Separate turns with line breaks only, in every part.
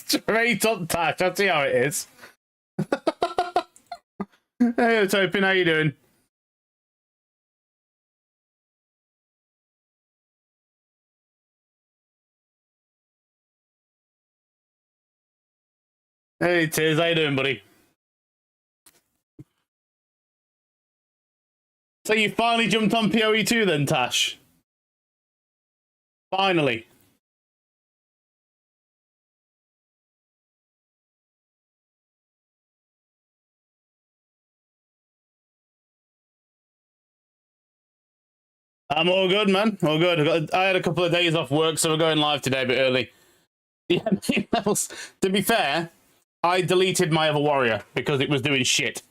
Straight up Tash. That's how it is. Hey, Topin, how you doing? Hey, Tiz, how you doing, buddy? So you finally jumped on PoE 2 then, Tash? Finally. I'm all good, man. All good. I had a couple of days off work, so we're going live today a bit early. Yeah, to be fair, I deleted my other warrior because it was doing shit.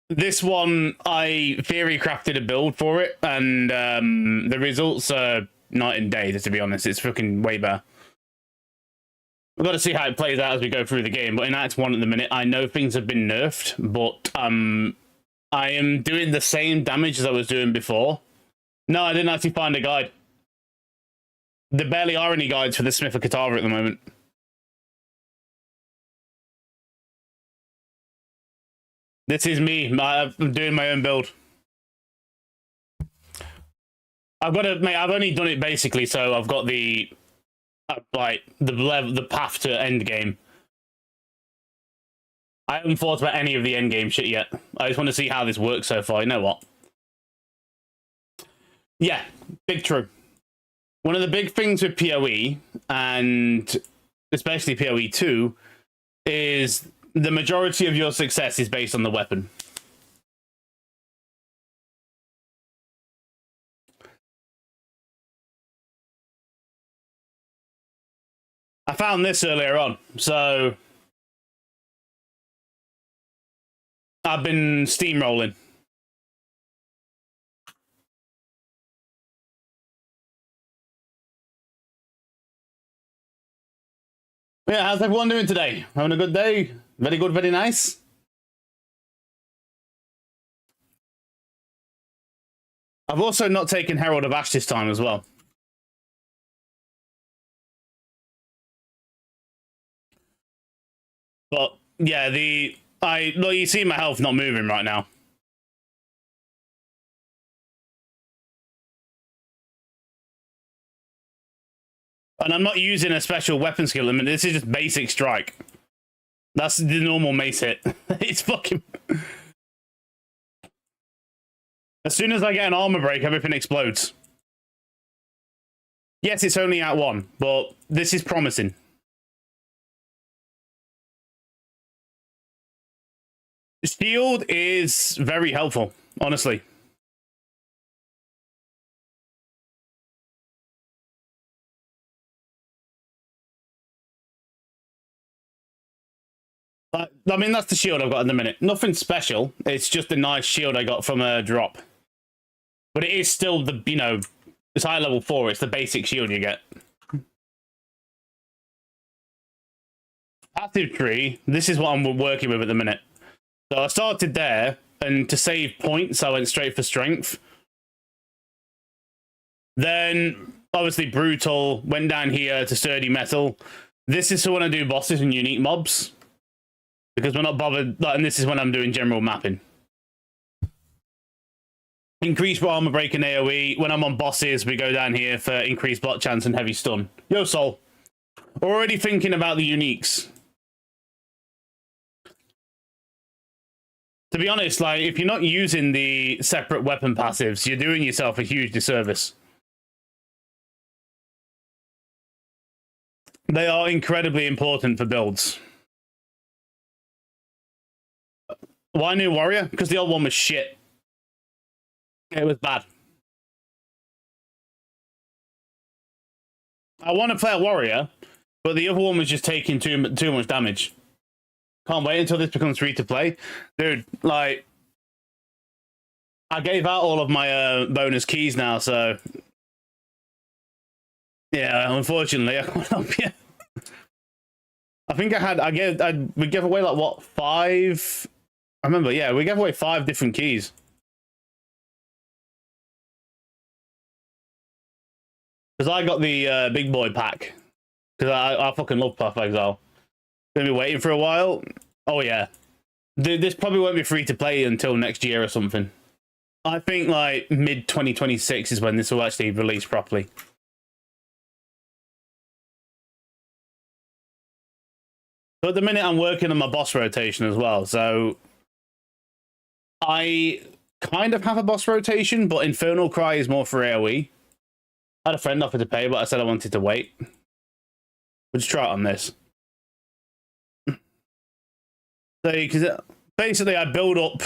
This one, I theory crafted a build for it, and the results are night and day, to be honest. It's fucking way better. We've got to see how it plays out as we go through the game, but in Act 1 at the minute, I know things have been nerfed, but I am doing the same damage as I was doing before. No, I didn't actually find a guide. There barely are any guides for the Smith of Katara at the moment. This is me. I'm doing my own build. I've got to, mate. I've only done it basically, so I've got the the path to end game. I haven't thought about any of the end game shit yet. I just want to see how this works so far. You know what? Yeah, big true. One of the big things with PoE, and especially PoE 2, is the majority of your success is based on the weapon. I found this earlier on, so I've been steamrolling. Yeah, how's everyone doing today? Having a good day? Very good, very nice. I've also not taken Herald of Ash this time as well. But yeah, look, you see my health not moving right now. And I'm not using a special weapon skill limit. This is just basic strike. That's the normal mace hit. It's fucking... As soon as I get an armor break, everything explodes. Yes, it's only at 1, but this is promising. Shield is very helpful, honestly. I mean, that's the shield I've got in the minute. Nothing special. It's just a nice shield I got from a drop. But it is still the, you know, it's high level 4. It's the basic shield you get. Passive tree. This is what I'm working with at the minute. So I started there, and to save points, I went straight for strength. Then, obviously, brutal. Went down here to sturdy metal. This is for when I do bosses and unique mobs. Because we're not bothered, and this is when I'm doing general mapping. Increased armor break and AoE. When I'm on bosses, we go down here for increased block chance and heavy stun. Yo, Sol. Already thinking about the uniques. To be honest, like, if you're not using the separate weapon passives, you're doing yourself a huge disservice. They are incredibly important for builds. Why new warrior? Because the old one was shit. It was bad. I want to play a warrior, but the other one was just taking too much damage. Can't wait until this becomes free to play. Dude, like, I gave out all of my bonus keys now, so yeah, unfortunately, I can't help you. I think we gave away like what, 5? I remember, yeah, we gave away 5 different keys. Because I got the big boy pack. Because I fucking love Path of Exile. Gonna be waiting for a while. Oh yeah. This probably won't be free to play until next year or something. I think like mid 2026 is when this will actually release properly. But at the minute I'm working on my boss rotation as well, so I kind of have a boss rotation, but Infernal Cry is more for AoE. I had a friend offer to pay, but I said I wanted to wait. We'll just try it on this. So, because basically I build up,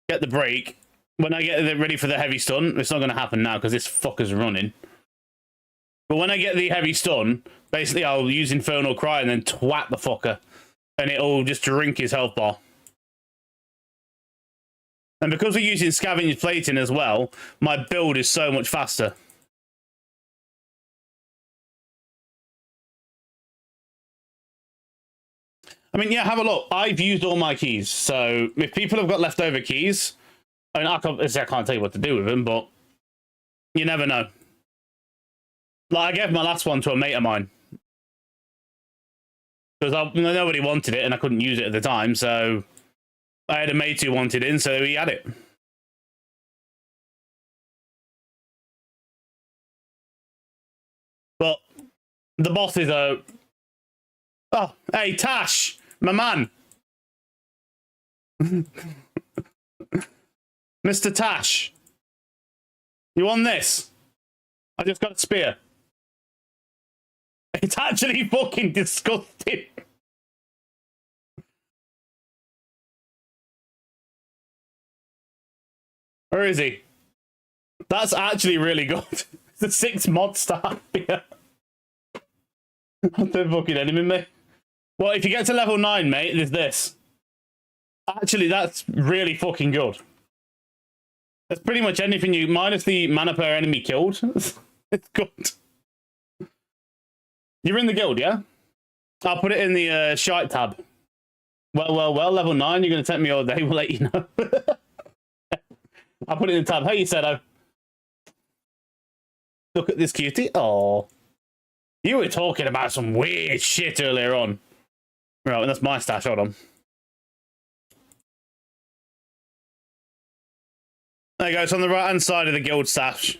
get the break. When I get ready for the heavy stun, it's not going to happen now because this fucker's running. But when I get the heavy stun, basically I'll use Infernal Cry and then twat the fucker. And it'll just drink his health bar. And because we're using Scavenger Plating as well, my build is so much faster. I mean, yeah, have a look. I've used all my keys. So if people have got leftover keys, I mean, I can't tell you what to do with them, but you never know. Like, I gave my last one to a mate of mine. Because nobody wanted it and I couldn't use it at the time, so I had a mate who wanted it, so he had it. But the boss is a... Oh, hey, Tash, my man. Mr. Tash, you on this? I just got a spear. It's actually fucking disgusting. Where is he? That's actually really good. It's a 6 mod star spear. Don't fucking enemy me. Well, if you get to level 9, mate, there's this. Actually, that's really fucking good. That's pretty much anything you... Minus the mana per enemy killed. It's good. You're in the guild, yeah? I'll put it in the shite tab. Well, level 9, you're going to take me all day. We'll let you know. I'll put it in the tab. Hey, you said, look at this cutie. Oh, you were talking about some weird shit earlier on. Right, well, that's my stash. Hold on. There you go. It's on the right-hand side of the guild stash.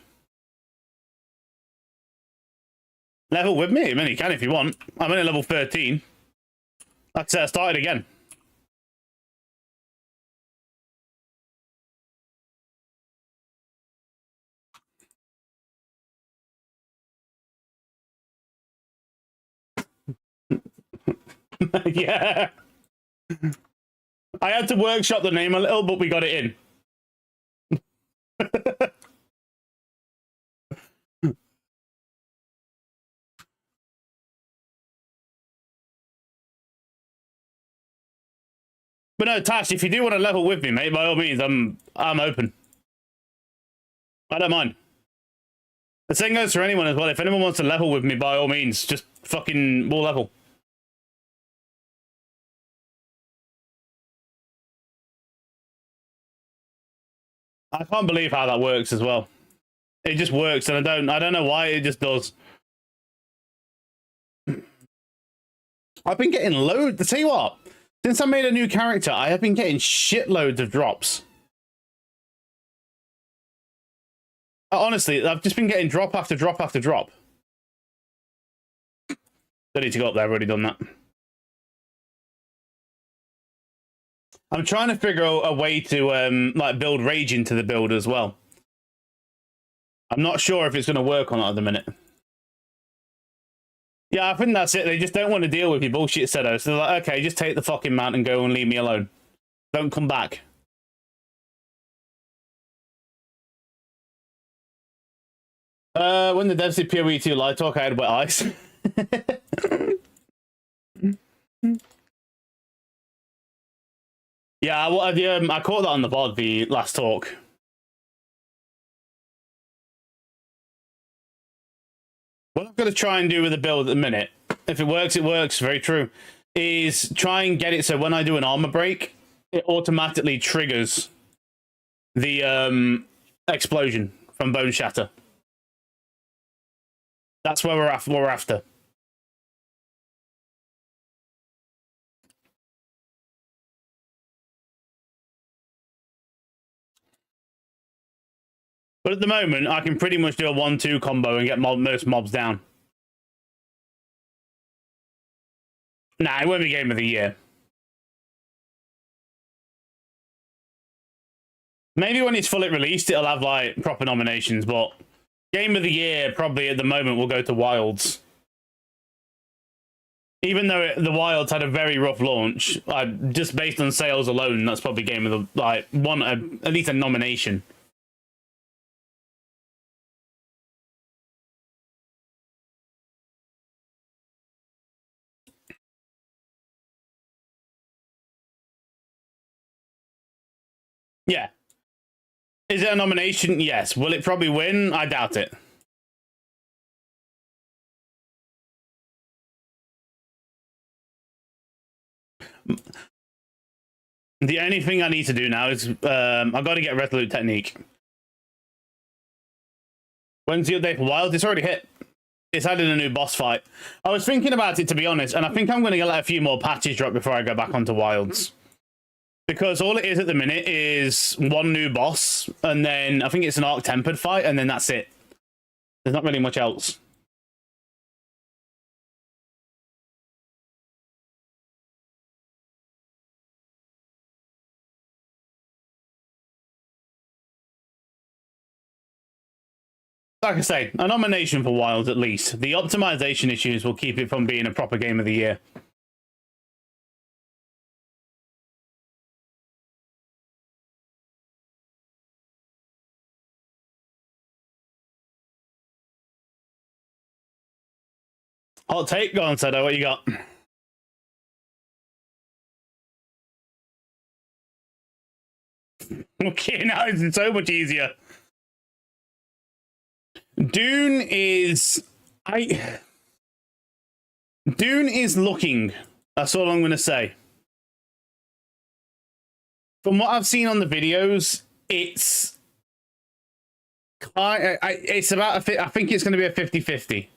Level with me? I mean, you can if you want. I'm only level 13. Like I said, I started again. Yeah. I had to workshop the name a little, but we got it in. But no, Tash, if you do want to level with me, mate, by all means, I'm open. I don't mind. The same goes for anyone as well. If anyone wants to level with me, by all means, just fucking we'll level. I can't believe how that works as well. It just works, and I don't know why, it just does. I've been getting loads. To tell you what, since I made a new character, I have been getting shitloads of drops. Honestly, I've just been getting drop after drop after drop. Don't need to go up there, I've already done that. I'm trying to figure out a way to like build rage into the build as well. I'm not sure if it's going to work or not at the minute. Yeah, I think that's it. They just don't want to deal with your bullshit setup. So they're like, okay, just take the fucking mount and go and leave me alone. Don't come back. When the devs did PoE 2 live talk, I had wet eyes. Yeah, I caught that on the VOD, the last talk. What I'm going to try and do with the build at the minute, if it works, it works, very true, is try and get it so when I do an armor break, it automatically triggers the explosion from Bone Shatter. That's where we're after. What we're after. But at the moment, I can pretty much do a 1-2 combo and get most mobs down. Nah, it won't be game of the year. Maybe when it's fully released, it'll have like proper nominations, but game of the year probably at the moment will go to Wilds. Even though the Wilds had a very rough launch, just based on sales alone, that's probably game of the at least a nomination. Yeah. Is it a nomination? Yes. Will it probably win? I doubt it. The only thing I need to do now is I've got to get Resolute Technique. When's the update for Wild? It's already hit. It's added a new boss fight. I was thinking about it, to be honest, and I think I'm going to let a few more patches drop before I go back onto Wilds. Because all it is at the minute is one new boss, and then I think it's an Arc Tempered fight, and then that's it. There's not really much else. Like I say, a nomination for Wilds at least. The optimization issues will keep it from being a proper game of the year. Hot take? Go on, Sedo, what you got? Okay, now it's so much easier. Dune is looking. That's all I'm going to say. From what I've seen on the videos, it's about I think it's going to be a 50-50.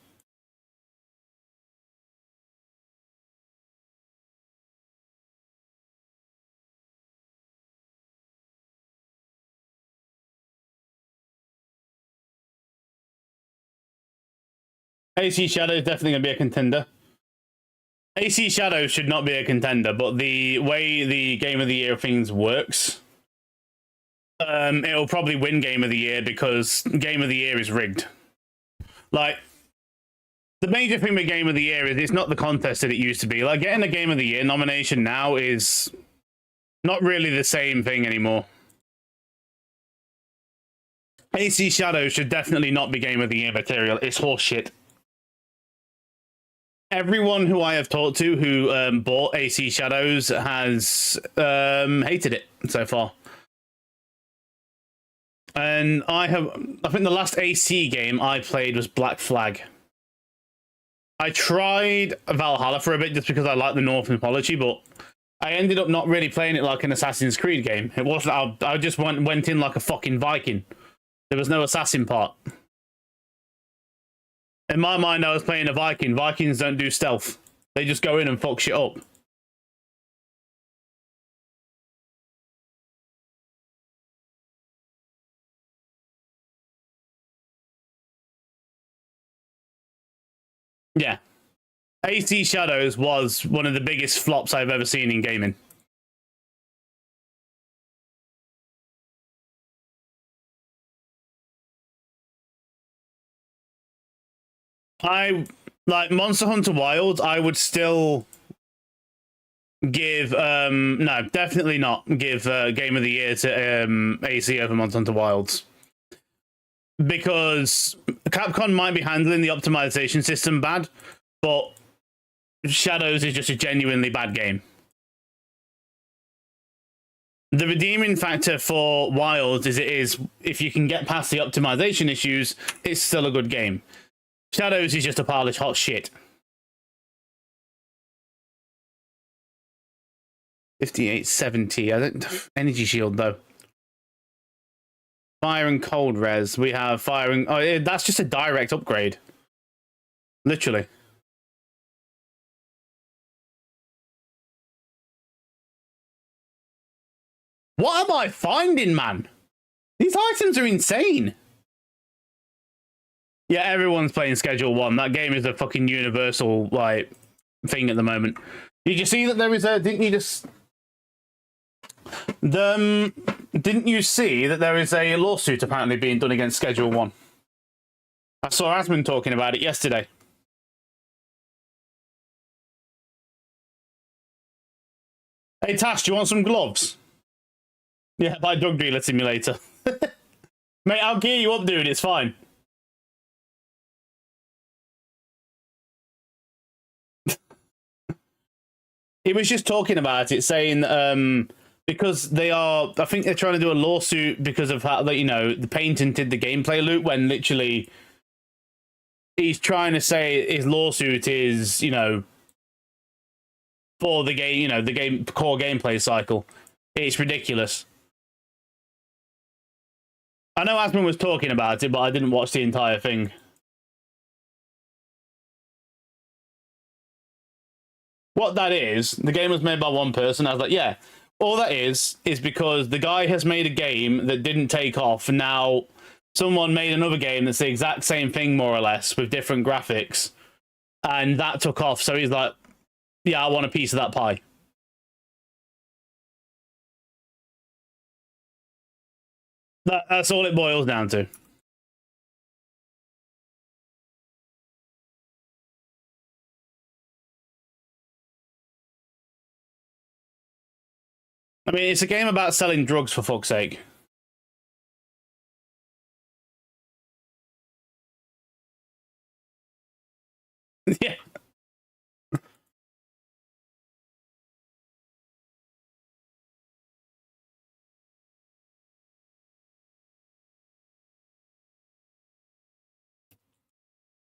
AC Shadow is definitely going to be a contender. AC Shadow should not be a contender, but the way the Game of the Year things works, it'll probably win Game of the Year because Game of the Year is rigged. Like, the major thing with Game of the Year is it's not the contest that it used to be. Like, getting a Game of the Year nomination now is not really the same thing anymore. AC Shadow should definitely not be Game of the Year material. It's horseshit. Everyone who I have talked to who bought AC Shadows has hated it so far. And I think the last AC game I played was Black Flag. I tried Valhalla for a bit just because I like the Norse mythology, but I ended up not really playing it like an Assassin's Creed game. It wasn't. I just went in like a fucking Viking. There was no assassin part. In my mind, I was playing a Viking. Vikings don't do stealth. They just go in and fuck shit up. Yeah. AC Shadows was one of the biggest flops I've ever seen in gaming. Like Monster Hunter Wilds, I would still give no, definitely not give Game of the Year to AC over Monster Hunter Wilds. Because Capcom might be handling the optimization system bad, but Shadows is just a genuinely bad game. The redeeming factor for Wilds is if you can get past the optimization issues, it's still a good game. Shadows is just a pile of hot shit. 5870. I don't energy shield though. Fire and cold res. We have fire and that's just a direct upgrade. Literally. What am I finding, man? These items are insane. Yeah, everyone's playing Schedule 1. That game is a fucking universal, like, thing at the moment. Did you see that there is a... Didn't you just... Didn't you see that there is a lawsuit apparently being done against Schedule 1? I saw Asmund talking about it yesterday. Hey, Tash, do you want some gloves? Yeah, buy Drug Dealer Simulator. Mate, I'll gear you up, dude. It's fine. He was just talking about it, saying because they are, I think they're trying to do a lawsuit because of how, you know, the patented the gameplay loop, when literally he's trying to say his lawsuit is, you know, for the game, you know, the game core gameplay cycle. It's ridiculous. I know Asmund was talking about it, but I didn't watch the entire thing. What that is, the game was made by one person. I was like, yeah, all that is because the guy has made a game that didn't take off. And now someone made another game that's the exact same thing, more or less, with different graphics. And that took off. So he's like, yeah, I want a piece of that pie. That's all it boils down to. I mean, it's a game about selling drugs, for fuck's sake. Yeah.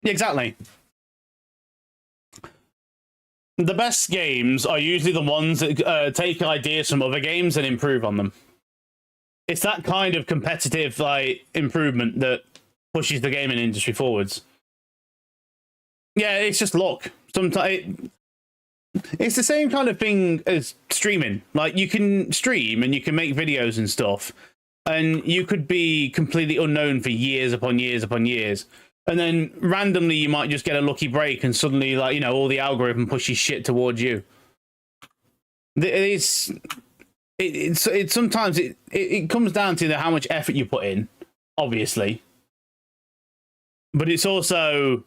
Exactly. The best games are usually the ones that take ideas from other games and improve on them. It's that kind of competitive, like, improvement that pushes the gaming industry forwards. Yeah, it's just luck. Sometimes it's the same kind of thing as streaming. Like, you can stream and you can make videos and stuff, and you could be completely unknown for years upon years upon years. And then randomly you might just get a lucky break and suddenly, like, you know, all the algorithm pushes shit towards you. It's sometimes it comes down to how much effort you put in, obviously. But it's also,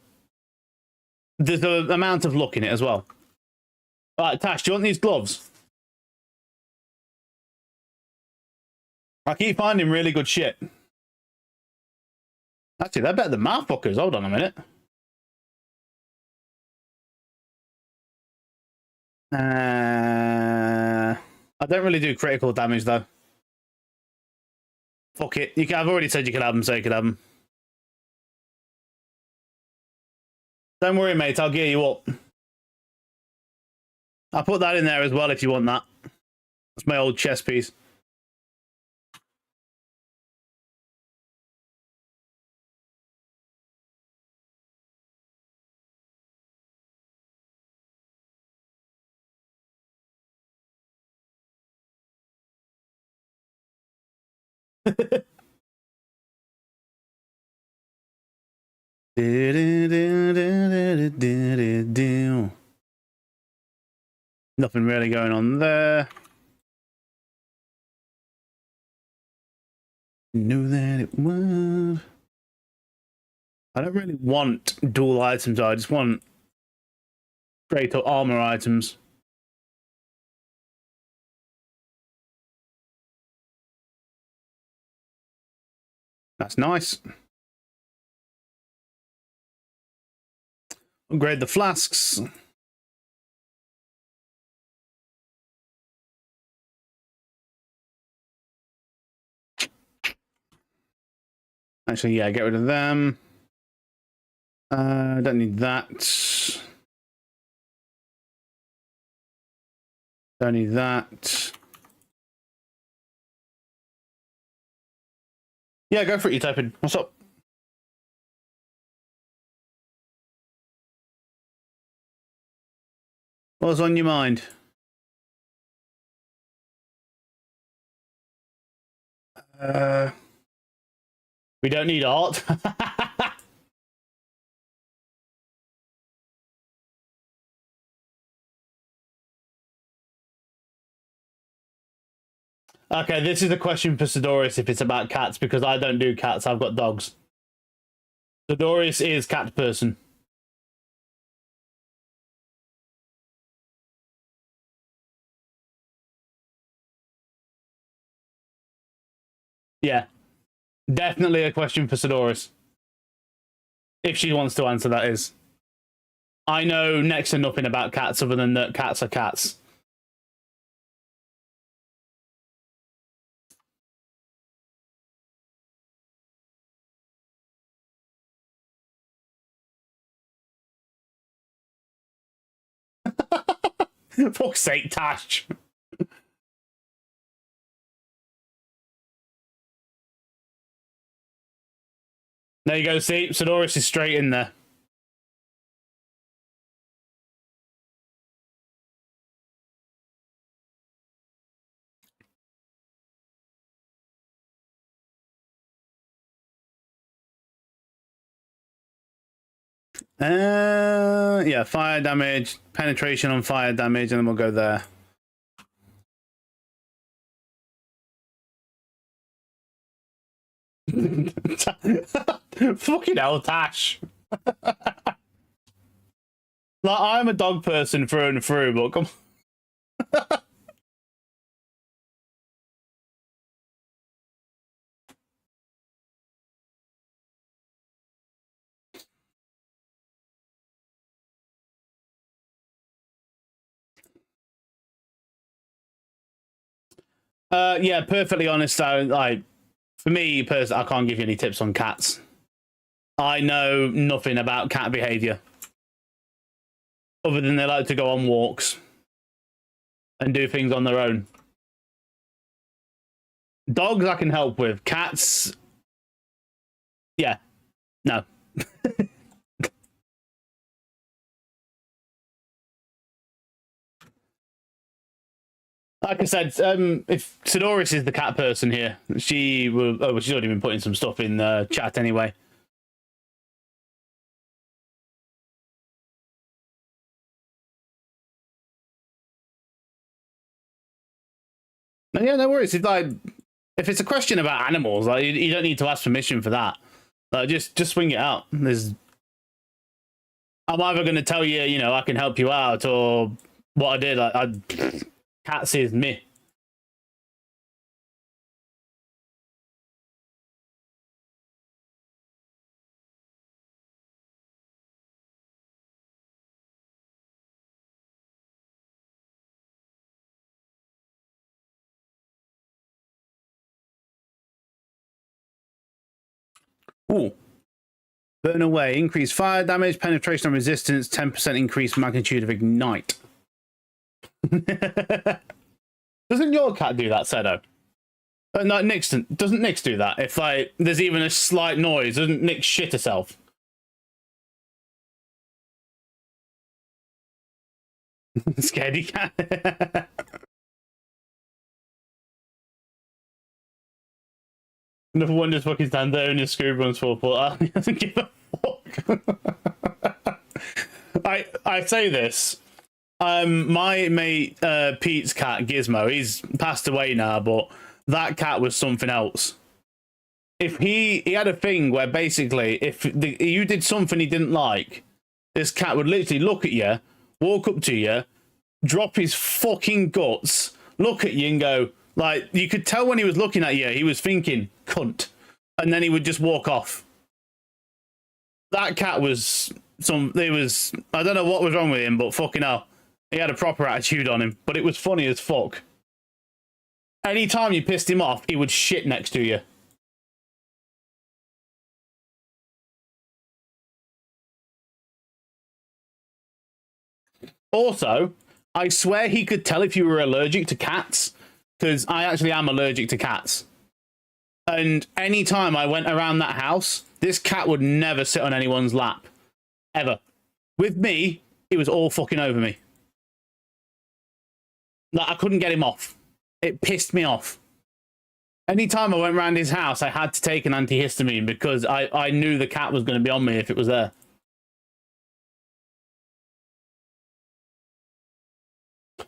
there's the amount of luck in it as well. All right, Tash, do you want these gloves? I keep finding really good shit. Actually, they're better than mouthfuckers. Hold on a minute. I don't really do critical damage, though. Fuck it. I've already said you could have them, so you could have them. Don't worry, mate. I'll gear you up. I'll put that in there as well if you want that. That's my old chess piece. Nothing really going on there. Knew that it would. I don't really want dual items. I just want straight up armor items. That's nice. Upgrade the flasks. Actually, yeah, get rid of them. Don't need that. Don't need that. Yeah, go for it, you typing. What's up? What's on your mind? We don't need art. Okay, this is a question for Sidorius if it's about cats, because I don't do cats, I've got dogs. Sidorius is cat person. Yeah. Definitely a question for Sidorius. If she wants to answer, that is. I know next to nothing about cats other than that cats are cats. Fuck's sake, Tash. There you go, see? Sidorius is straight in there. Yeah, fire damage, penetration on fire damage, and then we'll go there. Fucking hell, Tash. Like, I'm a dog person through and through, but come yeah, perfectly honest, though, like, for me, personally, I can't give you any tips on cats. I know nothing about cat behavior. Other than they like to go on walks and do things on their own. Dogs I can help with. Cats, yeah, no. Like I said, if Sidorius is the cat person here, she will. Oh, she's already been putting some stuff in the chat anyway. And yeah, no worries. If like, if it's a question about animals, like you don't need to ask permission for that. Like, just swing it out. There's, I'm either going to tell you, you know, I can help you out, or what I did. Cats is me. Ooh. Burn away. Increase fire damage, penetration and resistance, 10% increase magnitude of ignite. Doesn't your cat do that, Sedo? No, Nixon. Doesn't Nix do that? If like there's even a slight noise, doesn't Nix shit herself? Scaredy cat. Another one just fucking stand there and your screw runs full port. He doesn't give a fuck. I say this. My mate Pete's cat Gizmo, he's passed away now, but that cat was something else. If he had a thing where basically if you did something he didn't like, this cat would literally look at you, walk up to you, drop his fucking guts, look at you and go, like, you could tell when he was looking at you, he was thinking, cunt. And then he would just walk off. That cat was I don't know what was wrong with him, but fucking hell. He had a proper attitude on him, but it was funny as fuck. Anytime you pissed him off, he would shit next to you. Also, I swear he could tell if you were allergic to cats, because I actually am allergic to cats. And anytime I went around that house, this cat would never sit on anyone's lap. Ever. With me, it was all fucking over me. Like, I couldn't get him off. It pissed me off. Anytime I went round his house, I had to take an antihistamine because I knew the cat was going to be on me if it was there.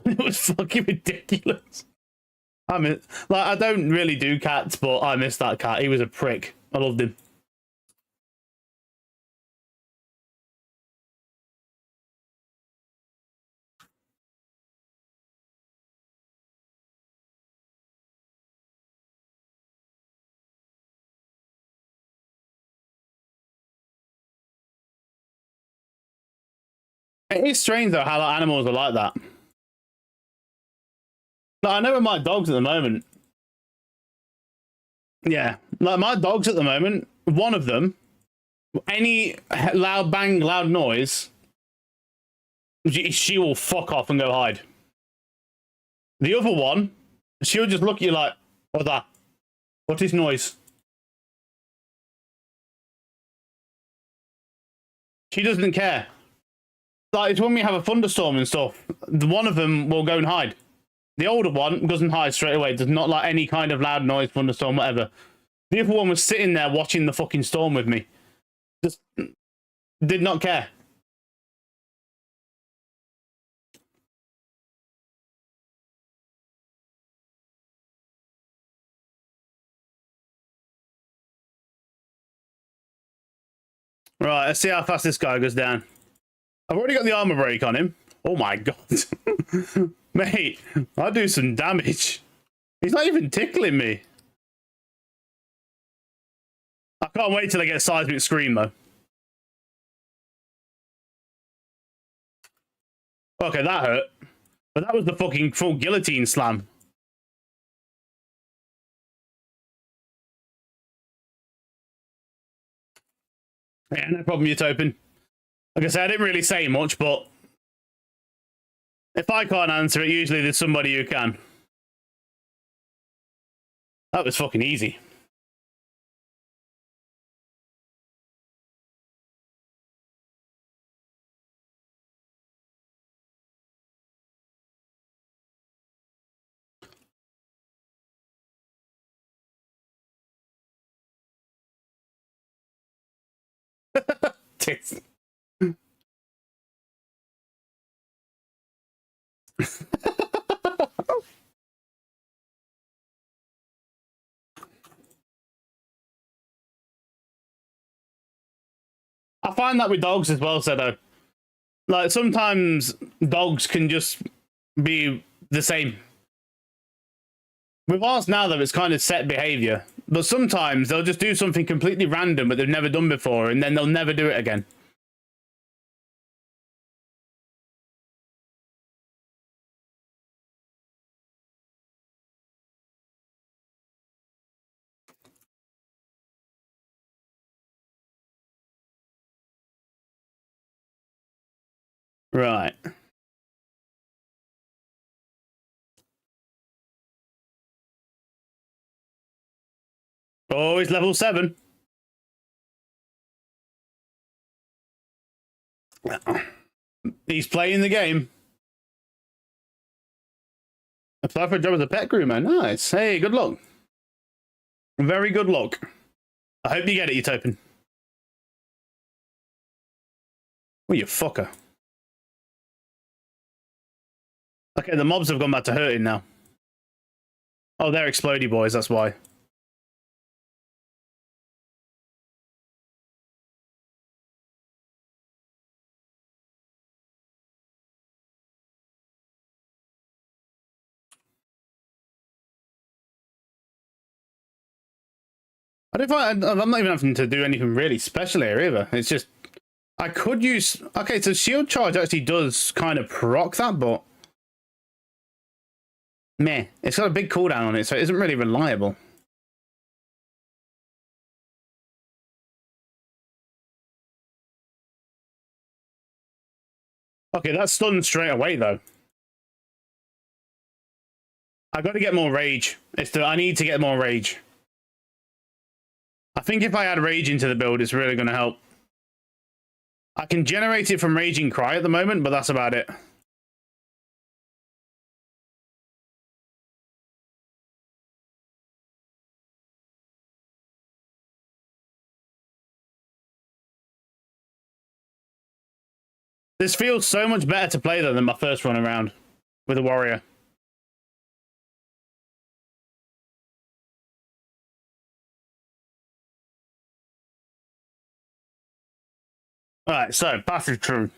It was fucking ridiculous. I don't really do cats, but I miss that cat. He was a prick. I loved him. It is strange though how like, animals are like that. Like, I know with my dogs at the moment. Yeah, like my dogs at the moment, one of them, any loud bang, loud noise, she will fuck off and go hide. The other one, she'll just look at you like, what that? What is noise? She doesn't care. Like, it's when we have a thunderstorm and stuff, one of them will go and hide. The older one doesn't hide straight away, does not like any kind of loud noise, thunderstorm, whatever. The other one was sitting there watching the fucking storm with me. Just did not care. Right, let's see how fast this guy goes down. I've already got the armor break on him. Oh my god. Mate, I do some damage. He's not even tickling me. I can't wait till I get a seismic scream though. Okay, that hurt. But that was the fucking full guillotine slam. Yeah, no problem, Utopin. Like I said, I didn't really say much, but if I can't answer it, usually there's somebody who can. That was fucking easy. Tits. I find that with dogs as well, Sedo. Like, sometimes dogs can just be the same. With ours now, though, it's kind of set behavior. But sometimes they'll just do something completely random that they've never done before, and then they'll never do it again. Right. Oh, he's level 7. He's playing the game. Apply for a job as a pet groomer. Nice. Hey, good luck. Very good luck. I hope you get it, Utopin. Oh, you fucker. Okay, the mobs have gone back to hurting now. Oh, they're explodey boys, that's why. I'm not even having to do anything really special here either. It's just, I could use, okay, so shield charge actually does kind of proc that, but meh, it's got a big cooldown on it, so it isn't really reliable. Okay, that's stunned straight away though. I got to get more rage. I need to get more rage. I think if I add rage into the build, it's really going to help. I can generate it from Raging Cry at the moment, but that's about it. This feels so much better to play though than my first run around with a warrior. All right, so passive true.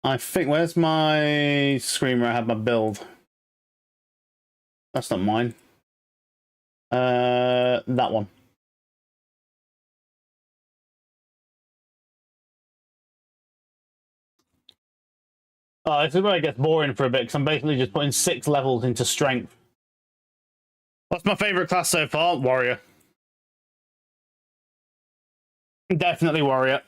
I think, where's my screen where I have my build? That's not mine. That one. Oh, this is where it gets boring for a bit, because I'm basically just putting 6 levels into strength. What's my favorite class so far? Warrior. Definitely warrior.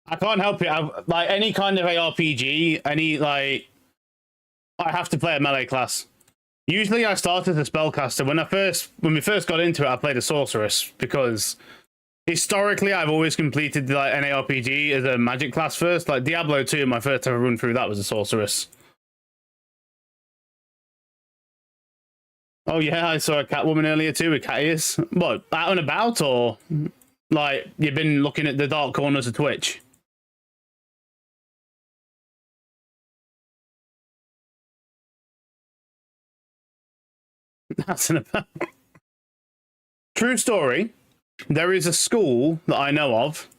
I can't help it. Like any kind of ARPG, I have to play a melee class. Usually, I start as a spellcaster. When we first got into it, I played a sorceress because historically, I've always completed like an ARPG as a magic class first. Like Diablo 2, my first ever run through that was a sorceress. Oh yeah, I saw a Catwoman earlier too with cat ears. What, out and about, or like you've been looking at the dark corners of Twitch? That's an about. True story. There is a school that I know of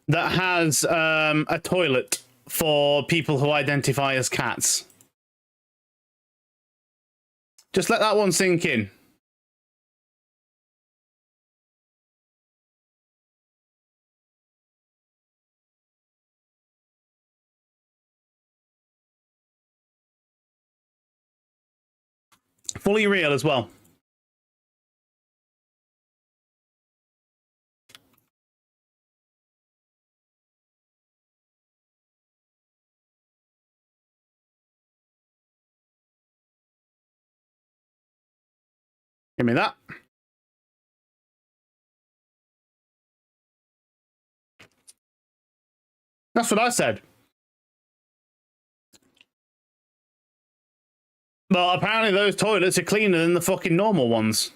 that has a toilet for people who identify as cats. Just let that one sink in. Fully real as well. Give me that. That's what I said. But apparently those toilets are cleaner than the fucking normal ones.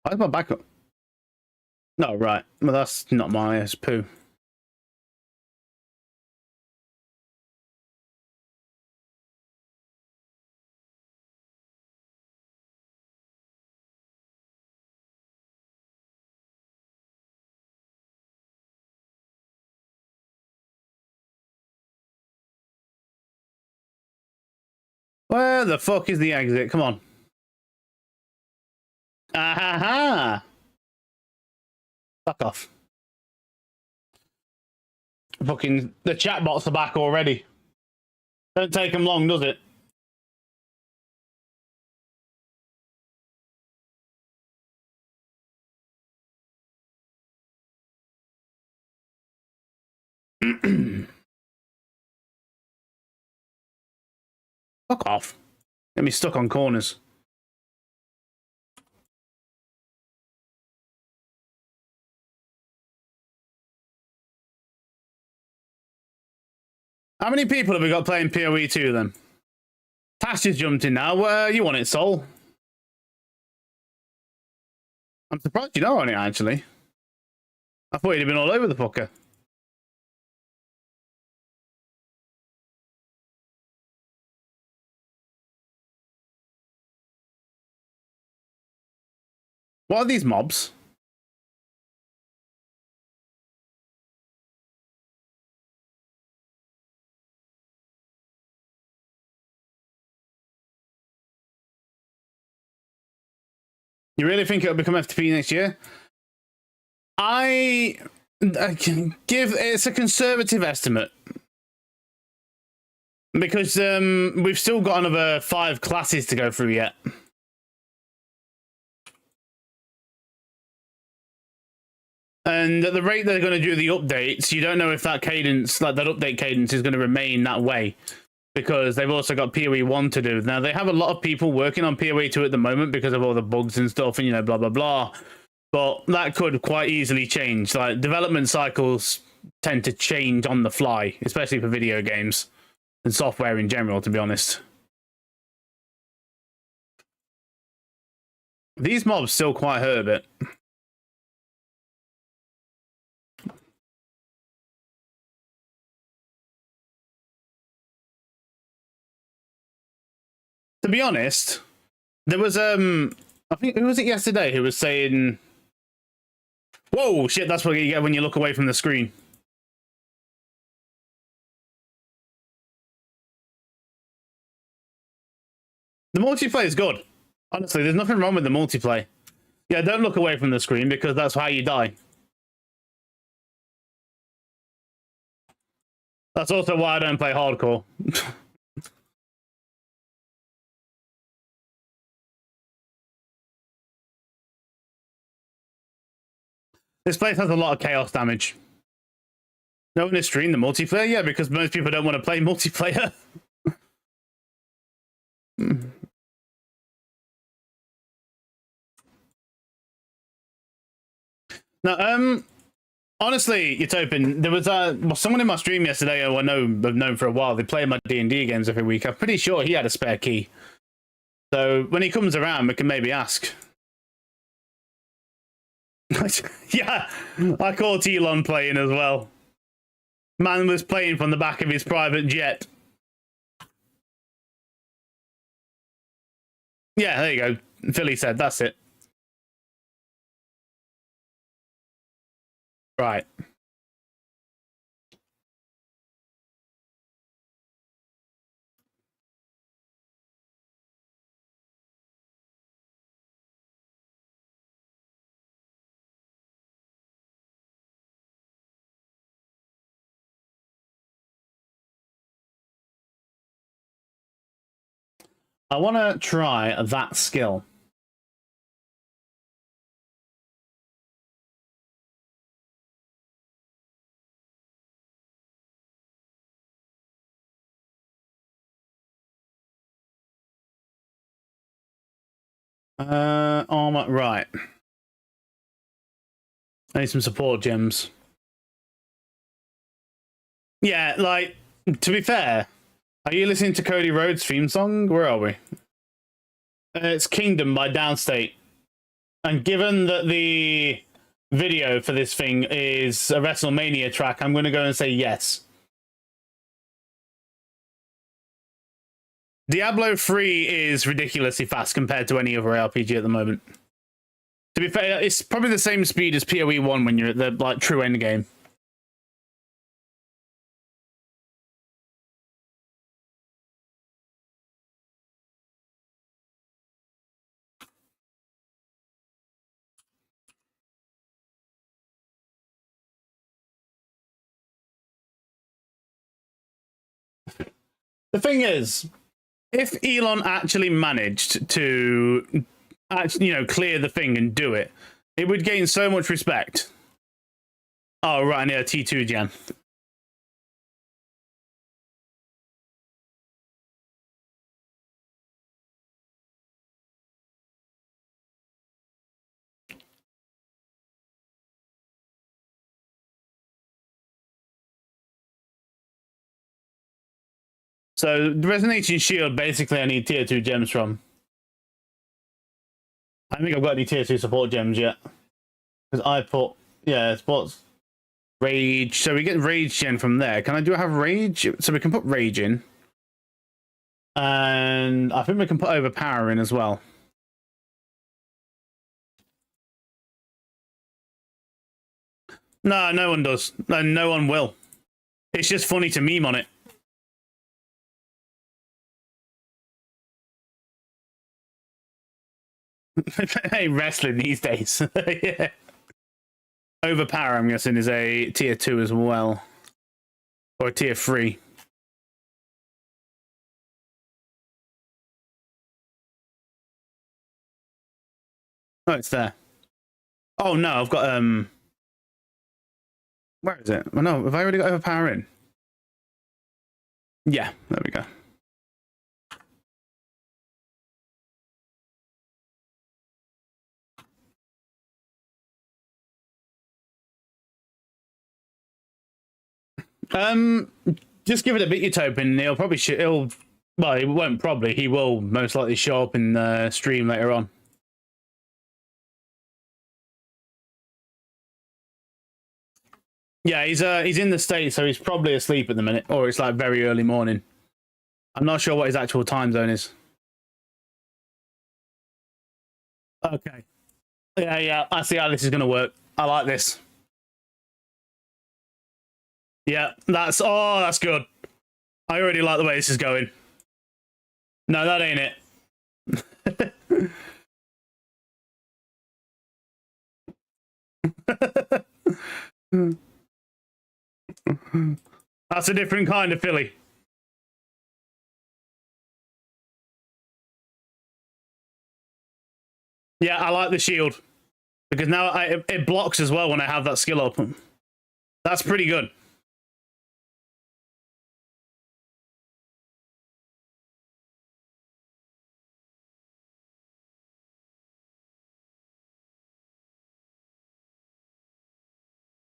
Why's my backup? No, right. Well, that's not my poo. Where the fuck is the exit? Come on. Ah-ha-ha! Fuck off. Fucking the chatbots are back already. Don't take them long, does it? Fuck off. Get me stuck on corners. How many people have we got playing PoE 2 then? Tash just jumped in now. You want it, Soul? I'm surprised you know on it, actually. I thought you'd have been all over the fucker. What are these mobs? You really think it'll become FTP next year? I can give it's a conservative estimate because we've still got another 5 classes to go through yet. And at the rate they're going to do the updates, you don't know if that cadence, like that update cadence, is going to remain that way. because they've also got PoE 1 to do. Now, they have a lot of people working on PoE 2 at the moment because of all the bugs and stuff and, you know, blah, blah, blah. But that could quite easily change. Like, development cycles tend to change on the fly, especially for video games and software in general, to be honest. These mobs still quite hurt a bit. To be honest, there was I think, who was it yesterday who was saying, whoa, shit, that's what you get when you look away from the screen. The multiplayer is good. Honestly, there's nothing wrong with the multiplayer. Yeah, don't look away from the screen because that's how you die. That's also why I don't play hardcore. This place has a lot of chaos damage. No one is streaming the multiplayer? Yeah, because most people don't want to play multiplayer. No, honestly, Utopian, there was someone in my stream yesterday who I've known for a while. They play my D&D games every week. I'm pretty sure he had a spare key. So when he comes around, we can maybe ask. Yeah, I caught Elon playing as well. Man was playing from the back of his private jet. Yeah, there you go. Philly said, that's it. Right. I want to try that skill. Armor, right. I need some support gems. Yeah, like, to be fair, are you listening to Cody Rhodes' theme song? Where are we? It's Kingdom by Downstate. And given that the video for this thing is a WrestleMania track, I'm going to go and say yes. Diablo 3 is ridiculously fast compared to any other RPG at the moment. To be fair, it's probably the same speed as PoE 1 when you're at the like true end game. The thing is, if Elon actually managed to clear the thing and do it, it would gain so much respect. Oh, right, yeah, T2 gen. So the Resonating Shield, basically, I need tier 2 gems from. I don't think I've got any tier 2 support gems yet. Because I put, yeah, sports, Rage. So we get Rage gen from there. Do I have Rage? So we can put Rage in. And I think we can put Overpower in as well. No, no one does. And no one will. It's just funny to meme on it. Hey, wrestling these days. Yeah. Overpower, I'm guessing, is a tier 2 as well. Or a tier 3. Oh, it's there. Oh, no, I've got, where is it? Oh, no, have I already got Overpower in? Yeah, there we go. Um, just give it a bit, Utopian. He'll probably he'll. Well, he won't probably. He will most likely show up in the stream later on. Yeah, he's in the States, so he's probably asleep at the minute, or it's like very early morning. I'm not sure what his actual time zone is. Okay. Yeah, I see how this is going to work. I like this. Yeah, that's good. I already like the way this is going. No, that ain't it. That's a different kind of filly. Yeah, I like the shield. Because now it blocks as well when I have that skill up. That's pretty good.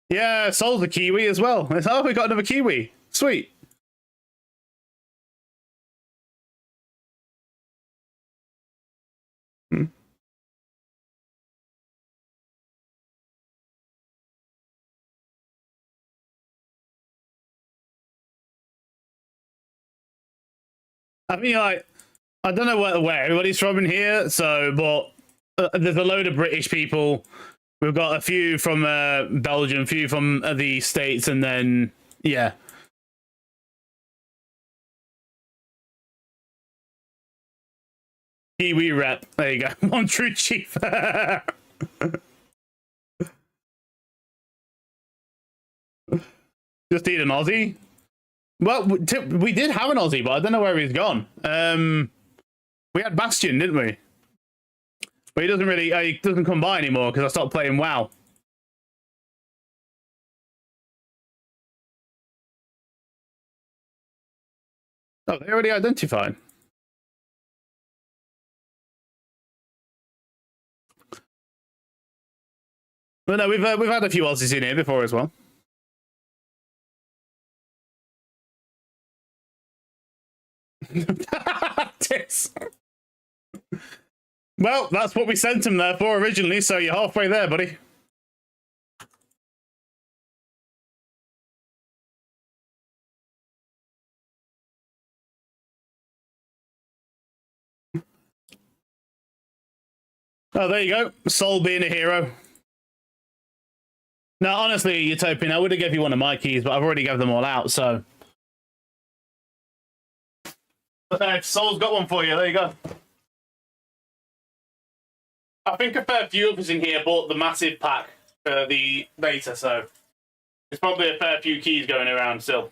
Yeah, Soul's a Kiwi as well. Oh, we got another Kiwi. Sweet. Hmm. I mean, like, I don't know where everybody's from in here, so, but there's a load of British people. We've got a few from Belgium, a few from the States, and then, yeah. Kiwi rep. There you go. One true chief. Just need an Aussie. Well, we did have an Aussie, but I don't know where he's gone. We had Bastion, didn't we? But he doesn't really, he doesn't come by anymore because I stopped playing WoW. Oh, they already identified. But no, we've had a few Aussies in here before as well. Well, that's what we sent him there for originally, so you're halfway there, buddy. Oh, there you go. Soul being a hero. Now, honestly, Utopian, I would have given you one of my keys, but I've already given them all out, so. But no, Soul's got one for you. There you go. I think a fair few of us in here bought the massive pack for the beta, so there's probably a fair few keys going around still.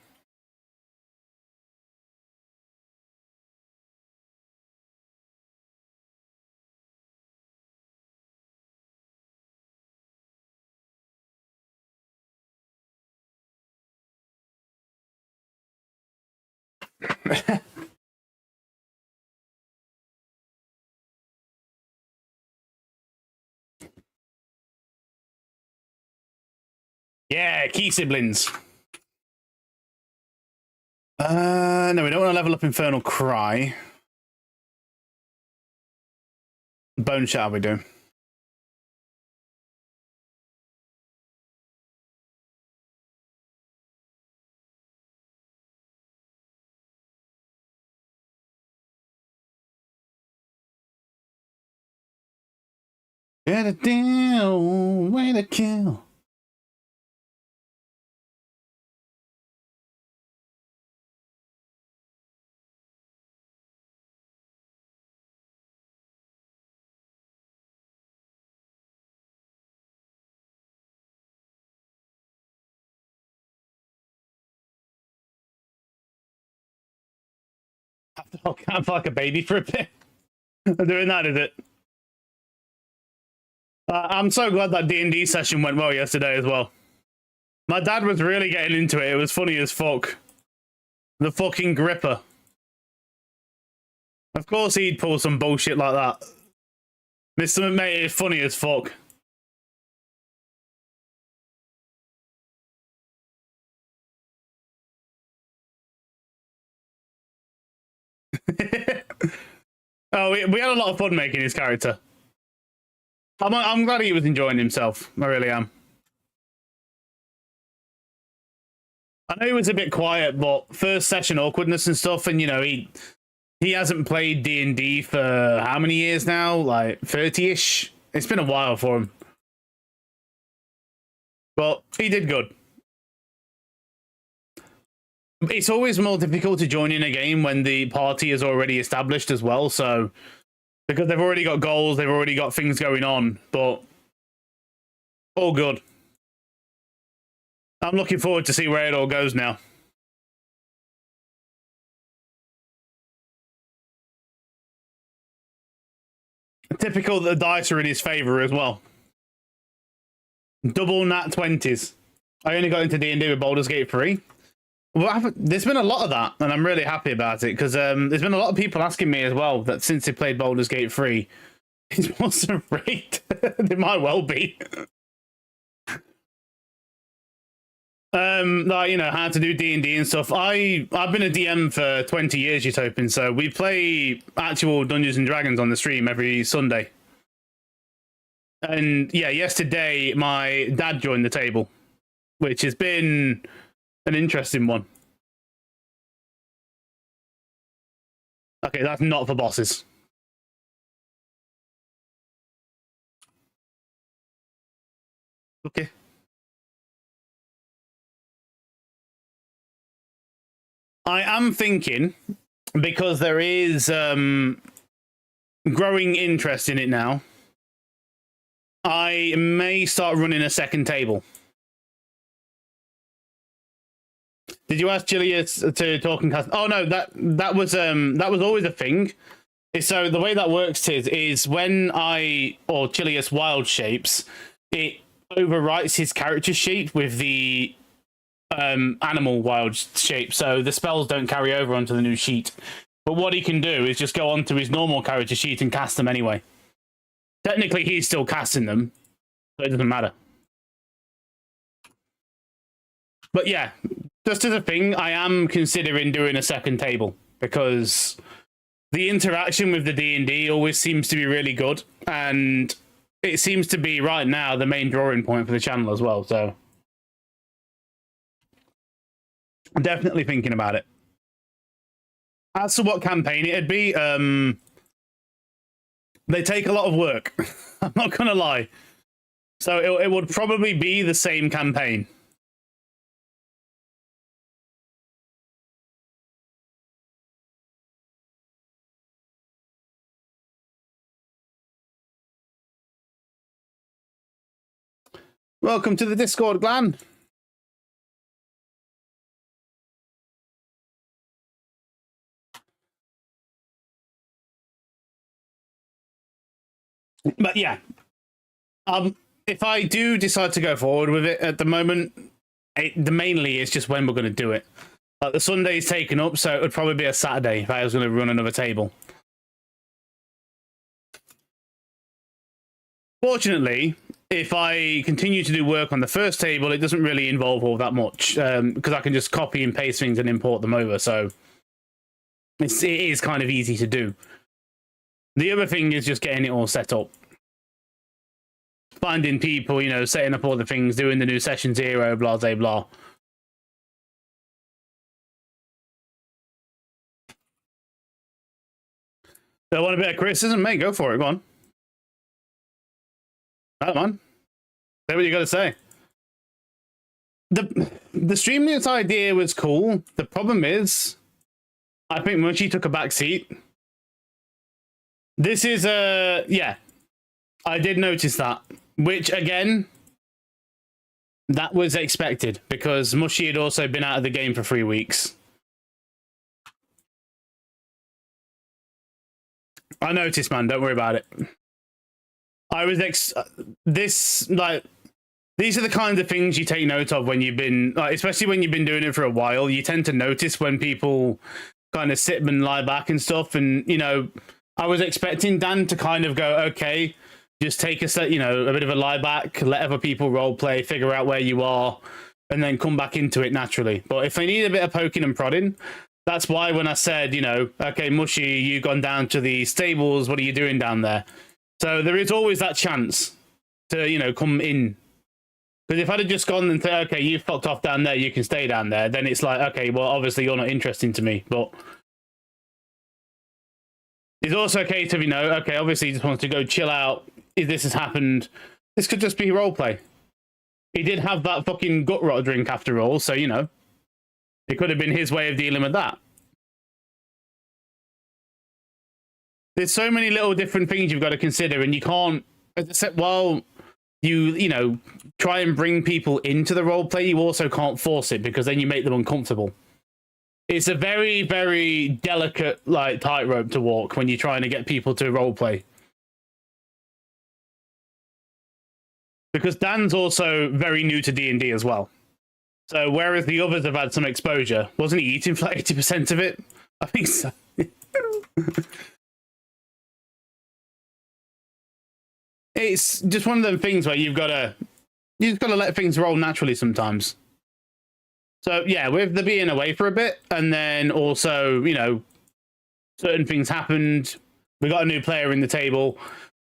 Yeah, key siblings. No, we don't want to level up Infernal Cry. Bone Shatter we do. Get it down, way to kill. I'll camp like a baby for a bit. I'm doing that, is it? I'm so glad that D&D session went well yesterday as well. My dad was really getting into it. It was funny as fuck. The fucking gripper. Of course he'd pull some bullshit like that. Mr. McMate is funny as fuck. Oh, we had a lot of fun making his character. I'm glad he was enjoying himself. I really am. I know he was a bit quiet, but first session awkwardness and stuff, and you know he hasn't played D&D for how many years now? Like 30-ish. It's been a while for him. But he did good. It's always more difficult to join in a game when the party is already established as well, so because they've already got goals, they've already got things going on, but all good. I'm looking forward to see where it all goes now. Typical that the dice are in his favor as well. Double nat 20s. I only got into D&D with Baldur's Gate 3. Well, there's been a lot of that, and I'm really happy about it, because there's been a lot of people asking me as well that since they played Baldur's Gate 3, is Monster Raid? They might well be. Like, you know, how to do D&D and stuff. I've been a DM for 20 years, Utopian, so we play actual Dungeons and Dragons on the stream every Sunday. And yeah, yesterday my dad joined the table, which has been an interesting one. Okay, that's not for bosses. Okay. I am thinking, because there is growing interest in it now, I may start running a second table. Did you ask Julius to talk and cast? Oh no, that was always a thing. So the way that works is when or Chilius wild shapes, it overwrites his character sheet with the animal wild shape, so the spells don't carry over onto the new sheet. But what he can do is just go onto his normal character sheet and cast them anyway. Technically, he's still casting them, so it doesn't matter. But yeah, just as a thing, I am considering doing a second table, because the interaction with the D&D always seems to be really good, and it seems to be right now the main drawing point for the channel as well, so I'm definitely thinking about it. As to what campaign it'd be, they take a lot of work. I'm not gonna lie. So it would probably be the same campaign. Welcome to the Discord, Glenn. But yeah, if I do decide to go forward with it at the moment, the mainly is just when we're going to do it. The Sunday's taken up, so it would probably be a Saturday if I was going to run another table. Fortunately, if I continue to do work on the first table, it doesn't really involve all that much, because I can just copy and paste things and import them over, so it is kind of easy to do. The other thing is just getting it all set up. Finding people, you know, setting up all the things, doing the new session 0, blah, blah, blah. So I want a bit of criticism, mate, go for it, go on. Come on. Say what you got to say. The Streamlabs idea was cool. The problem is, I think Mushy took a back seat. This is yeah, I did notice that, which again, that was expected because Mushy had also been out of the game for 3 weeks. I noticed, man, don't worry about it. I was these are the kinds of things you take note of when you've been, especially when you've been doing it for a while. You tend to notice when people kind of sit and lie back and stuff. And, you know, I was expecting Dan to kind of go, okay, just take a bit of a lie back, let other people role play, figure out where you are, and then come back into it naturally. But if they need a bit of poking and prodding, That's why when I said, you know, okay, Mushy, you gone down to the stables. What are you doing down there? So there is always that chance to, you know, come in. Because if I'd have just gone and said, okay, you fucked off down there, you can stay down there, then it's like, okay, well, obviously you're not interesting to me. But it's also a case of, you know, okay, obviously he just wants to go chill out. If this has happened, this could just be roleplay. He did have that fucking gut rot drink after all, so, you know, it could have been his way of dealing with that. There's so many little different things you've got to consider, and you can't, while you know, try and bring people into the role play, you also can't force it because then you make them uncomfortable. It's a very, very delicate, like, tightrope to walk when you're trying to get people to role play. Because Dan's also very new to D&D as well. So whereas the others have had some exposure, wasn't he eating for like 80% of it? I think so. It's just one of them things where you just gotta let things roll naturally sometimes. So yeah, with the being away for a bit, and then also, you know, certain things happened. We got a new player in the table.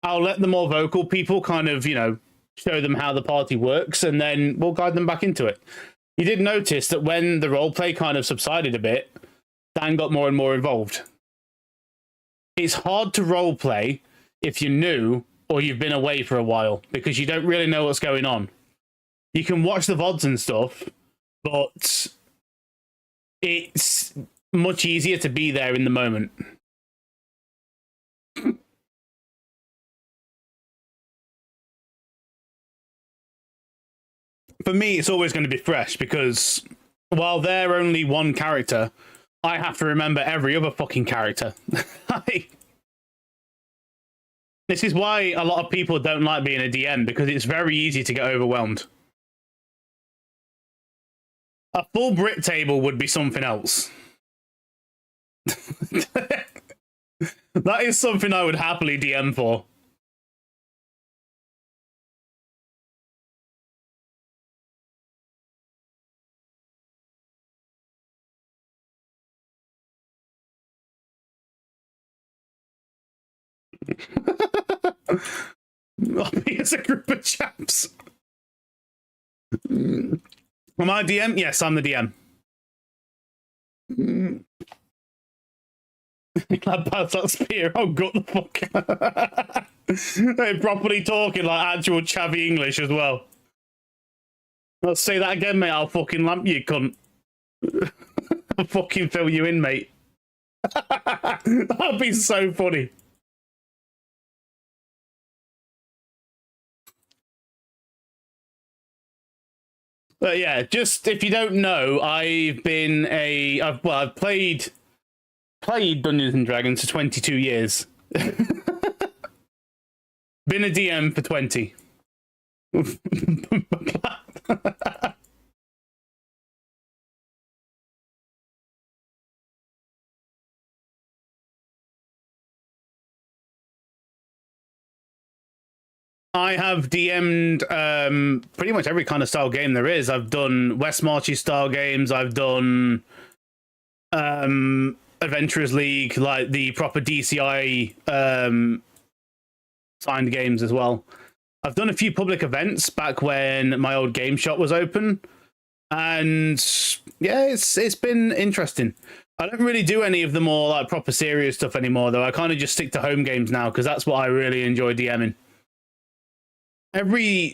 I'll let the more vocal people kind of, you know, show them how the party works, and then we'll guide them back into it. You did notice that when the roleplay kind of subsided a bit, Dan got more and more involved. It's hard to roleplay if you're new or you've been away for a while because you don't really know what's going on. You can watch the VODs and stuff, but it's much easier to be there in the moment. For me, it's always going to be fresh because while they're only one character, I have to remember every other fucking character. This is why a lot of people don't like being a DM, because it's very easy to get overwhelmed. A full Brit table would be something else. That is something I would happily DM for. It's a group of chaps. Am I DM? Yes, I'm the DM. That's that spear. Oh, gut the fuck. They're properly talking like actual chavvy English as well. Let's say that again, mate. I'll fucking lamp you, cunt. I'll fucking fill you in, mate. That'd be so funny. But yeah, just if you don't know, I've played Dungeons and Dragons for 22 years. Been a DM for 20. I have DM'd pretty much every kind of style game there is. I've done West Marchy style games. I've done Adventurers League, like the proper DCI signed games as well. I've done a few public events back when my old game shop was open, and yeah, it's been interesting. I don't really do any of the more like proper serious stuff anymore, though. I kind of just stick to home games now because that's what I really enjoy DMing. Every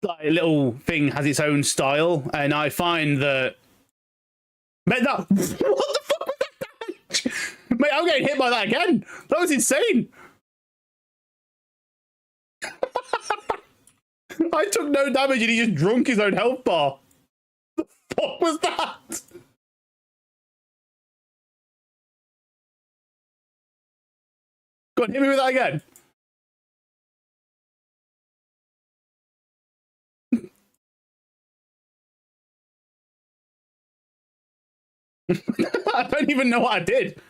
like, little thing has its own style, and I find that. Mate, that what the fuck was that? Mate, I'm getting hit by that again. That was insane. I took no damage, and he just drunk his own health bar. The fuck was that? Go on, hit me with that again. I don't even know what I did.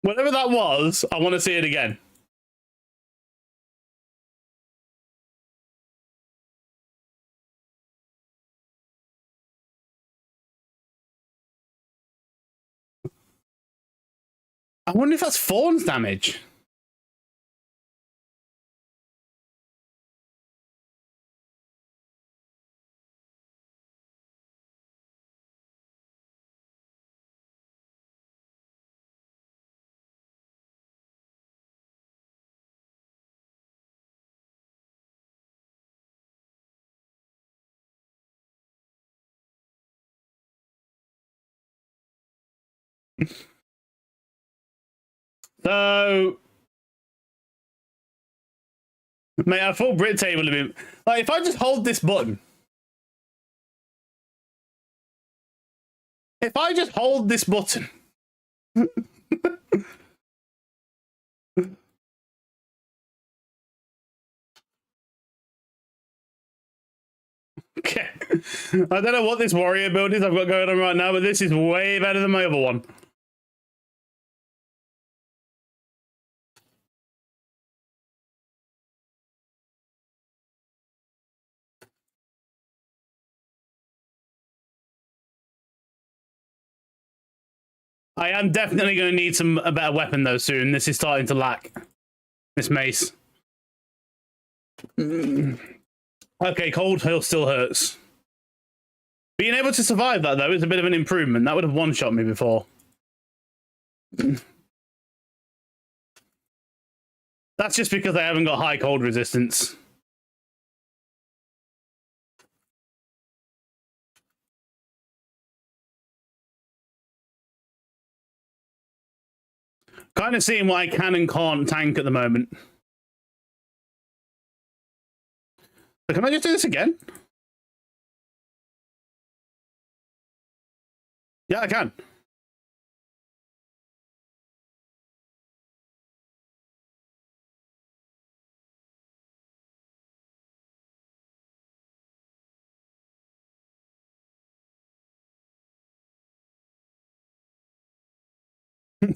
Whatever that was, I want to see it again. I wonder if that's Fawn's damage. So, mate, I thought Brit table would have been like if I just hold this button. If I just hold this button. Okay. I don't know what this warrior build is I've got going on right now, but this is way better than my other one. I am definitely going to need a better weapon though soon. This is starting to lack. This mace. Okay, cold hill still hurts. Being able to survive that though is a bit of an improvement. That would have one-shot me before. That's just because I haven't got high cold resistance. Kind of seeing what I can and can't tank at the moment. But can I just do this again? Yeah, I can.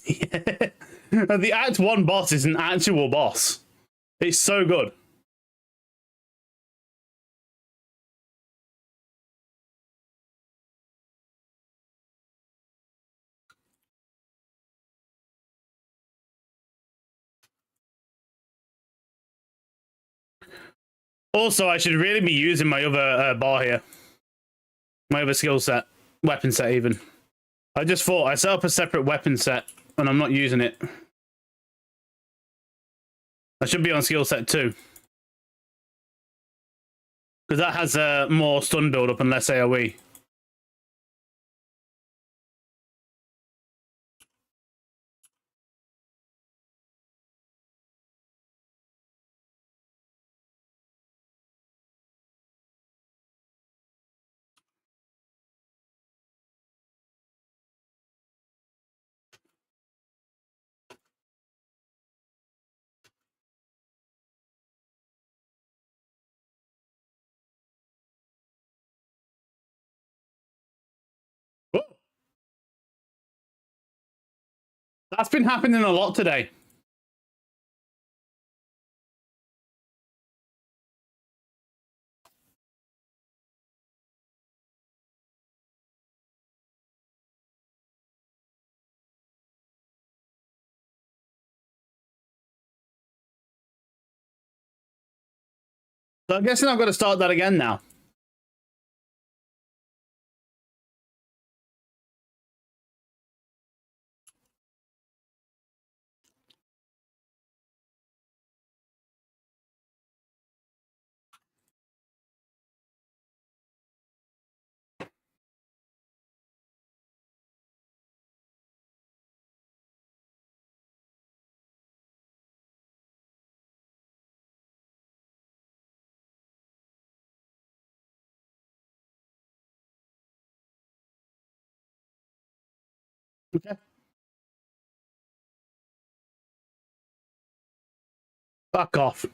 Yeah. The Act 1 boss is an actual boss. It's so good. Also, I should really be using my other bar here. My other skill set. Weapon set, even. I just thought I set up a separate weapon set, and I'm not using it. I should be on skill set 2. Because that has more stun build-up and less AoE. Whoa. That's been happening a lot today. So I'm guessing I've got to start that again now. Okay. Fuck off.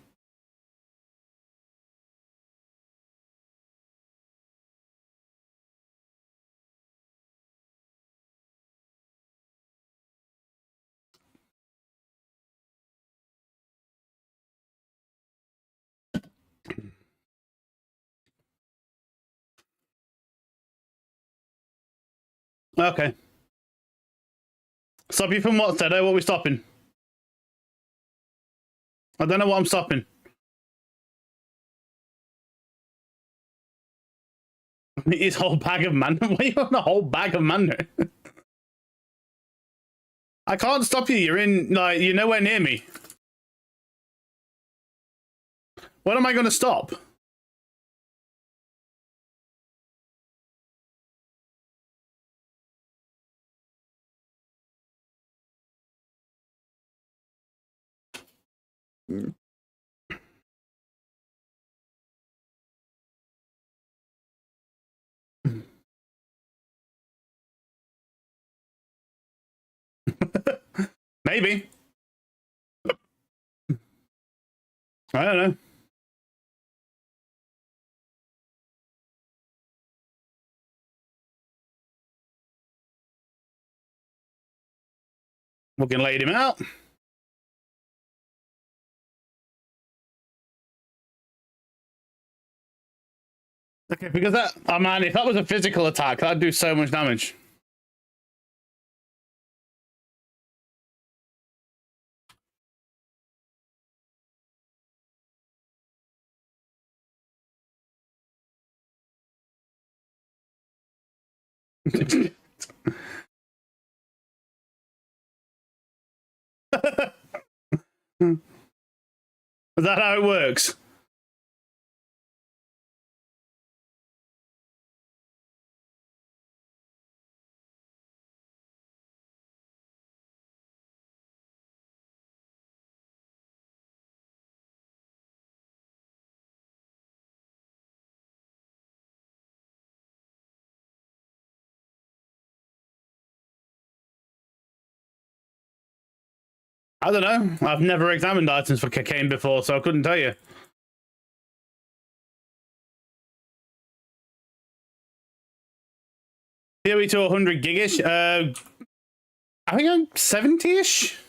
Okay. Stop you from what, Sedo? What are we stopping? I don't know what I'm stopping. His whole bag of man. Why are you on a whole bag of man? I can't stop you. You're in, like, you're nowhere near me. What am I going to stop? Maybe. I don't know. We can laid him out. Okay, because that, oh man, if that was a physical attack, that'd do so much damage. Is that how it works? I don't know. I've never examined items for cocaine before, so I couldn't tell you. PoE to 100 gigish. I think I'm 70-ish.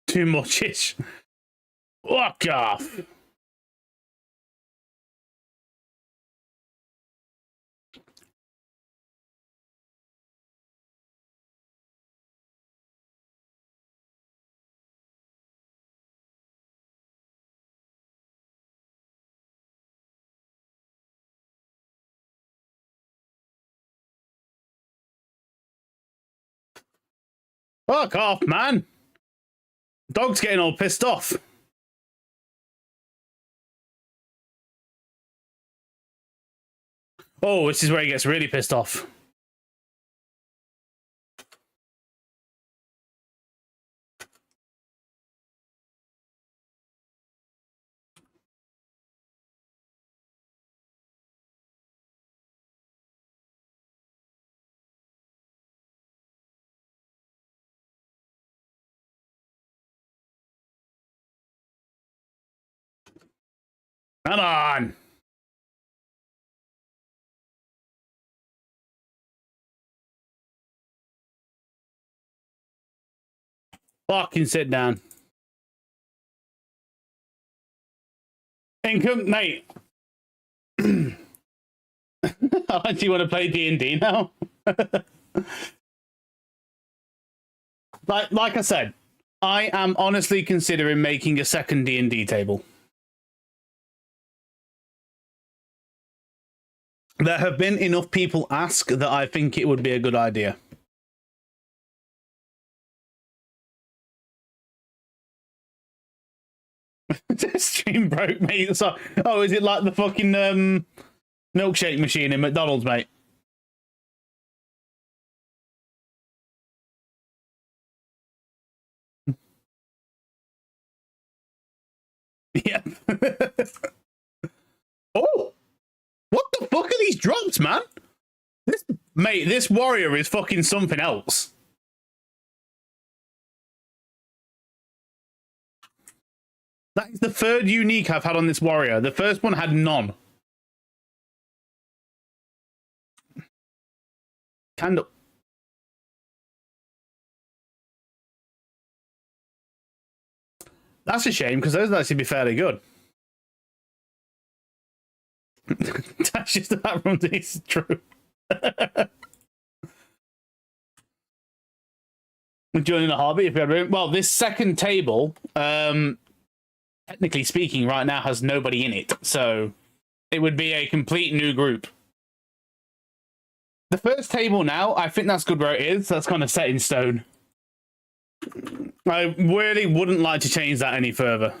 Too much-ish. Fuck off. Fuck off, man. Dog's getting all pissed off. Oh, this is where he gets really pissed off. Come on. Fucking sit down. Income, mate. Do you want to play D&D now? like I said, I am honestly considering making a second D&D table. There have been enough people ask that I think it would be a good idea. Stream broke, mate. So, oh, is it like the fucking milkshake machine in McDonald's, mate? Yeah. Oh, what the fuck are these drops, man? This warrior is fucking something else. That is the third unique I've had on this warrior. The first one had none. Candle. That's a shame because those would actually be fairly good. That's just about runs. It's true. Joining the hobby, if you had room. Well, this second table, technically speaking, right now has nobody in it, so it would be a complete new group. The first table now, I think that's good where it is. That's kind of set in stone. I really wouldn't like to change that any further.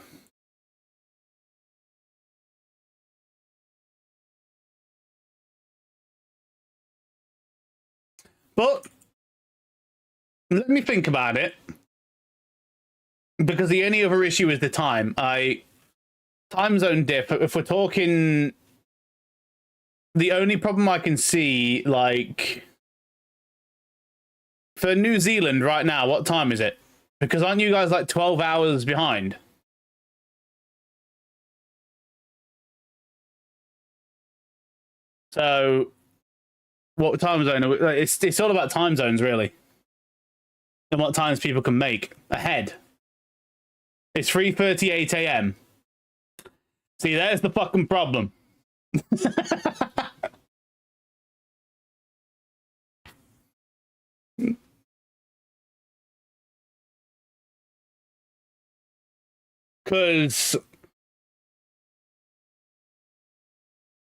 But let me think about it. Because the only other issue is the time. Time zone diff. If we're talking, the only problem I can see, like, for New Zealand right now, what time is it? Because aren't you guys like 12 hours behind? So, what time zone? It's all about time zones, really, and what times people can make ahead. It's 3:38 a.m. See, there's the fucking problem. Because,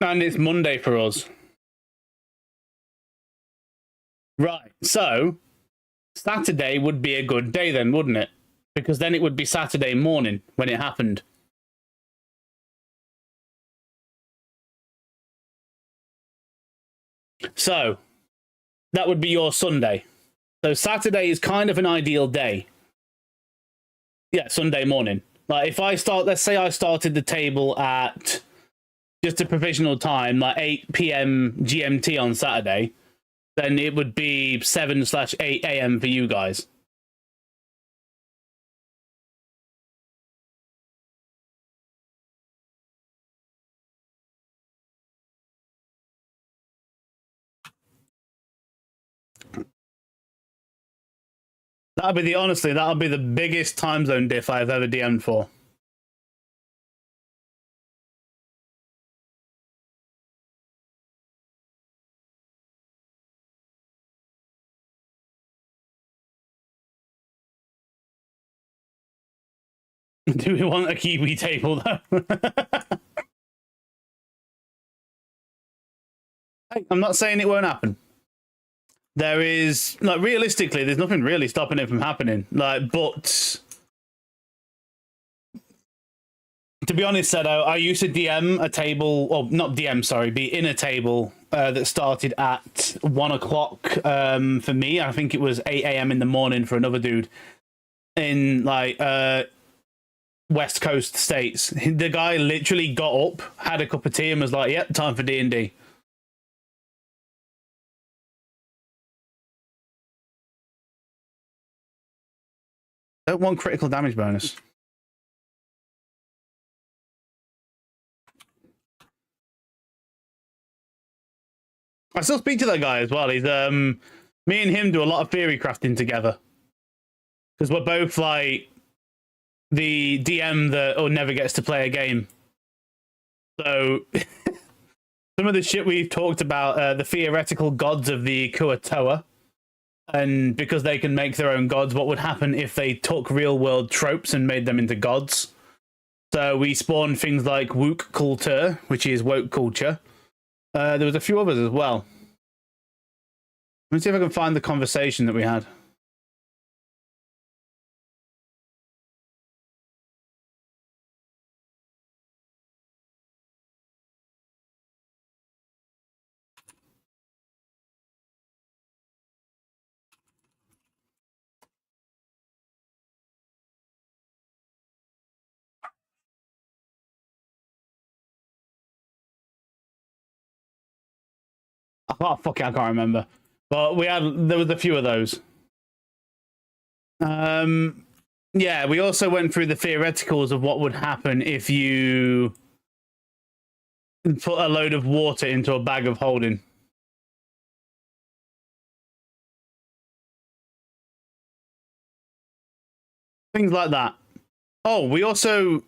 and it's Monday for us. Right, so Saturday would be a good day then, wouldn't it? Because then it would be Saturday morning when it happened. So that would be your Sunday. So Saturday is kind of an ideal day. Yeah, Sunday morning. Like if I start, let's say I started the table at just a provisional time, like 8 p.m. GMT on Saturday, then it would be 7/8 a.m. for you guys. Honestly, that'll be the biggest time zone diff I've ever DM'd for. Do we want a Kiwi table though? I'm not saying it won't happen. There is, like, realistically, there's nothing really stopping it from happening. Like, but to be honest, Sedo, I used to DM a table, or not DM, sorry, be in a table that started at 1 o'clock for me. I think it was 8 a.m. in the morning for another dude in, like, West Coast states. The guy literally got up, had a cup of tea, and was like, yep, time for D&D. Don't want critical damage bonus. I still speak to that guy as well. He's me and him do a lot of theory crafting together. Because we're both like the DM that never gets to play a game. So some of the shit we've talked about, the theoretical gods of the Kuatoa, and because they can make their own gods, what would happen if they took real world tropes and made them into gods? So we spawned things like Woke Kultur, which is woke culture. There was a few others as well. Let me see if I can find the conversation that we had. Oh, fuck it, I can't remember. But there was a few of those. Yeah, we also went through the theoreticals of what would happen if you put a load of water into a bag of holding. Things like that. Oh, we also,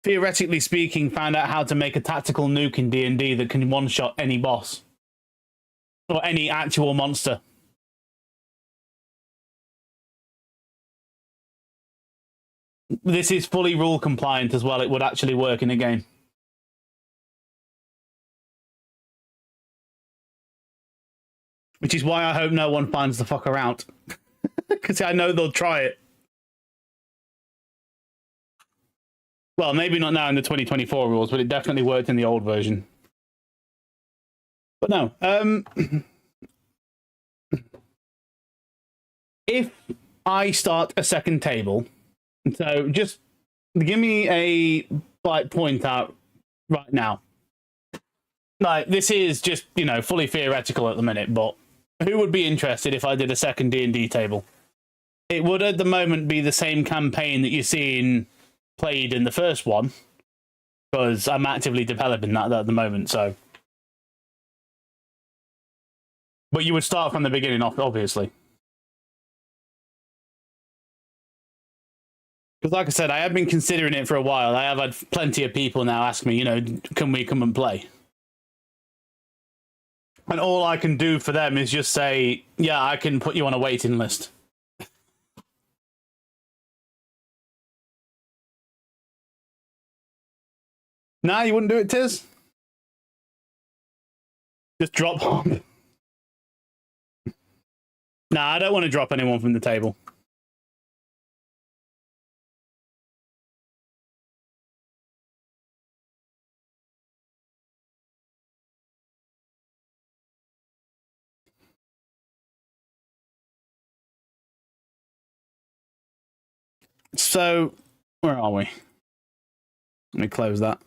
theoretically speaking, found out how to make a tactical nuke in D&D that can one-shot any boss. Or any actual monster. This is fully rule compliant as well. It would actually work in a game. Which is why I hope no one finds the fucker out. Because I know they'll try it. Well, maybe not now in the 2024 rules, but it definitely worked in the old version. But no. If I start a second table, so just give me a point out right now. Like, this is just, you know, fully theoretical at the minute, but who would be interested if I did a second D&D table? It would at the moment be the same campaign that you're seeing played in the first one, because I'm actively developing that at the moment, so. But you would start from the beginning, obviously. Because like I said, I have been considering it for a while. I have had plenty of people now ask me, you know, can we come and play? And all I can do for them is just say, yeah, I can put you on a waiting list. Nah, you wouldn't do it, Tiz? Just drop hop. Nah, I don't want to drop anyone from the table. So, where are we? Let me close that.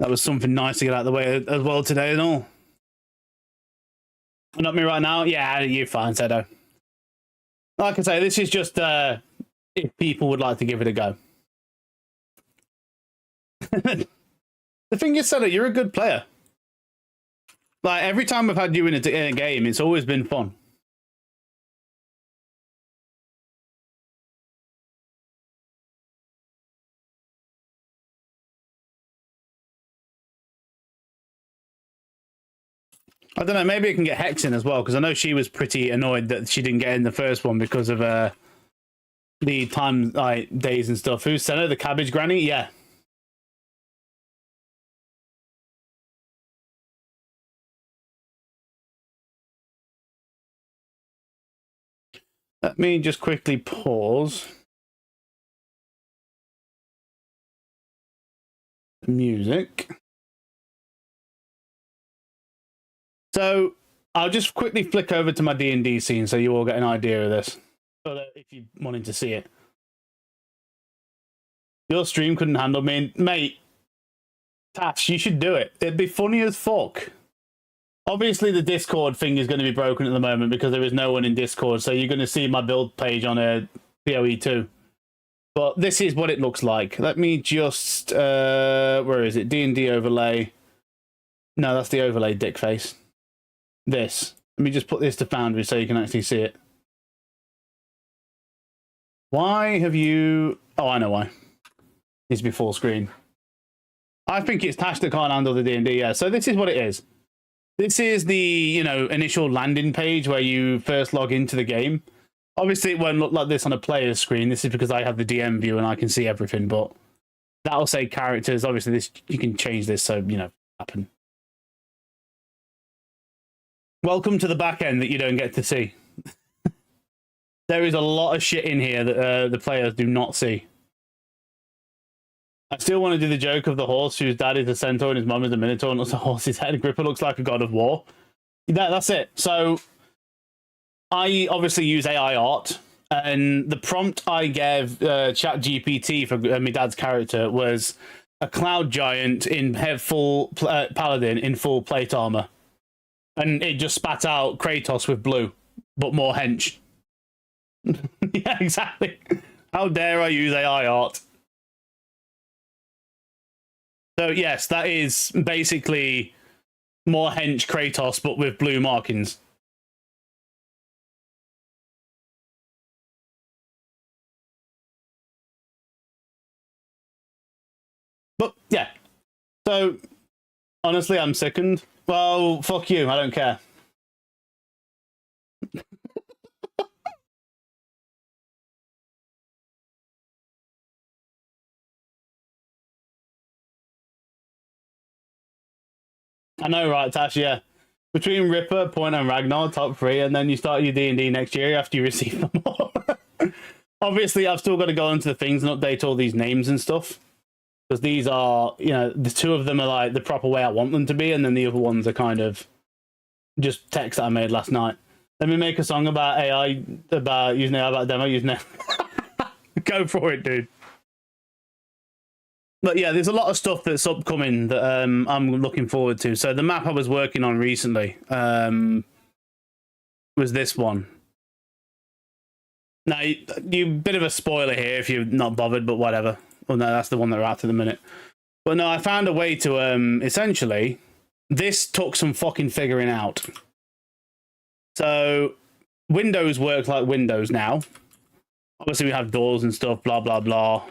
That was something nice to get out of the way as well today and all. Not me right now? Yeah, you're fine, Sedo. Like I say, this is just if people would like to give it a go. The thing is, Sedo, you're a good player. Like, every time I've had you in a game, it's always been fun. I don't know, maybe I can get Hex in as well, because I know she was pretty annoyed that she didn't get in the first one because of the time, like, days and stuff. Who's Senna? The Cabbage Granny? Yeah. Let me just quickly pause the music. So I'll just quickly flick over to my D&D scene so you all get an idea of this. So that if you wanted to see it. Your stream couldn't handle me. Mate, Tash, you should do it. It'd be funny as fuck. Obviously, the Discord thing is going to be broken at the moment because there is no one in Discord, so you're going to see my build page on a PoE 2. But this is what it looks like. Let me just... where is it? D&D overlay. No, that's the overlay, dick face. This. Let me just put this to Foundry so you can actually see it. Why have you... Oh, I know why. Needs to be full screen. I think it's Tash that can't handle the D&D, yeah. So this is what it is. This is the, you know, initial landing page where you first log into the game. Obviously, it won't look like this on a player's screen. This is because I have the DM view and I can see everything, but that'll say characters. Obviously, this you can change this so, you know, happen. Welcome to the back end that you don't get to see. There is a lot of shit in here that the players do not see. I still want to do the joke of the horse whose dad is a centaur and his mum is a minotaur and looks a horse's head. Gripper looks like a god of war. That's it. So I obviously use AI art, and the prompt I gave ChatGPT for my dad's character was a cloud giant in full paladin in full plate armor, and it just spat out Kratos with blue, but more hench. Yeah, exactly. How dare I use AI art? So yes, that is basically more hench Kratos, but with blue markings. So, honestly, I'm sickened. Well, fuck you. I don't care. I know, right, Tash? Yeah. Between Ripper, Point, and Ragnar, top three, and then you start your D&D next year after you receive them all. Obviously, I've still got to go into the things and update all these names and stuff. Because these are, you know, the two of them are like the proper way I want them to be, and then the other ones are kind of just text that I made last night. Let me make a song about AI, about using AI, about demo, using it. Go for it, dude. But yeah, there's a lot of stuff that's upcoming that I'm looking forward to. So the map I was working on recently was this one. Now, you bit of a spoiler here if you're not bothered, but whatever. Well, no, that's the one that we're at the minute. But no, I found a way to essentially, this took some fucking figuring out. So Windows work like Windows now. Obviously, we have doors and stuff, blah, blah, blah.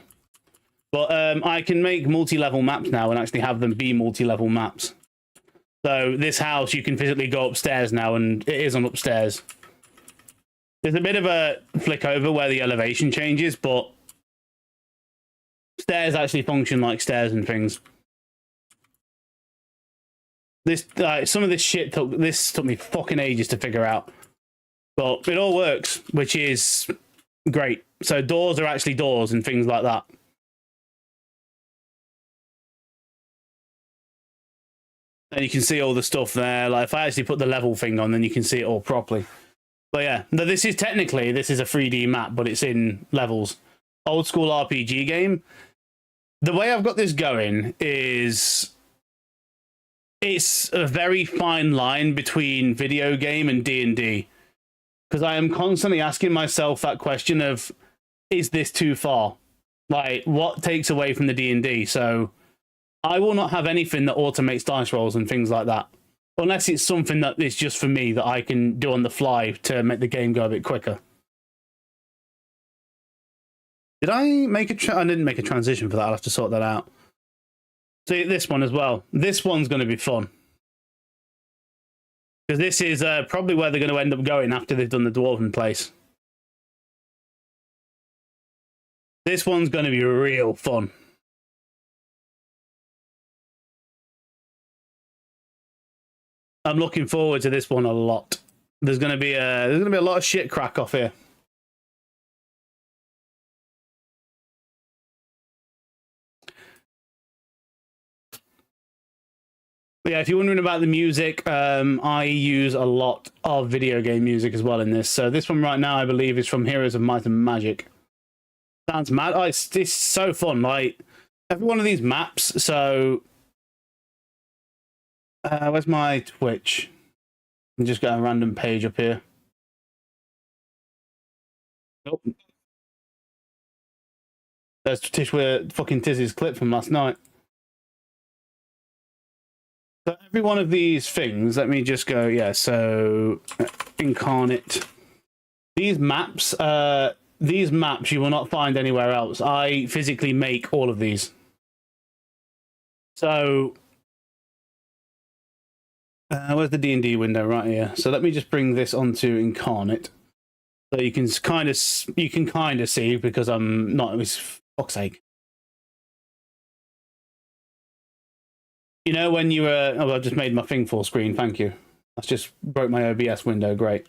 But I can make multi-level maps now and actually have them be multi-level maps. So this house, you can physically go upstairs now, and it is on upstairs. There's a bit of a flick over where the elevation changes, but stairs actually function like stairs and things. This some of this shit took me fucking ages to figure out, but it all works, which is great. So doors are actually doors and things like that. And you can see all the stuff there. Like if I actually put the level thing on, then you can see it all properly. But yeah, no, this is a 3D map, but it's in levels. Old school RPG game. The way I've got this going is it's a very fine line between video game and D&D. Because I am constantly asking myself that question of, is this too far? Like, what takes away from the D&D? So I will not have anything that automates dice rolls and things like that. Unless it's something that is just for me that I can do on the fly to make the game go a bit quicker. Did I make I didn't make a transition for that. I'll have to sort that out. See, this one as well. This one's going to be fun. Because this is probably where they're going to end up going after they've done the Dwarven place. This one's going to be real fun. I'm looking forward to this one a lot. There's going to be a lot of shit crack off here. But yeah, if you're wondering about the music, I use a lot of video game music as well in this. So this one right now, I believe, is from Heroes of Might and Magic. Sounds mad. Oh, it's so fun. Like every one of these maps. So where's my Twitch? I'm just got a random page up here. Nope. There's fucking Tizzy's clip from last night. So every one of these things, let me just go, yeah, so Incarnate. These maps you will not find anywhere else. I physically make all of these. So where's the D&D window? Right here. So let me just bring this onto Incarnate. So you can kind of see, because I'm not, it's fuck's sake. You know when you were... Oh, I just made my thing full screen. Thank you. That's just broke my OBS window. Great.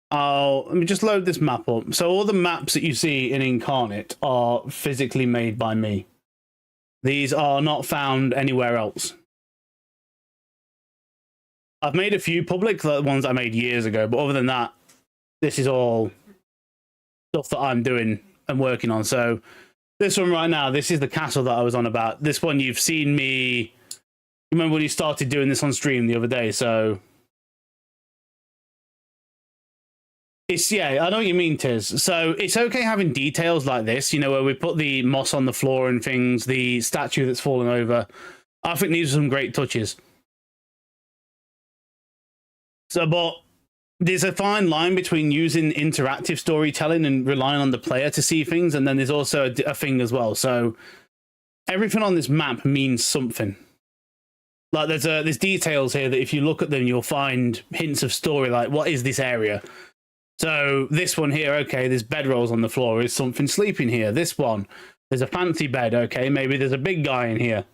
Let me just load this map up. So all the maps that you see in Incarnate are physically made by me. These are not found anywhere else. I've made a few public, the ones I made years ago, but other than that, this is all stuff that I'm doing and working on. So this one right now, this is the castle that I was on about. This one you've seen me... Remember when you started doing this on stream the other day? So it's, yeah, I know what you mean, Tiz. So it's okay having details like this, you know, where we put the moss on the floor and things, the statue that's fallen over. I think these are some great touches. So, but there's a fine line between using interactive storytelling and relying on the player to see things, and then there's also a thing as well. So everything on this map means something. Like there's details here that if you look at them, you'll find hints of story. Like, what is this area? So this one here, okay, there's bedrolls on the floor. Is something sleeping here? This one, there's a fancy bed. Okay, maybe there's a big guy in here.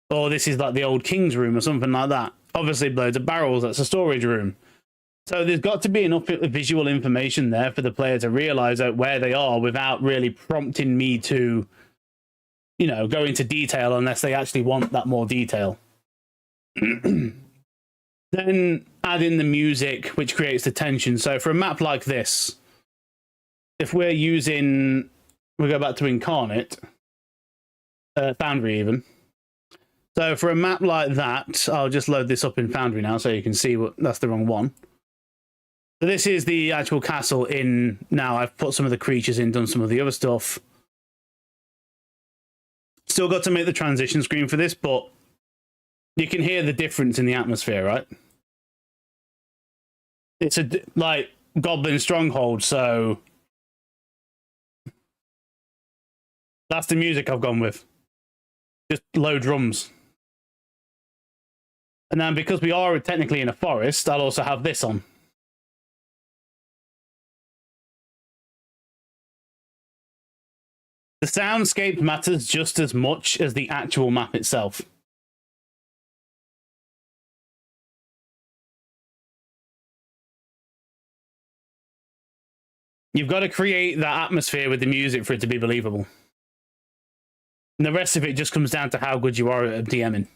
Or this is like the old king's room or something like that. Obviously, loads of barrels. That's a storage room. So there's got to be enough visual information there for the player to realize where they are without really prompting me to, you know, go into detail unless they actually want that more detail. Then add in the music, which creates the tension. So for a map like this, if we're using, we go back to Incarnate, Foundry even. So for a map like that, I'll just load this up in Foundry now so you can see what, that's the wrong one. So this is the actual castle in now. I've put some of the creatures in, done some of the other stuff. Still got to make the transition screen for this, but you can hear the difference in the atmosphere, right? It's a like Goblin Stronghold, so that's the music I've gone with. Just low drums. And then because we are technically in a forest, I'll also have this on. The soundscape matters just as much as the actual map itself. You've got to create that atmosphere with the music for it to be believable. And the rest of it just comes down to how good you are at DMing.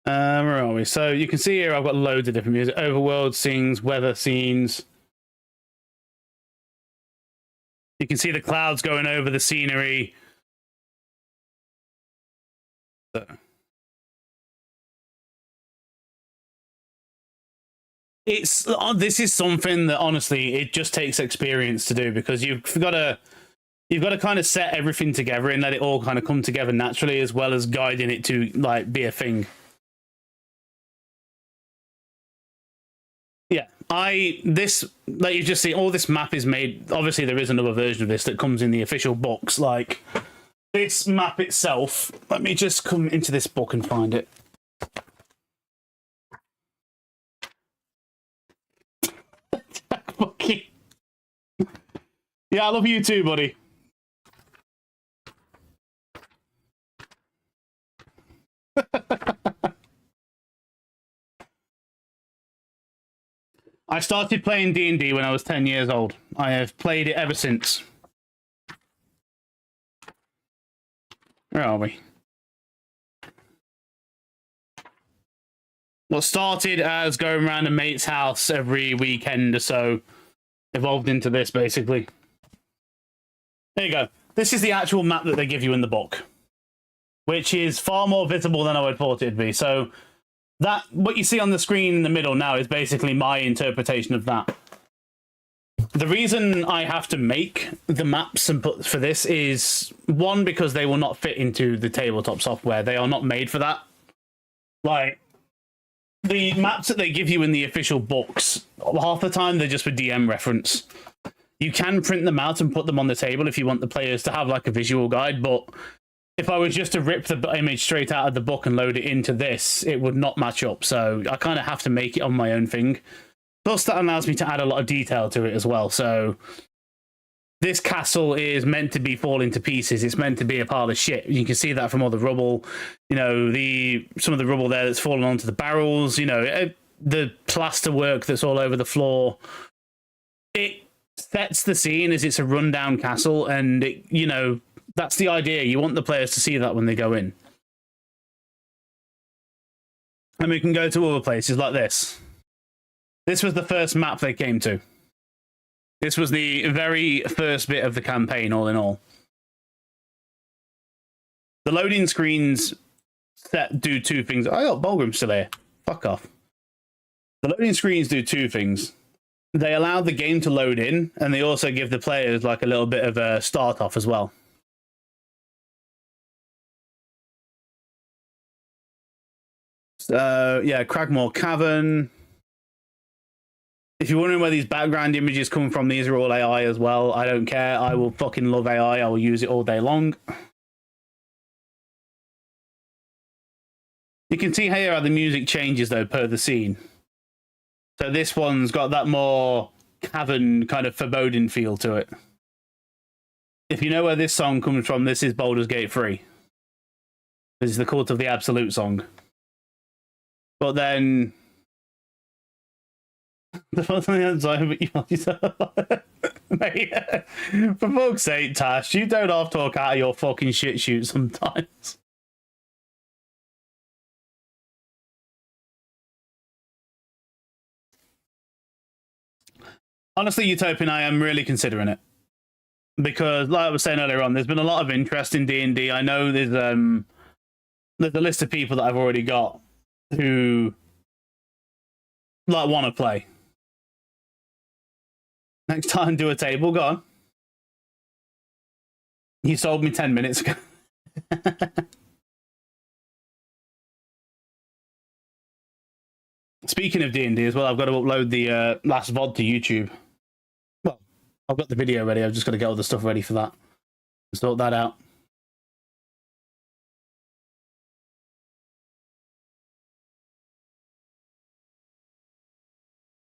Where are we? So you can see here I've got loads of different music. Overworld scenes, weather scenes. You can see the clouds going over the scenery. So. This is something that honestly it just takes experience to do, because you've got to kind of set everything together and let it all kind of come together naturally, as well as guiding it to like be a thing. Yeah, this, like you just see, all this map is made. Obviously, there is another version of this that comes in the official books. Like this map itself. Let me just come into this book and find it. Yeah, I love you too, buddy. I started playing D&D when I was 10 years old. I have played it ever since. Where are we? What started as going around a mate's house every weekend or so evolved into this, basically. There you go. This is the actual map that they give you in the book, which is far more visible than I would thought it'd be. So that, what you see on the screen in the middle now is basically my interpretation of that. The reason I have to make the maps and put for this is, one, because they will not fit into the tabletop software. They are not made for that. Like, the maps that they give you in the official books, half the time they're just for DM reference. You can print them out and put them on the table if you want the players to have like a visual guide, but if I was just to rip the image straight out of the book and load it into this, it would not match up. So I kind of have to make it on my own thing. Plus, that allows me to add a lot of detail to it as well. So this castle is meant to be falling to pieces. It's meant to be a pile of shit. You can see that from all the rubble. You know, some of the rubble there that's fallen onto the barrels. You know, the plaster work that's all over the floor. It sets the scene as it's a rundown castle, and it, you know, that's the idea. You want the players to see that when they go in. And we can go to other places like this. This was the first map they came to. This was the very first bit of the campaign, all in all. The loading screens do two things. Oh, Bulgrim's still here. Fuck off. The loading screens do two things. they allow the game to load in, and they also give the players like a little bit of a start off as well. So yeah, Cragmore Cavern. If you're wondering where these background images come from, these are all AI as well. I don't care. I will fucking love AI. I will use it all day long. You can see here how the music changes though per the scene. So this one's got that more cavern kind of foreboding feel to it. If you know where this song comes from, this is Baldur's Gate 3. This is the Cult of the Absolute song. But then the first thing I'm sorry, mate, for fuck's sake, Tash, you don't half talk out of your fucking shit shoot sometimes. Honestly, Utopian, I am really considering it. Because, like I was saying earlier on, there's been a lot of interest in D&D. I know there's a list of people that I've already got who like want to play. Next time, do a table. Go on. You sold me 10 minutes ago. Speaking of D&D as well, I've got to upload the last VOD to YouTube. Well, I've got the video ready. I've just got to get all the stuff ready for that. Sort that out.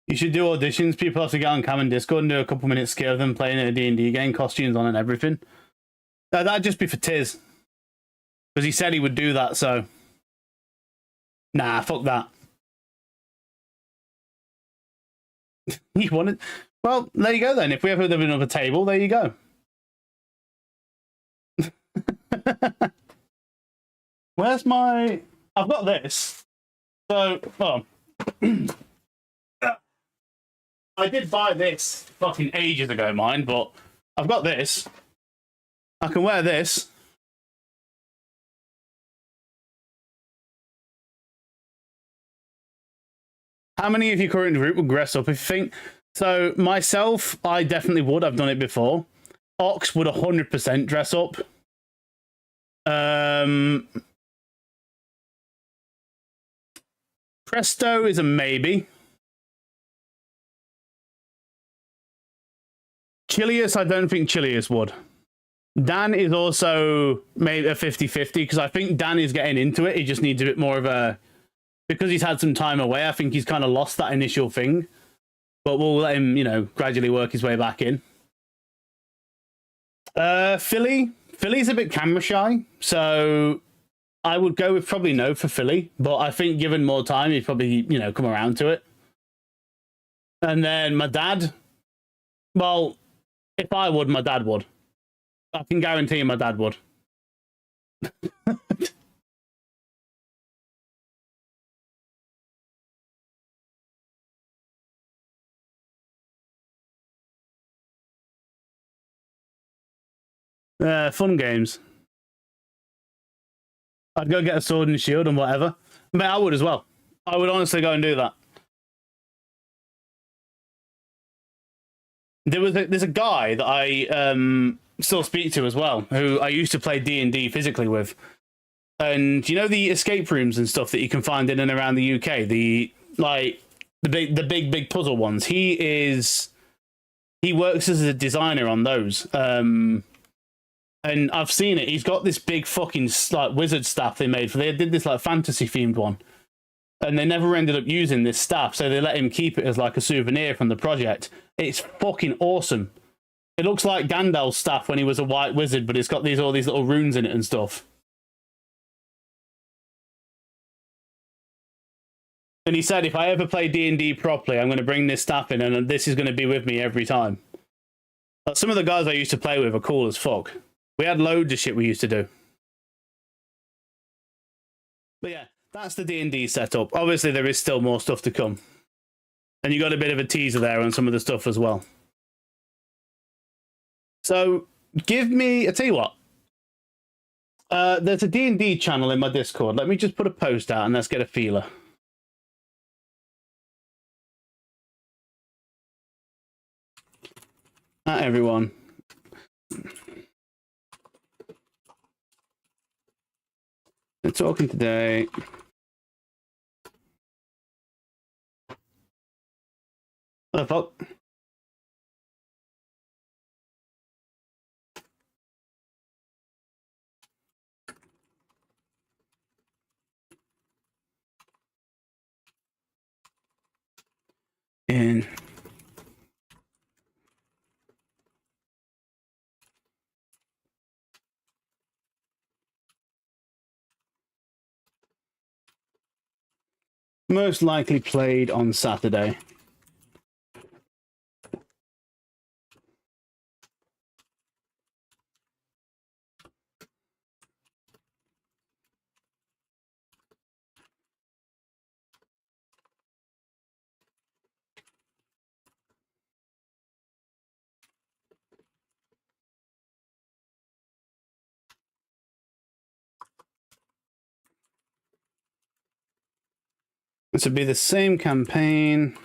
You should do auditions. People have to get on Cam and Discord and do a couple minutes scare of them playing a D&D game, costumes on and everything. That'd just be for Tiz. Because he said he would do that, so... Nah, fuck that. You want it? Well, there you go then. If we ever live another table, there you go. Where's my... I've got this. So, well... I did buy this fucking ages ago, mine, but I've got this. I can wear this. How many of your current group would dress up if you think? So, myself, I definitely would. I've done it before. Ox would 100% dress up. Presto is a maybe. Chilius, I don't think Chilius would. Dan is also maybe a 50-50 because I think Dan is getting into it. He just needs a bit more of a... Because he's had some time away, I think he's kind of lost that initial thing. But we'll let him, you know, gradually work his way back in. Philly's a bit camera shy, so I would go with probably no for Philly. But I think given more time, he'd probably, you know, come around to it. And then my dad, well, if I would, my dad would. I can guarantee my dad would. Fun games. I'd go get a sword and shield and whatever. But I would as well. I would honestly go and do that. There's a guy that I still speak to as well, who I used to play D&D physically with. And you know the escape rooms and stuff that you can find in and around the UK, the big puzzle ones. He works as a designer on those. And I've seen it. He's got this big fucking like wizard staff they made for. They did this like fantasy themed one, and they never ended up using this staff, so they let him keep it as like a souvenir from the project. It's fucking awesome. It looks like Gandalf's staff when he was a white wizard, but it's got all these little runes in it and stuff. And he said, if I ever play D&D properly, I'm going to bring this staff in, and this is going to be with me every time. But some of the guys I used to play with are cool as fuck. We had loads of shit we used to do. But yeah, that's the D&D setup. Obviously, there is still more stuff to come. And you got a bit of a teaser there on some of the stuff as well. So, give me... I tell you what. There's a D&D channel in my Discord. Let me just put a post out and let's get a feeler. At everyone. They're talking today. What the fuck? And most likely played on Saturday. This would be the same campaign.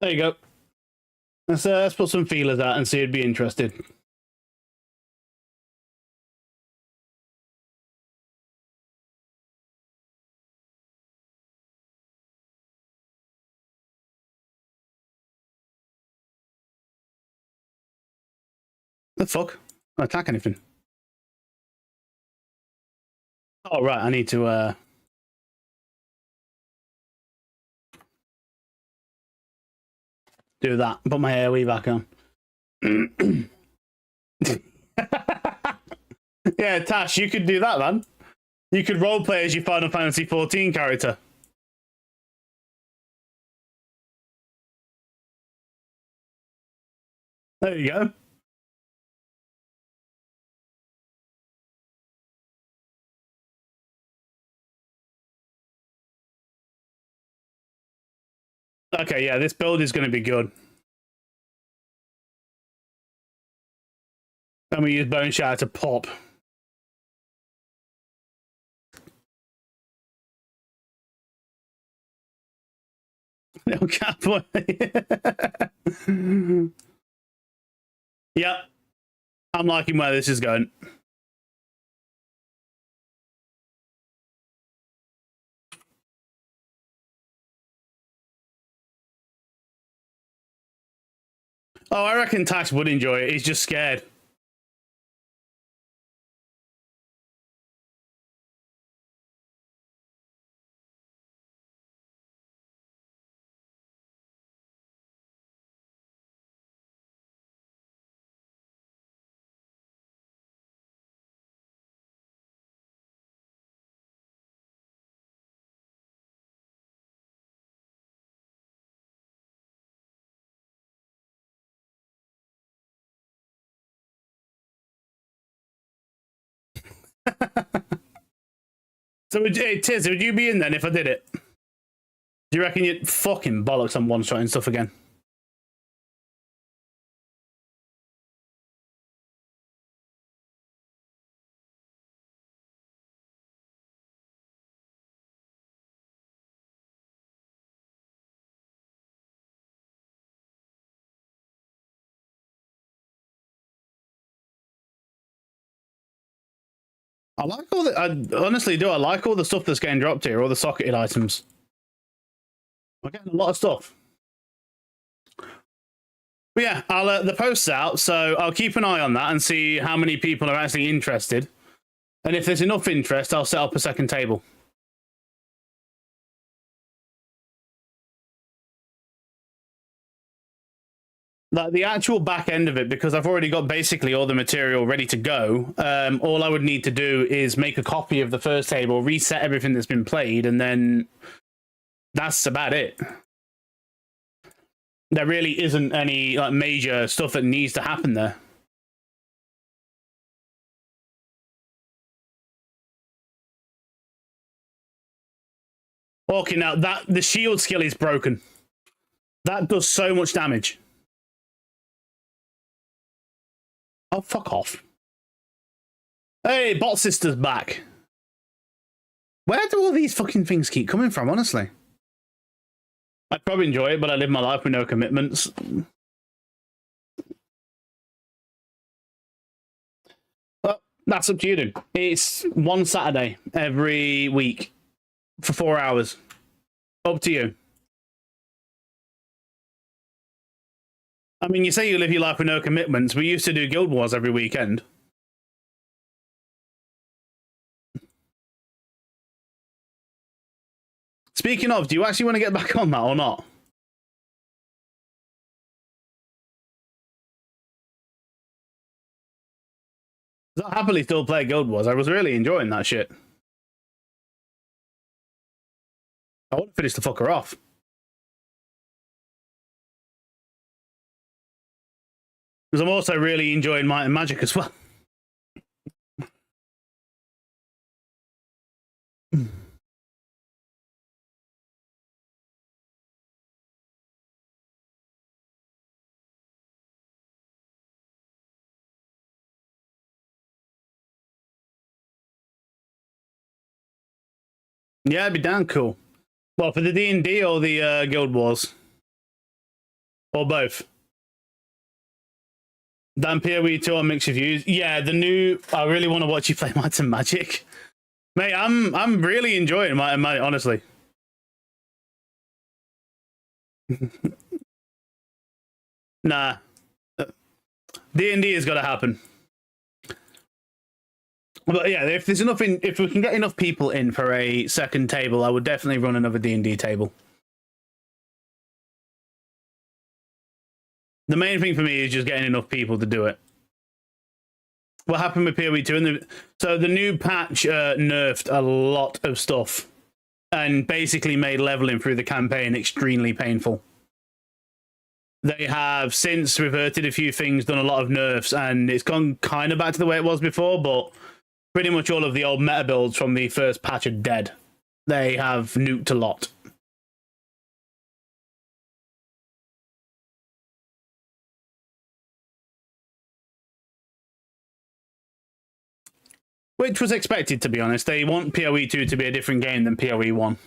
There you go. Let's put some feelers out and see who'd be interested. The fuck? I'll attack anything. Oh, right. I need to, do that. Put my AoE back on. Yeah, Tash, you could do that, man. You could roleplay as your Final Fantasy XIV character. There you go. Okay, yeah, this build is going to be good. And we use Bone Shatter to pop. Little cat boy. Yep. I'm liking where this is going. Oh, I reckon Tash would enjoy it. He's just scared. So, hey, Tiz, would you be in then if I did it? Do you reckon you'd fucking bollocks on one-shotting stuff again? I like all the. I honestly do. I like all the stuff that's getting dropped here. All the socketed items. We're getting a lot of stuff. But yeah, I'll the post's out, so I'll keep an eye on that and see how many people are actually interested. And if there's enough interest, I'll set up a second table. Like the actual back end of it, because I've already got basically all the material ready to go. All I would need to do is make a copy of the first table, reset everything that's been played, and then that's about it. There really isn't any like major stuff that needs to happen there. Okay, now that the shield skill is broken. That does so much damage. Oh, fuck off. Hey, Bot Sister's back. Where do all these fucking things keep coming from, honestly? I'd probably enjoy it, but I live my life with no commitments. Well, that's up to you, dude. It's one Saturday every week for 4 hours. Up to you. I mean, you say you live your life with no commitments. We used to do Guild Wars every weekend. Speaking of, do you actually want to get back on that or not? I'll happily still play Guild Wars. I was really enjoying that shit. I want to finish the fucker off. Because I'm also really enjoying Might and Magic as well. Yeah, it'd be damn cool. Well, for the D&D or the Guild Wars? Or both? Dan PoE 2 on mixed reviews. Yeah, the new... I really want to watch you play Might and Magic. Mate, I'm really enjoying Might and Magic, honestly. Nah. D&D has got to happen. But yeah, if there's enough if we can get enough people in for a second table, I would definitely run another D&D table. The main thing for me is just getting enough people to do it. What happened with PoE 2? So the new patch nerfed a lot of stuff and basically made leveling through the campaign extremely painful. They have since reverted a few things, done a lot of nerfs, and it's gone kind of back to the way it was before, but pretty much all of the old meta builds from the first patch are dead. They have nuked a lot. Which was expected, to be honest. They want PoE 2 to be a different game than PoE 1.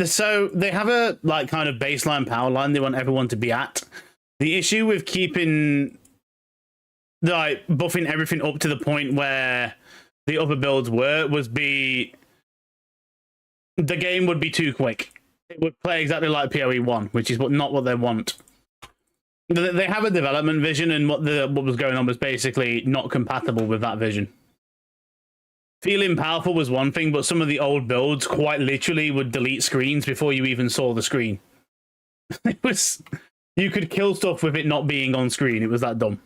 So they have a kind of baseline power line they want everyone to be at. The issue with keeping buffing everything up to the point where the other builds was the game would be too quick. It would play exactly like PoE 1, which is not what they want. They have a development vision, and what was going on was basically not compatible with that vision. Feeling powerful was one thing, but some of the old builds quite literally would delete screens before you even saw the screen. You could kill stuff with it not being on screen. It was that dumb.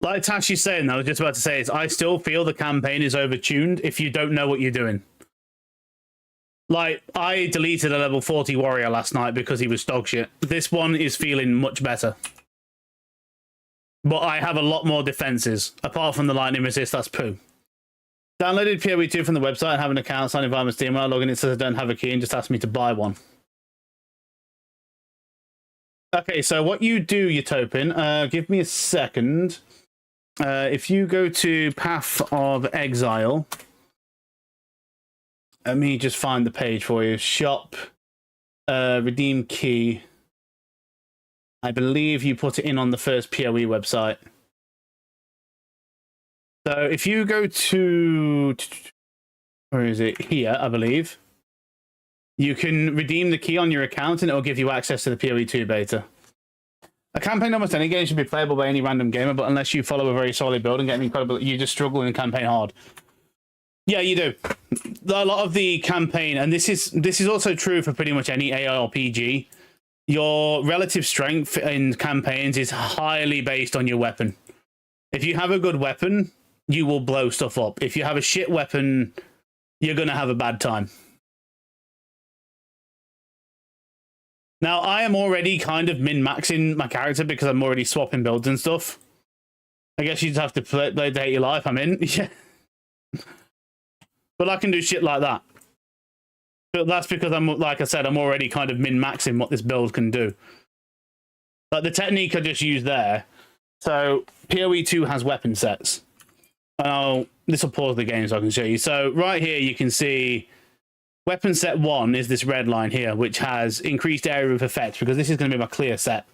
Like Tashi's saying, I was just about to say, I still feel the campaign is overtuned if you don't know what you're doing. I deleted a level 40 warrior last night because he was dog shit. This one is feeling much better. But I have a lot more defenses. Apart from the lightning resist, that's poo. Downloaded PoE 2 from the website and have an account signed environment Steam. When I log in, it says I don't have a key and just asked me to buy one. Okay, so what you do, Utopin, give me a second. If you go to Path of Exile, let me just find the page for you. Shop, redeem key. I believe you put it in on the first PoE website. So if you go to, where is it? Here, I believe. You can redeem the key on your account and it will give you access to the PoE 2 beta. A campaign almost any game should be playable by any random gamer, but unless you follow a very solid build and get an incredible, you just struggle in campaign hard. Yeah, you do. A lot of the campaign, and this is also true for pretty much any ARPG, your relative strength in campaigns is highly based on your weapon. If you have a good weapon, you will blow stuff up. If you have a shit weapon, you're going to have a bad time. Now, I am already kind of min-maxing my character because I'm already swapping builds and stuff. I guess you just have to play the hate your life. I'm in. Yeah. But I can do shit like that. But that's because I'm, like I said, I'm already kind of min-maxing what this build can do. Like the technique I just used there. So PoE 2 has weapon sets. This will pause the game so I can show you. So right here you can see weapon set 1 is this red line here, which has increased area of effect because this is going to be my clear set.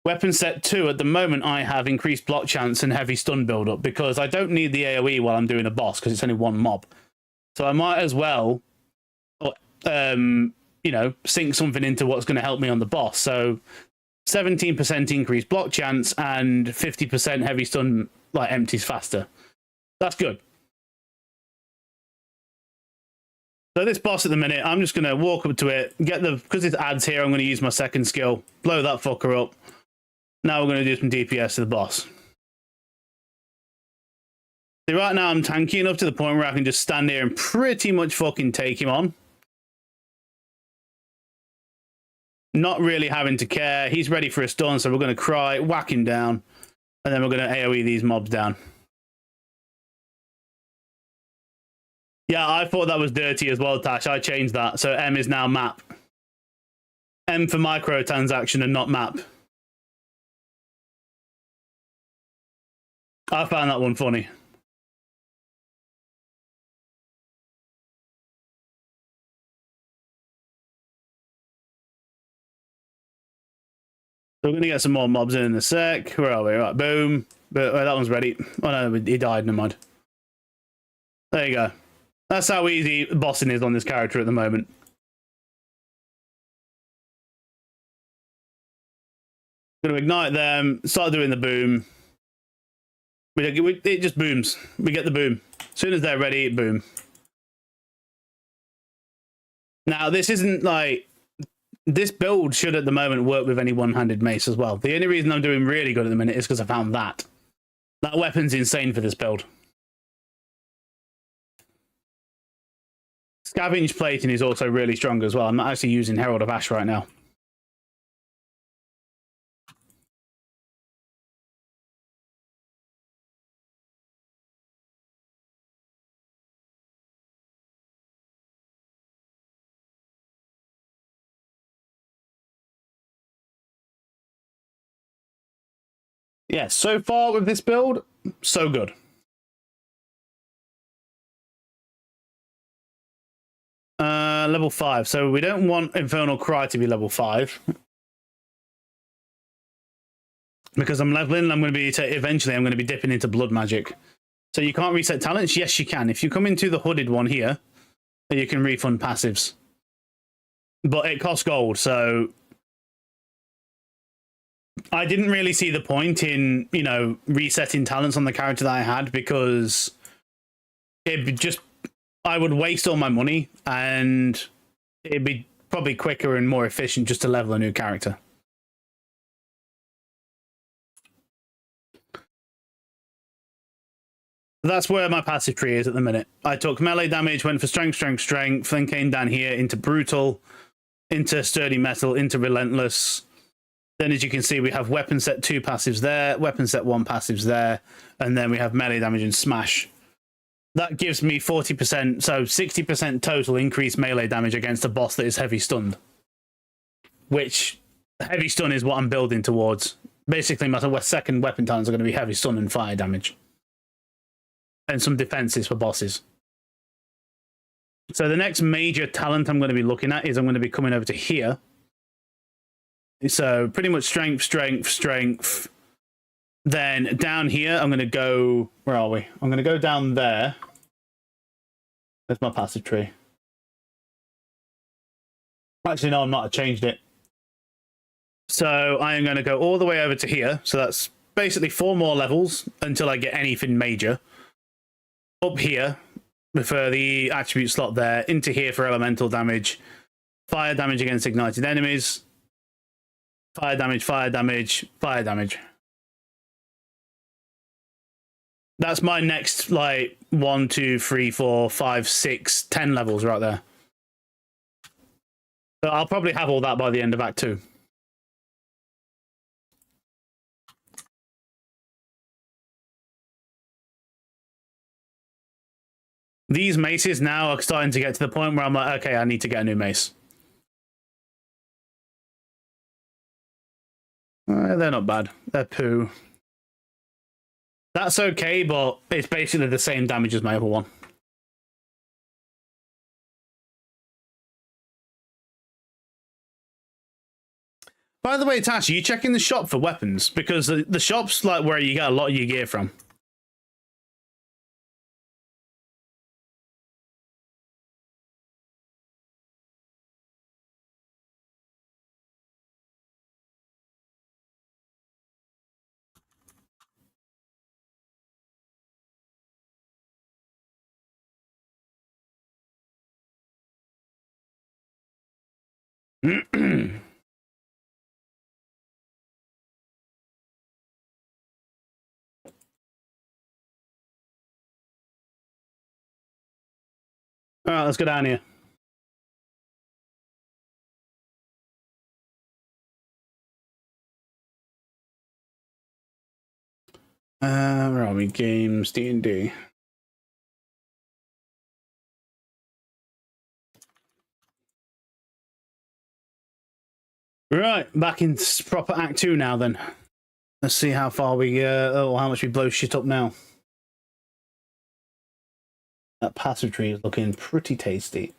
Weapon set 2, at the moment I have increased block chance and heavy stun build up because I don't need the AoE while I'm doing a boss because it's only one mob. So I might as well, you know, sink something into what's going to help me on the boss. So 17% increased block chance and 50% heavy stun, like, empties faster. That's good. So this boss at the minute, I'm just going to walk up to it, get the, because it's adds here, I'm going to use my second skill, blow that fucker up. Now we're going to do some DPS to the boss. See, right now I'm tanky enough to the point where I can just stand here and pretty much fucking take him on. Not really having to care. He's ready for a stun, so we're going to cry, whack him down, and then we're going to AoE these mobs down. Yeah, I thought that was dirty as well, Tash. I changed that. So M is now map. M for microtransaction and not map. I found that one funny. So we're going to get some more mobs in a sec. Where are we? Right, boom. But that one's ready. Oh no, he died, never mind. There you go. That's how easy bossing is on this character at the moment. Going to ignite them, start doing the boom. It just booms. We get the boom. As soon as they're ready, boom. Now, this isn't like... This build should at the moment work with any one-handed mace as well. The only reason I'm doing really good at the minute is because I found that. That weapon's insane for this build. Scavenge plating is also really strong as well. I'm not actually using Herald of Ash right now. Yeah, so far with this build, so good. Level 5. So we don't want Infernal Cry to be level 5. Because I'm leveling, I'm going to be eventually I'm going to be dipping into blood magic. So you can't reset talents? Yes, you can. If you come into the hooded one here, you can refund passives. But it costs gold, so I didn't really see the point in, you know, resetting talents on the character that I had because it just, I would waste all my money and it'd be probably quicker and more efficient just to level a new character. That's where my passive tree is at the minute. I took melee damage, went for strength, strength, strength, then came down here into brutal, into sturdy metal, into relentless. Then as you can see, we have weapon set 2 passives there, weapon set 1 passives there, and then we have melee damage and smash. That gives me 40%, so 60% total increased melee damage against a boss that is heavy stunned. Which, heavy stun is what I'm building towards. Basically, my second weapon talents are going to be heavy stun and fire damage. And some defenses for bosses. So the next major talent I'm going to be looking at is I'm going to be coming over to here. So pretty much strength, strength, strength. Then down here, I'm going to go... Where are we? I'm going to go down there. There's my passive tree. Actually, no, I'm not. I changed it. So I am going to go all the way over to here. So that's basically 4 more levels until I get anything major. Up here for the attribute slot there. Into here for elemental damage. Fire damage against ignited enemies. Fire damage, fire damage, fire damage. That's my next, like, 1, 2, 3, 4, 5, 6, 10 levels right there. So I'll probably have all that by the end of Act 2. These maces now are starting to get to the point where I'm like, okay, I need to get a new mace. They're not bad. They're poo. That's okay, but it's basically the same damage as my other one. By the way, Tash, are you checking the shop for weapons? Because the shop's like where you get a lot of your gear from. All right, let's go down here. Where are we? Games, D&D. Right, back in proper Act 2 now then. Let's see how far we, how much we blow shit up now. That passageway is looking pretty tasty.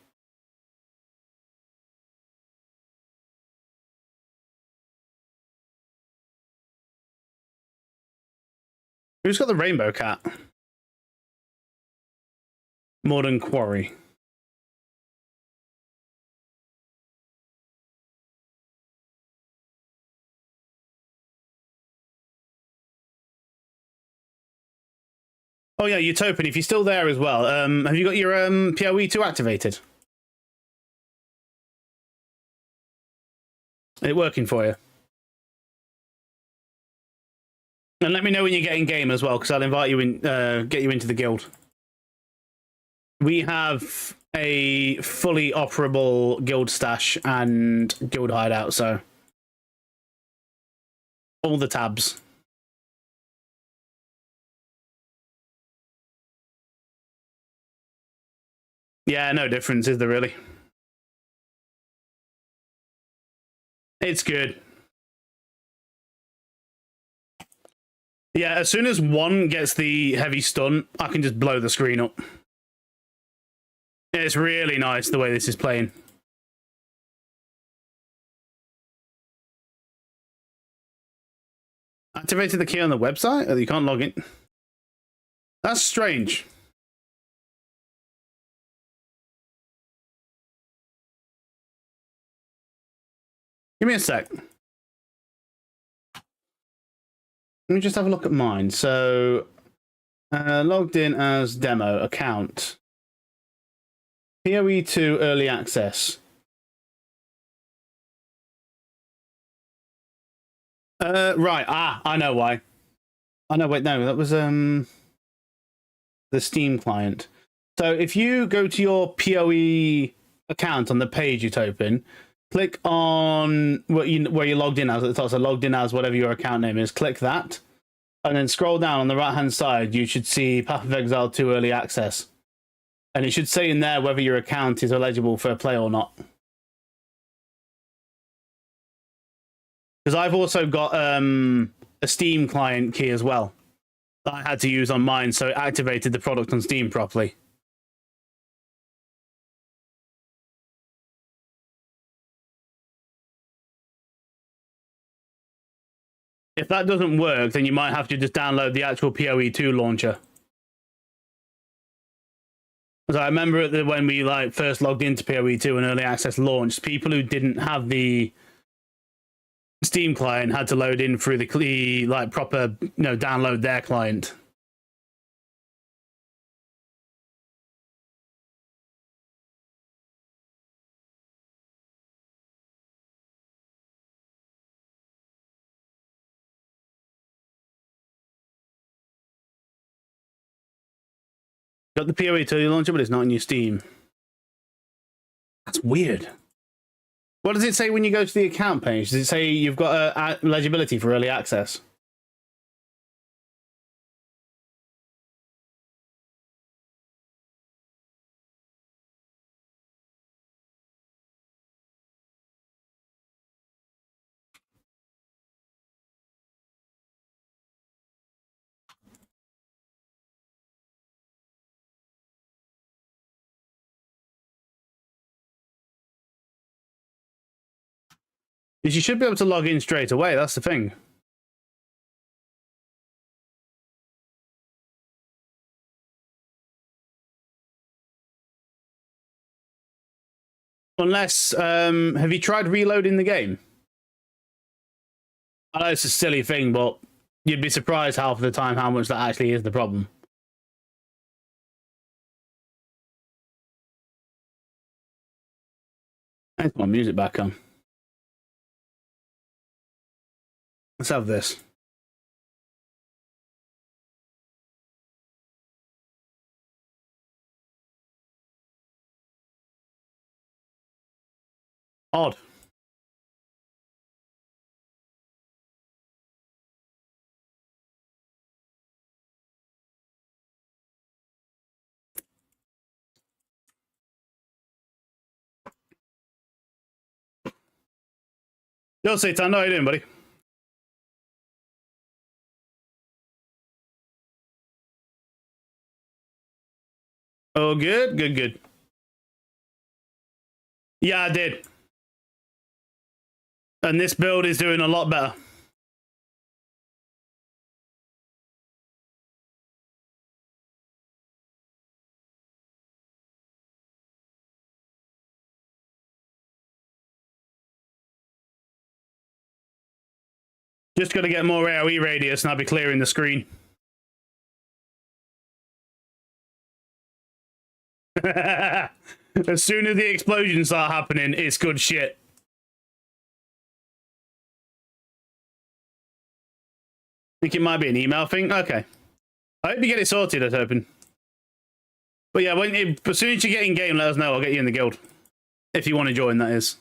Who's got the rainbow cat? Modern Quarry. Oh yeah, Utopian, if you're still there as well, have you got your PoE2 activated? Is it working for you? And let me know when you get in game as well, because I'll invite you in, get you into the guild. We have a fully operable guild stash and guild hideout, so all the tabs. Yeah, no difference, is there really? It's good. Yeah, as soon as one gets the heavy stun, I can just blow the screen up. It's really nice the way this is playing. Activated the key on the website? Oh, you can't log in. That's strange. Give me a sec. Let me just have a look at mine. So, logged in as demo account. PoE2 early access. Right. I know why. I know. Wait, no, that was the Steam client. So if you go to your PoE account on the page Utopian, click on where you logged in as at the top. So logged in as whatever your account name is. Click that, and then scroll down on the right hand side. You should see Path of Exile 2 early access, and it should say in there whether your account is eligible for play or not. Because I've also got a Steam client key as well that I had to use on mine, so it activated the product on Steam properly. If that doesn't work, then you might have to just download the actual PoE2 launcher. Because I remember when we first logged into PoE2 and early access launched, people who didn't have the Steam client had to load in through the proper, download their client. Got the PoE2 launcher, but it's not in your Steam. That's weird. What does it say when you go to the account page? Does it say you've got eligibility for early access? You should be able to log in straight away. That's the thing. Unless, have you tried reloading the game? I know it's a silly thing, but you'd be surprised half the time how much that actually is the problem. Let's put my music back on. Let's have this. Odd. Yo, Satan, how you doing, buddy? Oh, good, good, good. Yeah, I did. And this build is doing a lot better. Just got to get more AoE radius and I'll be clearing the screen. As soon as the explosions start happening, it's good shit. Think it might be an email thing? Okay. I hope you get it sorted, I was hoping. But yeah, as soon as you get in game, let us know. I'll get you in the guild. If you want to join, that is.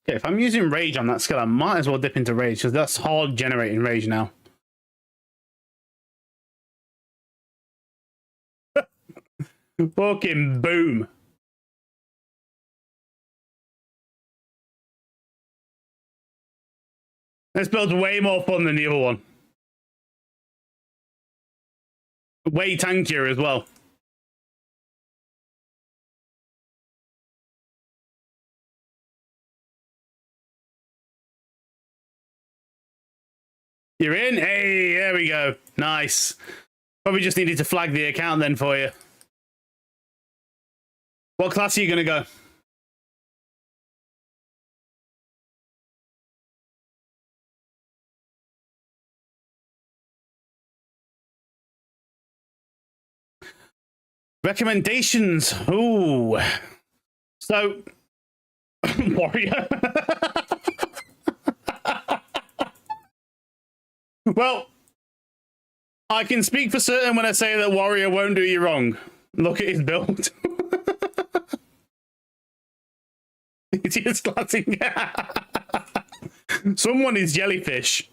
Okay, if I'm using rage on that skill, I might as well dip into rage, because that's hard generating rage now. Fucking boom. This build's way more fun than the other one. Way tankier as well. You're in? Hey, there we go. Nice. Probably just needed to flag the account then for you. What class are you going to go? Recommendations. Ooh. So, Warrior. Well, I can speak for certain when I say that Warrior won't do you wrong. Look at his build. It's just glancing. Someone is jellyfish.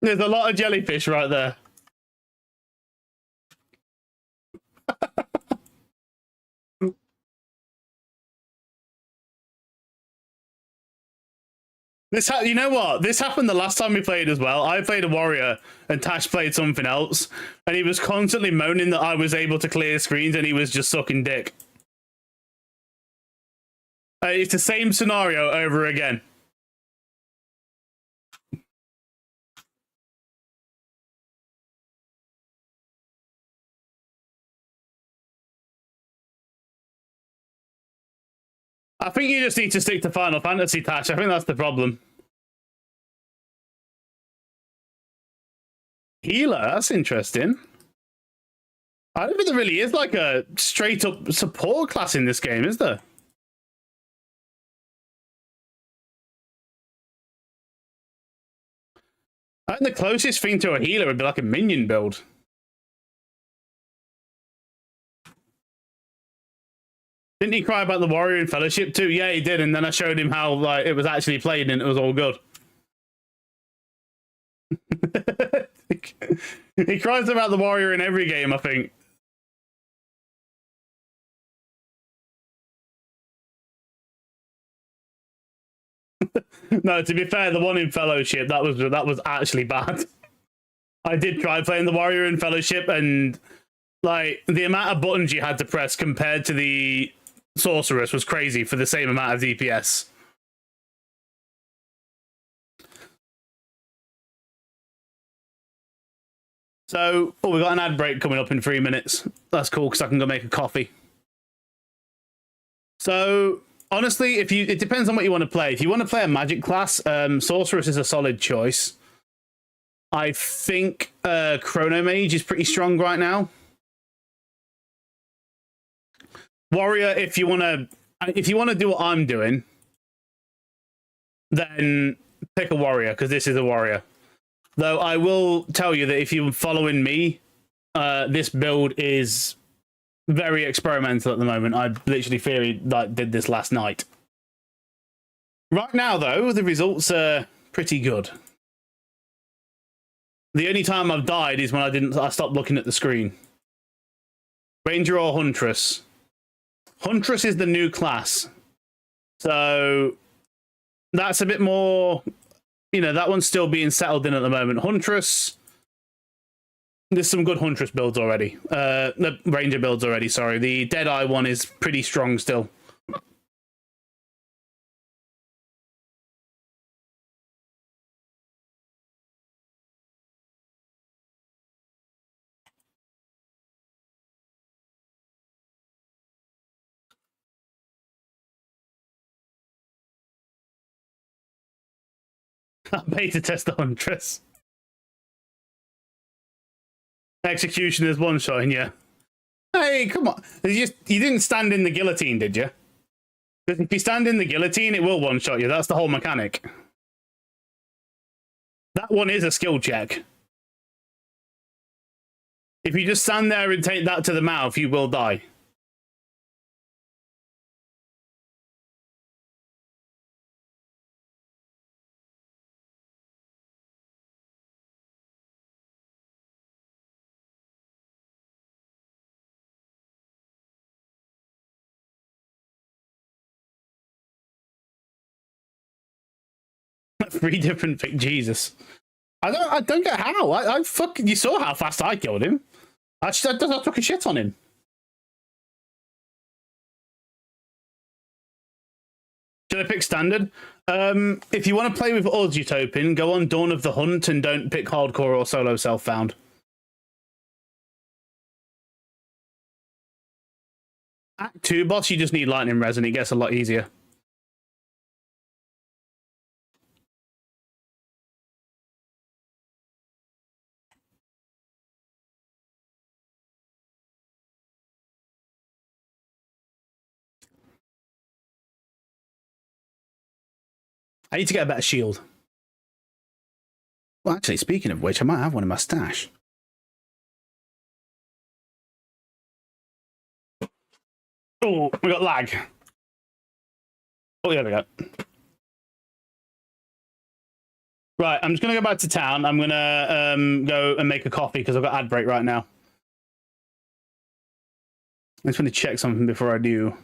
There's a lot of jellyfish right there. You know what? This happened the last time we played as well. I played a warrior and Tash played something else, and he was constantly moaning that I was able to clear screens and he was just sucking dick. It's the same scenario over again. I think you just need to stick to Final Fantasy, Tash. I think that's the problem. Healer, that's interesting. I don't think there really is like a straight up support class in this game, is there? I think the closest thing to a healer would be like a minion build. Didn't he cry about the warrior in Fellowship too? Yeah, he did, and then I showed him how like it was actually played and it was all good. He cries about the warrior in every game, I think. No, to be fair, the one in Fellowship that was actually bad. I did try playing the warrior in Fellowship, and like the amount of buttons you had to press compared to the sorceress was crazy for the same amount of DPS. So, we got an ad break coming up in 3 minutes. That's cool because I can go make a coffee. So, honestly, it depends on what you want to play. If you want to play a magic class, sorceress is a solid choice. I think Chronomage is pretty strong right now. Warrior, if you want to do what I'm doing, then pick a warrior because this is a warrior. Though I will tell you that if you're following me, this build is very experimental at the moment. I literally did this last night. Right now, though, the results are pretty good. The only time I've died is when I stopped looking at the screen. Ranger or Huntress? Huntress is the new class. So that's a bit more, that one's still being settled in at the moment. Huntress, there's some good Huntress builds already. The Ranger builds already, sorry. The Deadeye one is pretty strong still. Beta test the Huntress. Executioner's one shot, yeah. Hey, come on. You didn't stand in the guillotine, did you? Because if you stand in the guillotine, it will one-shot you. That's the whole mechanic. That one is a skill check. If you just stand there and take that to the mouth, you will die. Three different things. Jesus. I don't get how. I fucking, you saw how fast I killed him. I took a shit on him. Should I pick standard? If you want to play with us, Utopian, go on Dawn of the Hunt and don't pick hardcore or solo self-found. Act 2 boss, you just need lightning res and it gets a lot easier. I need to get a better shield. Well, actually, speaking of which, I might have one in my stash. Oh, we got lag. Oh, there we go. Right, I'm just going to go back to town. I'm going to go and make a coffee because I've got ad break right now. I just want to check something before I do.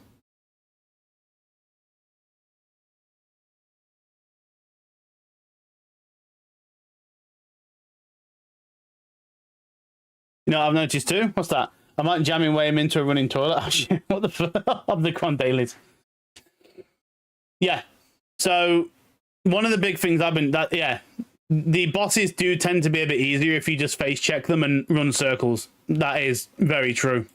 You know what I've noticed too? What's that? I might jamming way him into a running toilet. Oh shit, what the fuck? Of the Quan dailies. Yeah. So one of the big things the bosses do tend to be a bit easier if you just face check them and run circles. That is very true.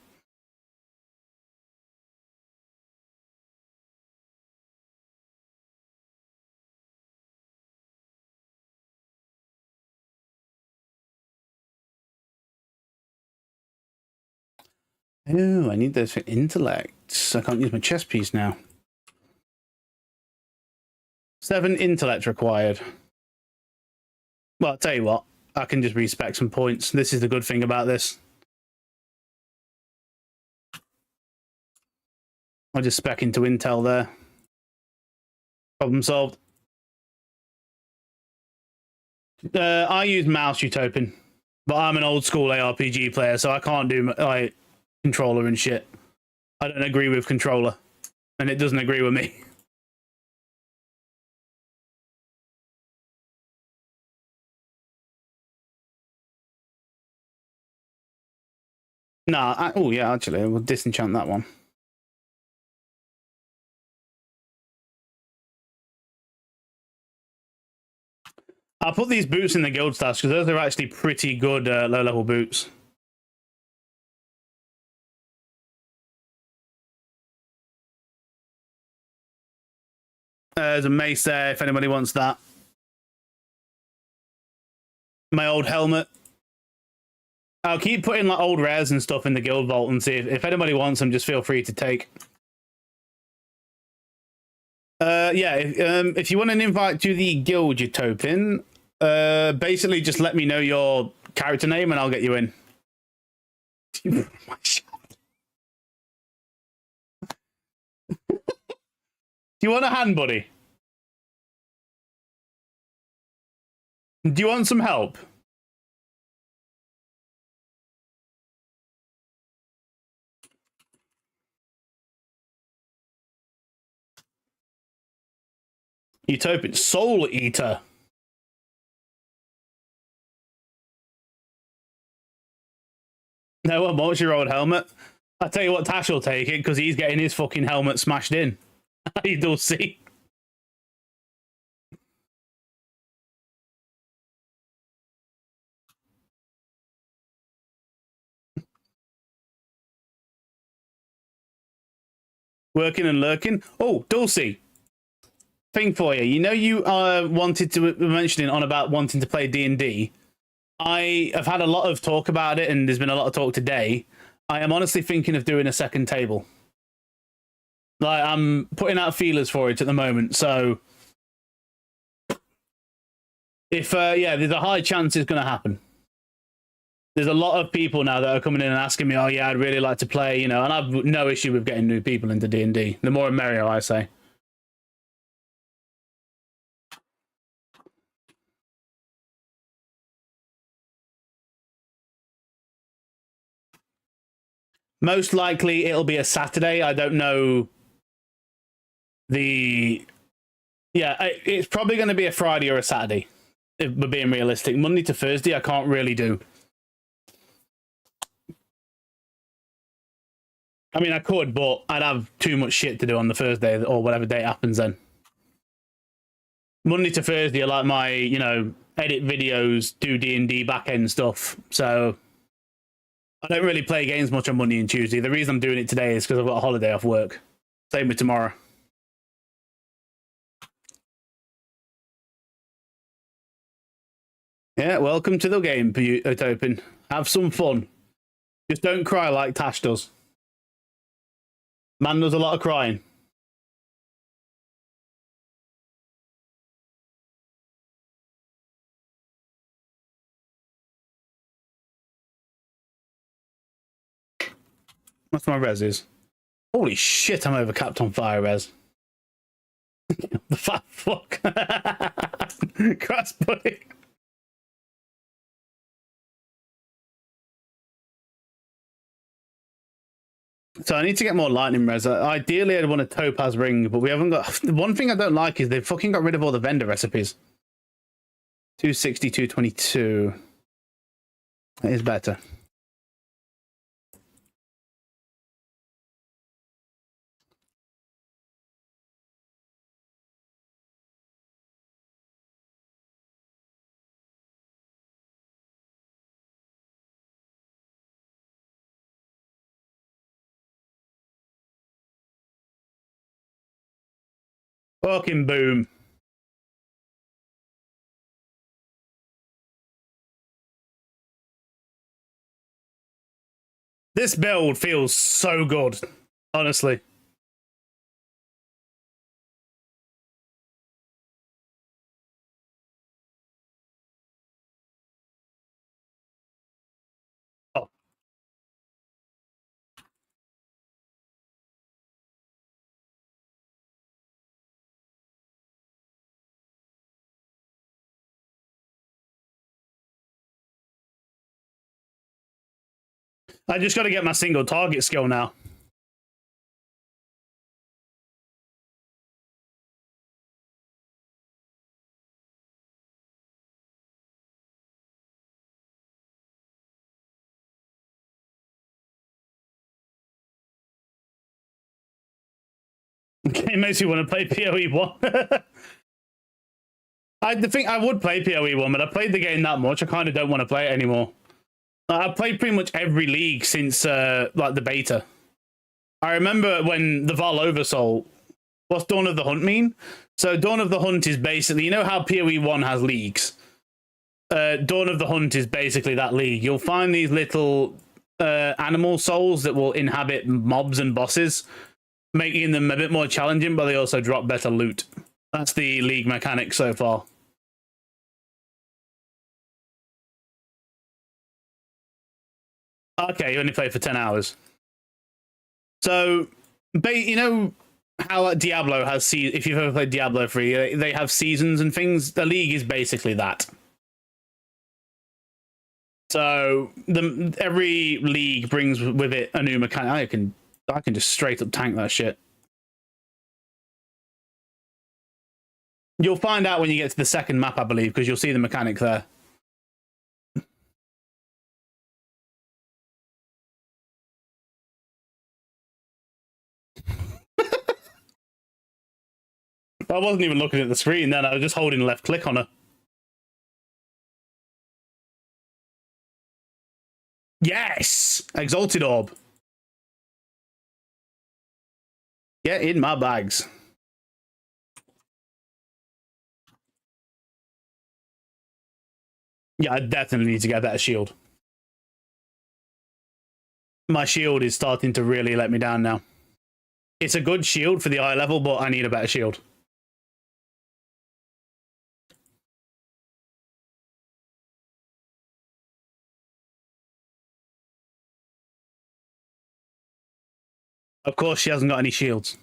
Oh, I need those for intellect. I can't use my chess piece now. 7 intellect required. Well, I'll tell you what. I can just respec some points. This is the good thing about this. I'll just spec into intel there. Problem solved. I use mouse Utopian, but I'm an old school ARPG player, so I can't do like controller and shit. I don't agree with controller, and it doesn't agree with me. Nah. Oh yeah, actually, we'll disenchant that one. I'll put these boots in the guild stash because those are actually pretty good low-level boots. There's a mace there if anybody wants that. My old helmet. I'll keep putting like old rares and stuff in the guild vault and see if anybody wants them. Just feel free to take. Yeah, if you want an invite to the guild Utopian, basically just let me know your character name and I'll get you in. Do you want a hand, buddy? Do you want some help? Utopian Soul Eater. No one wants your old helmet. I'll tell you what, Tash will take it because he's getting his fucking helmet smashed in. You'll see. Working and lurking. Oh, Dulcie. Thing for you. You know you wanted to mention on about wanting to play D&D. I have had a lot of talk about it, and there's been a lot of talk today. I am honestly thinking of doing a second table. Like, I'm putting out feelers for it at the moment, so if yeah, there's a high chance it's going to happen. There's a lot of people now that are coming in and asking me, "Oh yeah, I'd really like to play," you know, and I've no issue with getting new people into D&D. The more the merrier, I say. Most likely it'll be a Saturday. I don't know the... Yeah, it's probably going to be a Friday or a Saturday, if we're being realistic. Monday to Thursday, I can't really do. I mean, I could, but I'd have too much shit to do on the Thursday or whatever day it happens then. Monday to Thursday are like my, you know, edit videos, do D&D back-end stuff. So I don't really play games much on Monday and Tuesday. The reason I'm doing it today is because I've got a holiday off work. Same with tomorrow. Yeah, welcome to the game, Utopian. Have some fun. Just don't cry like Tash does. Man does a lot of crying. What's my res is? Holy shit, I'm overcapped on fire res. The fat fuck. Cross buddy. So I need to get more lightning res. Ideally, I'd want a topaz ring, but we haven't got... One thing I don't like is they've fucking got rid of all the vendor recipes. 260, 222. That is better. Fucking boom. This build feels so good, honestly. Oh. I just got to get my single target skill now. It makes you want to play PoE 1. I think I would play PoE 1, but I played the game that much, I kind of don't want to play it anymore. I've played pretty much every league since like the beta. I remember when the Val Oversoul. What's Dawn of the Hunt mean? So Dawn of the Hunt is basically, you know how PoE 1 has leagues? Dawn of the Hunt is basically that league. You'll find these little animal souls that will inhabit mobs and bosses, making them a bit more challenging, but they also drop better loot. That's the league mechanic so far. Okay, you only play for 10 hours. So, you know how Diablo has if you've ever played Diablo 3, they have seasons and things. The league is basically that. So every league brings with it a new mechanic. I can just straight up tank that shit. You'll find out when you get to the second map, I believe, because you'll see the mechanic there. I wasn't even looking at the screen then. I was just holding left click on her. Yes! Exalted Orb. Get in my bags. Yeah, I definitely need to get a better shield. My shield is starting to really let me down now. It's a good shield for the eye level, but I need a better shield. Of course, she hasn't got any shields.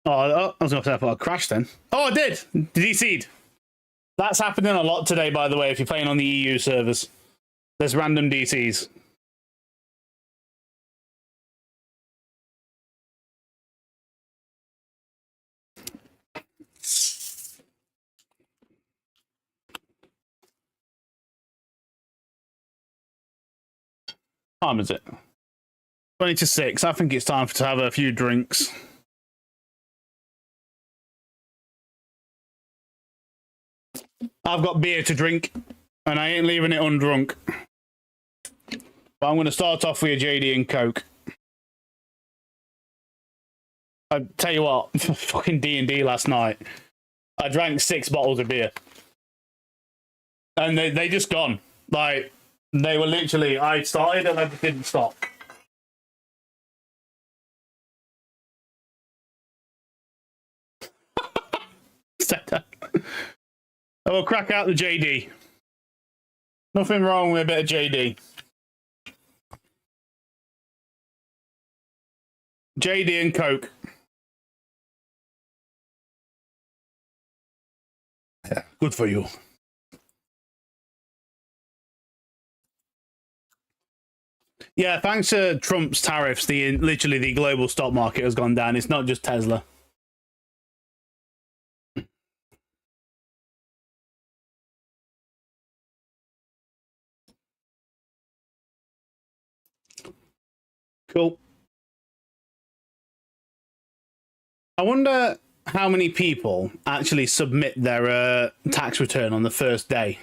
Oh, I was going to say I thought I crashed then. Oh, I did. DC'd. That's happening a lot today, by the way, if you're playing on the EU servers. There's random DCs. What time is it? 20 to 6. I think it's time to have a few drinks. I've got beer to drink, and I ain't leaving it undrunk. But I'm going to start off with a JD and Coke. I tell you what, fucking D&D last night, I drank 6 bottles of beer. And they just gone. Like, they were literally, I started and I didn't stop. I will crack out the JD. Nothing wrong with a bit of JD. JD and Coke. Yeah, good for you. Yeah, thanks to Trump's tariffs, literally the global stock market has gone down. It's not just Tesla. Cool. I wonder how many people actually submit their tax return on the first day.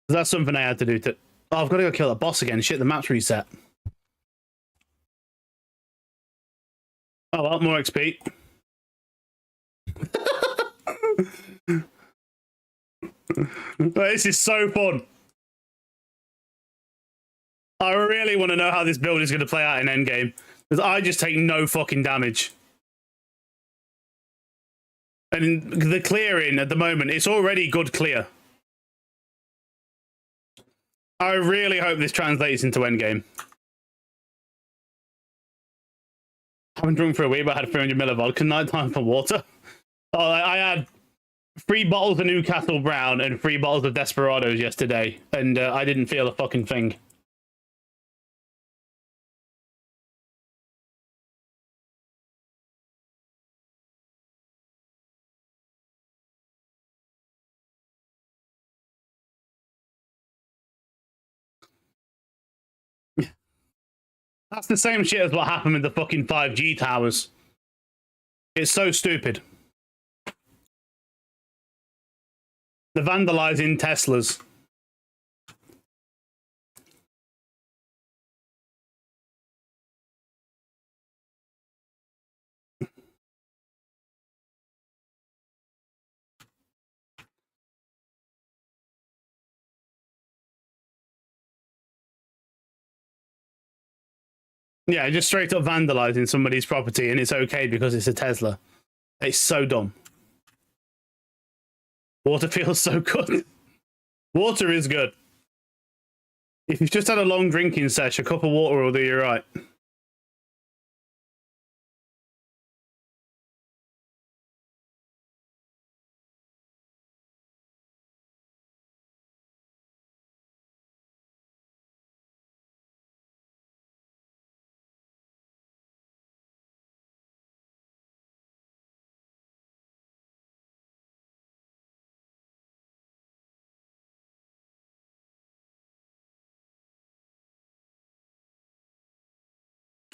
That's something I had to do to... Oh, I've got to go kill that boss again. Shit, the map's reset. Oh, well, more XP. This is so fun. I really want to know how this build is going to play out in endgame. Because I just take no fucking damage. And the clearing at the moment, it's already good clear. I really hope this translates into endgame. I haven't drunk for a week, but I had 300 ml of vodka night time for water. Oh, I had 3 bottles of Newcastle Brown and 3 bottles of Desperados yesterday, and I didn't feel a fucking thing. That's the same shit as what happened with the fucking 5G towers. It's so stupid. The vandalizing Teslas. Yeah, just straight up vandalizing somebody's property, and it's okay because it's a Tesla. It's so dumb. Water feels so good. Water is good. If you've just had a long drinking sesh, a cup of water will do you right.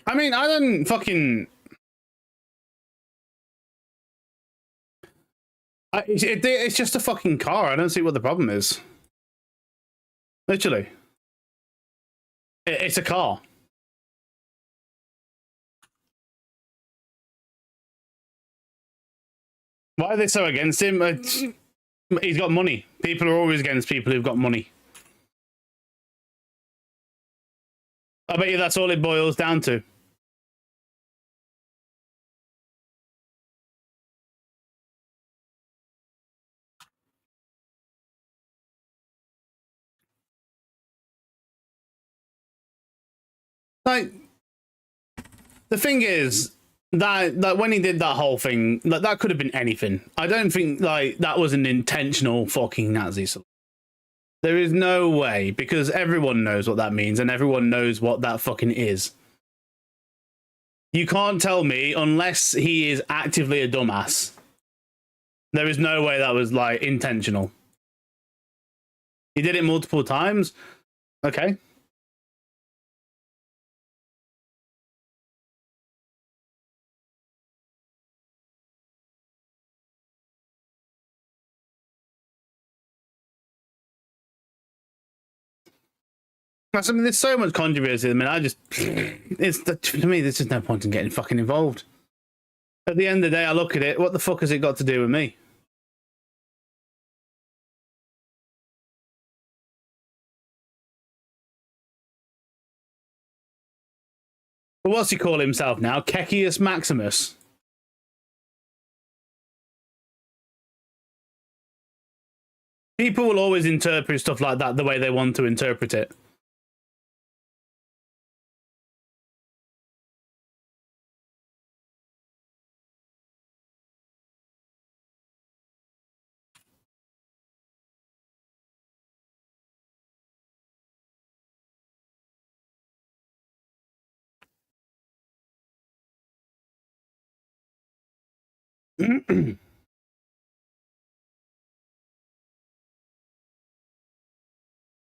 I mean, I don't fucking... It's just a fucking car. I don't see what the problem is. Literally. It's a car. Why are they so against him? He's got money. People are always against people who've got money. I bet you that's all it boils down to. Like, the thing is that when he did that whole thing, like, that could have been anything. I don't think like that was an intentional fucking Nazi salute. There is no way, because everyone knows what that means and everyone knows what that fucking is. You can't tell me, unless he is actively a dumbass, there is no way that was like intentional. He did it multiple times. Okay. I mean, there's so much controversy. I mean, to me, there's just no point in getting fucking involved. At the end of the day, I look at it. What the fuck has it got to do with me? But what's he call himself now? Kekius Maximus. People will always interpret stuff like that the way they want to interpret it.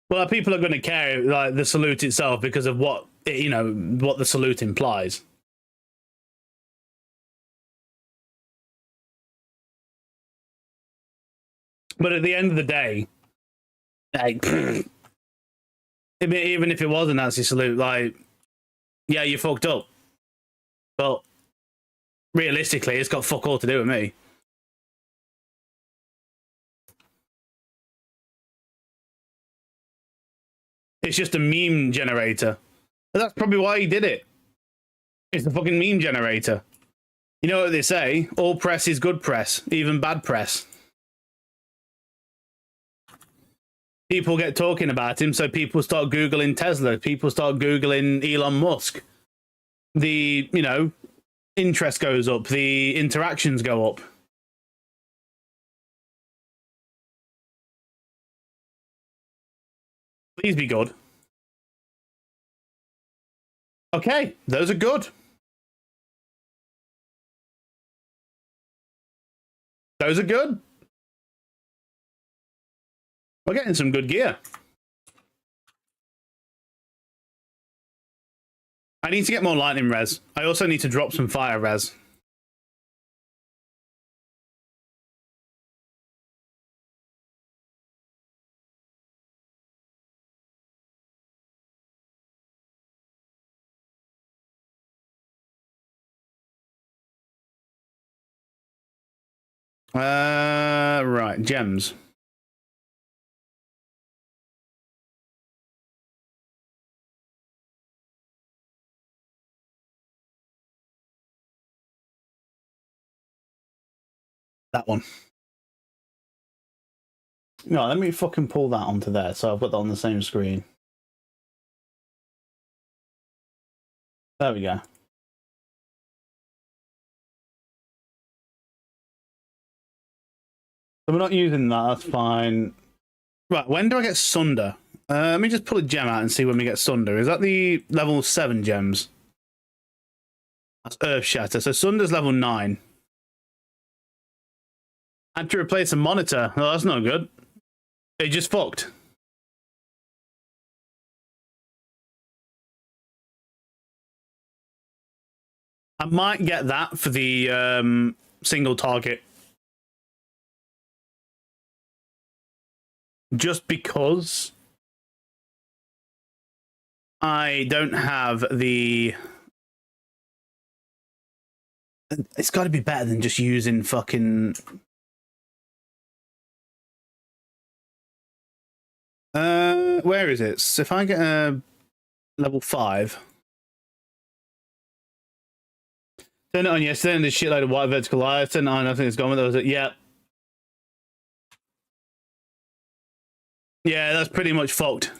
Well, people are going to care like the salute itself because of what what the salute implies. But at the end of the day, Like, even if it was a Nazi salute, like, yeah, you fucked up. But realistically, it's got fuck all to do with me. It's just a meme generator. But that's probably why he did it. It's a fucking meme generator. You know what they say? All press is good press, even bad press. People get talking about him, so people start Googling Tesla. People start Googling Elon Musk. The, interest goes up. The interactions go up. Please be good. Okay, those are good. Those are good. We're getting some good gear. I need to get more lightning res. I also need to drop some fire res. Right, gems. That one. No, let me fucking pull that onto there. So I've got that on the same screen. There we go. So we're not using that. That's fine. Right, when do I get Sunder? Let me just pull a gem out and see when we get Sunder. Is that the level 7 gems? That's Earth Shatter. So Sunder's level 9. I had to replace a monitor. Oh, that's not good. It just fucked. I might get that for the single target. Just because I don't have the... It's got to be better than just using fucking... Where is it? So if I get a level 5... Turn it on yesterday and there's a shitload of white vertical lights. Turn it on, I think it's gone with those. Yeah. Yeah, that's pretty much fucked.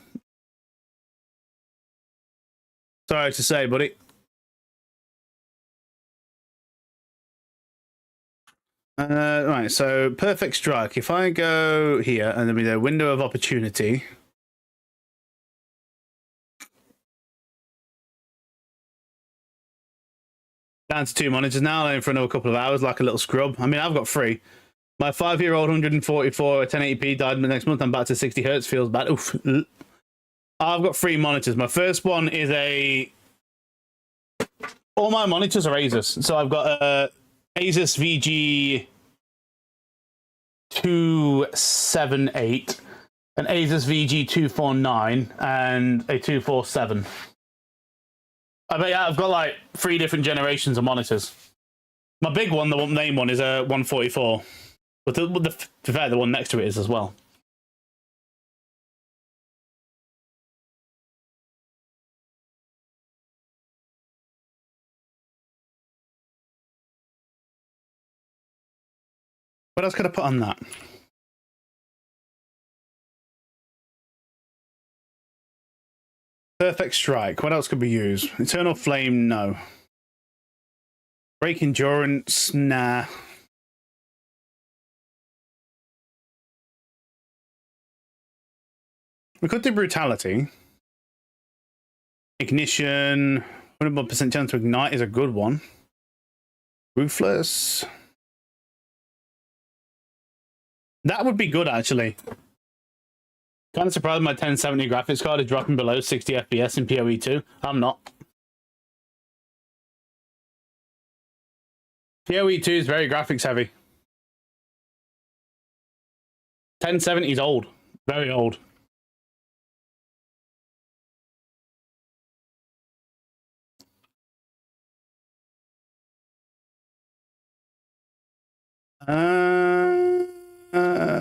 Sorry to say, buddy. Right, so perfect strike. If I go here and then we go window of opportunity. Down to 2 monitors now, only for another couple of hours, like a little scrub. I mean, I've got 3. My 5-year-old 144 1080p died next month. I'm back to 60 hertz. Feels bad. Oof. I've got 3 monitors. My first one is a... All my monitors are Asus. So I've got a Asus VG 278, an Asus VG 249, and a 247. I bet I've got like 3 different generations of monitors. My big one, the main one, is a 144. But to be fair, the one next to it is as well. What else could I put on that? Perfect strike. What else could we use? Eternal flame, no. Break endurance, nah. We could do brutality. Ignition, 100% chance to ignite is a good one. Ruthless. That would be good, actually. Kind of surprised my 1070 graphics card is dropping below 60 FPS in PoE 2. I'm not. PoE 2 is very graphics heavy. 1070 is old. Very old.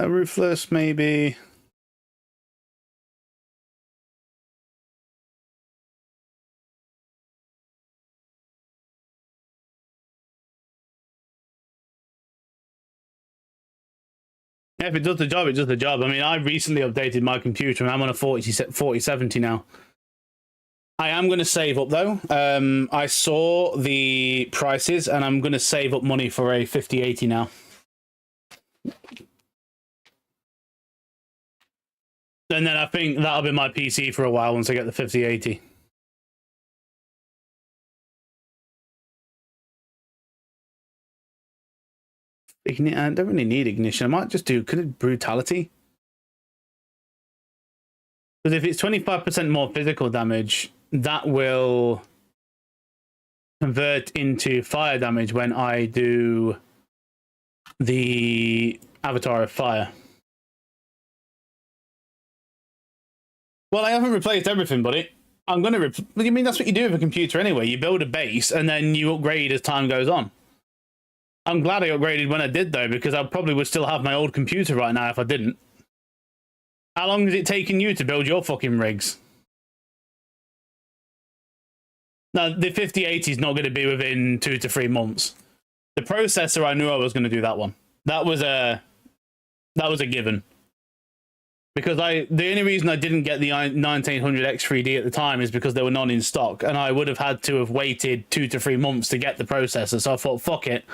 Ruthless, maybe. Yeah, if it does the job, it does the job. I mean, I recently updated my computer and I'm on a 4070 now. I am going to save up though. I saw the prices and I'm going to save up money for a 5080 now. And then I think that'll be my PC for a while once I get the 5080. I don't really need ignition. I might just do brutality. Because if it's 25% more physical damage, that will convert into fire damage when I do the Avatar of Fire. Well, I haven't replaced everything, buddy. I'm going to... I mean, that's what you do with a computer anyway. You build a base and then you upgrade as time goes on. I'm glad I upgraded when I did, though, because I probably would still have my old computer right now if I didn't. How long has it taken you to build your fucking rigs? Now, the 5080 is not going to be within 2 to 3 months. The processor, I knew I was going to do that one. That was a given. Because the only reason I didn't get the 1900 X3D at the time is because they were not in stock, and I would have had to have waited 2 to 3 months to get the processor. So I thought, fuck it.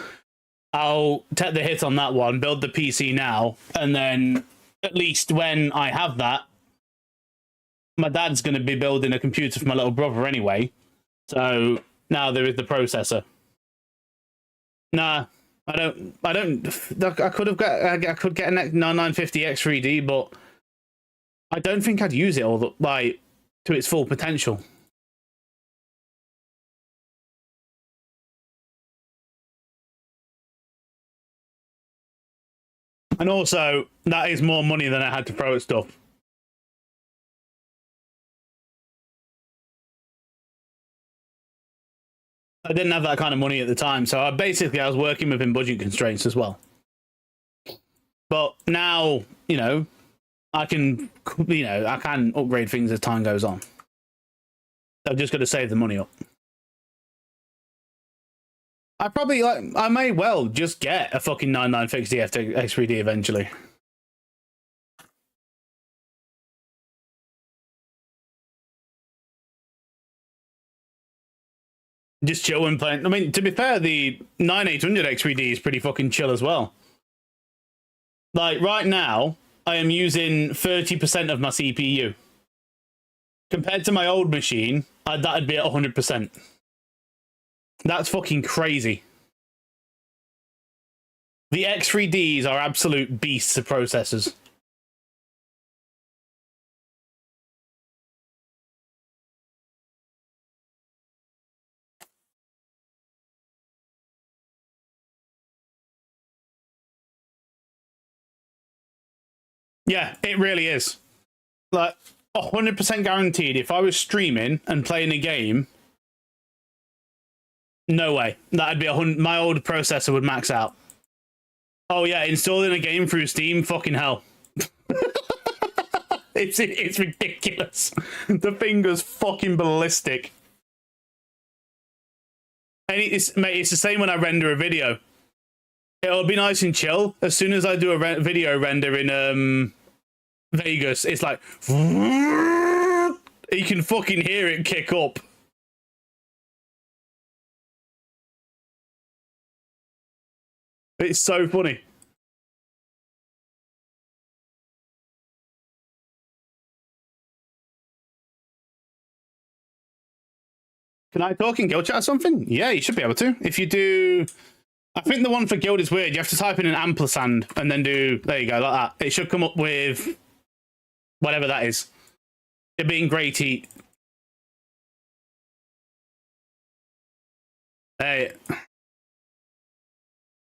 I'll take the hit on that one, build the PC now, and then at least when I have that, my dad's going to be building a computer for my little brother anyway. So now there is the processor. Nah, I could get a 9950 X3D, but I don't think I'd use it all to its full potential. And also, that is more money than I had to throw at stuff. I didn't have that kind of money at the time, so I was working within budget constraints as well. But now, I can upgrade things as time goes on. I've just got to save the money up. I may well just get a fucking 9950 X3D eventually. Just chill and play. I mean, to be fair, the 9800 X3D is pretty fucking chill as well. Like, right now, I am using 30% of my CPU. Compared to my old machine, that'd be at 100%. That's fucking crazy. The X3Ds are absolute beasts of processors. Yeah, it really is. Like, 100% guaranteed, if I was streaming and playing a game, no way. That'd be my old processor would max out. Oh yeah, installing a game through Steam, fucking hell. It's ridiculous. The thing goes fucking ballistic. And it's the same when I render a video. It'll be nice and chill. As soon as I do a video render in Vegas, it's like you can fucking hear it kick up. It's so funny. Can I talk in Guild chat or something? Yeah, you should be able to. If you do... I think the one for Guild is weird. You have to type in an ampersand and then do... There you go, like that. It should come up with... whatever that is. It being great heat. Hey.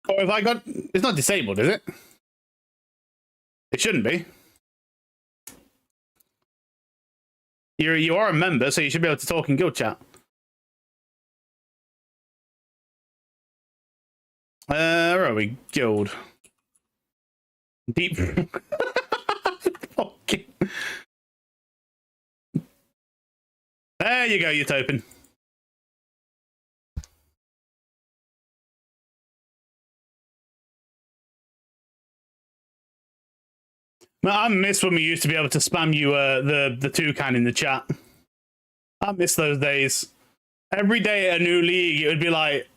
Or have I got... It's not disabled, is it? It shouldn't be. You are a member, so you should be able to talk in Guild chat. Where are we? Guild. Deep. Fucking. There you go, Utopin. I miss when we used to be able to spam you the toucan in the chat. I miss those days. Every day at a new league, it would be like,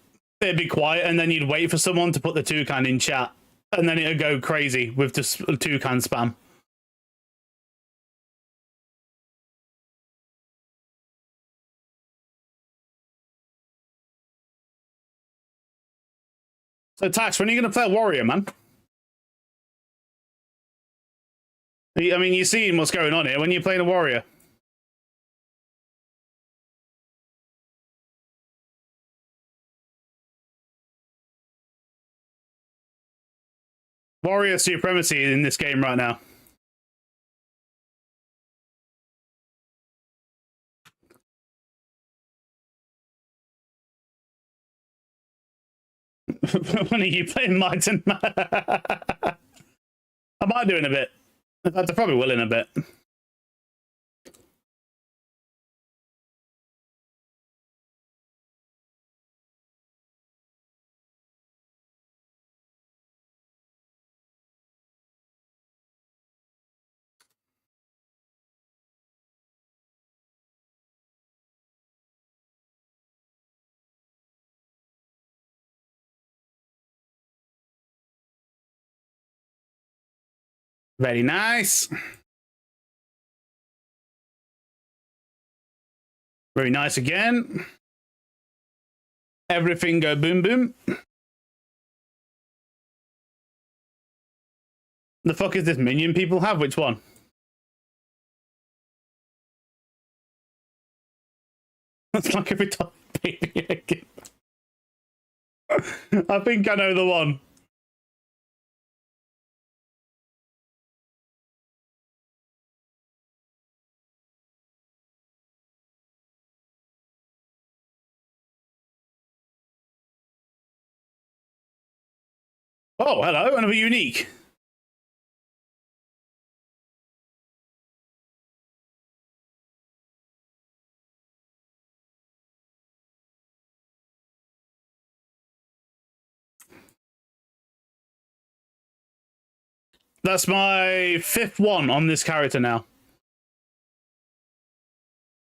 it'd be quiet, and then you'd wait for someone to put the toucan in chat, and then it'd go crazy with just toucan spam. So, Tax, when are you going to play a warrior, man? I mean, you're seeing what's going on here. When you're playing a warrior? Warrior supremacy in this game right now. When are you playing Mighton? I might do in a bit. In fact, I probably will in a bit. Very nice. Very nice again. Everything go boom boom. The fuck is this minion people have? Which one? It's like every time. I think I know the one. Oh, hello, another unique. That's my 5th one on this character now.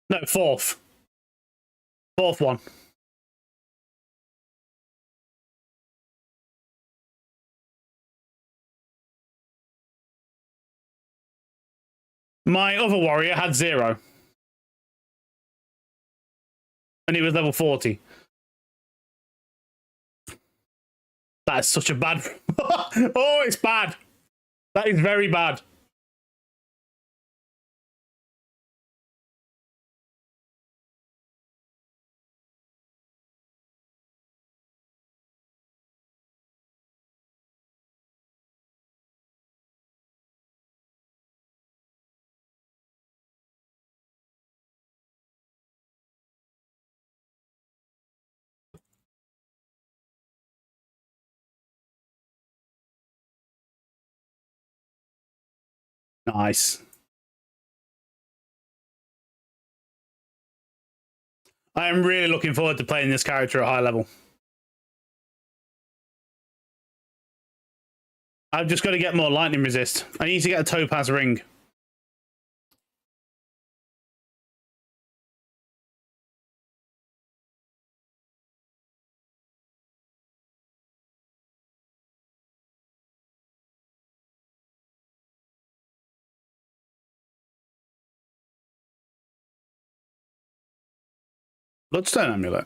No, 4th. 4th one. My other warrior had 0. And he was level 40. That is such a bad... Oh, it's bad. That is very bad. Nice. I am really looking forward to playing this character at high level. I've just got to get more lightning resist. I need to get a topaz ring. Bloodstone amulet.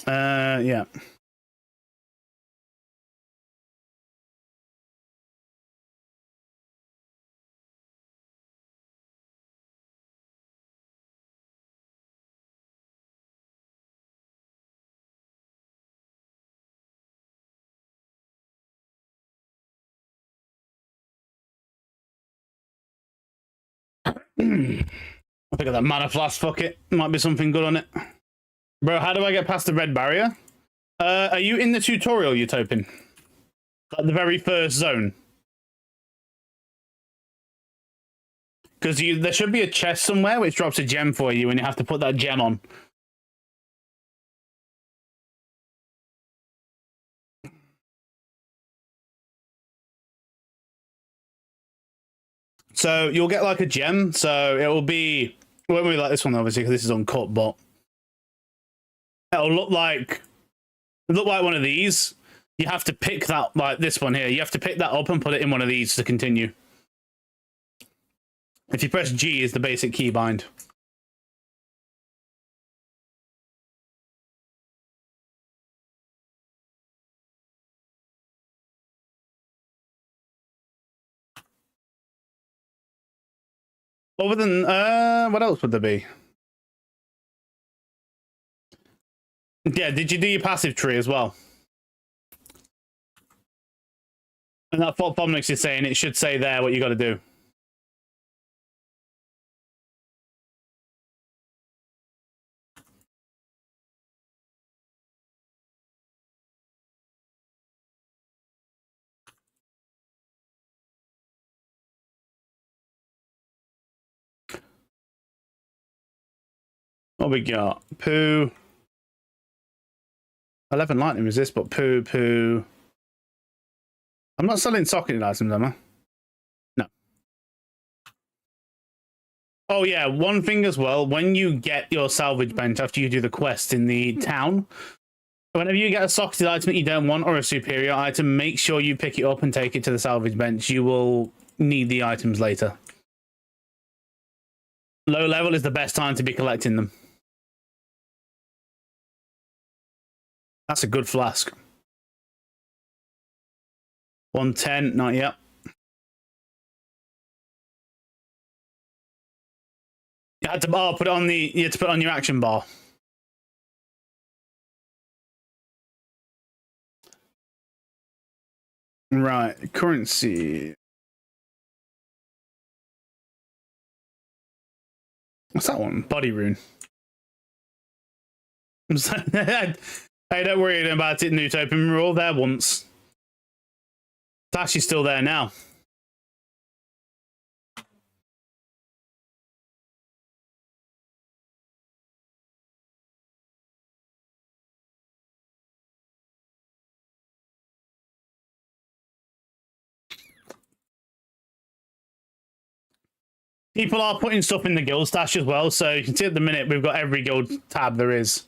Yeah. I'll pick up that mana flask, fuck it. Might be something good on it. Bro, how do I get past the red barrier? Are you in the tutorial, Utopin? Like the very first zone? Because there should be a chest somewhere which drops a gem for you, and you have to put that gem on. So you'll get like a gem. So it will be, it won't be like this one obviously because this is uncut, but it'll look like one of these. You have to pick that, like this one here. You have to pick that up and put it in one of these to continue. If you press G is the basic keybind. Other than, what else would there be? Yeah, did you do your passive tree as well? And that's what Pomnix is saying. It should say there what you got to do. What we got? Poo. 11 lightning resist, but poo. I'm not selling socketed items, am I? No. Oh yeah, one thing as well. When you get your salvage bench after you do the quest in the town, whenever you get a socketed item that you don't want or a superior item, make sure you pick it up and take it to the salvage bench. You will need the items later. Low level is the best time to be collecting them. That's a good flask. 110, not yet. You had to put it on the. You had to put it on your action bar. Right, currency. What's that one? Body rune. Hey, don't worry about it, Newtopin. We're all there once. It's actually still there now. People are putting stuff in the guild stash as well, so you can see at the minute we've got every guild tab there is.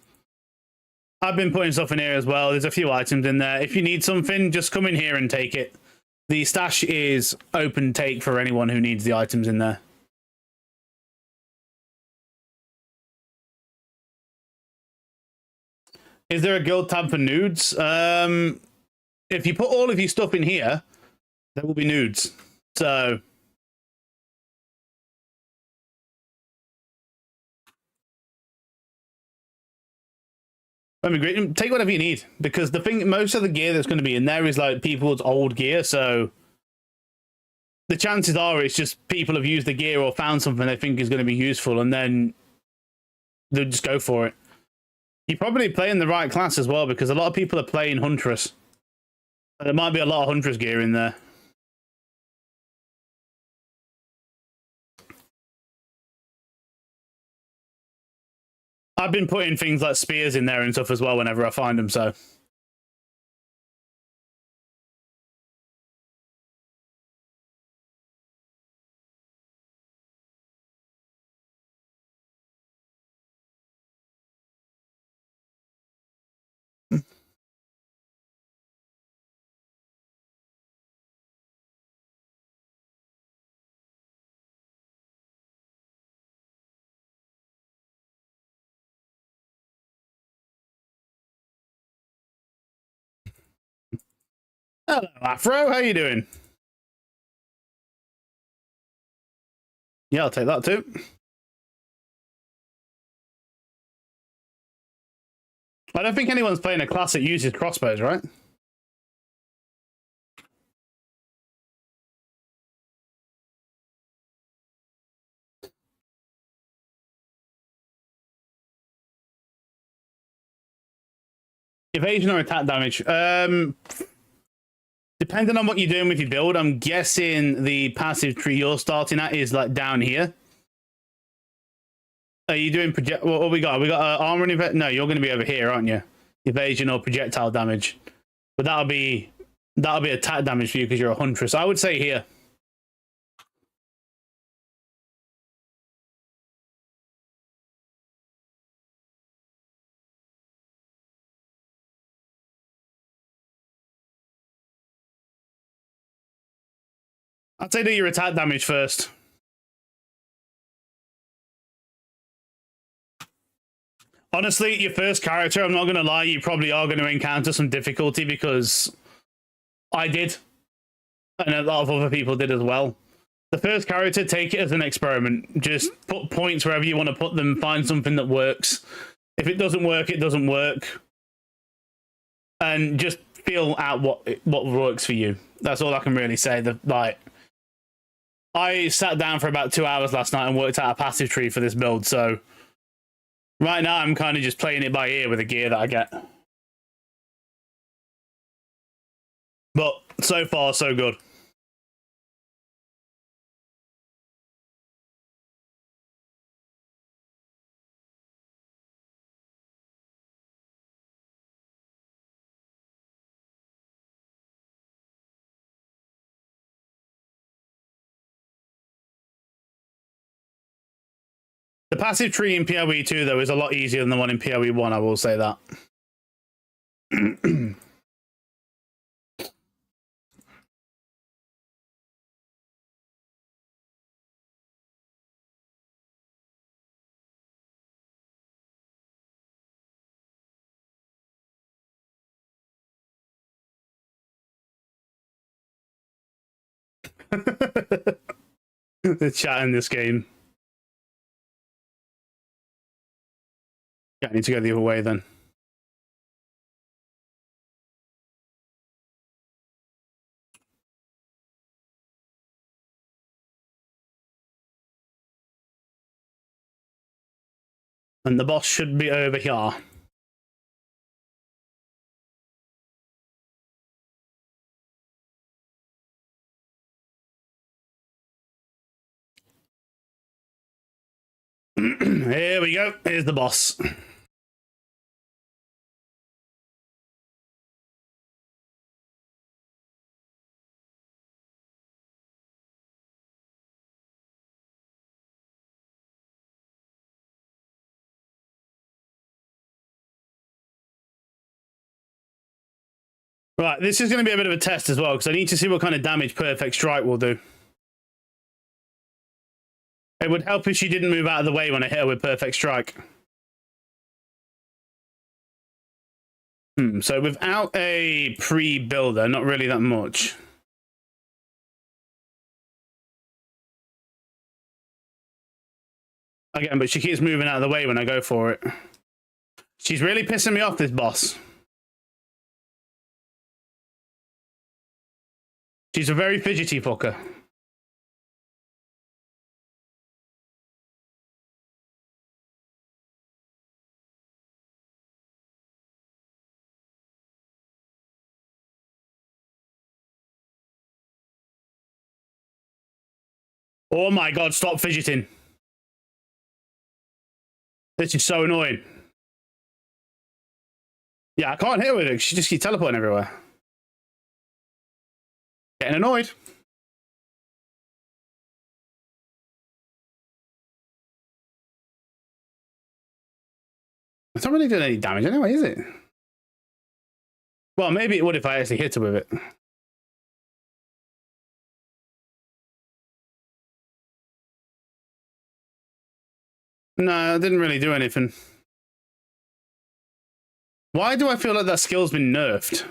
I've been putting stuff in here as well. There's a few items in there. If you need something, just come in here and take it. The stash is open take for anyone who needs the items in there. Is there a guild tab for nudes? If you put all of your stuff in here, there will be nudes. So I mean, take whatever you need, because the thing, most of the gear that's going to be in there is like people's old gear. So the chances are it's just people have used the gear or found something they think is going to be useful, and then they'll just go for it. You're probably playing the right class as well, because a lot of people are playing Huntress. There might be a lot of Huntress gear in there. I've been putting things like spears in there and stuff as well whenever I find them, so. Hello, Afro. How you doing? Yeah, I'll take that too. I don't think anyone's playing a class that uses crossbows, right? Evasion or attack damage? Depending on what you're doing with your build, I'm guessing the passive tree you're starting at is like down here. Are you doing project? What we got? We got armor and event. No, you're going to be over here, aren't you? Evasion or projectile damage, but that'll be attack damage for you because you're a huntress. I would say here. I'd say do your attack damage first. Honestly, your first character, I'm not going to lie, you probably are going to encounter some difficulty because I did. And a lot of other people did as well. The first character, take it as an experiment. Just put points wherever you want to put them, find something that works. If it doesn't work, it doesn't work. And just feel out what works for you. That's all I can really say. I sat down for about 2 hours last night and worked out a passive tree for this build, so right now I'm kind of just playing it by ear with the gear that I get. But so far, so good. The passive tree in PoE 2, though, is a lot easier than the one in PoE 1, I will say that. The chat in this game. Yeah, I need to go the other way then. And the boss should be over here. Here we go. Here's the boss. Right, this is going to be a bit of a test as well, because I need to see what kind of damage Perfect Strike will do. It would help if she didn't move out of the way when I hit her with Perfect Strike. So without a pre-builder, not really that much. Again, but she keeps moving out of the way when I go for it. She's really pissing me off, this boss. She's a very fidgety fucker. Oh my god, stop fidgeting. This is so annoying. Yeah, I can't hit her with it. She just keeps teleporting everywhere. Getting annoyed. It's not really doing any damage anyway, is it? Well, maybe it would if I actually hit her with it. No, it didn't really do anything. Why do I feel like that skill's been nerfed?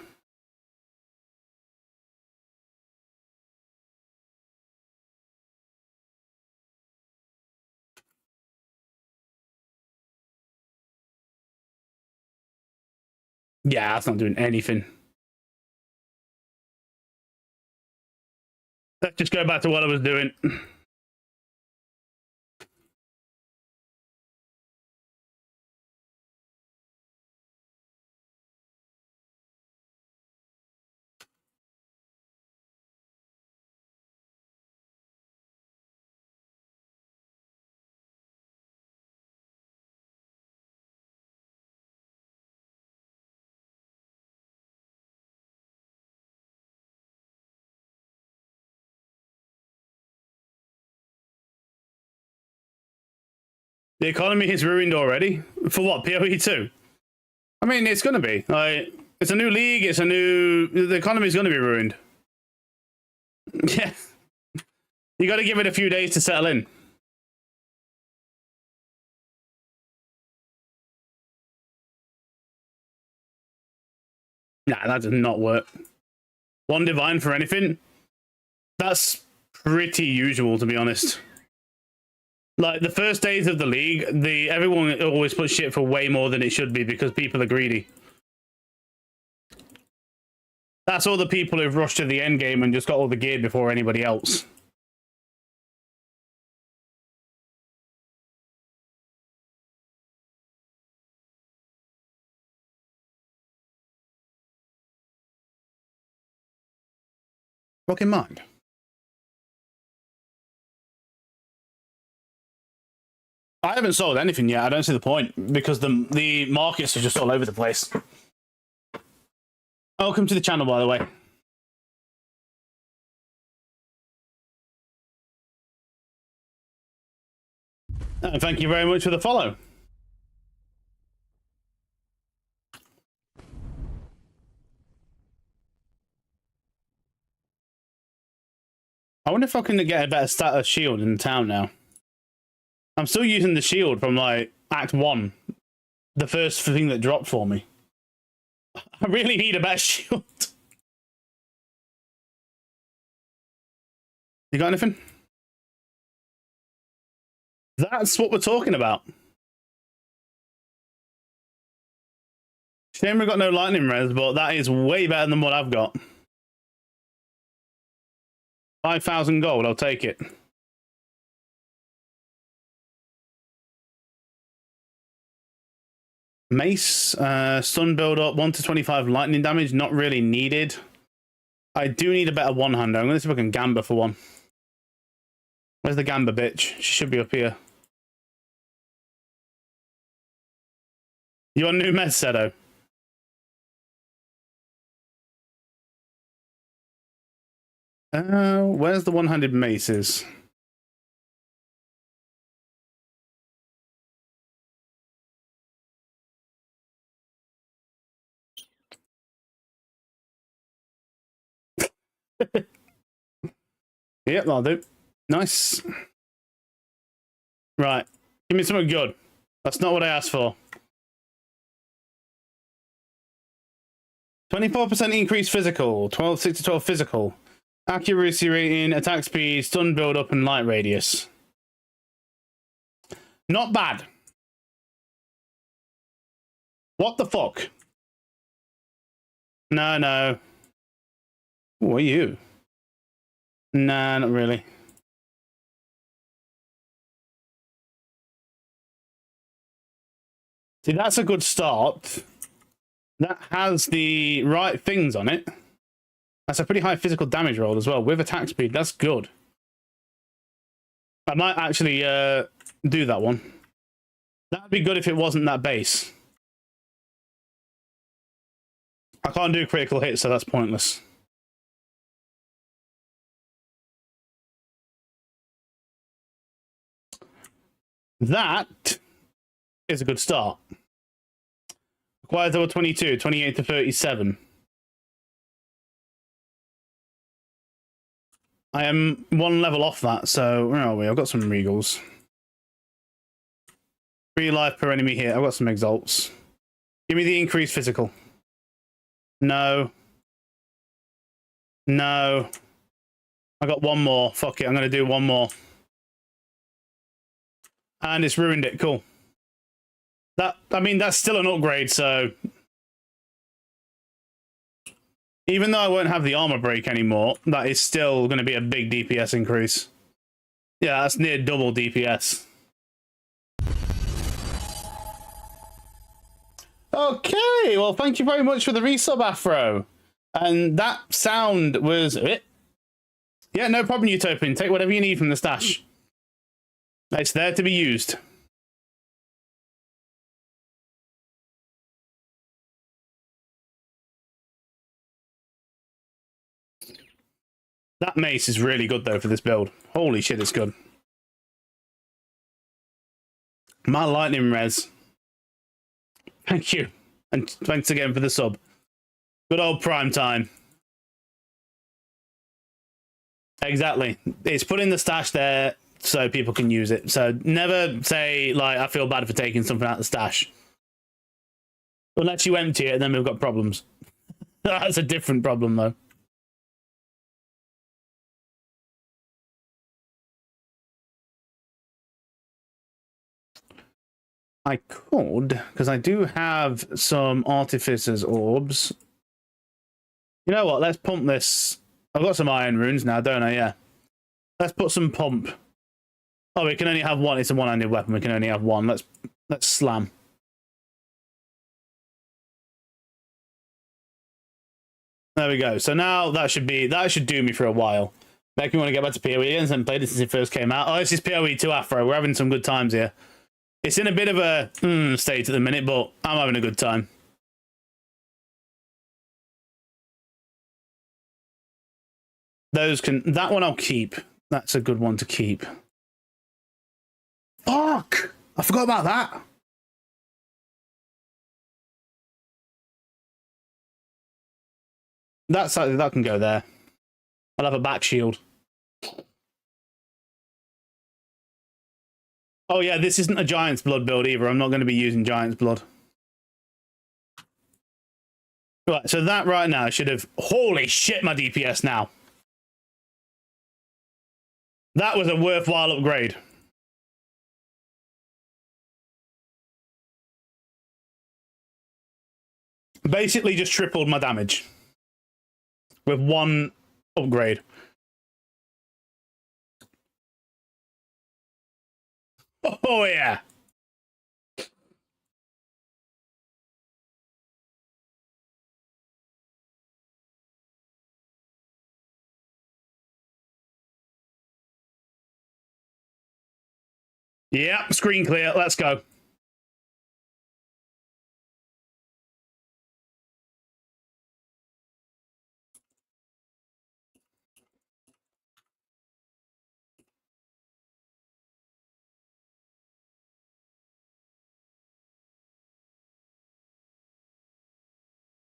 Yeah, that's not doing anything. Let's just go back to what I was doing. The economy is ruined already. For what? PoE 2? I mean, it's gonna be. Like, it's a new league, the economy's gonna be ruined. Yeah. You gotta give it a few days to settle in. Nah, that does not work. One divine for anything? That's pretty usual, to be honest. Like, the first days of the league, everyone always puts shit for way more than it should be because people are greedy. That's all the people who've rushed to the end game and just got all the gear before anybody else. Fucking mind. I haven't sold anything yet. I don't see the point because the markets are just all over the place. Welcome to the channel, by the way. Thank you very much for the follow. I wonder if I can get a better stat of shield in the town now. I'm still using the shield from like Act 1. The first thing that dropped for me. I really need a better shield. You got anything? That's what we're talking about. Shame we got no lightning res, but that is way better than what I've got. 5,000 gold, I'll take it. Mace, stun build up, 1 to 25 lightning damage, not really needed. I do need a better one-hander. I'm going to see if I can gamba for one. Where's the gamba bitch? She should be up here. You on new meds, Sedo? Where's the one-handed maces? Yep, I'll do. Nice. Right. Give me something good. That's not what I asked for. 24% increased physical. 6 to 12 physical. Accuracy rating, attack speed, stun build up, and light radius. Not bad. What the fuck? No. Who are you? Nah, not really. See, that's a good start. That has the right things on it. That's a pretty high physical damage roll as well, with attack speed. That's good. I might actually do that one. That'd be good if it wasn't that base. I can't do critical hits, so that's pointless. That is a good start. Requires level 22, 28 to 37. I am one level off that, so where are we? I've got some regals. 3 life per enemy hit. I've got some exalts. Give me the increased physical. No. I got one more. Fuck it, I'm going to do one more. And it's ruined it. Cool. I mean, that's still an upgrade, so... Even though I won't have the armor break anymore, that is still going to be a big DPS increase. Yeah, that's near double DPS. Okay, well, thank you very much for the resub, Afro. And that sound was it. Yeah, no problem, Utopian. Take whatever you need from the stash. It's there to be used. That mace is really good, though, for this build. Holy shit, it's good. My lightning res. Thank you. And thanks again for the sub. Good old prime time. Exactly. It's put in the stash there so people can use it. So never say, like, I feel bad for taking something out of the stash. Unless you empty it, then we've got problems. That's a different problem, though. I could, because I do have some Artificer's Orbs. You know what? Let's pump this. I've got some Iron Runes now, don't I? Yeah. Let's put some pump. Oh, we can only have one. It's a one-handed weapon. We can only have one. Let's slam. There we go. So now that should do me for a while. Make me want to get back to PoE again. I haven't played it since it first came out. Oh, this is PoE 2 Afro. We're having some good times here. It's in a bit of a state at the minute, but I'm having a good time. That one I'll keep. That's a good one to keep. Fuck! I forgot about that. That can go there. I'll have a back shield. Oh yeah, this isn't a Giant's Blood build either. I'm not going to be using Giant's Blood. Right, so that right now should have... Holy shit, my DPS now. That was a worthwhile upgrade. Basically just tripled my damage. With one upgrade. Oh yeah. Yeah, screen clear. Let's go.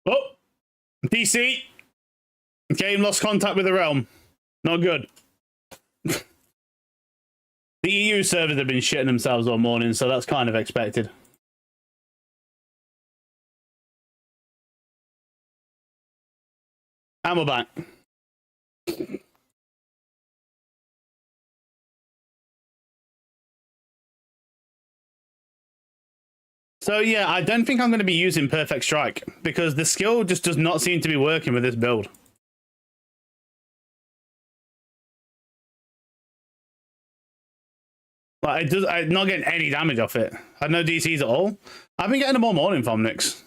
Oh, DC. Game lost contact with the realm. Not good. The EU servers have been shitting themselves all morning, so that's kind of expected. And we're back. So yeah, I don't think I'm going to be using Perfect Strike because the skill just does not seem to be working with this build. Like I'm not getting any damage off it. I had no DCs at all. I've been getting them all morning from Nyx.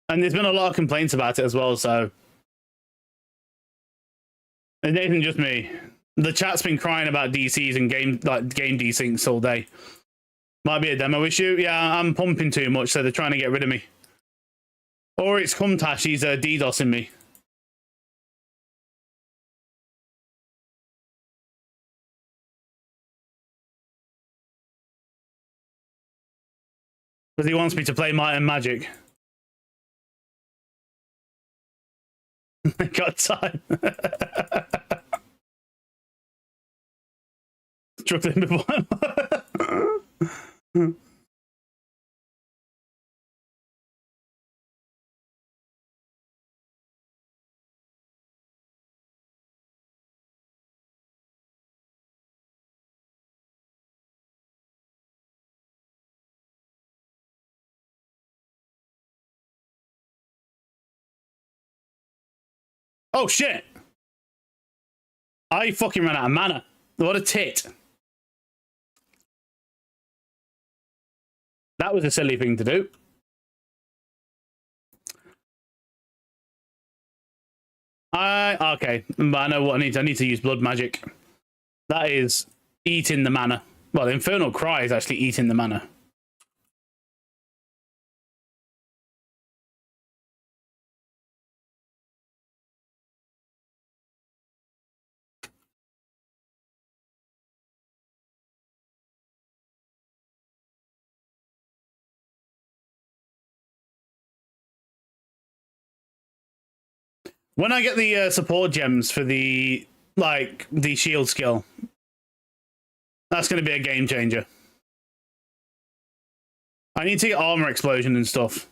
And there's been a lot of complaints about it as well, so it isn't just me. The chat's been crying about DCs and game desyncs all day. Might be a demo issue. Yeah, I'm pumping too much, so they're trying to get rid of me. Or it's Kumtash, he's DDoSing me. Because he wants me to play Might and Magic. Got time. Struck him before. Oh shit! I fucking ran out of mana. What a tit. That was a silly thing to do. Okay, but I know what I need. I need to use Blood Magic. That is eating the mana. Well, Infernal Cry is actually eating the mana. When I get the support gems for the shield skill, that's going to be a game changer. I need to get armor explosion and stuff.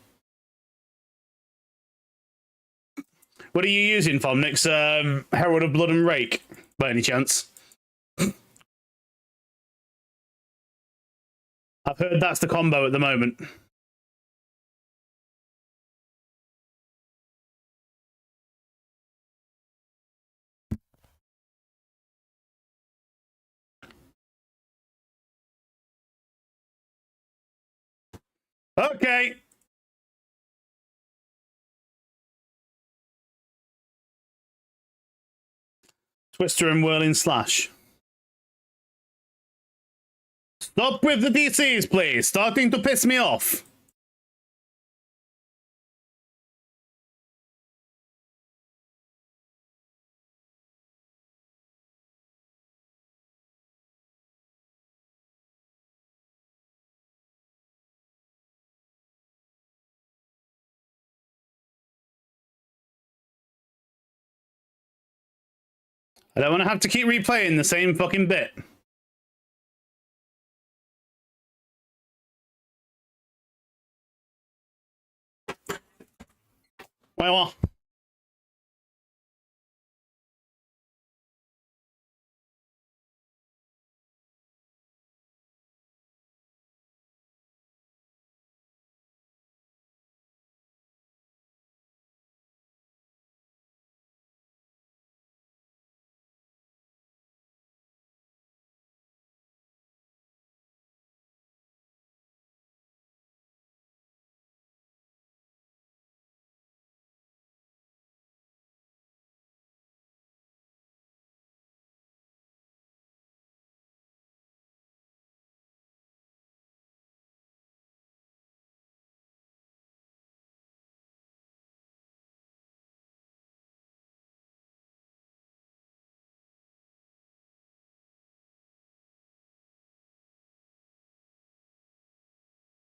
What are you using, Fomnix? Herald of Blood and Rake, by any chance? I've heard that's the combo at the moment. Okay. Twister and Whirling Slash. Stop with the DCs, please. Starting to piss me off. I don't want to have to keep replaying the same fucking bit. Wait, what?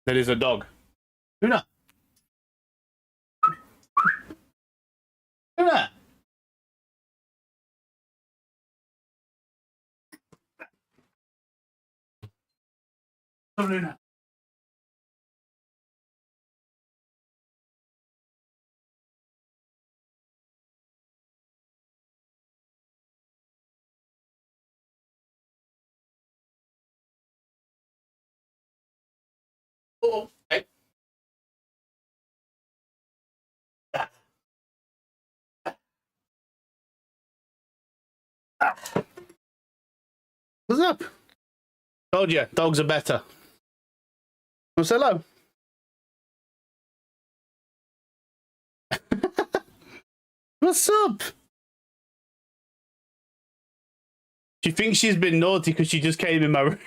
That is a dog. Luna. Luna. Come, Luna. Oh, hey. What's up? Told you, dogs are better. Well, say hello. What's up? She thinks she's been naughty because she just came in my room.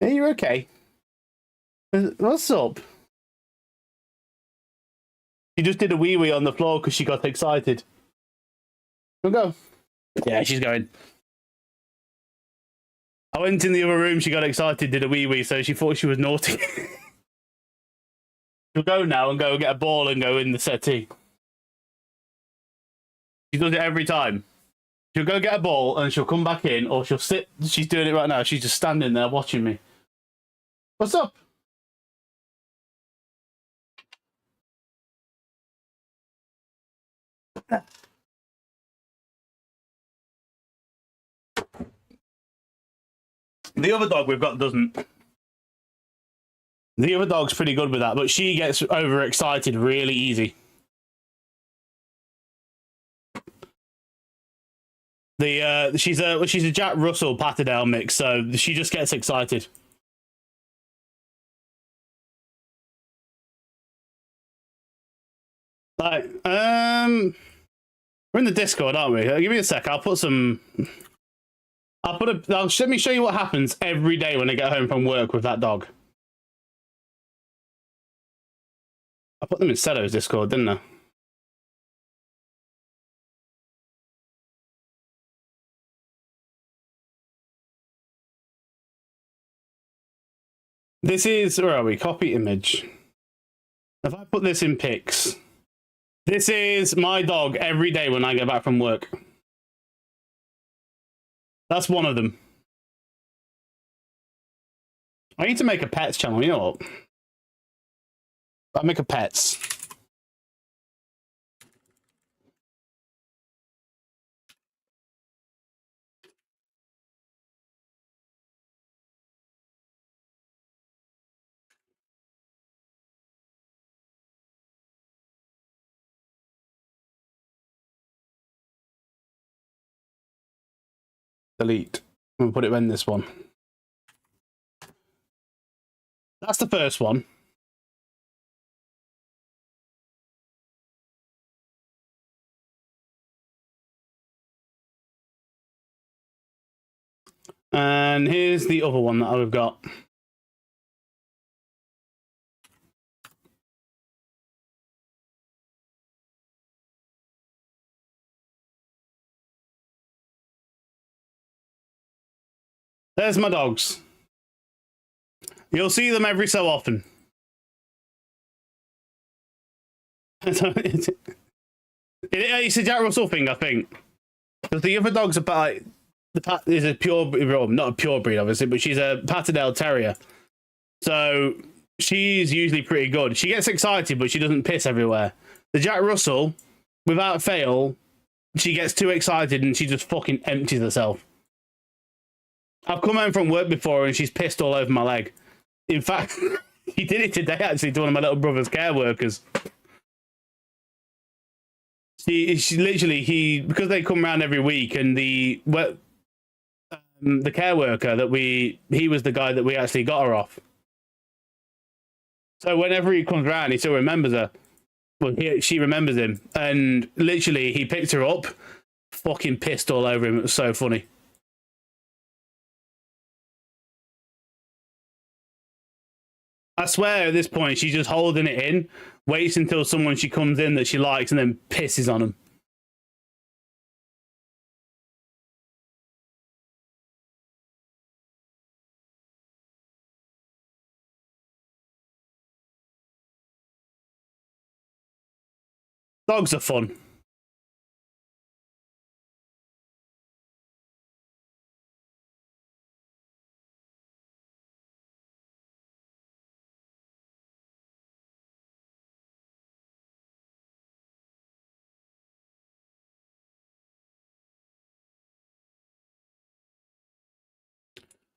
Hey, you're okay. What's up? She just did a wee-wee on the floor because she got excited. We'll go. Yeah, she's going. I went in the other room, she got excited, did a wee-wee, so she thought she was naughty. She'll go now and go get a ball and go in the settee. She does it every time. She'll go get a ball and she'll come back in, or she'll sit. She's doing it right now. She's just standing there watching me. What's up? The other dog we've got doesn't. The other dog's pretty good with that, but she gets overexcited really easy. She's a Jack Russell Patterdale mix, so she just gets excited. Like, we're in the Discord, aren't we? Give me a sec. I'll let me show you what happens every day when I get home from work with that dog. I put them in Sedo's Discord, didn't I? This is, where are we? Copy image. If I put this in pics, This is my dog every day when I get back from work. That's one of them. I need to make a pets channel, you know what? I'll make a pets. Delete. I'm gonna put it in this one. That's the first one. And here's the other one that I've got. There's my dogs. You'll see them every so often. It's a Jack Russell thing, I think. Because the other dogs are like, is a pure, well, not a pure breed, obviously, but she's a Patterdale Terrier. So she's usually pretty good. She gets excited, but she doesn't piss everywhere. The Jack Russell, without fail, she gets too excited and she just fucking empties herself. I've come home from work before and she's pissed all over my leg. In fact, he did it today actually to one of my little brother's care workers. She literally, because they come around every week, and the care worker that he was the guy that we actually got her off. So whenever he comes around, he still remembers her. Well, she remembers him, and literally he picked her up, fucking pissed all over him. It was so funny. I swear at this point she's just holding it in, waits until someone she comes in that she likes, and then pisses on them. Dogs are fun.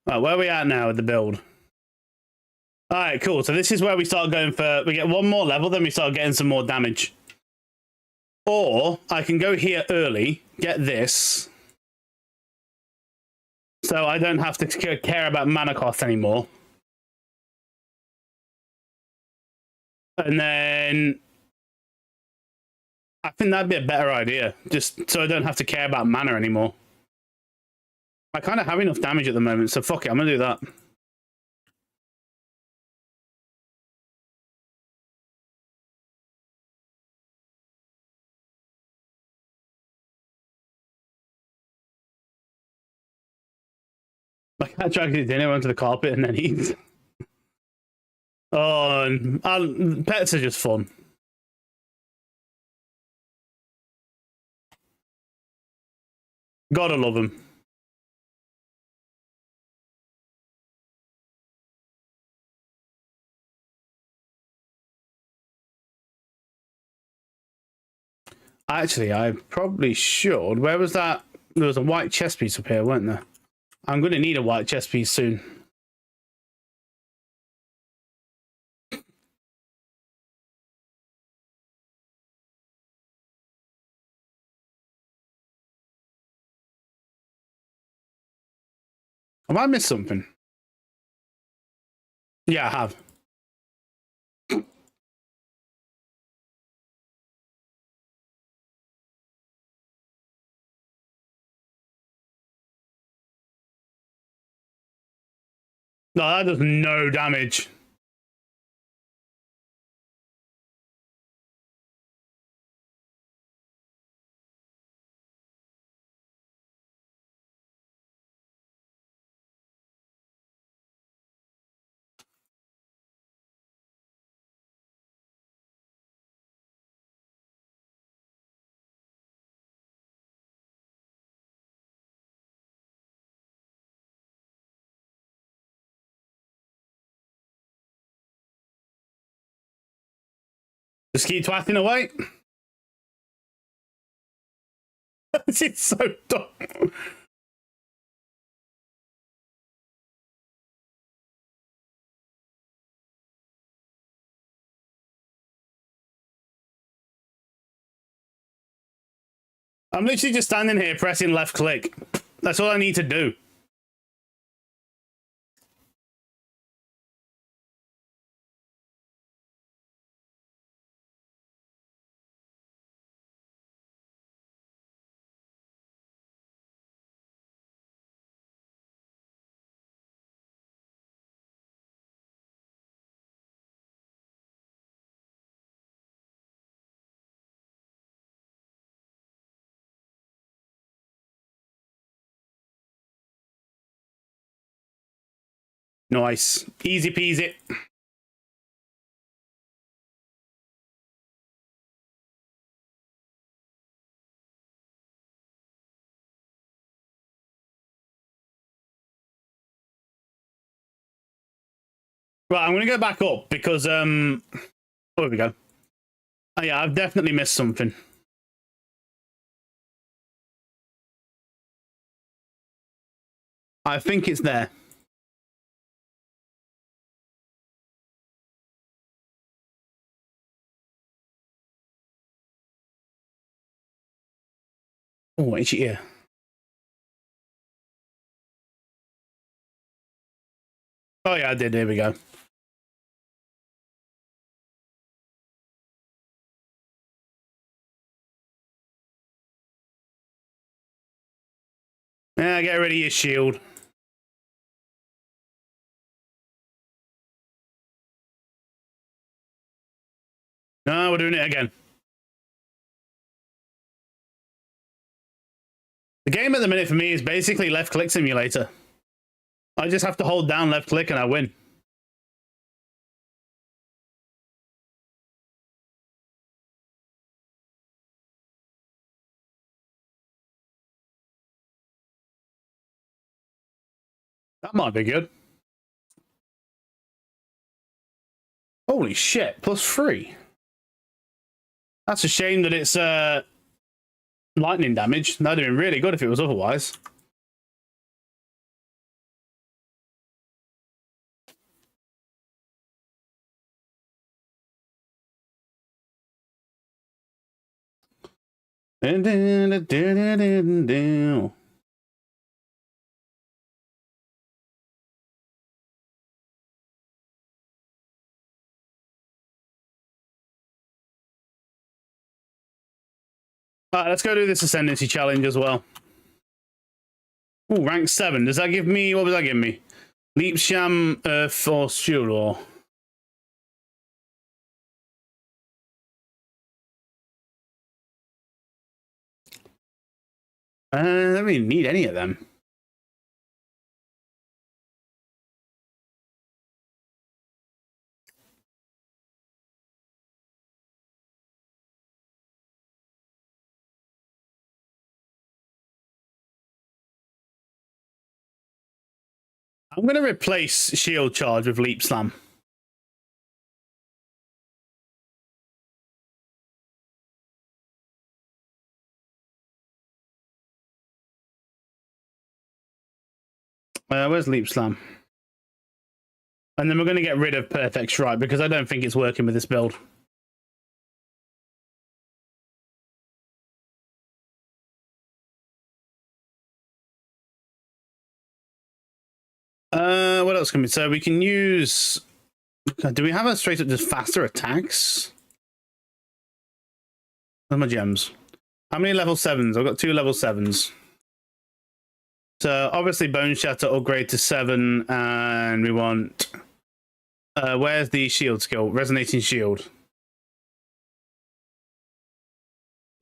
Right, where are we at now with the build? All right, cool. So this is where we start going for... We get one more level, then we start getting some more damage. Or I can go here early, get this. So I don't have to care about mana cost anymore. And then... I think that'd be a better idea. Just so I don't have to care about mana anymore. I kind of have enough damage at the moment, so fuck it, I'm going to do that. My cat drags his dinner onto the carpet and then eats. Oh, pets are just fun. Gotta love them. Actually, I probably should. Where was that? There was a white chess piece up here, weren't there? I'm going to need a white chess piece soon. Have I missed something? Yeah, I have. No, that does no damage. Just keep twatting away. This is so dumb. I'm literally just standing here pressing left click. That's all I need to do. Nice. Easy peasy. Right, I'm going to go back up because, oh, here we go. Oh, yeah, I've definitely missed something. I think it's there. Oh, itchy ear. Oh, yeah, I did. Here we go. Yeah, get rid of your shield. No, we're doing it again. The game at the minute for me is basically left click simulator. I just have to hold down left click and I win. That might be good. Holy shit, +3. That's a shame that it's lightning damage. That'd have been really good if it was otherwise. Alright, let's go do this Ascendancy challenge as well. Ooh, rank 7. Does that give me... What was that giving me? Leap Sham, Force Shield, or... I don't really need any of them. I'm going to replace Shield Charge with Leap Slam. Where's Leap Slam? And then we're going to get rid of Perfect Strike because I don't think it's working with this build. What else can we... So we can use... Do we have a straight up just faster attacks? Where's my gems? How many level 7s? I've got 2 level 7s. So obviously Bone Shatter upgrade to 7, and we want... where's the shield skill? Resonating Shield.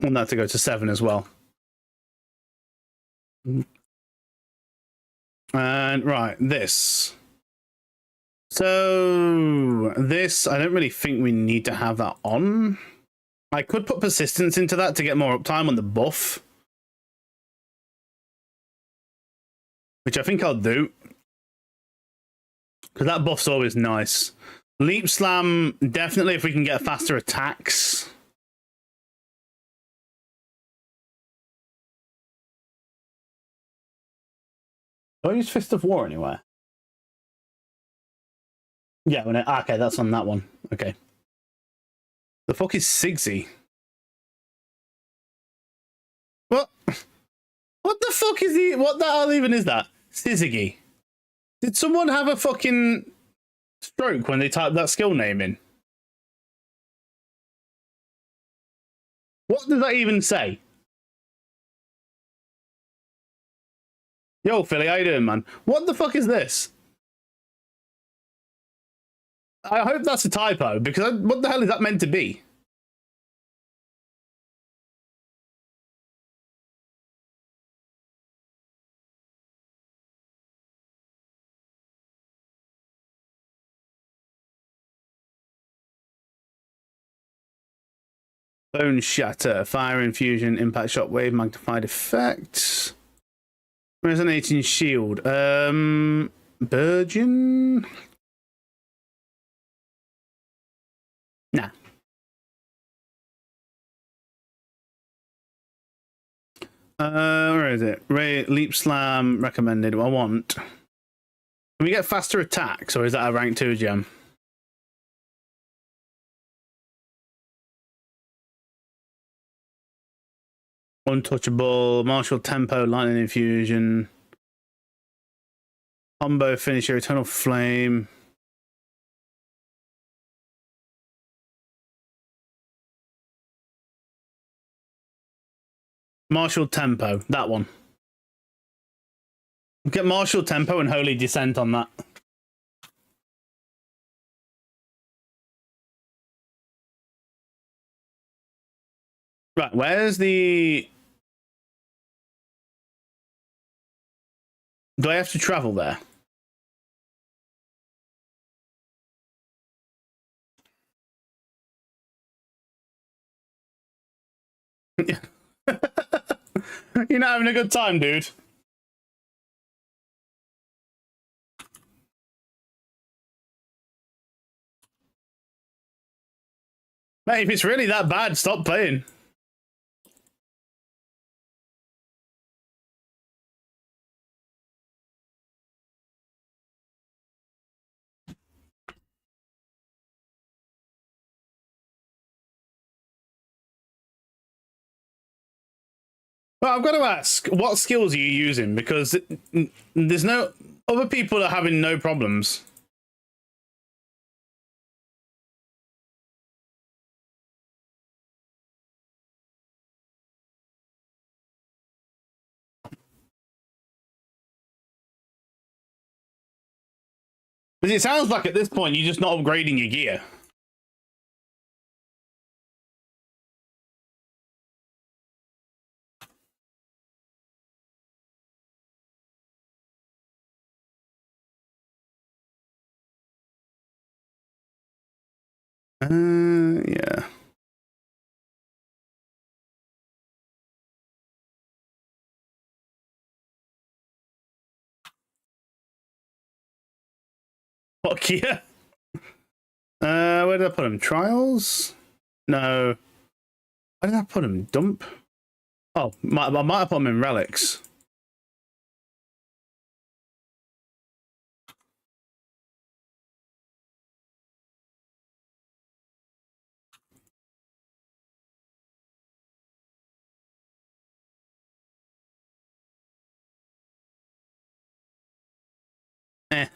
I want that to go to 7 as well. And right, this. So this, I don't really think we need to have that on. I could put persistence into that to get more uptime on the buff, which I think I'll do, because that buff's always nice. Leap Slam, definitely if we can get faster attacks. Do I use Fist of War anywhere? Yeah, okay, that's on that one. Okay. The fuck is Sigsy? What? What the fuck is he? What the hell even is that? Syzygy. Did someone have a fucking stroke when they typed that skill name in? What does that even say? Yo, Philly, how you doing, man? What the fuck is this? I hope that's a typo, because what the hell is that meant to be? Bone Shatter, Fire Infusion, Impact Shockwave, Magnified Effect. Resonating Shield. Burgeon? Nah. Where is it? Leap Slam recommended. I want. Can we get faster attacks, or is that a rank 2 gem? Untouchable, Martial Tempo, Lightning Infusion, Combo Finisher, Eternal Flame. Martial Tempo, that one. Get Martial Tempo and Holy Descent on that. Right, where's the... Do I have to travel there? You're not having a good time, dude. Mate, if it's really that bad, stop playing. Well, I've got to ask, what skills are you using? Because there's no... Other people are having no problems. Because it sounds like at this point you're just not upgrading your gear. Yeah. Fuck yeah. Where did I put him? Trials? No. Where did I put him? Dump? Oh, I might have put him in relics. Eh.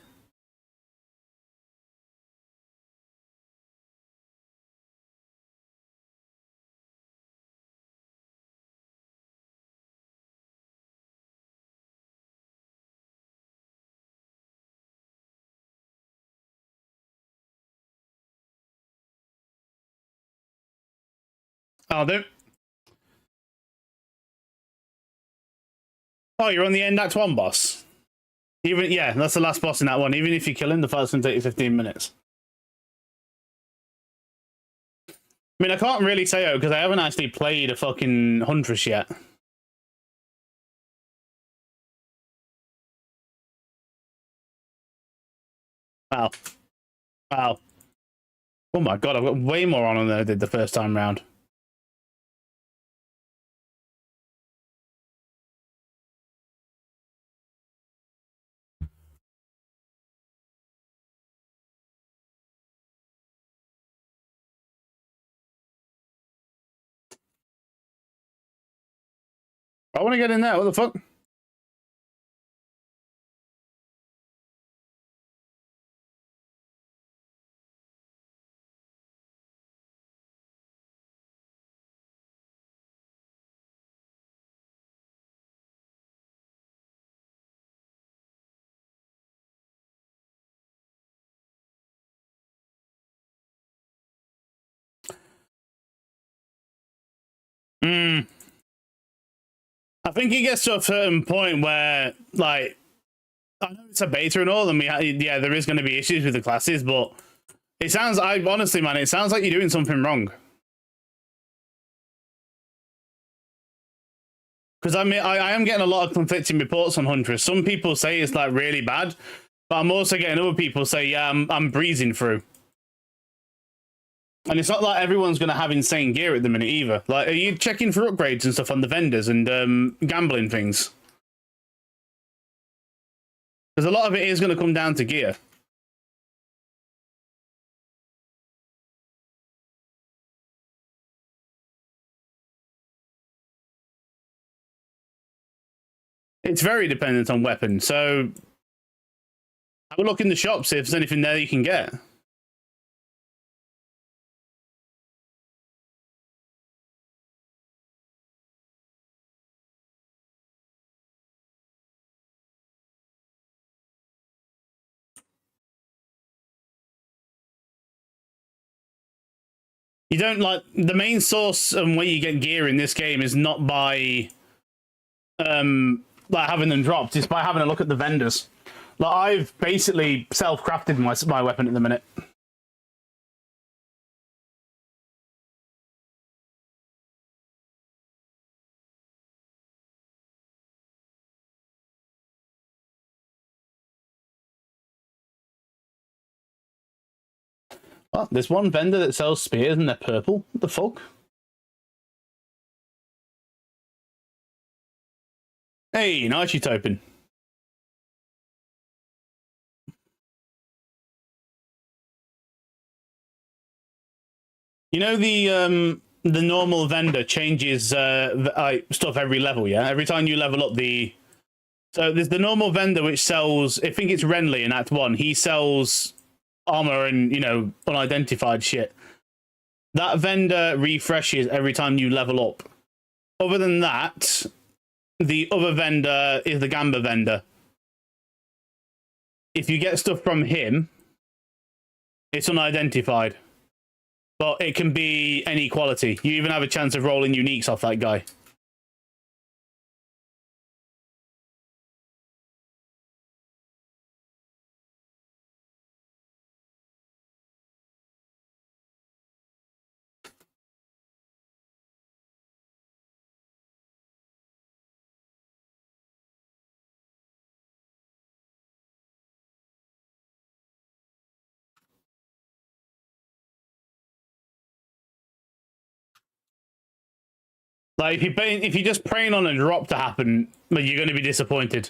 Oh, there. Oh, you're on the end Act 1 boss. Even yeah, that's the last boss in that one. Even if you kill him, the fight's gonna take you 15 minutes. I mean, I can't really say because I haven't actually played a fucking Huntress yet. Wow. Wow. Oh my god, I've got way more on than I did the first time round. I want to get in there. What the fuck? I think it gets to a certain point where, like, I know it's a beta and all, and yeah, there is going to be issues with the classes, but it sounds, honestly, man, it sounds like you're doing something wrong. Because I mean, I am getting a lot of conflicting reports on Huntress. Some people say it's like really bad, but I'm also getting other people say, yeah, I'm breezing through. And it's not like everyone's going to have insane gear at the minute either. Like, are you checking for upgrades and stuff on the vendors and gambling things? Because a lot of it is going to come down to gear. It's very dependent on weapons. So have a look in the shops if there's anything there you can get. You don't like the main source and where you get gear in this game is not by like having them dropped, it's by having a look at the vendors. Like I've basically self-crafted my weapon at the minute. Oh, there's one vendor that sells spears and they're purple. What the fuck? Hey, nice you typing. You know the normal vendor changes stuff every level, yeah? Every time you level up so there's the normal vendor which sells, I think it's Renly in Act 1. He sells armor and, you know, unidentified shit. That vendor refreshes every time you level up. Other than that, the other vendor is the Gamba vendor. If you get stuff from him, it's unidentified. But it can be any quality. You even have a chance of rolling uniques off that guy. Like if you're just praying on a drop to happen, but you're going to be disappointed.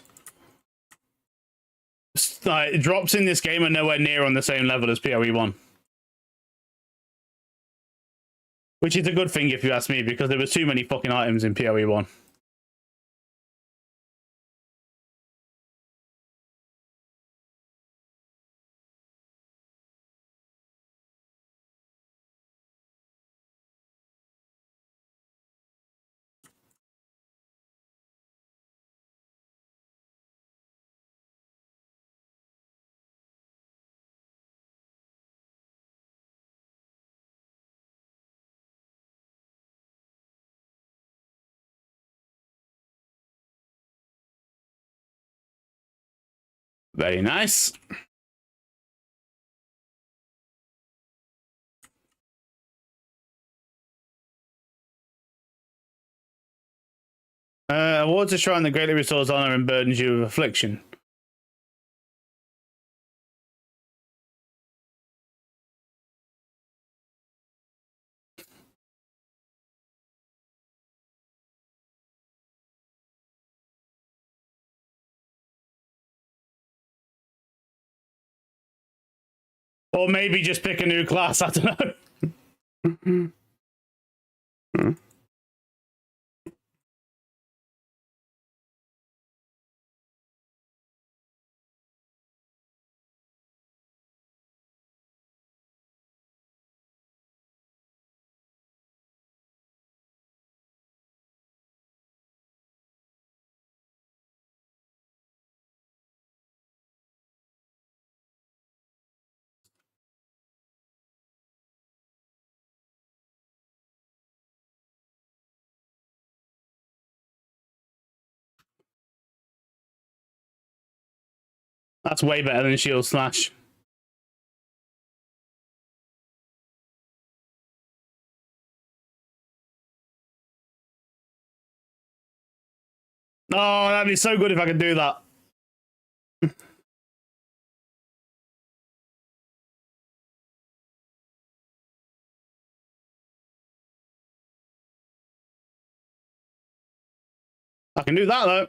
Like, drops in this game are nowhere near on the same level as PoE 1. Which is a good thing if you ask me, because there was too many fucking items in PoE 1. Very nice. Awards a shrine that greatly restores honor and burdens you with affliction. Or maybe just pick a new class, I don't know. That's way better than Shield Slash. Oh, that'd be so good if I could do that. I can do that, though.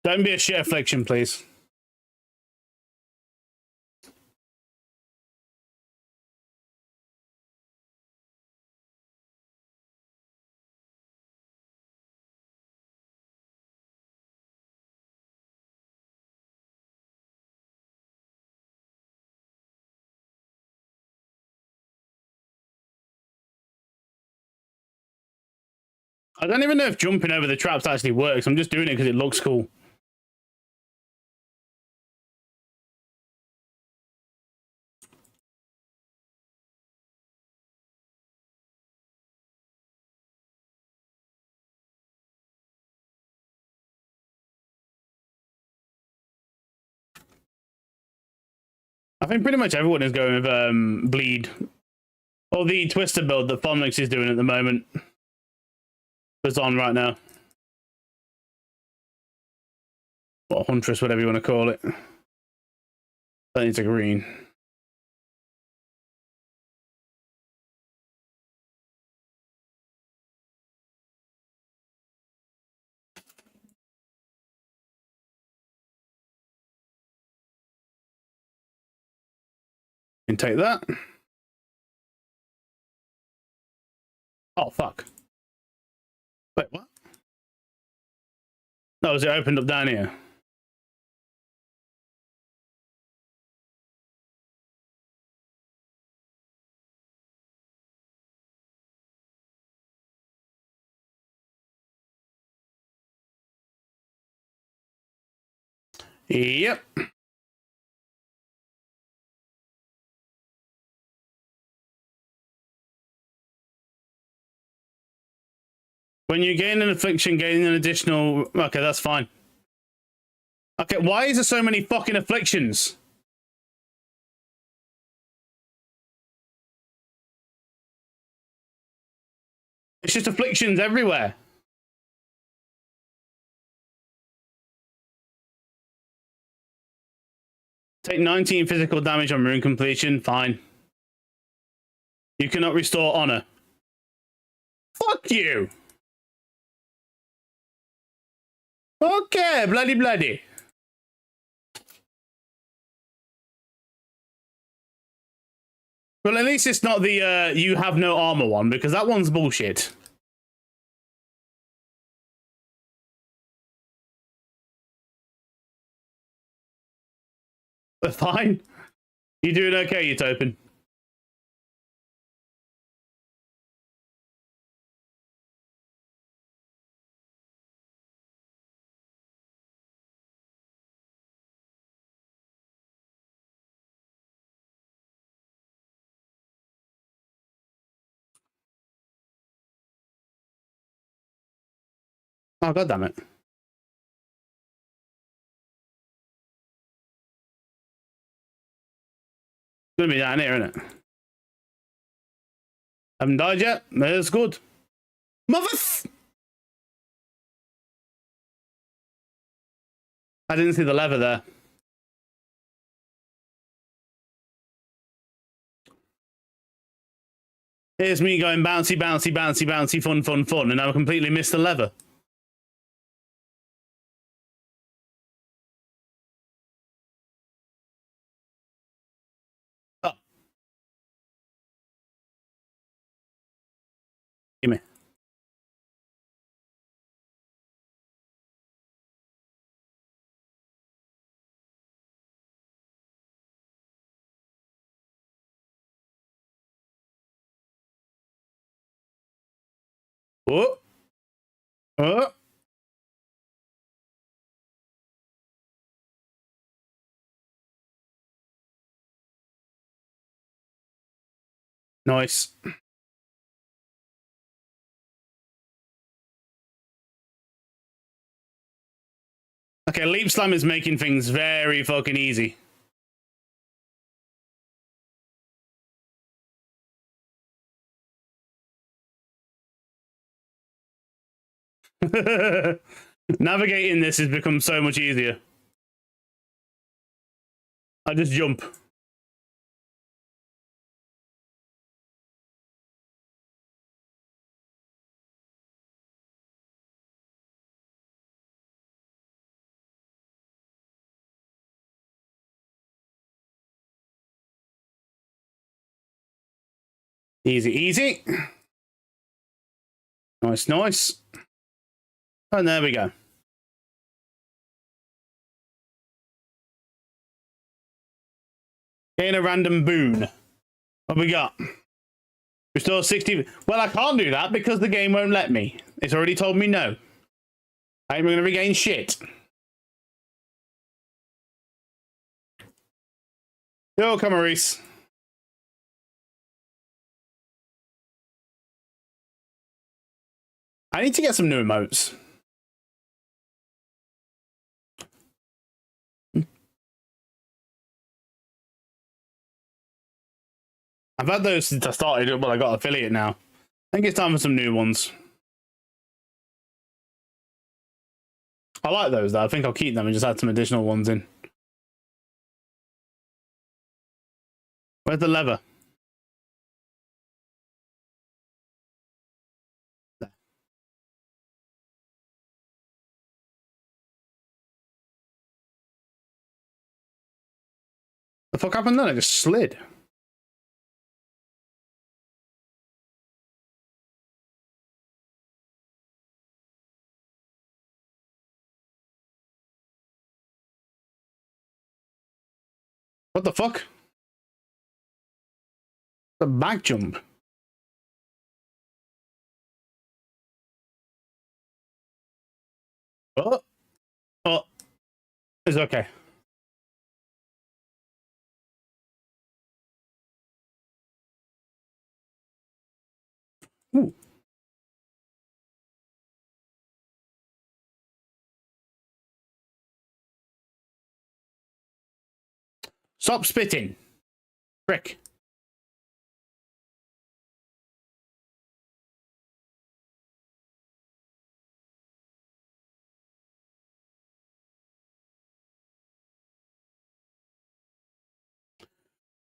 Don't be a shit affliction, please. I don't even know if jumping over the traps actually works. I'm just doing it because it looks cool. I think pretty much everyone is going with bleed. Or the twister build that Fomnix is doing at the moment. It's on right now. Or Huntress, whatever you want to call it. I think it's a green. You can take that. Oh, fuck. Wait, what? No, was it opened up down here? Yep. When you gain an affliction, gain an additional... Okay, that's fine. Okay, why is there so many fucking afflictions? It's just afflictions everywhere. Take 19 physical damage on rune completion. Fine. You cannot restore honor. Fuck you. Okay, bloody. Well, at least it's not the you have no armor one, because that one's bullshit. But fine. You doing okay, you Topin? Oh, god damn it. It's gonna be down here, isn't it? Haven't died yet. That's good. I didn't see the lever there. Here's me going bouncy, bouncy, bouncy, bouncy, fun, fun, fun, and I completely missed the lever. Oh. Give me. Oh. Oh. Nice. Okay, Leap Slam is making things very fucking easy. Navigating this has become so much easier. I just jump. Easy, easy. Nice, nice. And there we go. Gain a random boon. What we got? Restore 60. Well, I can't do that because the game won't let me. It's already told me no. I ain't gonna regain shit. Yo, Camaris. I need to get some new emotes. I've had those since I started. Well, I got affiliate now. I think it's time for some new ones. I like those, though. I think I'll keep them and just add some additional ones in. Where's the lever? There. The fuck happened then? I just slid. What the fuck? The back jump. Oh. Oh. It's okay. Ooh. Stop spitting. Frick.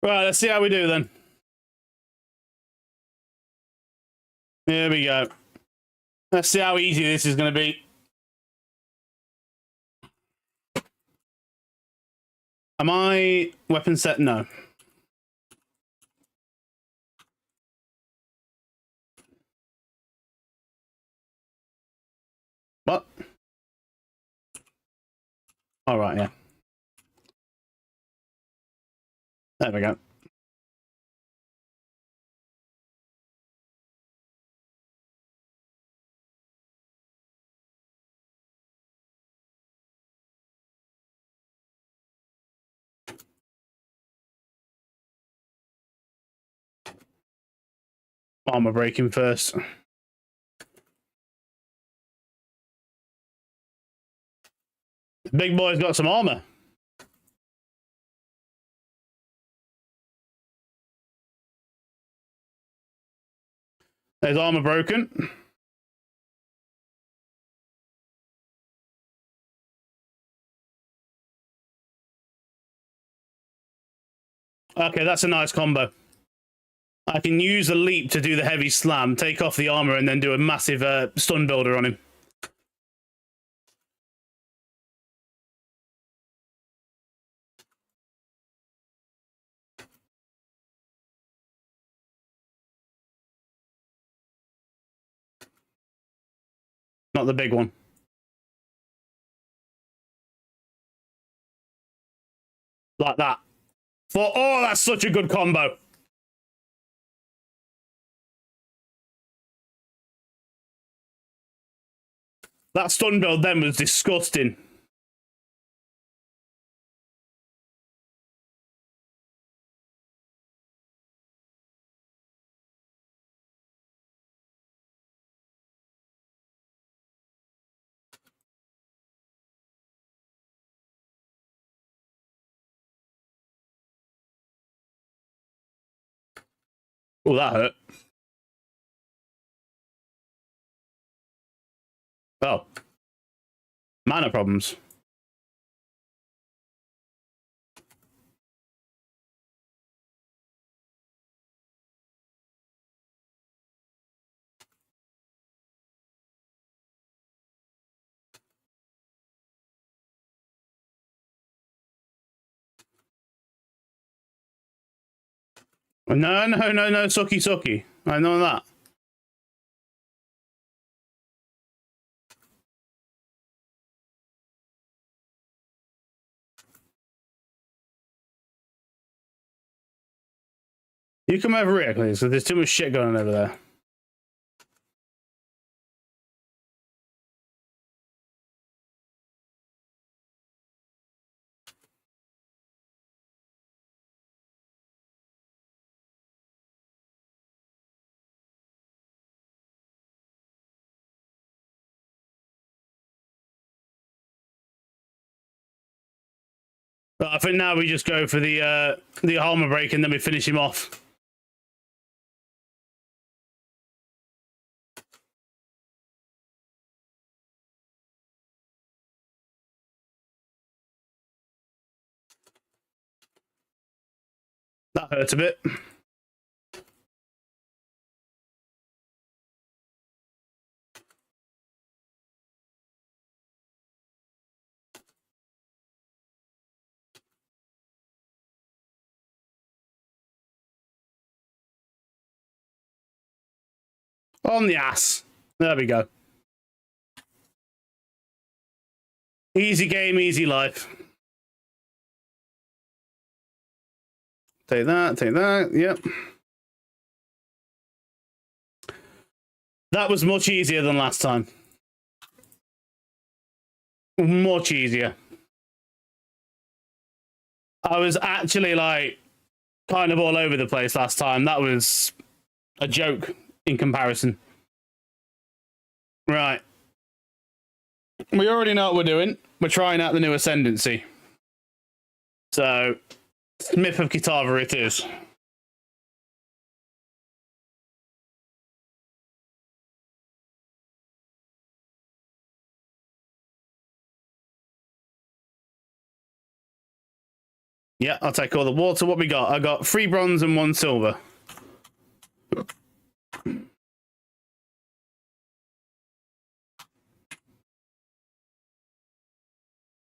Right, let's see how we do then. Here we go. Let's see how easy this is going to be. Am I weapon set? No. What? All right, yeah. There we go. Armor breaking first. The big boy's got some armor. There's armor broken. Okay, that's a nice combo. I can use a leap to do the heavy slam, take off the armor, and then do a massive stun builder on him. Not the big one. Like that. Oh, that's such a good combo. That stun build then was disgusting. Oh, that hurt. Oh. Mana problems. No, Suki. I know that. You come over here, please, because there's too much shit going on over there. But I think now we just go for the armor break and then we finish him off. That hurts a bit. On the ass. There we go. Easy game, easy life. Take that, yep. That was much easier than last time. Much easier. I was actually like kind of all over the place last time. That was a joke in comparison. Right. We already know what we're doing. We're trying out the new Ascendancy. So, Smith of Kitava it is. Yeah, I'll take all the water. What we got? I got 3 bronze and 1 silver.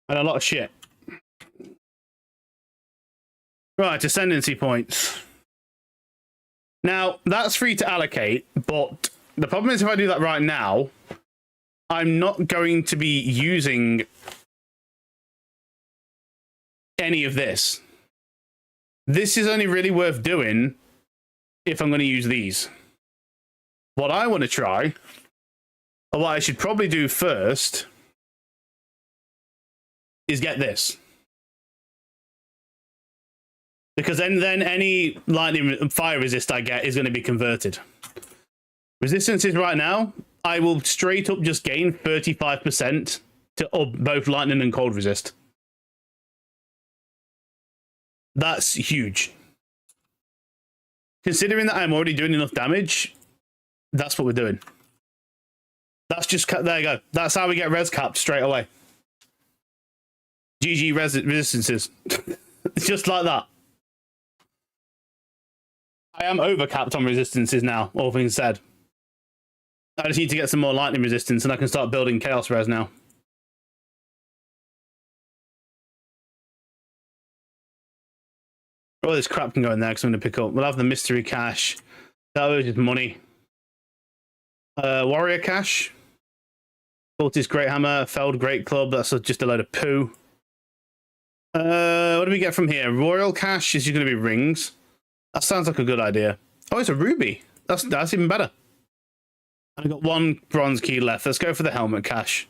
And a lot of shit. Right, Ascendancy points. Now, that's free to allocate, but the problem is if I do that right now, I'm not going to be using any of this. This is only really worth doing if I'm going to use these. What I want to try, or what I should probably do first, is get this. Because then any lightning fire resist I get is going to be converted. Resistances right now, I will straight up just gain 35% to both lightning and cold resist. That's huge. Considering that I'm already doing enough damage, That's what we're doing. That's just, there you go. That's how we get res capped straight away. GG resistances. Just like that. I am over capped on resistances now, all things said. I just need to get some more lightning resistance and I can start building chaos res now. All this crap can go in there because I'm going to pick up. We'll have the mystery cache. That was just money. Warrior cache. Cultist Great Hammer. Felled Great Club. That's just a load of poo. What do we get from here? Royal cache is going to be rings. That sounds like a good idea. Oh, it's a ruby. That's even better. I've got one bronze key left. Let's go for the helmet cache.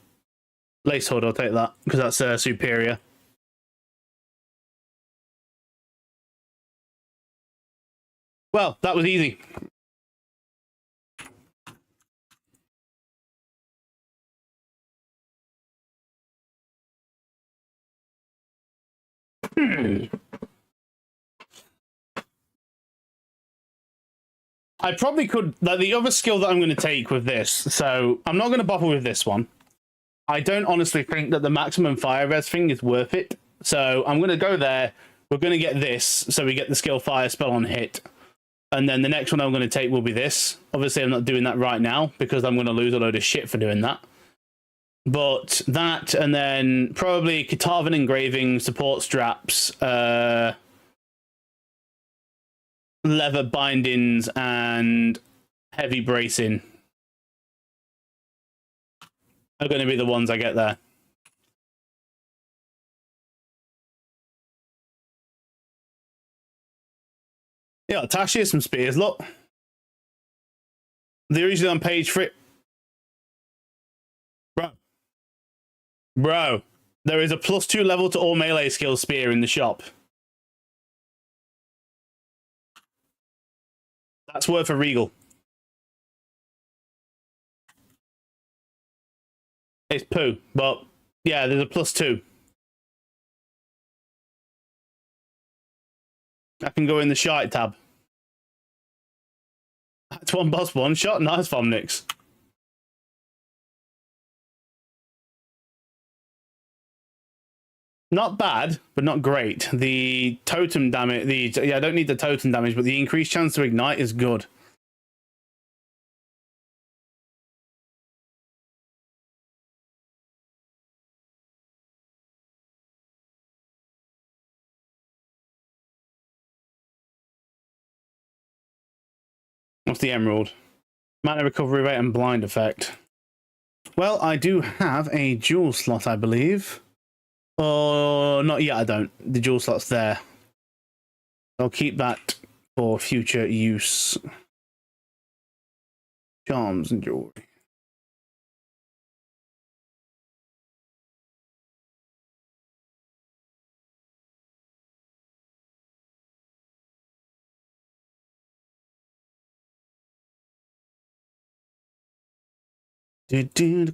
Lace hood, I'll take that because that's superior. Well, that was easy. I probably could, like, the other skill that I'm going to take with this, so I'm not going to bother with this one. I don't honestly think that the maximum fire res thing is worth it, so I'm going to go there. We're going to get this, so we get the skill fire spell on hit. And then the next one I'm going to take will be this. Obviously, I'm not doing that right now, because I'm going to lose a load of shit for doing that. But that, and then probably Katavan engraving, support straps, leather bindings, and heavy bracing are going to be the ones I get there. Yeah, attach here some spears, look. They're usually on page 3. Bro, there is a +2 level to all melee skill spear in the shop. That's worth a regal. It's poo, but yeah, there's a +2. I can go in the shite tab. That's one boss one shot. Nice, Vomnix. Not bad, but not great. The totem damage, yeah, I don't need the totem damage, but the increased chance to ignite is good. What's the emerald? Mana recovery rate and blind effect. Well, I do have a jewel slot, I believe. Oh, not yet, I don't. The jewel slot's there. I'll keep that for future use. Charms and jewelry. Yeah, we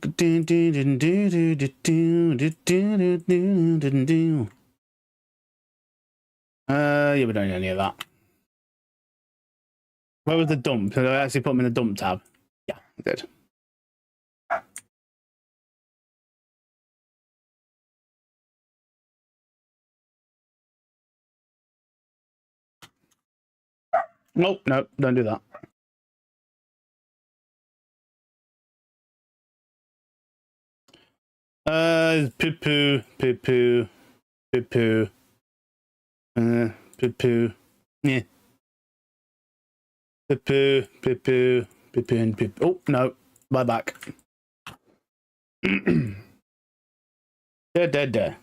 don't need any of that. Where was the dump? Did I actually put them in the dump tab? Yeah, I did. Nope, nope, don't do that. Poo-poo, poo-poo, poo-poo, poo-poo, yeah. Poo-poo, poo-poo, poo-poo, and poo-poo. Oh, no, bye back. Dead.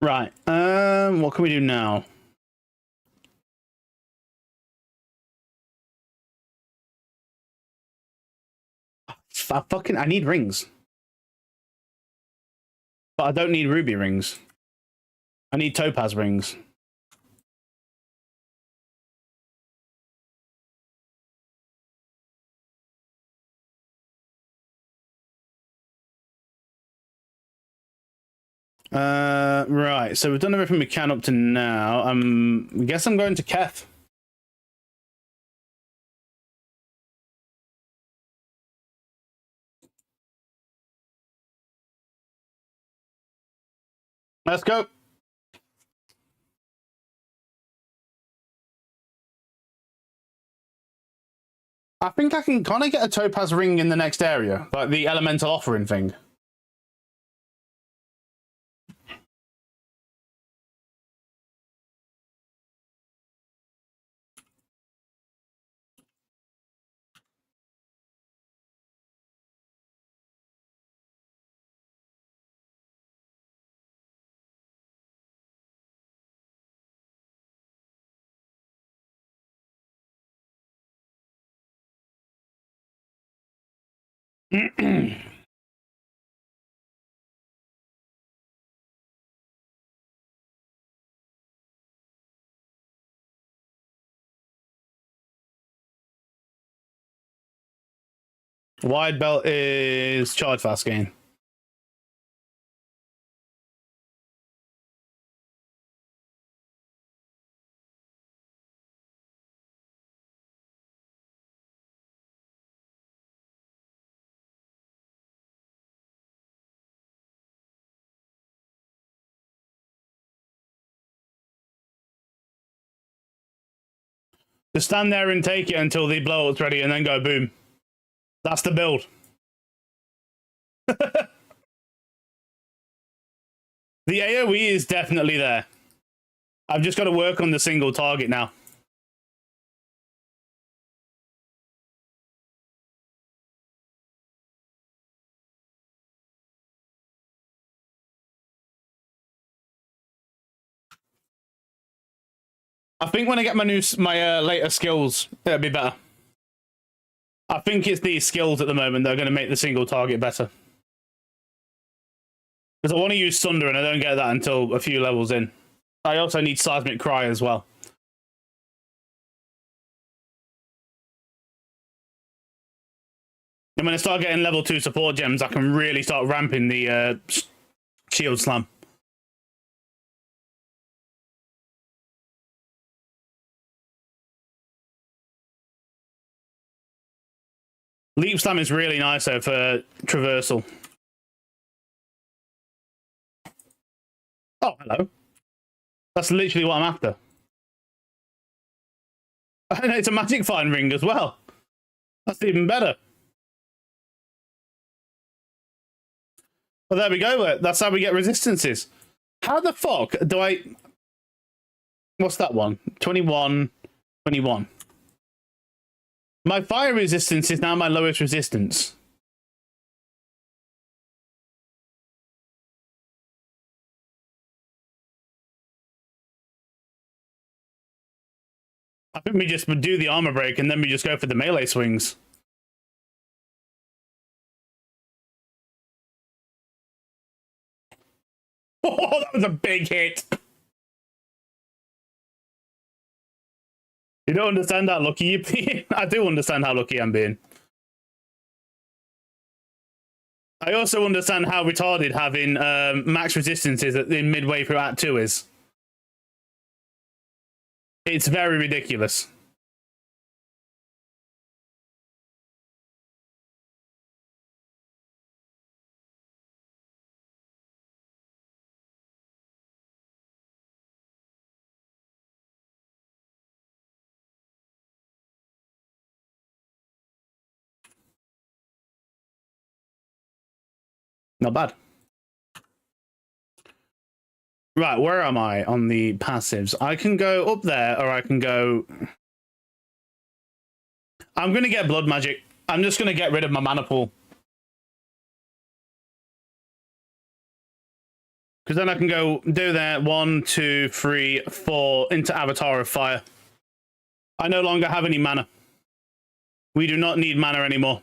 Right. What can we do now? I need rings. But I don't need ruby rings. I need topaz rings. Right, so we've done everything we can up to now. I guess I'm going to Keth. Let's go. I think I can kind of get a topaz ring in the next area, like the elemental offering thing. Wide belt is charge fast gain. Just stand there and take it until the blow up's ready and then go boom. That's the build. The AoE is definitely there. I've just got to work on the single target now. I think when I get my later skills, it'll be better. I think it's these skills at the moment that are going to make the single target better. Because I want to use Sunder and I don't get that until a few levels in. I also need Seismic Cry as well. And when I start getting level 2 support gems, I can really start ramping the Shield Slam. Leap Slam is really nice though for traversal. Oh, hello. That's literally what I'm after. And it's a magic fine ring as well. That's even better. Well, there we go. That's how we get resistances. How the fuck do I... What's that one? 21, 21. My fire resistance is now my lowest resistance. I think we just would do the armor break and then we just go for the melee swings. Oh, that was a big hit. You don't understand how lucky you're being. I do understand how lucky I'm being. I also understand how retarded having max resistances in midway through Act 2 is. It's very ridiculous. Not bad. Right, where am I on the passives? I can go up there, or I can go... I'm going to get Blood Magic. I'm just going to get rid of my mana pool. Because then I can go do that 1, 2, 3, 4 into Avatar of Fire. I no longer have any mana. We do not need mana anymore.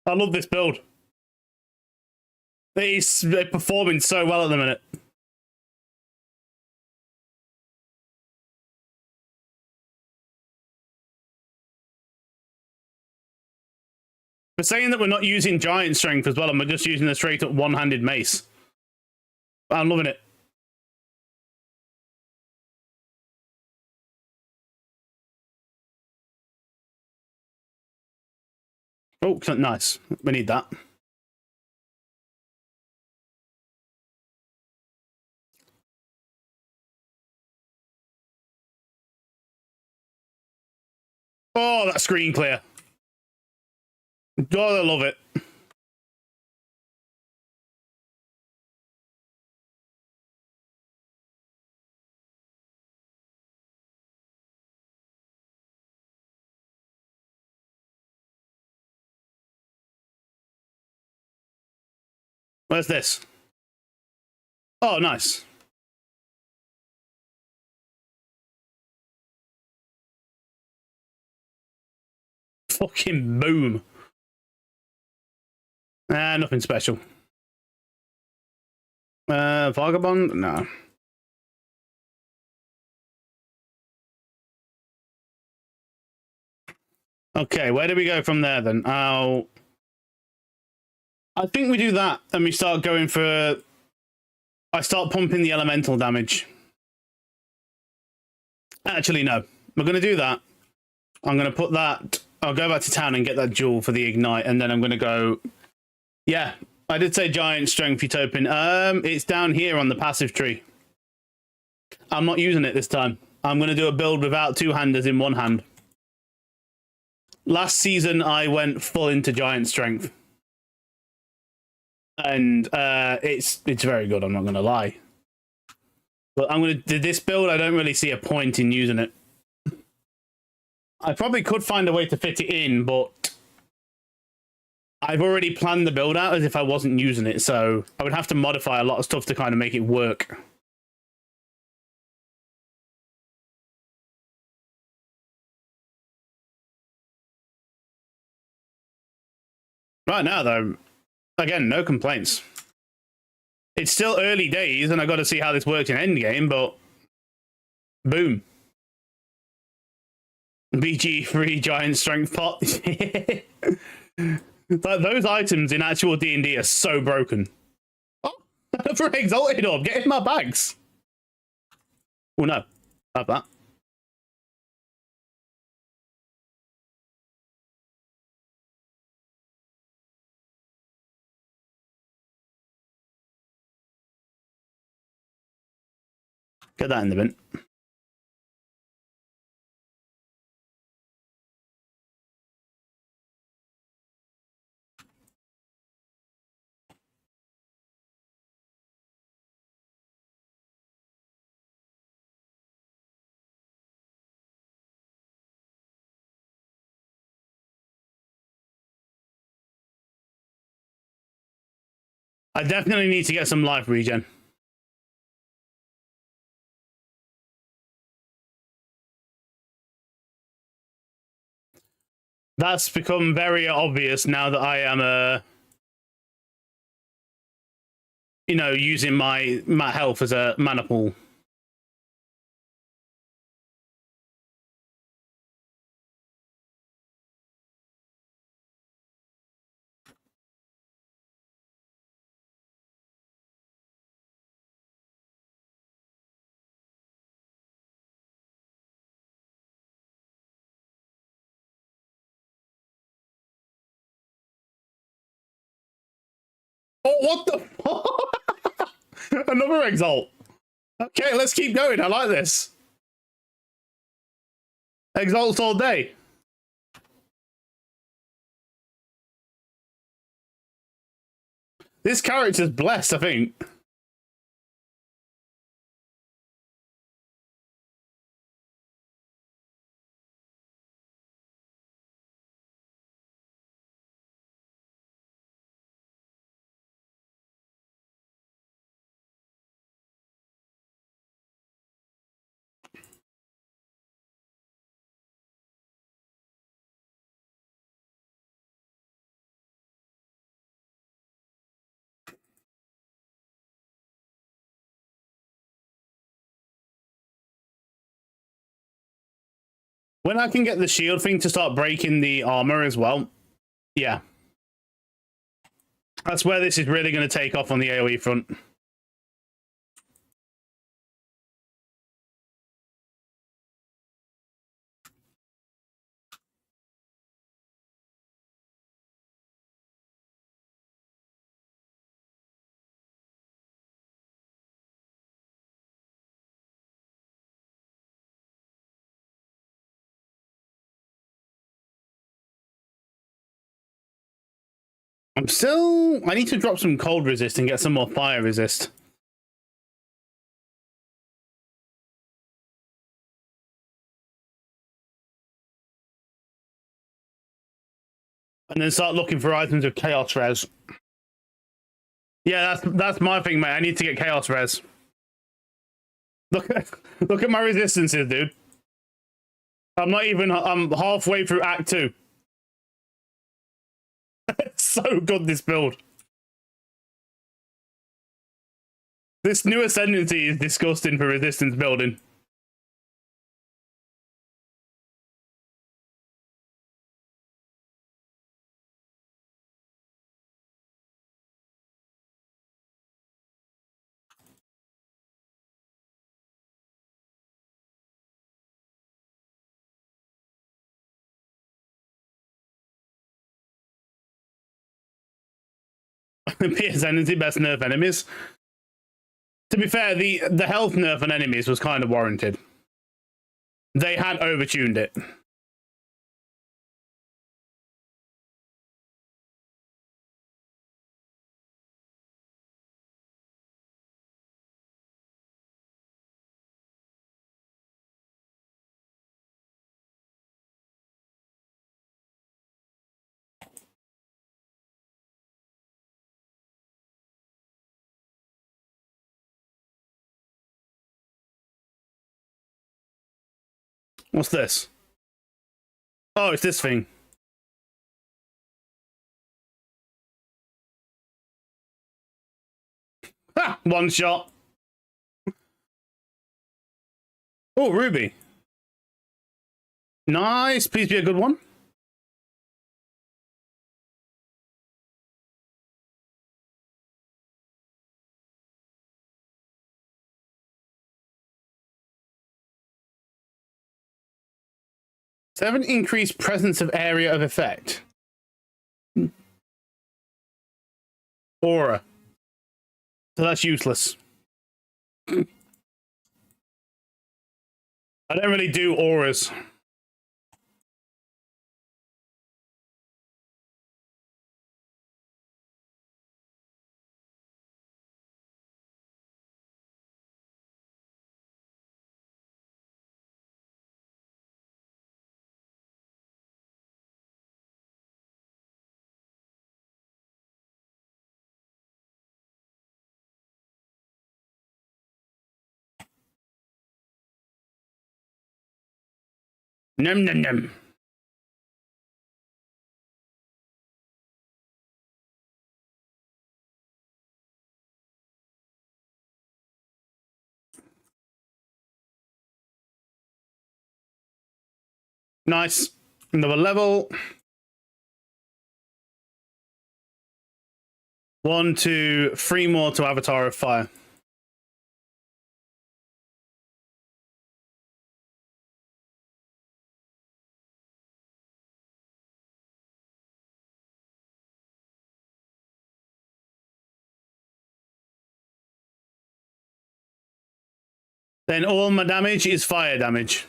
I love this build. It's performing so well at the minute. We're saying that we're not using giant strength as well, and we're just using a straight up one-handed mace. I'm loving it. Oh, nice. We need that. Oh, that screen clear. God, I love it. Where's this? Oh, nice. Fucking boom. Nothing special. Vagabond? No. Okay, where do we go from there then? I think we do that and we start going for... I start pumping the elemental damage. Actually, no. We're going to do that. I'm going to put that... I'll go back to town and get that jewel for the ignite, and then I'm going to go... Yeah, I did say giant strength utopin. It's down here on the passive tree. I'm not using it this time. I'm going to do a build without two-handers in one hand. Last season, I went full into giant strength. And it's very good, I'm not going to lie. But I'm going to do this build. I don't really see a point in using it. I probably could find a way to fit it in, but I've already planned the build out as if I wasn't using it, so I would have to modify a lot of stuff to kind of make it work. Right now, though, again, no complaints. It's still early days, and I got to see how this works in endgame, but boom. BG3 giant strength pot. But those items in actual D&D are so broken. Oh, for exalted orb, get in my bags. Oh no, have that. Get that in the bin. I definitely need to get some life regen. That's become very obvious now that I am using my health as a mana pool. Oh, what the fuck? Another exalt. Okay, let's keep going. I like this. Exalts all day. This character's blessed, I think. When I can get the shield thing to start breaking the armor as well, yeah. That's where this is really going to take off on the AoE front. I need to drop some cold resist and get some more fire resist. And then start looking for items of chaos res. Yeah, that's my thing, mate. I need to get chaos res. Look at my resistances, dude. I'm halfway through Act 2. It's so good, this build. This new Ascendancy is disgusting for resistance building. The Ascendancy best nerf enemies. To be fair, the health nerf on enemies was kind of warranted. They had overtuned it. What's this? Oh, it's this thing. Ha! One shot. Oh, Ruby. Nice. Please be a good one. Seven increased presence of area of effect. Aura. So that's useless. I don't really do auras. Num num num. Nice. Another level. 1, 2, 3 more to Avatar of Fire. Then all my damage is fire damage.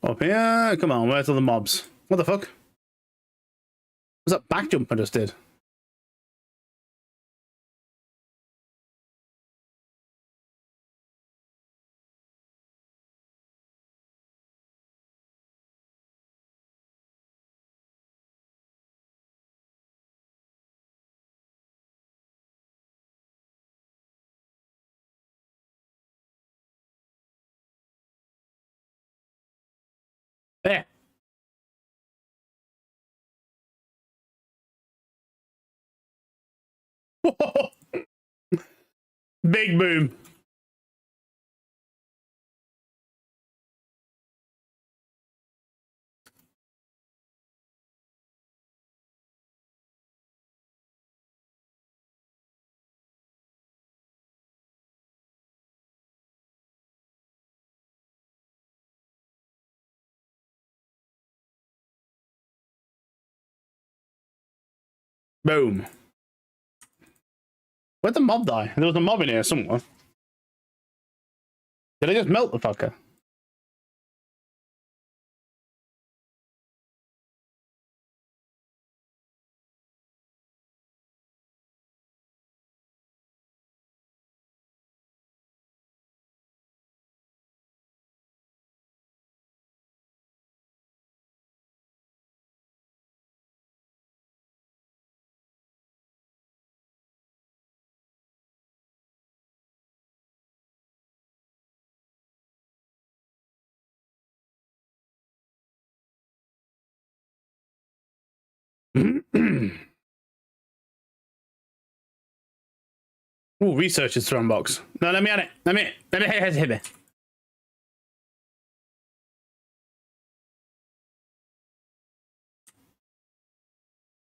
Up here. Come on, where's all the mobs? What the fuck? Was that back jump I just did? There. Big boom. Boom. Where'd the mob die? There was a mob in here somewhere. Did I just melt the fucker? Ooh, researcher's throne box. No, let me at it. Let me hit it.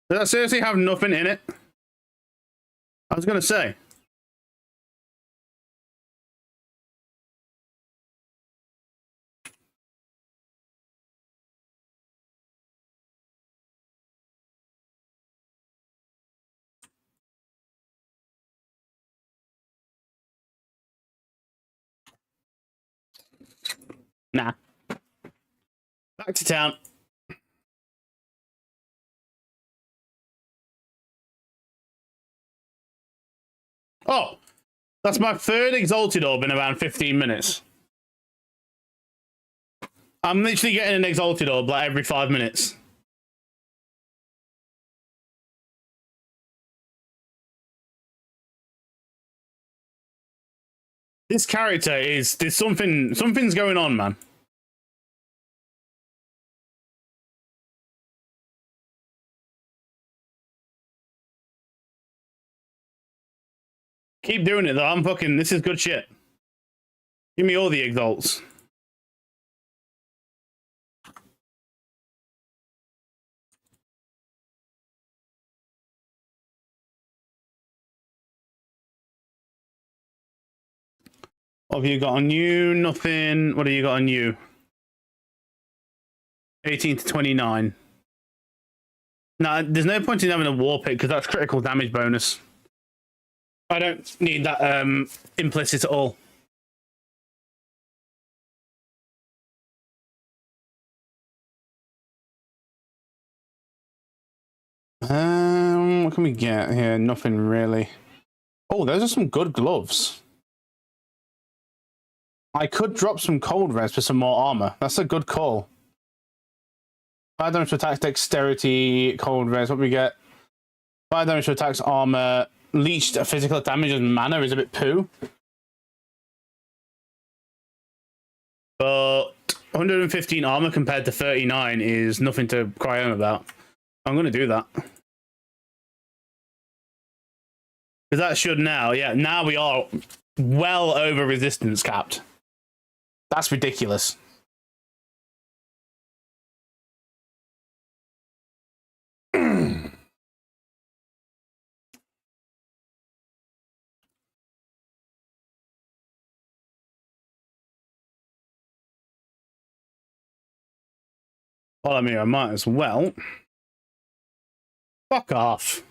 Does that seriously have nothing in it? I was gonna say. Nah. Back to town. Oh, that's my third exalted orb in around 15 minutes. I'm literally getting an exalted orb like every 5 minutes. This character is there's something's going on, man. Keep doing it though. I'm fucking this is good shit. Give me all the exalts. What have you got on you? Nothing. What have you got on you? 18 to 29. No, there's no point in having a war pick because that's critical damage bonus. I don't need that implicit at all. What can we get here? Nothing really. Oh, those are some good gloves. I could drop some cold res for some more armor. That's a good call. 5 damage to attacks, dexterity, cold res. What we get? 5 damage to attacks, armor. Leached physical damage and mana is a bit poo. But 115 armor compared to 39 is nothing to cry home about. I'm going to do that. Because that should now, yeah, now we are well over resistance capped. That's ridiculous. Well, I mean, I might as well. Fuck off.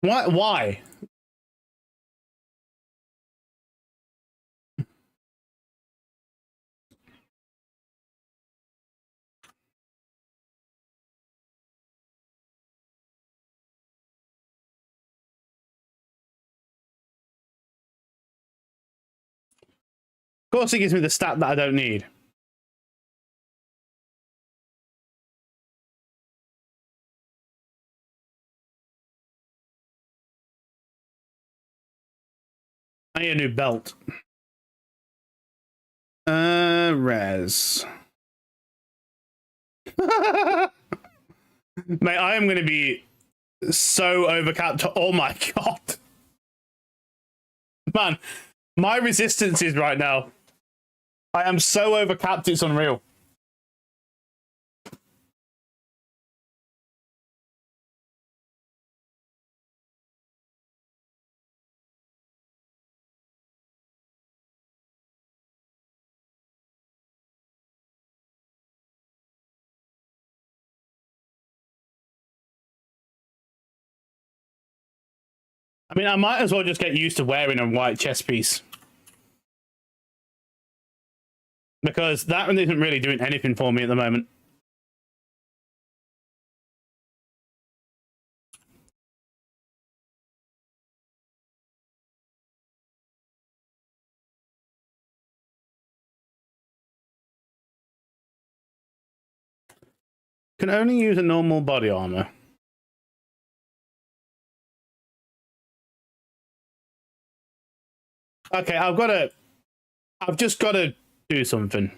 What? Why? Of course, it gives me the stat that I don't need. I need a new belt. Res. Mate, I am going to be so overcapped. Oh my god. Man, my resistance is right now. I am so overcapped, it's unreal. I mean, I might as well just get used to wearing a white chest piece. Because that one isn't really doing anything for me at the moment. Can only use a normal body armor. Okay, I've just got to do something.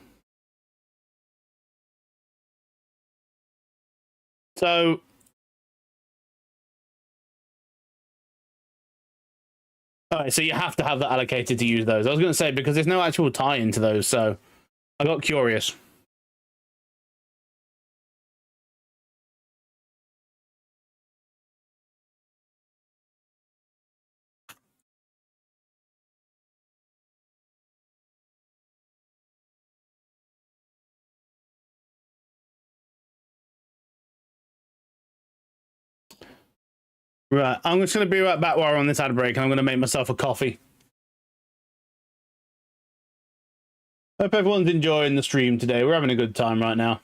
So, all right, so you have to have that allocated to use those. I was going to say, because there's no actual tie into those, so I got curious. Right, I'm just going to be right back while we're on this ad break, and I'm going to make myself a coffee. Hope everyone's enjoying the stream today. We're having a good time right now.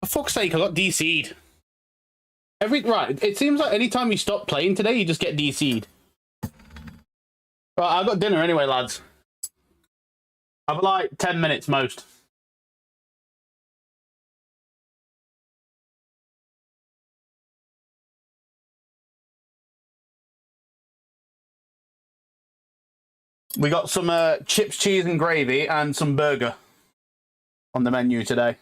For fuck's sake, I got DC'd. Right, it seems like anytime you stop playing today, you just get DC'd. Right, I've got dinner anyway, lads. I've like 10 minutes most. We got some chips, cheese, and gravy, and some burger on the menu today.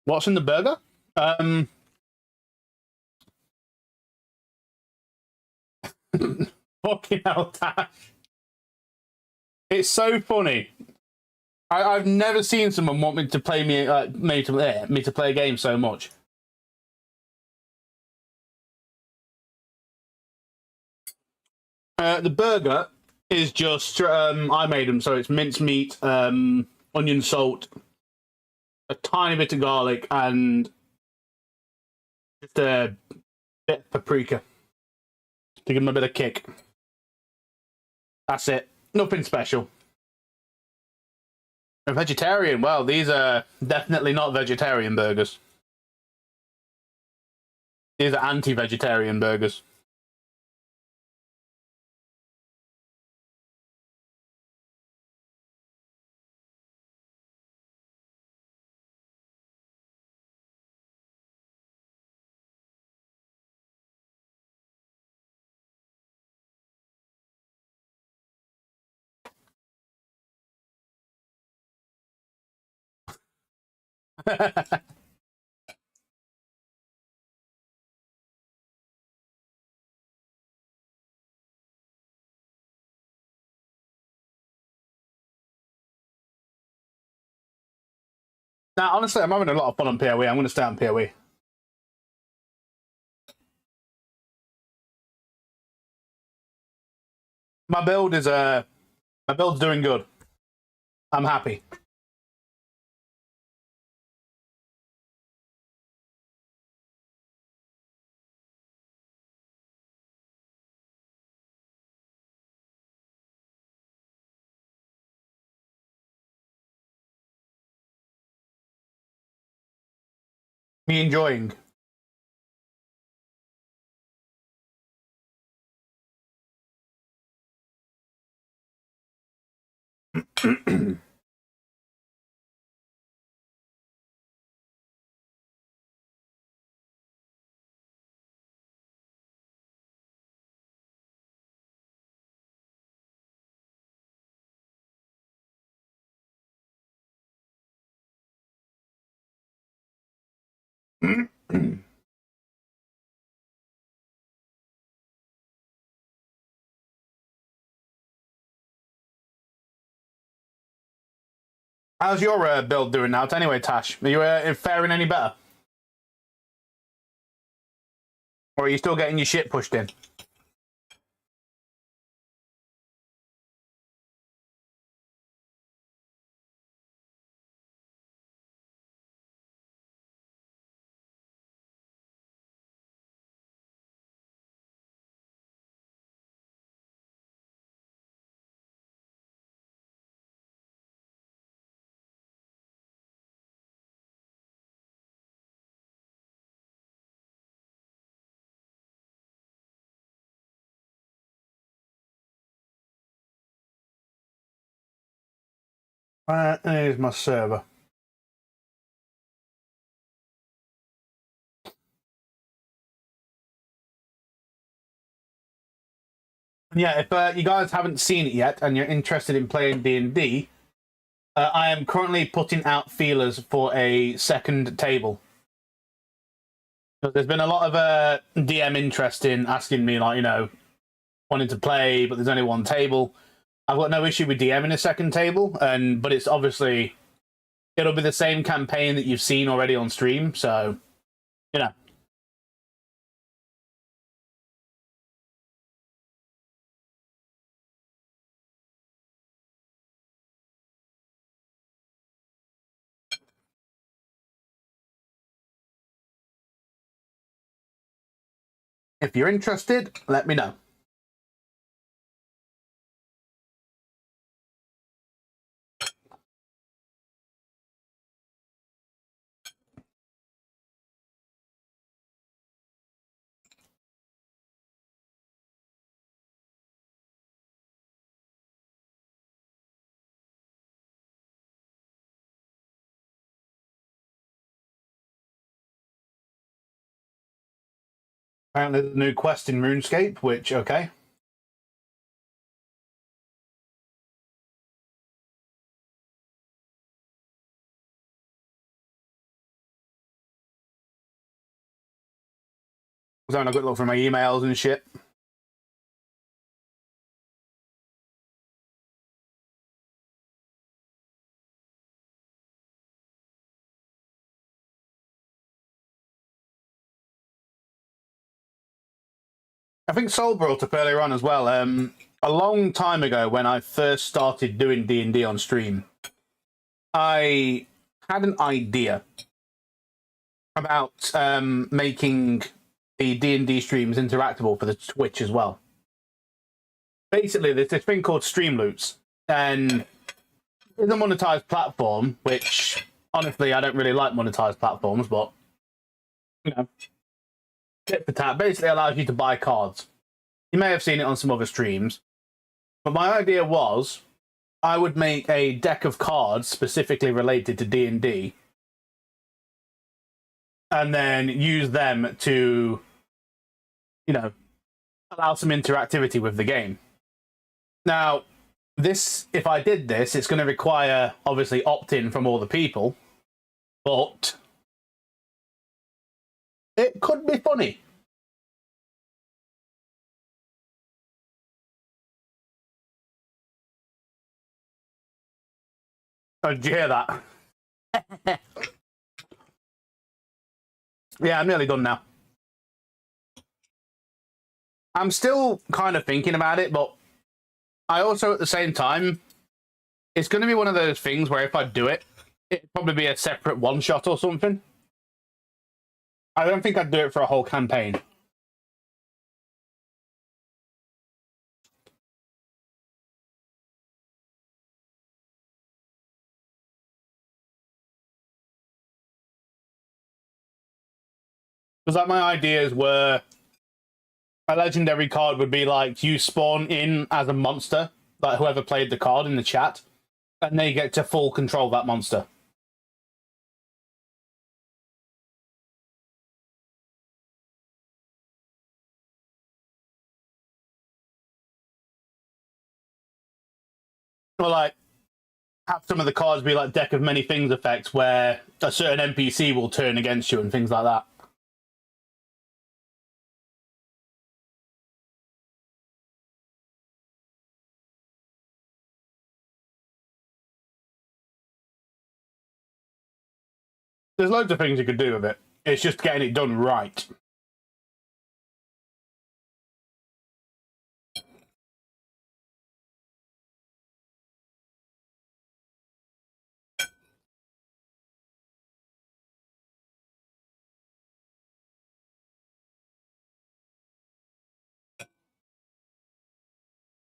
What's in the burger? Fucking hell, Tash. It's so funny. I've never seen someone want me to play me to play a game so much. The burger is just I made them, so it's mincemeat, onion, salt, a tiny bit of garlic, and just a bit of paprika to give them a bit of kick. That's it. Nothing special. A vegetarian? Well, these are definitely not vegetarian burgers. These are anti-vegetarian burgers. Now, honestly, I'm having a lot of fun on PoE. I'm going to stay on PoE. My build's doing good. I'm happy. Me enjoying. How's your build doing now? Anyway, Tash, are you faring any better? Or are you still getting your shit pushed in? Here's my server. Yeah, if you guys haven't seen it yet and you're interested in playing D&D, I am currently putting out feelers for a second table. There's been a lot of DM interest in asking me, like, wanting to play, but there's only one table. I've got no issue with DMing a second table, but it's obviously it'll be the same campaign that you've seen already on stream, so you know.
If you're interested, let me know. Apparently, there's a new quest in RuneScape, which, okay. I was having a good look through my emails and shit. I think Soul brought up earlier on as well. A long time ago, when I first started doing D&D on stream, I had an idea about making the D&D streams interactable for the Twitch as well. Basically, there's this thing called Streamloots, and it's a monetized platform, which, honestly, I don't really like monetized platforms, but, you know, tit for tat, basically allows you to buy cards. You may have seen it on some other streams, but my idea was I would make a deck of cards specifically related to D&D, and then use them to, you know, allow some interactivity with the game. Now, this, if I did this, it's going to require, obviously, opt-in from all the people, but it could be funny. Oh, did you hear that? Yeah, I'm nearly done now. I'm still kind of thinking about it, but I also, at the same time, it's going to be one of those things where if I do it, it'd probably be a separate one-shot or something. I don't think I'd do it for a whole campaign. Because like my ideas were, a legendary card would be like you spawn in as a monster, like whoever played the card in the chat, and they get to full control that monster. Or like have some of the cards be like deck of many things effects where a certain NPC will turn against you and things like that. There's loads of things you could do with it. It's just getting it done right.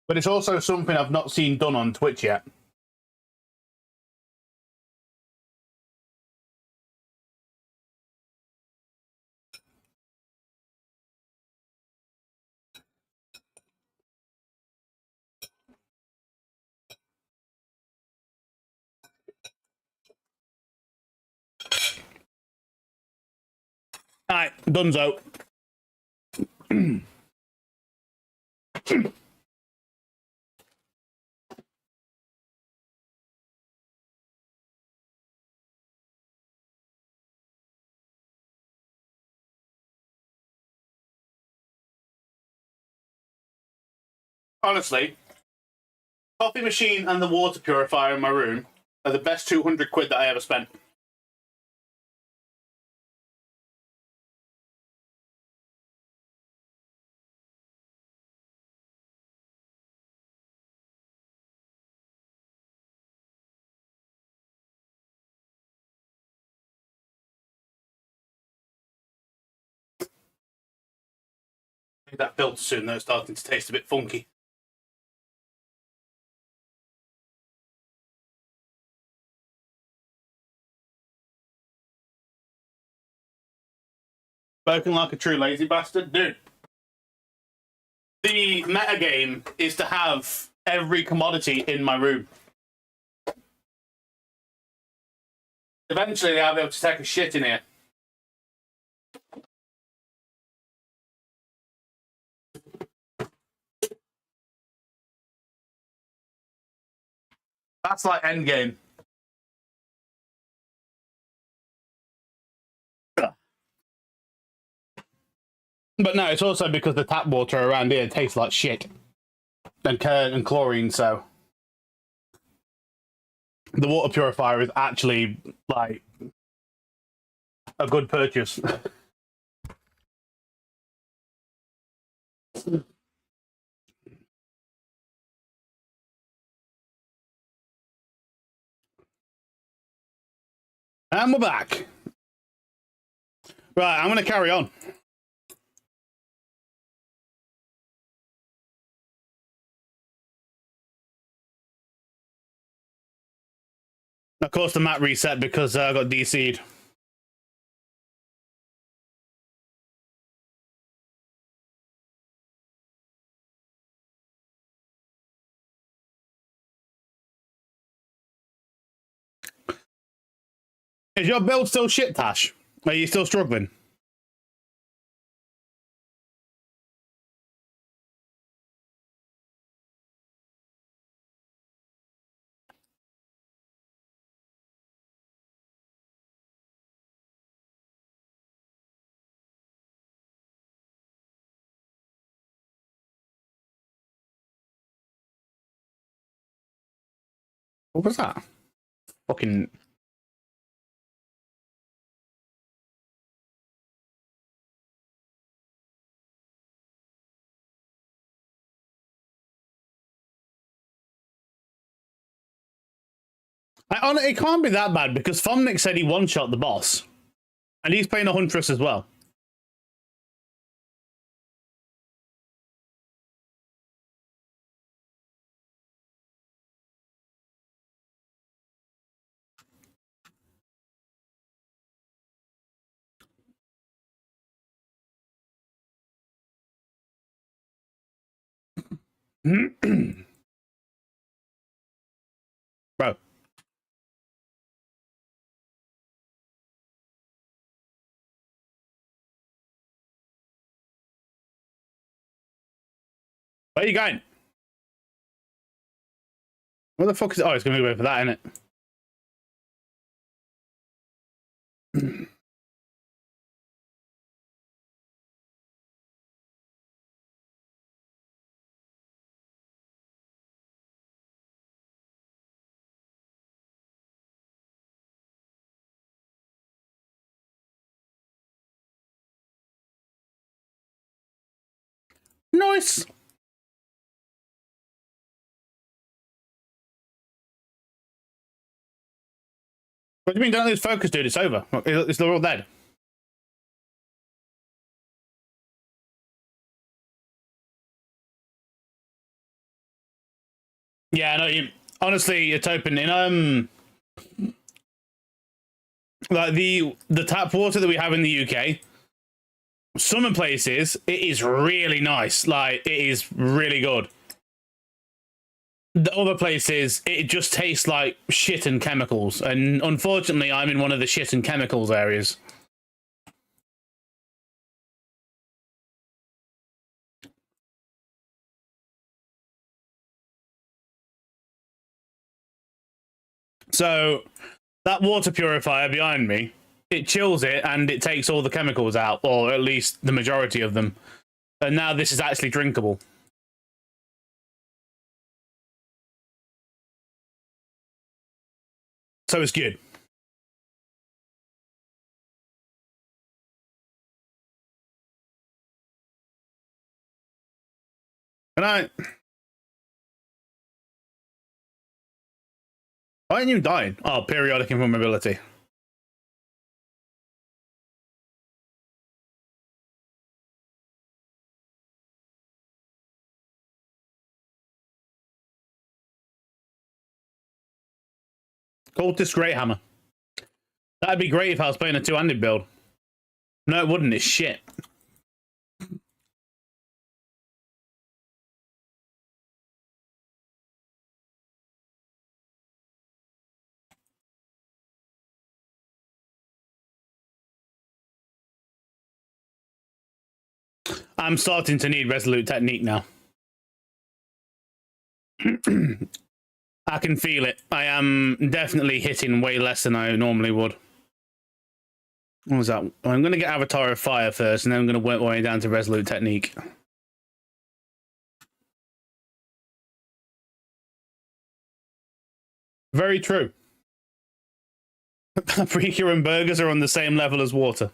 But it's also something I've not seen done on Twitch yet. Alright, donezo. Honestly, coffee machine and the water purifier in my room are the best 200 quid that I ever spent. That filter soon, though, starting to taste a bit funky. Spoken like a true lazy bastard, dude. The meta game is to have every commodity in my room. Eventually, I'll be able to take a shit in here. That's like endgame. But no, it's also because the tap water around here tastes like shit. And chlorine, so the water purifier is actually like a good purchase. And we're back. Right, I'm going to carry on. Of course, the map reset because I got DC'd. Is your build still shit, Tash? Are you still struggling? What was that? Fucking... It can't be that bad because Fomnick said he one-shot the boss. And he's playing a Huntress as well. Bro. Where are you going? Where the fuck is it? Oh, it's going to go for that, isn't it? Nice. What do you mean, don't lose focus, dude? It's over. They're all dead. Yeah, no, honestly, it's open. Like the tap water that we have in the UK, some places, it is really nice. Like, it is really good. The other places, it just tastes like shit and chemicals. And unfortunately, I'm in one of the shit and chemicals areas. So that water purifier behind me, it chills it and it takes all the chemicals out, or at least the majority of them. And now this is actually drinkable. So it's good. And why aren't you dying? Oh, periodic invulnerability.
Cultist Great Hammer. That'd be great if I was playing a two-handed build. No, it wouldn't. It's shit. I'm starting to need Resolute Technique now. I can feel it. I am definitely hitting way less than I normally would. What was that? I'm going to get Avatar of Fire first, and then I'm going to work my way down to Resolute Technique. Very true. Paprika and burgers are on the same level as water.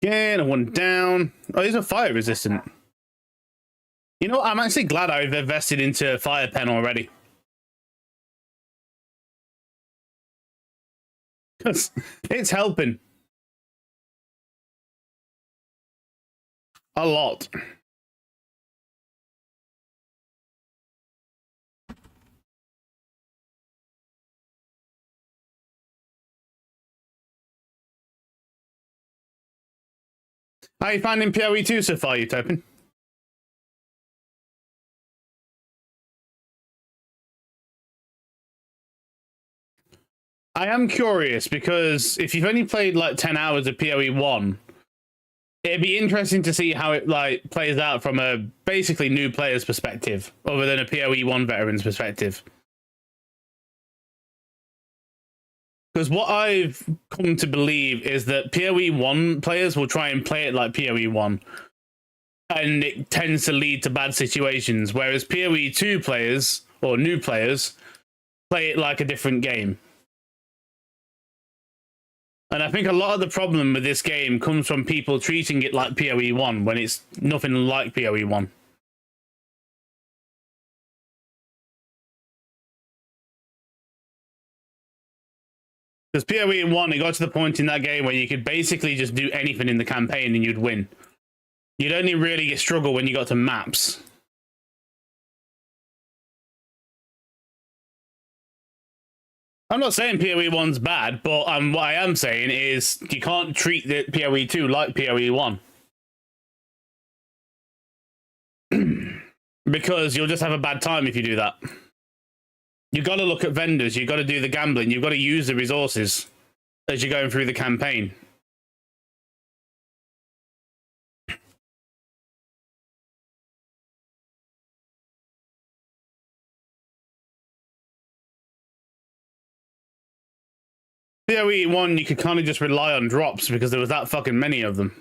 Yeah, one down. Oh, these are fire resistant. You know what? I'm actually glad I've invested into Fire Pen already. Because it's helping. A lot. How are you finding PoE 2 so far, Utopian? I am curious because if you've only played like 10 hours of PoE 1, it'd be interesting to see how it like plays out from a basically new player's perspective, other than a PoE 1 veteran's perspective. Because what I've come to believe is that PoE 1 players will try and play it like PoE 1, and it tends to lead to bad situations, whereas PoE 2 players, or new players, play it like a different game. And I think a lot of the problem with this game comes from people treating it like PoE 1 when it's nothing like PoE 1. Because PoE 1, it got to the point in that game where you could basically just do anything in the campaign and you'd win. You'd only really struggle when you got to maps. I'm not saying PoE 1's bad, but what I am saying is you can't treat the PoE 2 like PoE 1. Because you'll just have a bad time if you do that. You've got to look at vendors, you've got to do the gambling, you've got to use the resources as you're going through the campaign. PoE 1, you could kind of just rely on drops because there was that fucking many of them.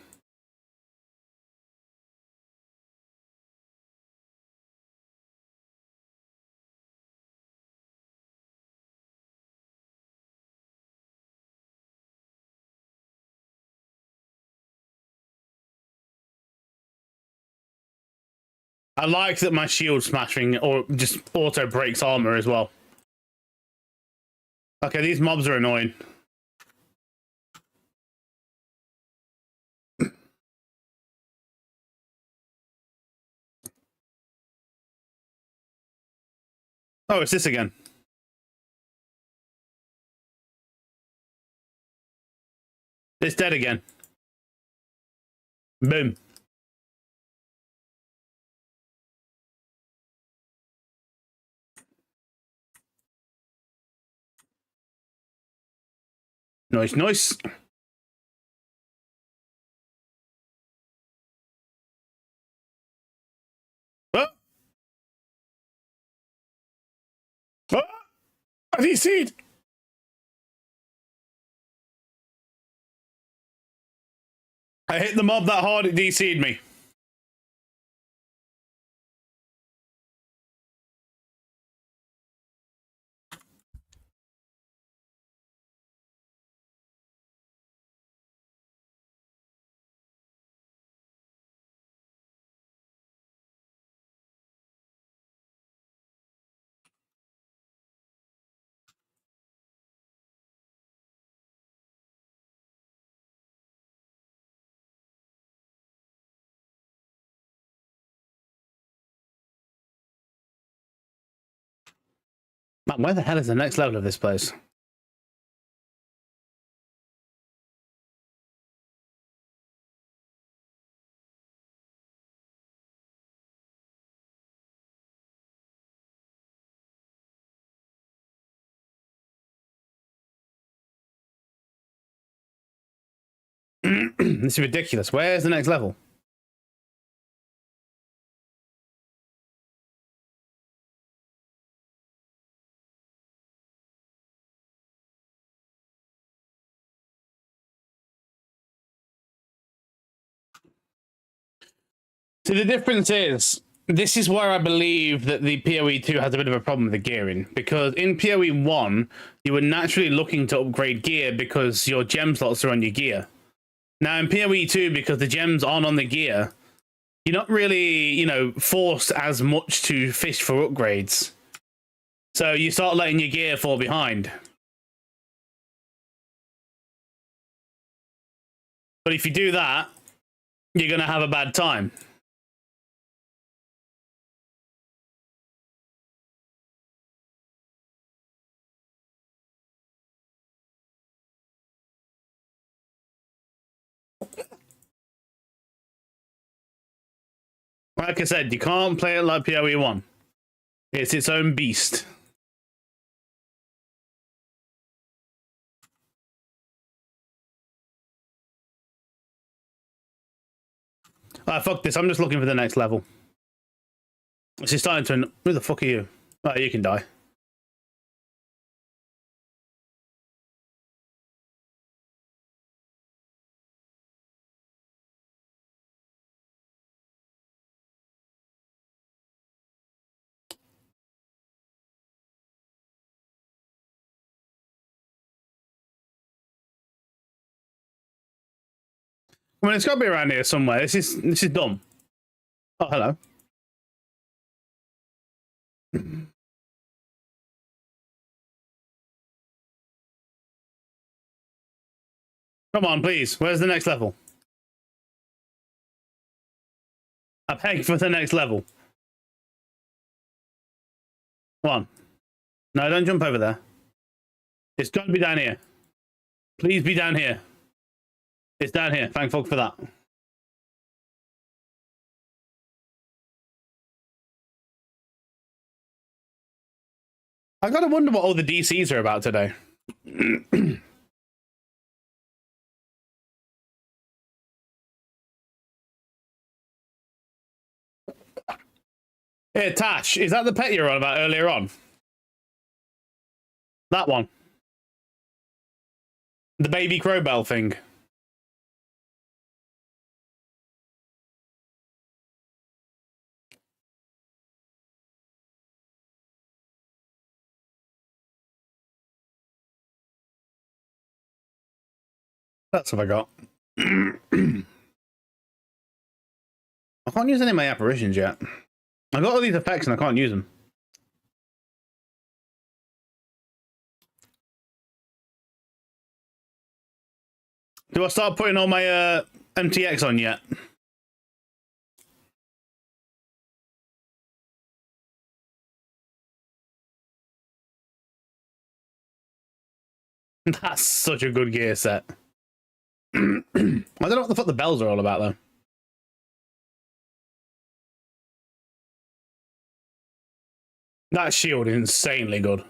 I like that my shield smashing or just auto breaks armor as well. Okay, these mobs are annoying. Oh, it's this again. It's dead again. Boom. Nice, nice. Oh! Oh! I DC'd! I hit the mob that hard, it DC'd me. Man, where the hell is the next level of this place? This is ridiculous. Where's the next level? So the difference is, this is where I believe that the PoE 2 has a bit of a problem with the gearing, because in PoE 1, you were naturally looking to upgrade gear because your gem slots are on your gear. Now in PoE 2, because the gems aren't on the gear, you're not really, forced as much to fish for upgrades. So you start letting your gear fall behind. But if you do that, you're going to have a bad time. Like I said, you can't play it like PoE 1. It's its own beast. Ah, fuck this. I'm just looking for the next level. This is starting to... Who the fuck are you? Oh, you can die. I mean, it's got to be around here somewhere. This is dumb. Oh, hello. Come on, please. Where's the next level? I beg for the next level. Come on. No, don't jump over there. It's got to be down here. Please be down here. It's down here. Thank fuck for that. I gotta wonder what all the DCs are about today. Here, Tash, is that the pet you were on about earlier on? That one. The baby crowbell thing. That's what I got. I can't use any of my apparitions yet. I got all these effects and I can't use them. Do I start putting all my MTX on yet? That's such a good gear set. I don't know what the fuck the bells are all about, though. That shield is insanely good.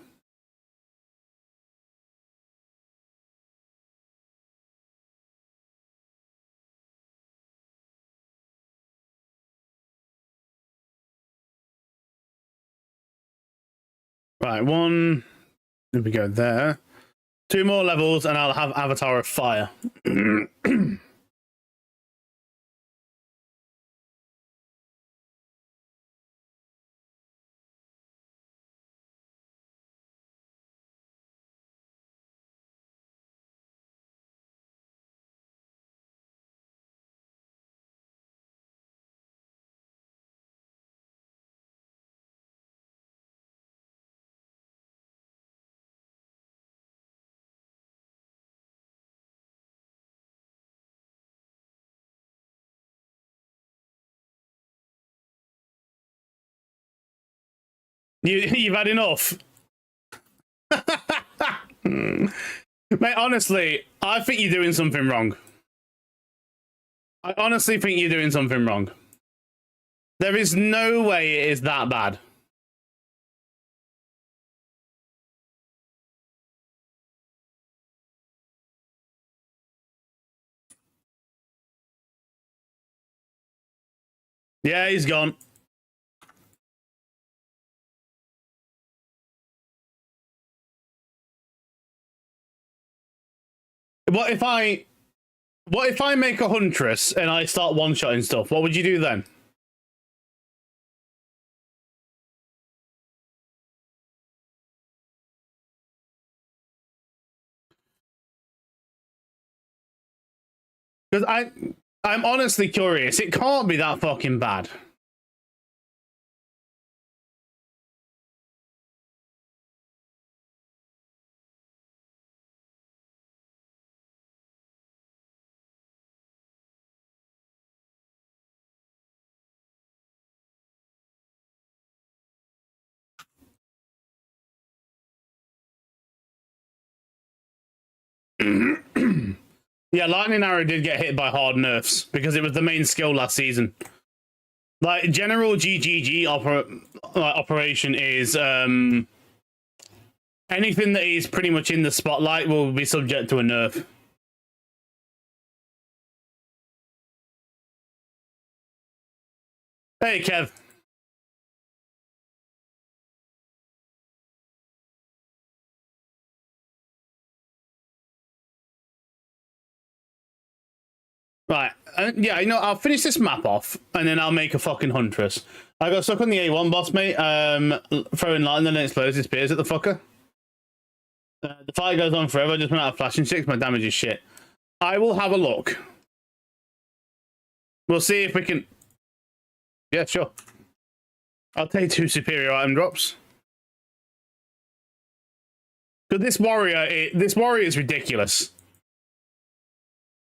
Right, one. There we go there. 2 more levels and I'll have Avatar of Fire. You've had enough. Mate, honestly, I think you're doing something wrong. I honestly think you're doing something wrong. There is no way it is that bad. Yeah, he's gone. What if I make a huntress and I start one-shotting stuff? What would you do then? Because I'm honestly curious. It can't be that fucking bad. Yeah, Lightning Arrow did get hit by hard nerfs because it was the main skill last season. Like, general GGG operation is anything that is pretty much in the spotlight will be subject to a nerf. Hey, Kev. Right, yeah, you know, I'll finish this map off, and then I'll make a fucking huntress. I got stuck on the A1 boss, mate, throwing lightning and then explodes his spears at the fucker. The fight goes on forever, I just run out of flashing sticks, my damage is shit. I will have a look. We'll see if we can... Yeah, sure. I'll take 2 superior item drops. Because this warrior is ridiculous.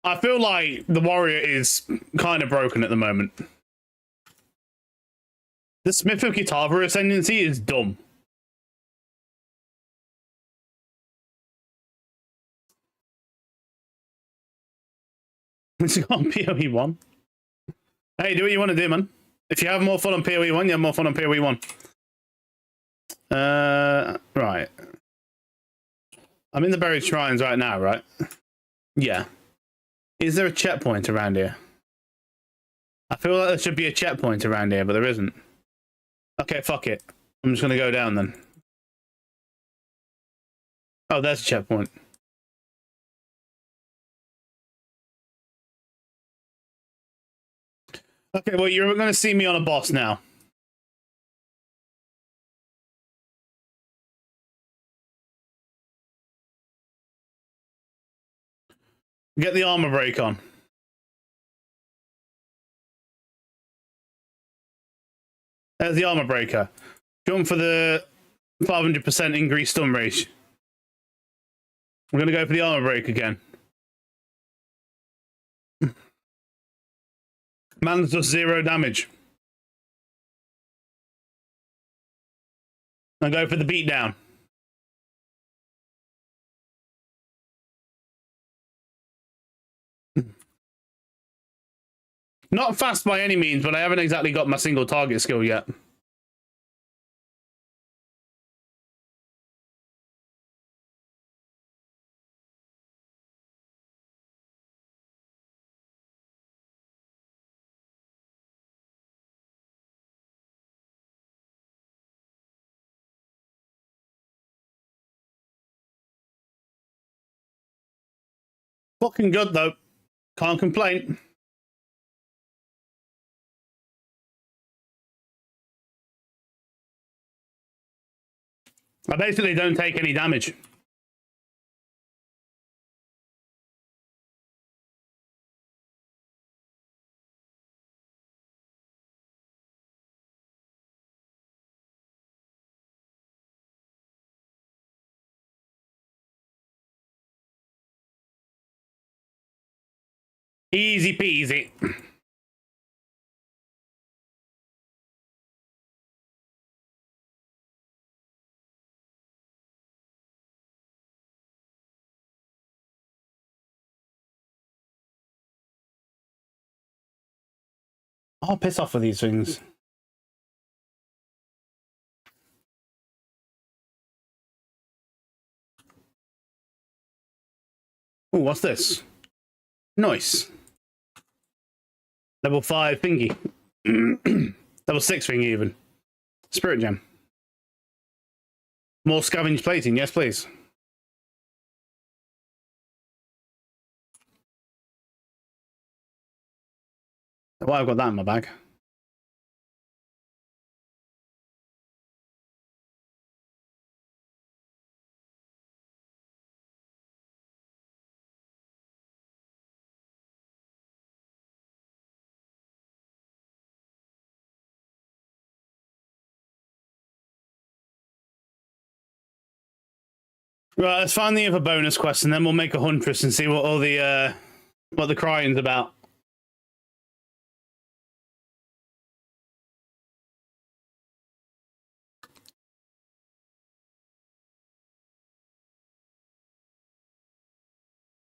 I feel like the warrior is kind of broken at the moment. The Smith of Kitava Ascendancy is dumb. It's on PoE 1. Hey, do what you want to do, man. If you have more fun on PoE 1, you have more fun on PoE 1. Right. I'm in the buried shrines right now, right? Yeah. Is there a checkpoint around here? I feel like there should be a checkpoint around here, but there isn't. Okay, fuck it. I'm just gonna go down then. Oh, there's a checkpoint. Okay, well, you're gonna see me on a boss now. Get the armor break on. There's the armor breaker. Jump for the 500% increased stun rate. We're gonna go for the armor break again. Man's does 0 damage. And go for the beatdown. Not fast by any means, but I haven't exactly got my single target skill yet. Fucking good though. Can't complain. I basically don't take any damage. Easy peasy. I'll piss off with these things. Oh, what's this? Nice. Level 5 thingy. Level 6 thingy even. Spirit gem. More scavenge plating, yes please. Well, I've got that in my bag. Right, let's find the other bonus quest, and then we'll make a huntress and see what all the what the crying's about.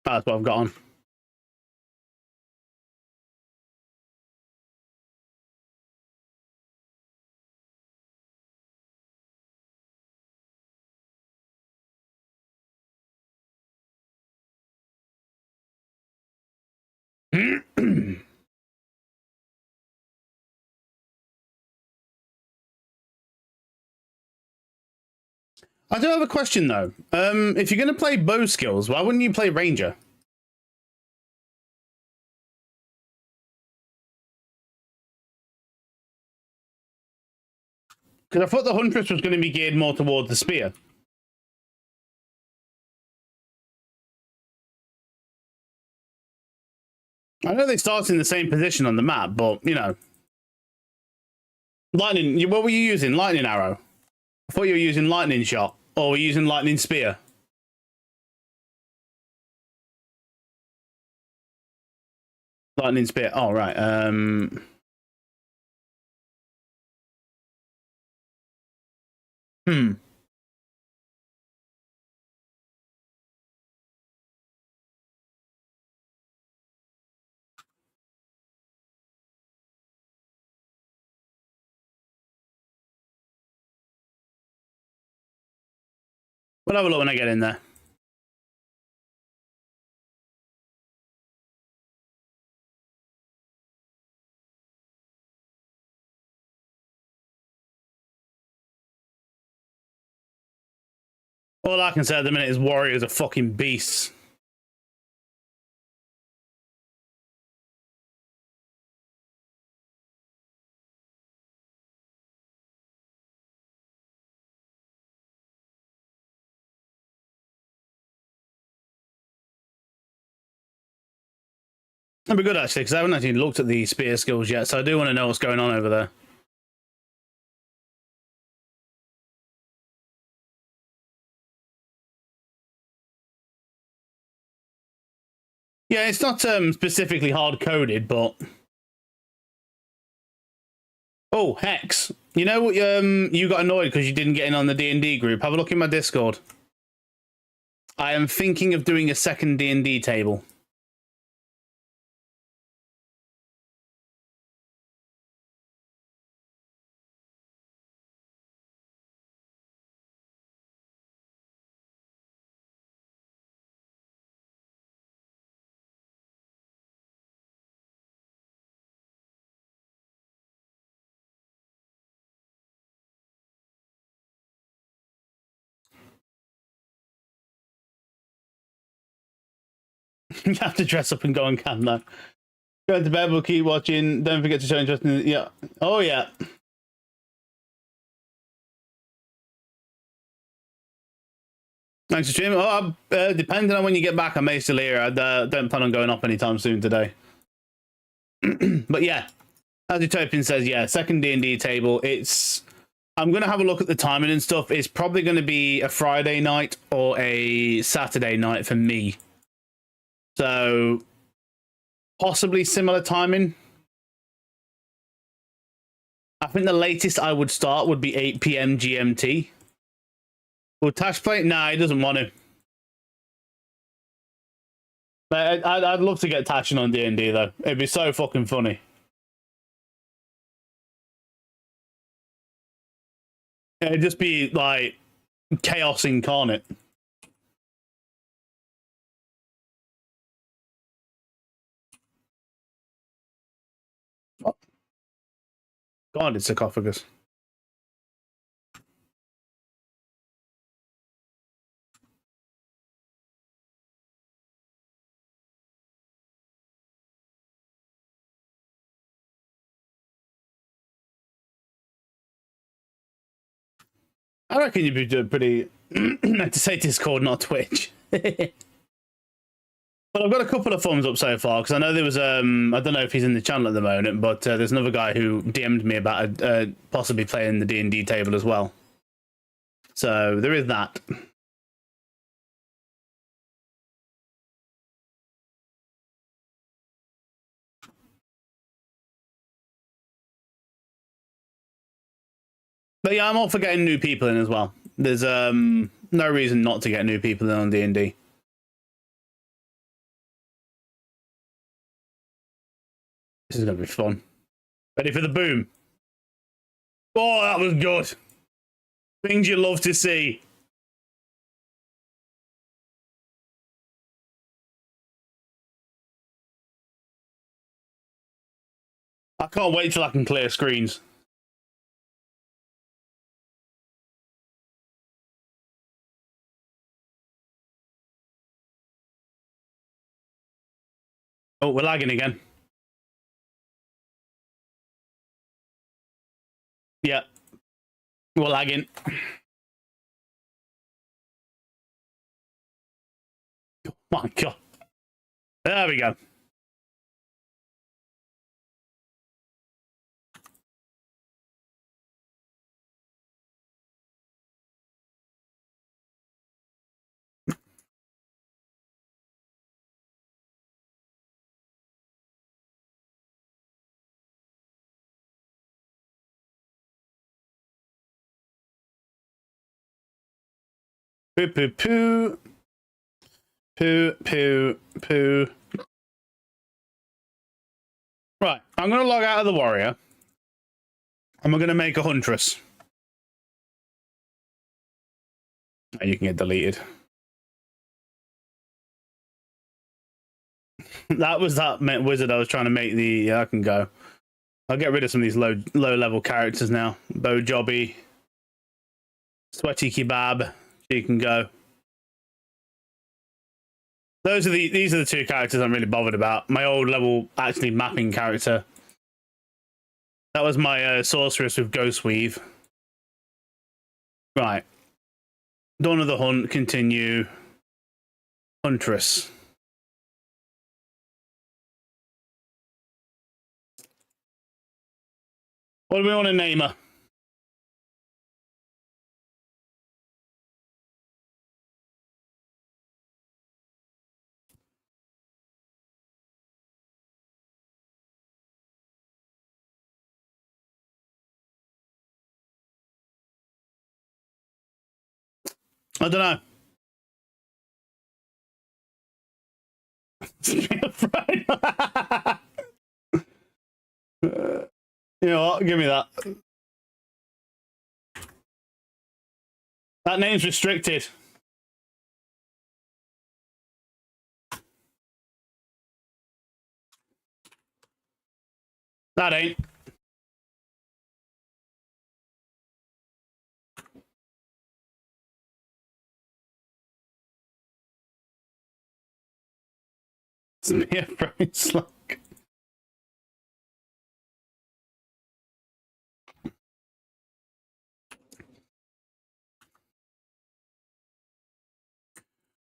That's what I've got on. I do have a question though. If you're going to play bow skills, why wouldn't you play ranger? Because I thought the huntress was going to be geared more towards the spear. I know they start in the same position on the map, but you know, lightning. What were you using? Lightning arrow. I thought you were using lightning shot, or were you using lightning spear? Lightning spear. Oh right. We'll have a look when I get in there. All I can say at the minute is warriors are fucking beasts. That'd be good actually, because I haven't actually looked at the spear skills yet, so I do want to know what's going on over there. Yeah, it's not specifically hard-coded, but... Oh, Hex. You know what? You got annoyed because you didn't get in on the D&D group. Have a look in my Discord. I am thinking of doing a second D&D table. You have to dress up and go on cam now. Going to bed, we'll keep watching. Don't forget to show interest in... Yeah. Oh, yeah. Thanks for streaming. Oh, depending on when you get back, I may still here. I don't plan on going up anytime soon today. But yeah, as Utopian says, yeah, second D&D table. It's... I'm going to have a look at the timing and stuff. It's probably going to be a Friday night or a Saturday night for me. So, possibly similar timing. I think the latest I would start would be 8 PM GMT. Will Tash play? Nah, he doesn't want to. But I'd love to get Tashin on D&D, though. It'd be so fucking funny. It'd just be like chaos incarnate. Oh. God, it's sarcophagus. I reckon you'd be doing pretty. To say Discord, not Twitch. Well, I've got a couple of thumbs up so far because I know there was I don't know if he's in the channel at the moment, but there's another guy who DM'd me about possibly playing the D&D table as well. So there is that. But yeah, I'm all for getting new people in as well. There's no reason not to get new people in on D&D. This is gonna be fun. Ready for the boom? Oh, that was good. Things you love to see. I can't wait till I can clear screens. Oh, we're lagging again. Yeah, we're lagging. Oh my God. There we go. Poo poo poo. Poo poo poo. Right, I'm going to log out of the warrior. And we're going to make a huntress. Oh, you can get deleted. That was that wizard I was trying to make the... Yeah, I can go. I'll get rid of some of these low level characters now. Bo Jobby. Sweaty Kebab. You can go. These are the two characters I'm really bothered about. My old level actually mapping character. That was my sorceress with Ghost Weave. Right. Dawn of the Hunt, continue. Huntress. What do we want to name her? I don't know. You know what? Give me that. That name's restricted. That ain't. Smear brain slug.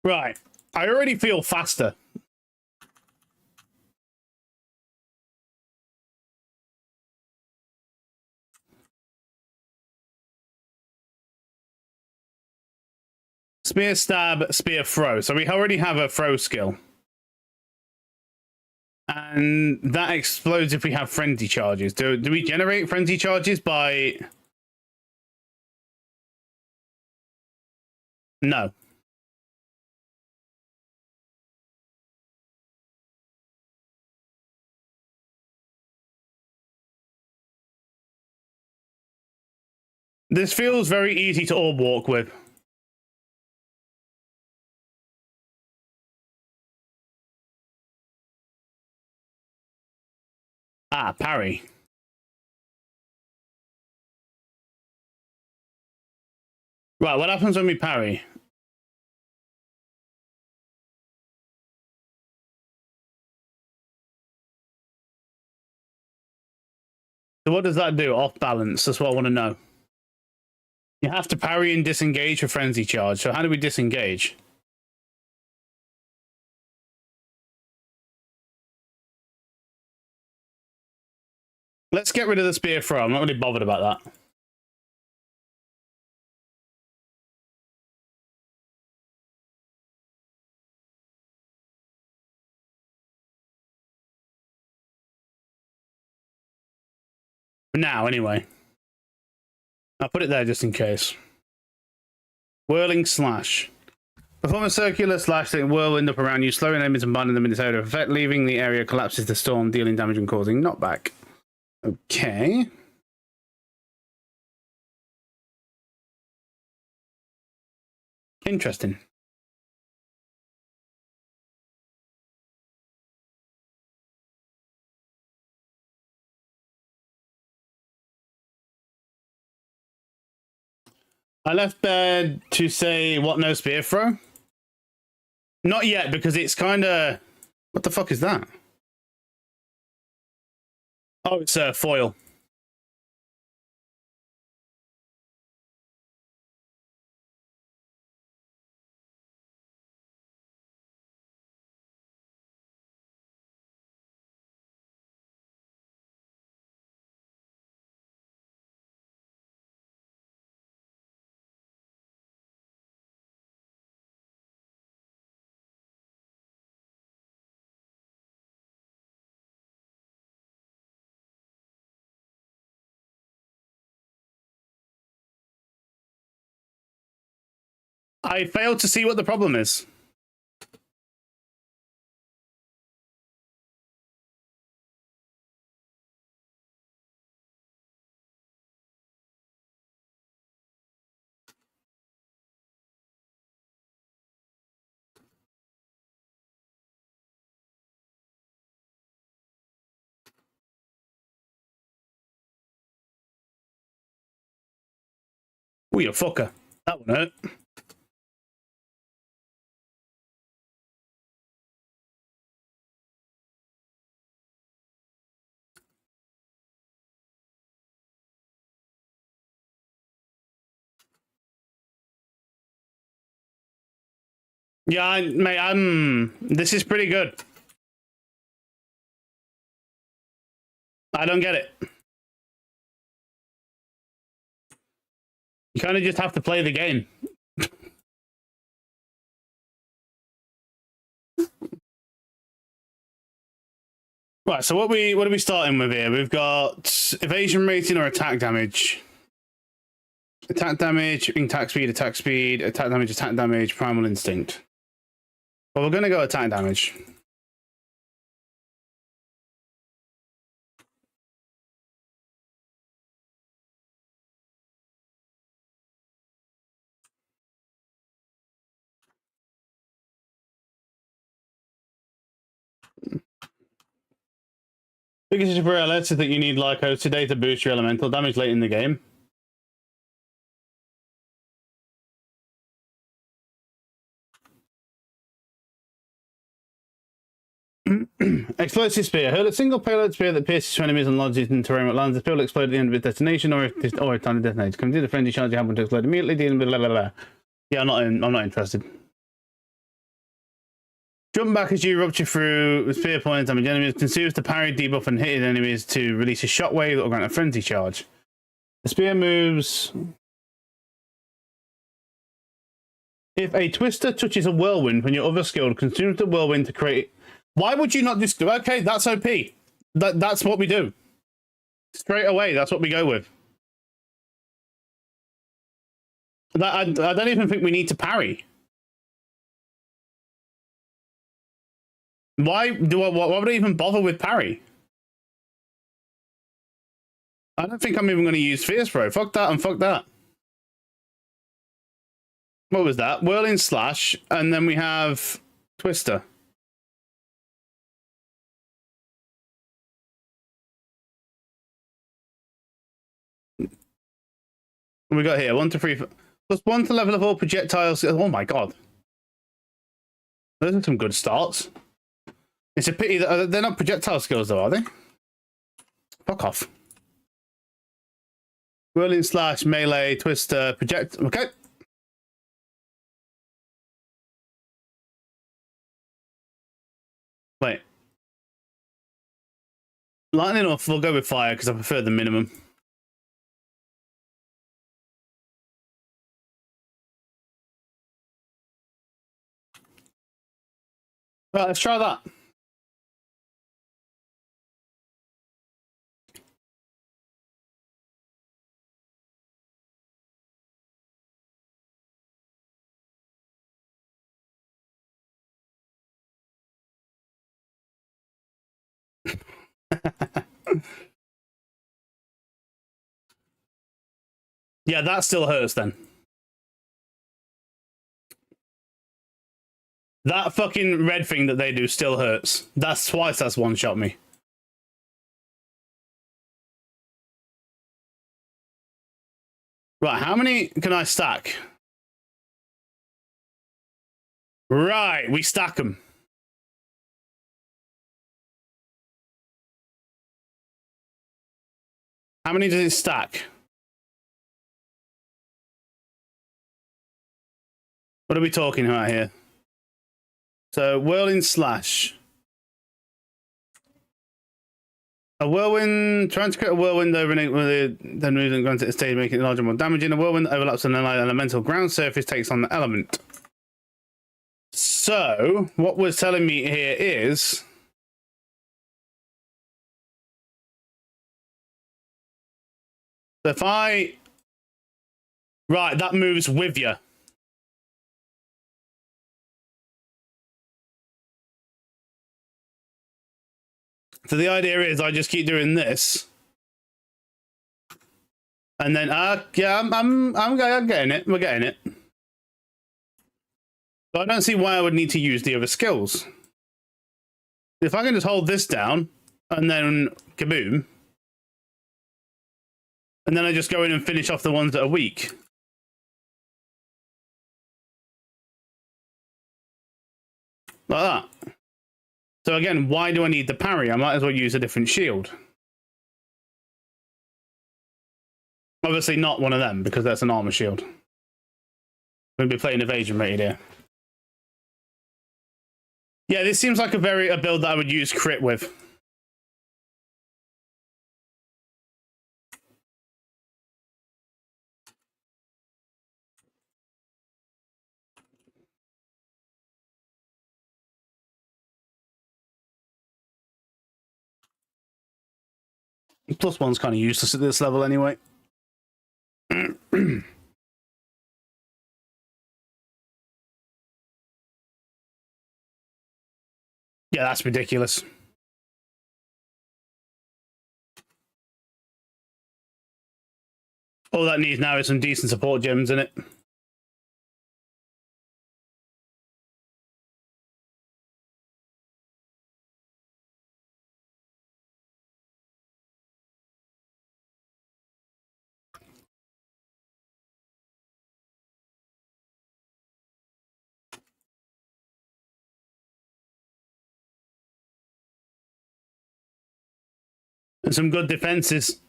Right. I already feel faster. Spear, stab, spear, throw. So we already have a throw skill. And that explodes if we have frenzy charges. Do we generate frenzy charges by... No. This feels very easy to orb walk with. Ah, parry. Right, what happens when we parry? So what does that do? Off balance. That's what I want to know. You have to parry and disengage for frenzy charge. So how do we disengage? Let's get rid of the spear throw. I'm not really bothered about that. For now, anyway. I'll put it there just in case. Whirling slash. Perform a circular slash that whirlwind up around you, slowing enemies and binding them in its area of effect, leaving the area collapses to storm, dealing damage and causing knockback. Okay. Interesting. I left bed to say what no spear throw. Not yet, because it's kind of... What the fuck is that? Oh, it's a foil. I failed to see what the problem is. Oh, you fucker. That one hurt. Yeah, mate, this is pretty good. I don't get it. You kind of just have to play the game. Right, so what are we starting with here? We've got evasion rating or attack damage. Attack damage, attack speed, attack damage, primal instinct. Well, we're going to go attack damage. Biggest issue for LS is that you need Lycos today to boost your elemental damage late in the game. Explosive spear. Hurl a single payload spear that pierces two enemies and lodges in terrain that lands. The spear will explode at the end of its destination, or if time to detonate. Come to the frenzy charge, you happen to explode immediately. Dealing with blah blah blah. Yeah, I'm not interested. Jump back as you rupture through with spear points. Damage enemies. Consumes the parry debuff and hit enemies to release a shockwave that will grant a frenzy charge. The spear moves. If a twister touches a whirlwind when your other skill consumes the whirlwind to create. Why would you not just do? Okay, that's OP. That's what we do. Straight away, that's what we go with. I don't even think we need to parry. Why would I even bother with parry? I don't think I'm even going to use Fierce Throw. Fuck that and fuck that. What was that? Whirling Slash, and then we have Twister. What we got here? 1 to 3 plus 1 to level of all projectiles. Oh my god. Those are some good starts. It's a pity that they're not projectile skills though, are they? Fuck off. Whirling Slash, Melee, Twister, Project. Okay. Wait. Lightning off, we'll go with Fire because I prefer the minimum. Right, let's try that. Yeah, that still hurts then. That fucking red thing that they do still hurts. That's twice that's one-shot me. Right, how many can I stack? Right, we stack them. How many does it stack? What are we talking about here? So, Whirling Slash. A whirlwind, trying to create a whirlwind over then moves and grants it a stage, making it larger, more damaging. A whirlwind that overlaps an elemental ground surface takes on the element. So, what we're telling me here is if I. Right, that moves with you. So the idea is I just keep doing this, and then yeah, I'm getting it. We're getting it. But I don't see why I would need to use the other skills. If I can just hold this down and then kaboom, and then I just go in and finish off the ones that are weak. Like that. So again, why do I need the parry? I might as well use a different shield. Obviously not one of them, because that's an armor shield. I'm going to be playing evasion rated here. Yeah, this seems like a build that I would use crit with. +1's kind of useless at this level anyway. Yeah, that's ridiculous. All that needs now is some decent support gems in it. And some good defenses.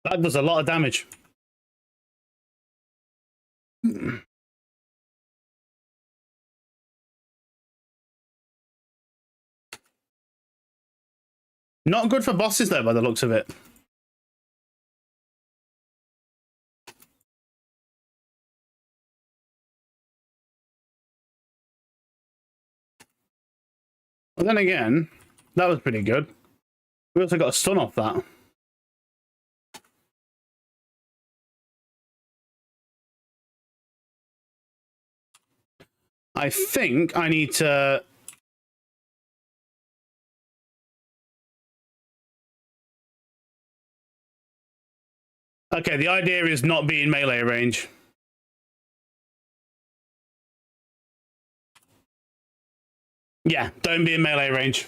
That does a lot of damage. Not good for bosses though, by the looks of it. But then again, that was pretty good. We also got a stun off that. I think I need to... Okay, the idea is not be in melee range. Yeah, don't be in melee range.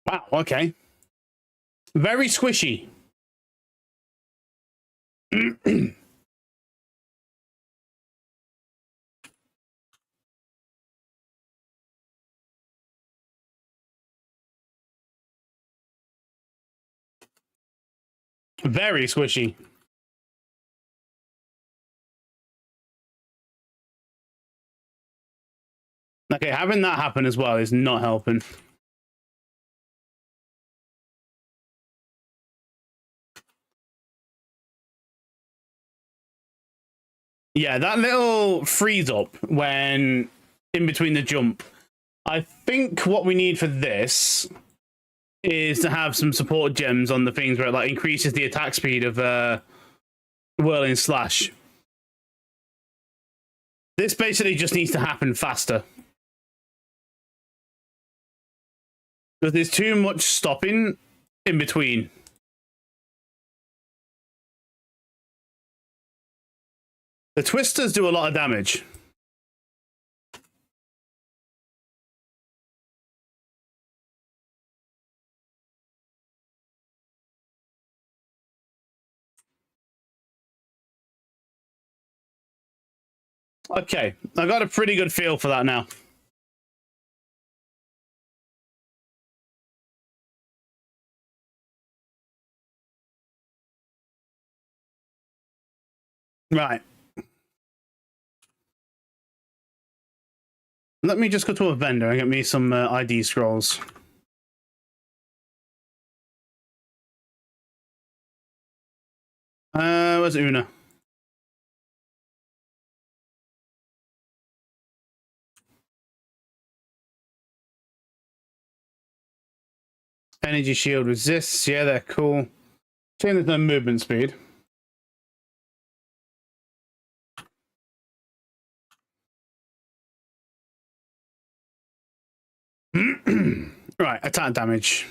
Wow, okay. Very squishy. Very squishy. Okay, having that happen as well is not helping. Yeah, that little freeze up when in between the jump. I think what we need for this is to have some support gems on the things where it like increases the attack speed of Whirling Slash. This basically just needs to happen faster. Because there's too much stopping in between. The twisters do a lot of damage. Okay, I got a pretty good feel for that now. Right. Let me just go to a vendor and get me some ID scrolls. Where's Una? Energy shield resists. Yeah, they're cool. Shame there's no movement speed. Right, attack damage.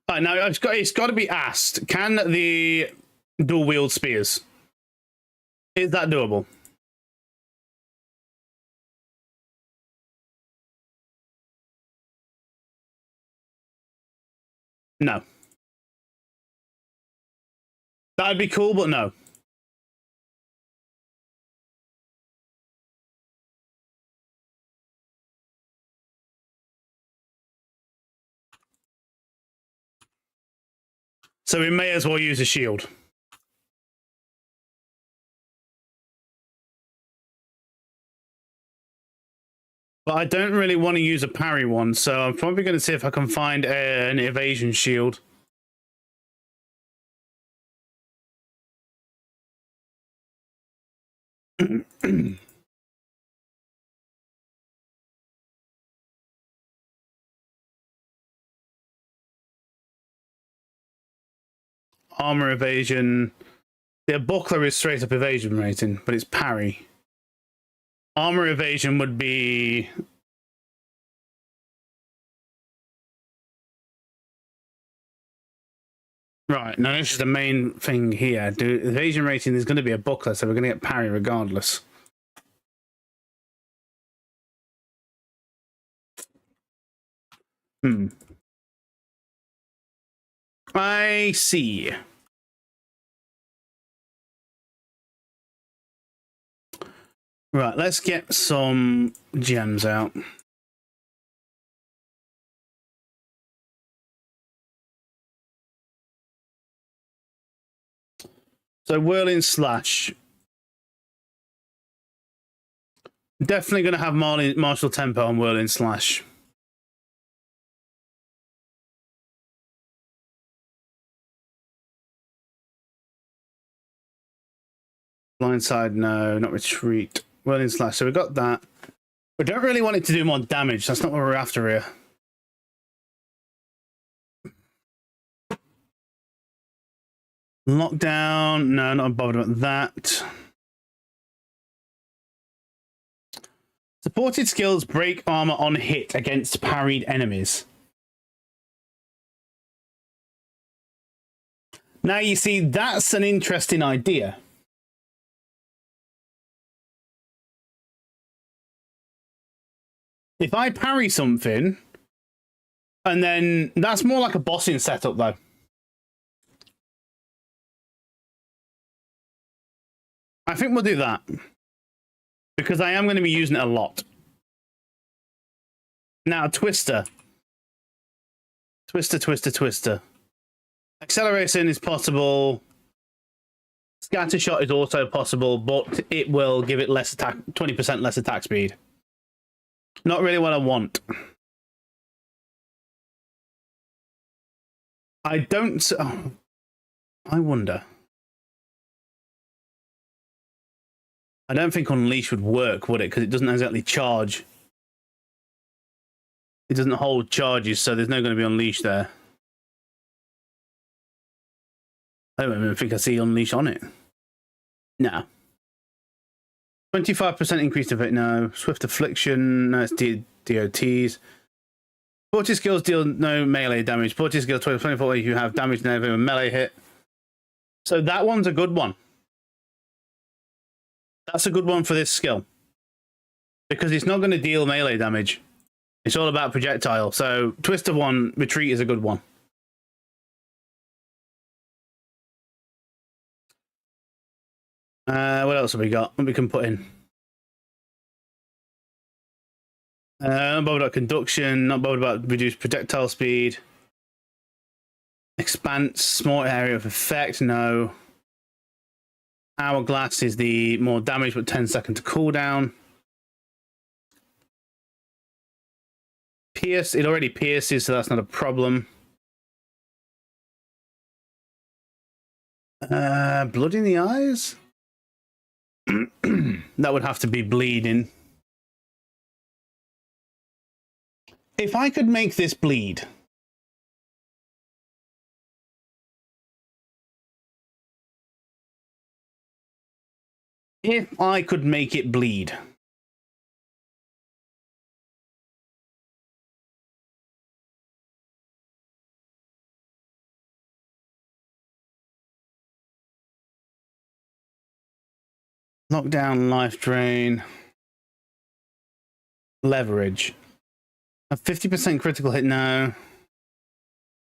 Right, now it's got to be asked: can the dual wield spears? Is that doable? No. That'd be cool, but no. So we may as well use a shield. But I don't really want to use a parry one, so I'm probably going to see if I can find an evasion shield. Armor evasion. The buckler is straight up evasion rating, but it's parry. Armor evasion would be... Right, now this is the main thing here. Evasion rating is going to be a buckler, so we're going to get parry regardless. I see. Right, let's get some gems out. So Whirling Slash. Definitely going to have martial tempo on Whirling Slash. Blindside, no, not retreat. Whirling slash. So we got that. We don't really want it to do more damage. That's not what we're after here. Lockdown. No, not bothered about that. Supported skills break armor on hit against parried enemies. Now you see, that's an interesting idea. If I parry something, and then that's more like a bossing setup though. I think we'll do that. Because I am going to be using it a lot. Now, Twister. Twister. Acceleration is possible. Scattershot is also possible, but it will give it less attack, 20% less attack speed. Not really what I want. I don't... Oh, I wonder. I don't think Unleash would work, would it? Because it doesn't exactly charge. It doesn't hold charges, so there's no going to be Unleash there. I don't even think I see Unleash on it. No. 25% increase of it, no. Swift Affliction, no, it's DOTs. 40 skills deal no melee damage. 40 skills, 24 you have damage never a melee hit. So that one's a good one. That's a good one for this skill. Because it's not going to deal melee damage. It's all about projectile. So Twister 1, Retreat is a good one. What else have we got? What we can put in? Not bothered about conduction, not bothered about reduced projectile speed. Expanse, small area of effect, no. Hourglass is the more damage, but 10-second cooldown. Pierce, it already pierces, so that's not a problem. Blood in the eyes? That would have to be bleeding. If I could make this bleed. If I could make it bleed. Knockdown, life drain. Leverage. A 50% critical hit now.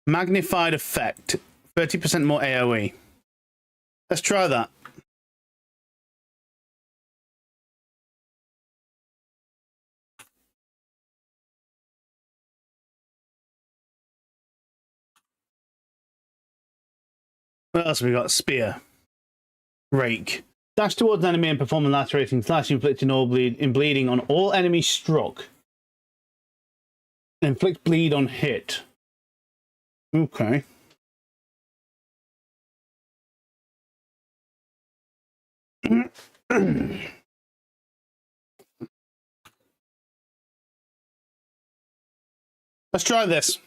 Magnified effect. 30% more AoE. Let's try that. What else have we got? Spear. Rake. Dash towards an enemy and perform a lacerating slash, inflicting all bleeding on all enemies struck. Inflict bleed on hit. Okay. Let's try this.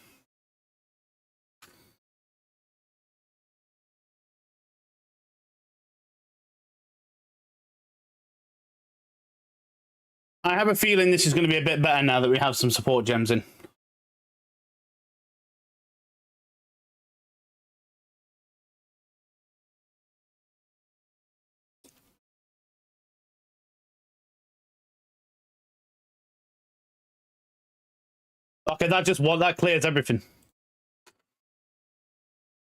I have a feeling this is going to be a bit better now that we have some support gems in. Okay, that clears everything.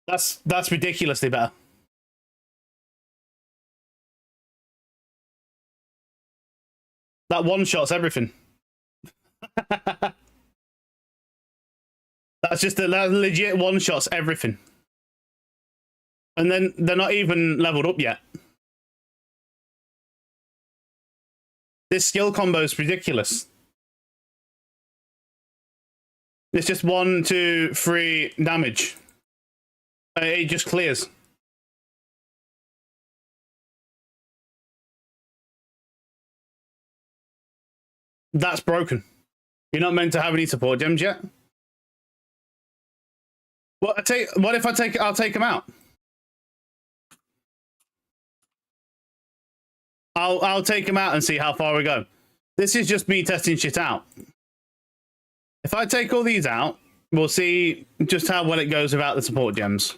That's ridiculously better. That one-shots everything. That legit one-shots everything. And then they're not even leveled up yet. This skill combo is ridiculous. It's just 1, 2, 3 damage. It just clears. That's broken. You're not meant to have any support gems yet. What if I take? I'll take them out. I'll take them out and see how far we go. This is just me testing shit out. If I take all these out, we'll see just how well it goes without the support gems.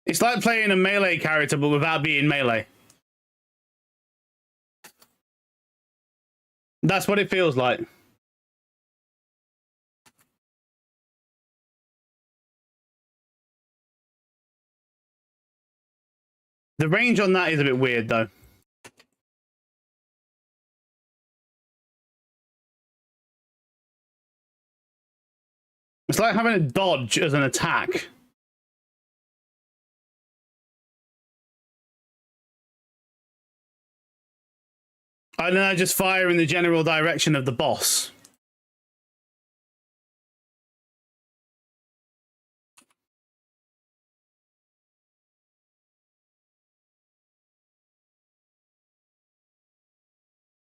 It's like playing a melee character, but without being melee. That's what it feels like. The range on that is a bit weird, though. It's like having a dodge as an attack. And then I just fire in the general direction of the boss.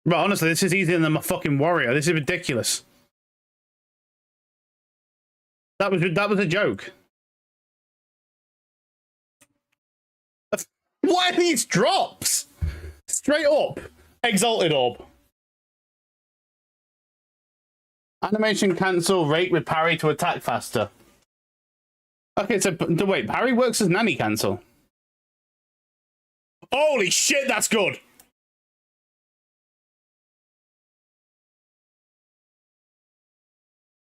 But honestly, this is easier than my fucking warrior. This is ridiculous. That was a joke. What are these drops? Straight up. Exalted Orb. Animation cancel, rate with parry to attack faster. Okay, so wait, parry works as nanny cancel. Holy shit, that's good.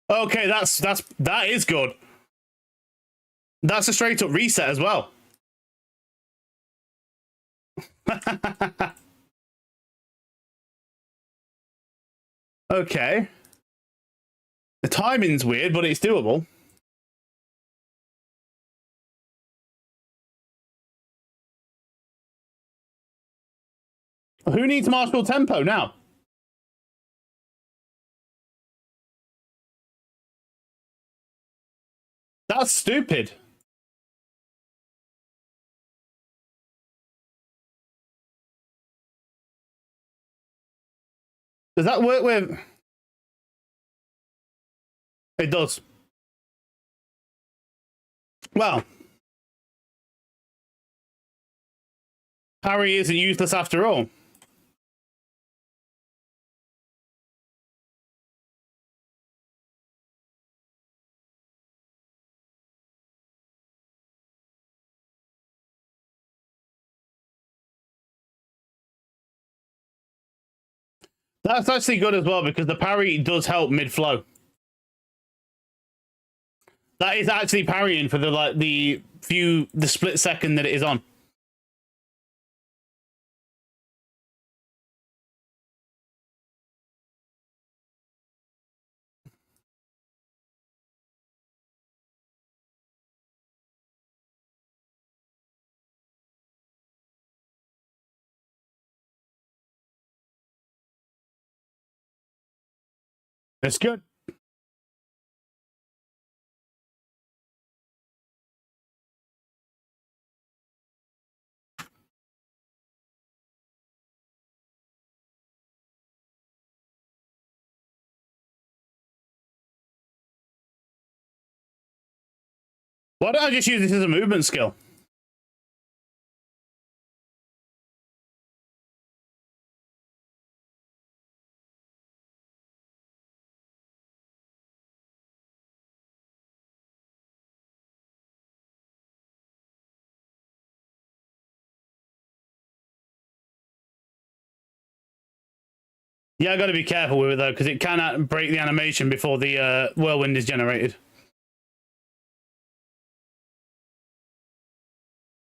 Okay, that is good. That's a straight up reset as well. Okay. The timing's weird, but it's doable. Who needs martial tempo now? That's stupid. Does that work with... It does. Well. Parry isn't useless after all. That's actually good as well, because the parry does help mid-flow. That is actually parrying for the split second that it is on. It's good. Why don't I just use this as a movement skill? Yeah, I got to be careful with it though, because it can break the animation before the whirlwind is generated.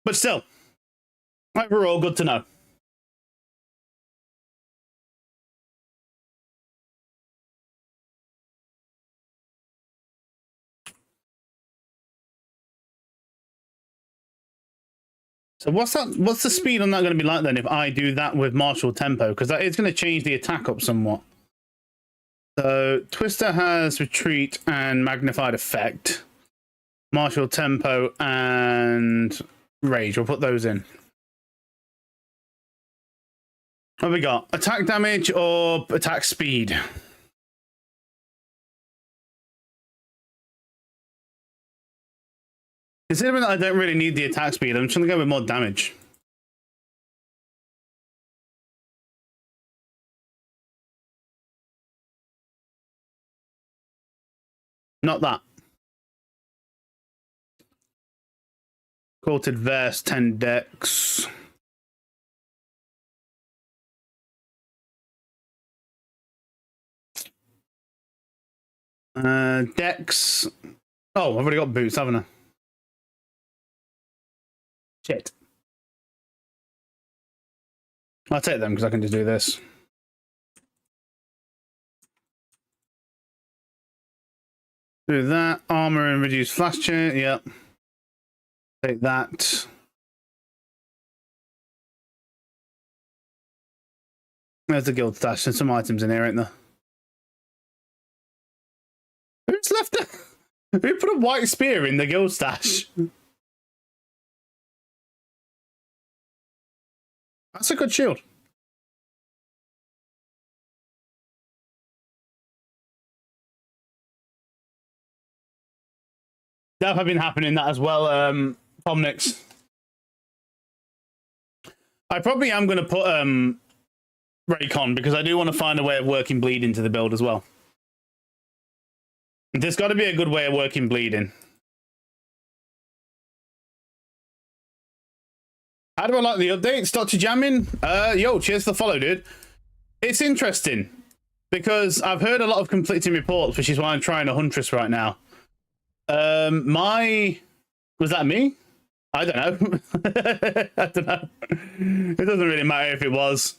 But still, overall, good to know. So what's that? What's the speed on that going to be like then if I do that with martial tempo? Because that is going to change the attack up somewhat. So Twister has retreat and magnified effect. Martial tempo and rage. We'll put those in. What have we got? Attack damage or attack speed? Considering that I don't really need the attack speed, I'm just going to go with more damage. Not that. Quilted vest, 10 dex. Dex. Oh, I've already got boots, haven't I? Shit. I'll take them because I can just do this. Do that. Armor and reduce flash chain. Yep. Take that. There's the guild stash and some items in here, ain't there? Who's left it? Who put a white spear in the guild stash? That's a good shield. That have been happening that as well, Pomnix. I probably am going to put Raycon because I do want to find a way of working bleed into the build as well. There's got to be a good way of working bleed in. How do I like the updates, Dr. Jamin? Yo, cheers for the follow, dude. It's interesting because I've heard a lot of conflicting reports, which is why I'm trying a Huntress right now. Was that me? I don't know. I don't know. It doesn't really matter if it was.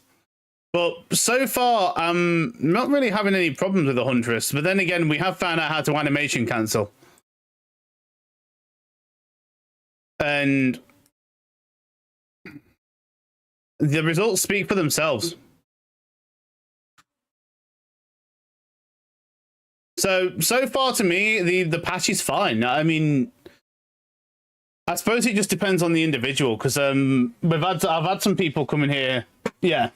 But so far, I'm not really having any problems with the Huntress. But then again, we have found out how to animation cancel. And the results speak for themselves. So far to me, the patch is fine. I mean, I suppose it just depends on the individual because I've had some people come in here. Yeah,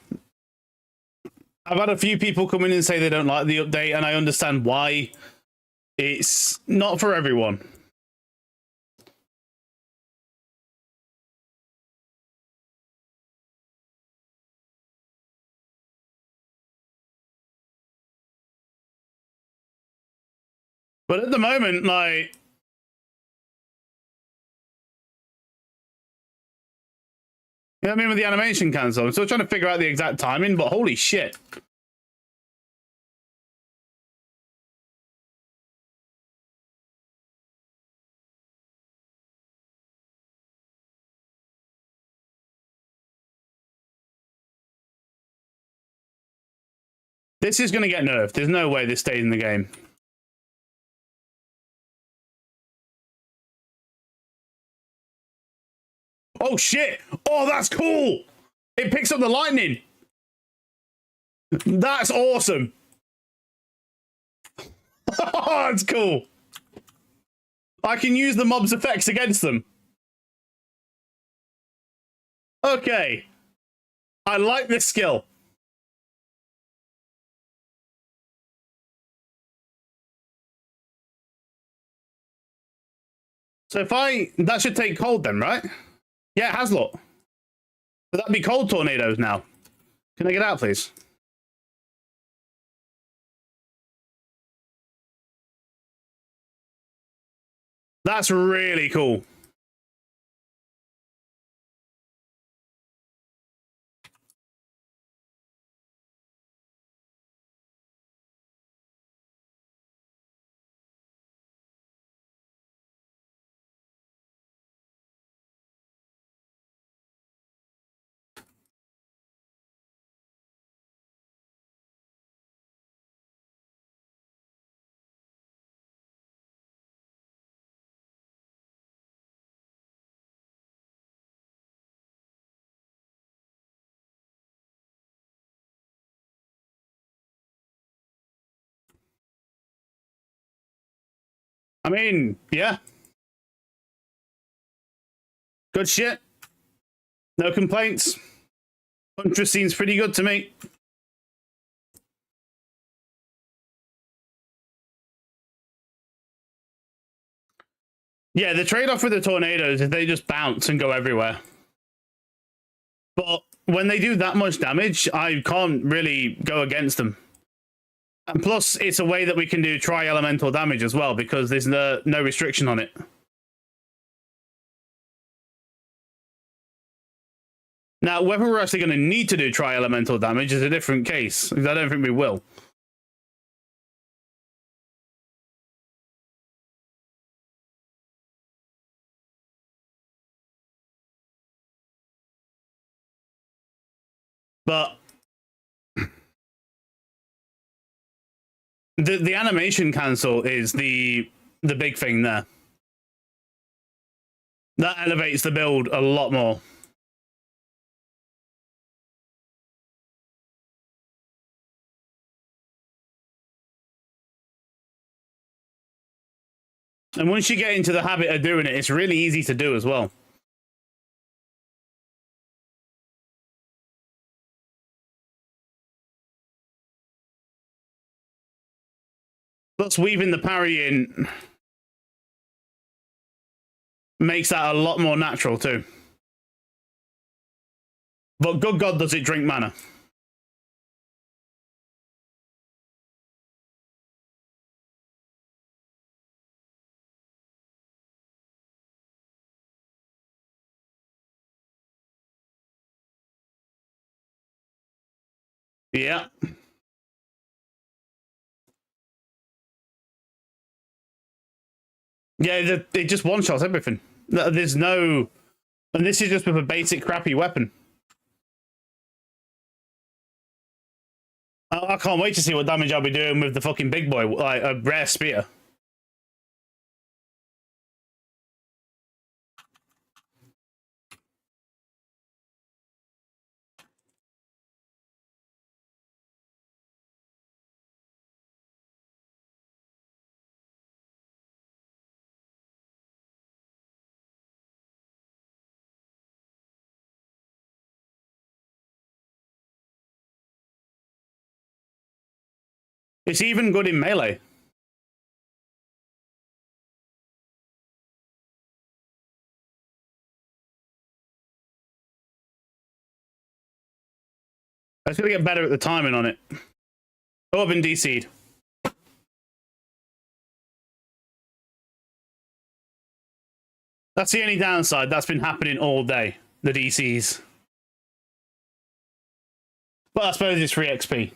I've had a few people come in and say they don't like the update, and I understand why. It's not for everyone. But at the moment, like, you know what I mean with the animation cancel? I'm still trying to figure out the exact timing, but holy shit. This is going to get nerfed. There's no way this stays in the game. Oh shit! Oh, that's cool! It picks up the lightning! That's awesome! Oh, that's cool! I can use the mob's effects against them. Okay. I like this skill. So that should take cold then, right? Yeah, it has lot. Would that be cold tornadoes now? Can I get out, please? That's really cool. I mean, yeah. Good shit. No complaints. Huntress seems pretty good to me. Yeah, the trade-off with the tornadoes is they just bounce and go everywhere. But when they do that much damage, I can't really go against them. And plus, it's a way that we can do tri-elemental damage as well, because there's no restriction on it. Now, whether we're actually going to need to do tri-elemental damage is a different case, because I don't think we will. But the animation cancel is the big thing there. That elevates the build a lot more. And once you get into the habit of doing it, it's really easy to do as well. Plus, weaving the parry in makes that a lot more natural too. But good God, does it drink mana? Yeah. Yeah, it just one-shots everything. There's no... And this is just with a basic crappy weapon. I can't wait to see what damage I'll be doing with the fucking big boy, like a rare spear. It's even good in melee. I was going to get better at the timing on it. Oh, I've been DC'd. That's the only downside. That's been happening all day. The DCs. But I suppose it's free XP.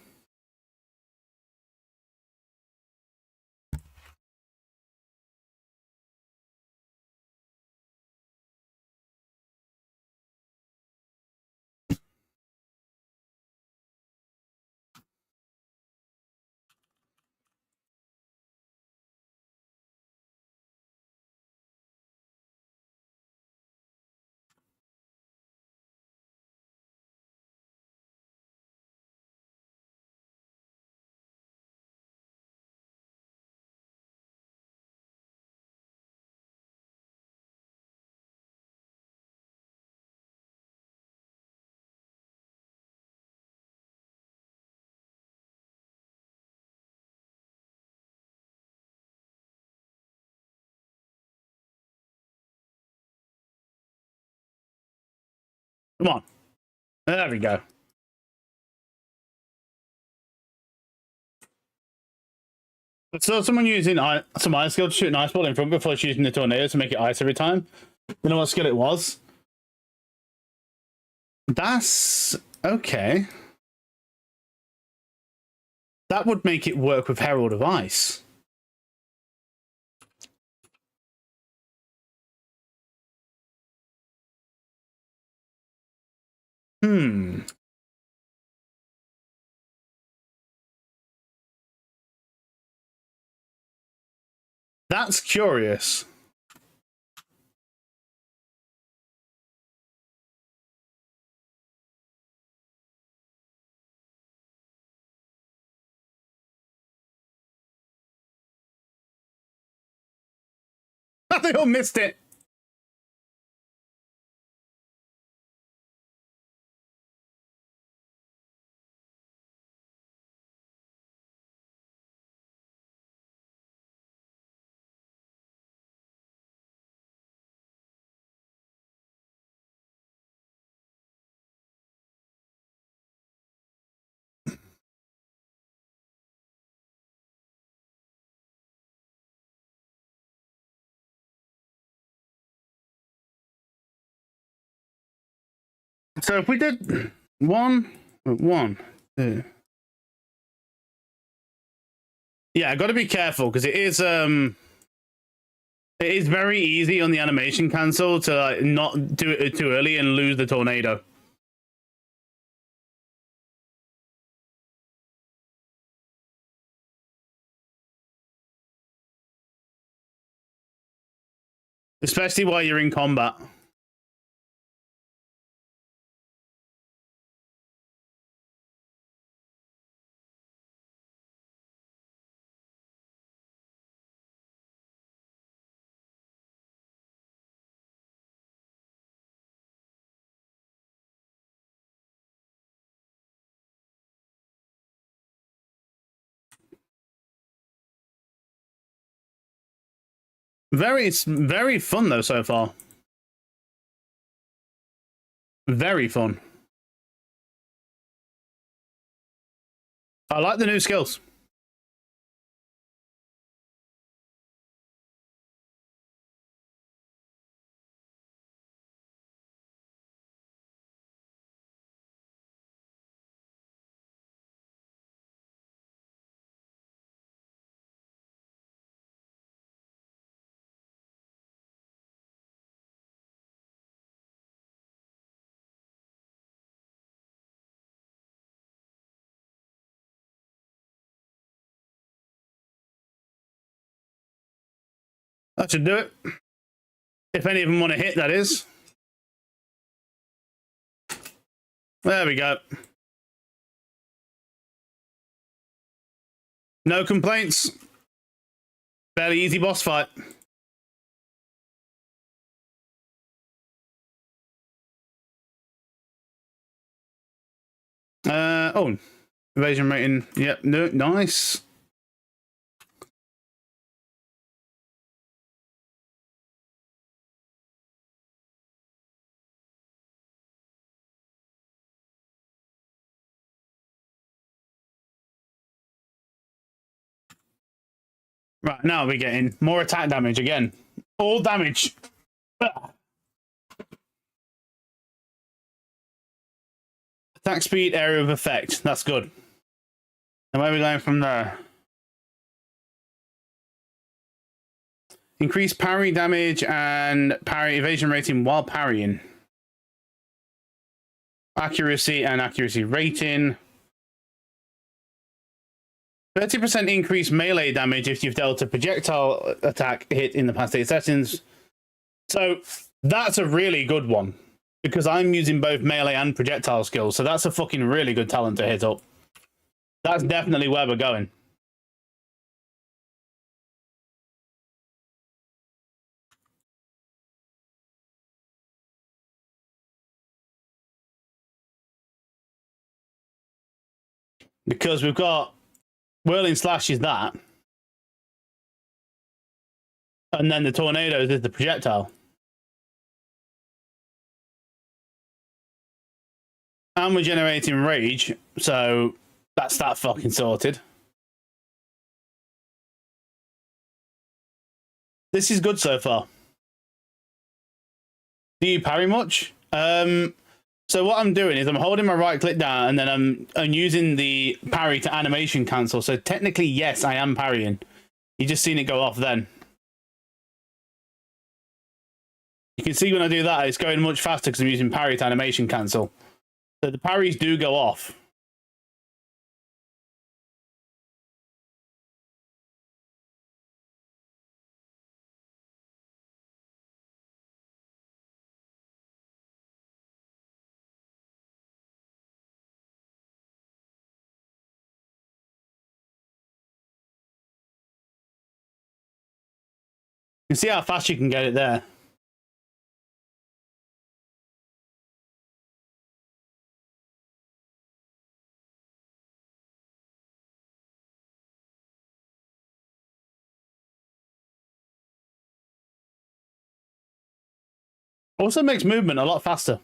Come on. There we go. So someone using some ice skill to shoot an ice ball in front before shooting the tornado to make it ice every time. You know what skill it was? That's okay. That would make it work with Herald of Ice. That's curious. They all missed it. So if we did one, two. Yeah, I got to be careful because it is very easy on the animation cancel to like, not do it too early and lose the tornado. Especially while you're in combat. It's very fun though so far. Very fun. I like the new skills. That should do it. If any of them want to hit, that is. There we go. No complaints. Fairly easy boss fight. Oh, evasion rating. Yep, no, nice. Right, now we're getting more attack damage again. All damage. Attack speed, area of effect. That's good. And where are we going from there? Increase parry damage and parry evasion rating while parrying. Accuracy and accuracy rating. 30% increase melee damage if you've dealt a projectile attack hit in the past 8 sessions. So that's a really good one because I'm using both melee and projectile skills. So that's a fucking really good talent to hit up. That's definitely where we're going. Because we've got Whirling Slash is that. And then the Tornadoes is the projectile. And we're generating Rage, so that's that fucking sorted. This is good so far. Do you parry much? So what I'm doing is I'm holding my right click down and then I'm using the parry to animation cancel. So technically, yes, I am parrying. You just seen it go off then. You can see when I do that, it's going much faster because I'm using parry to animation cancel. So the parries do go off. You see how fast you can get it there. Also makes movement a lot faster.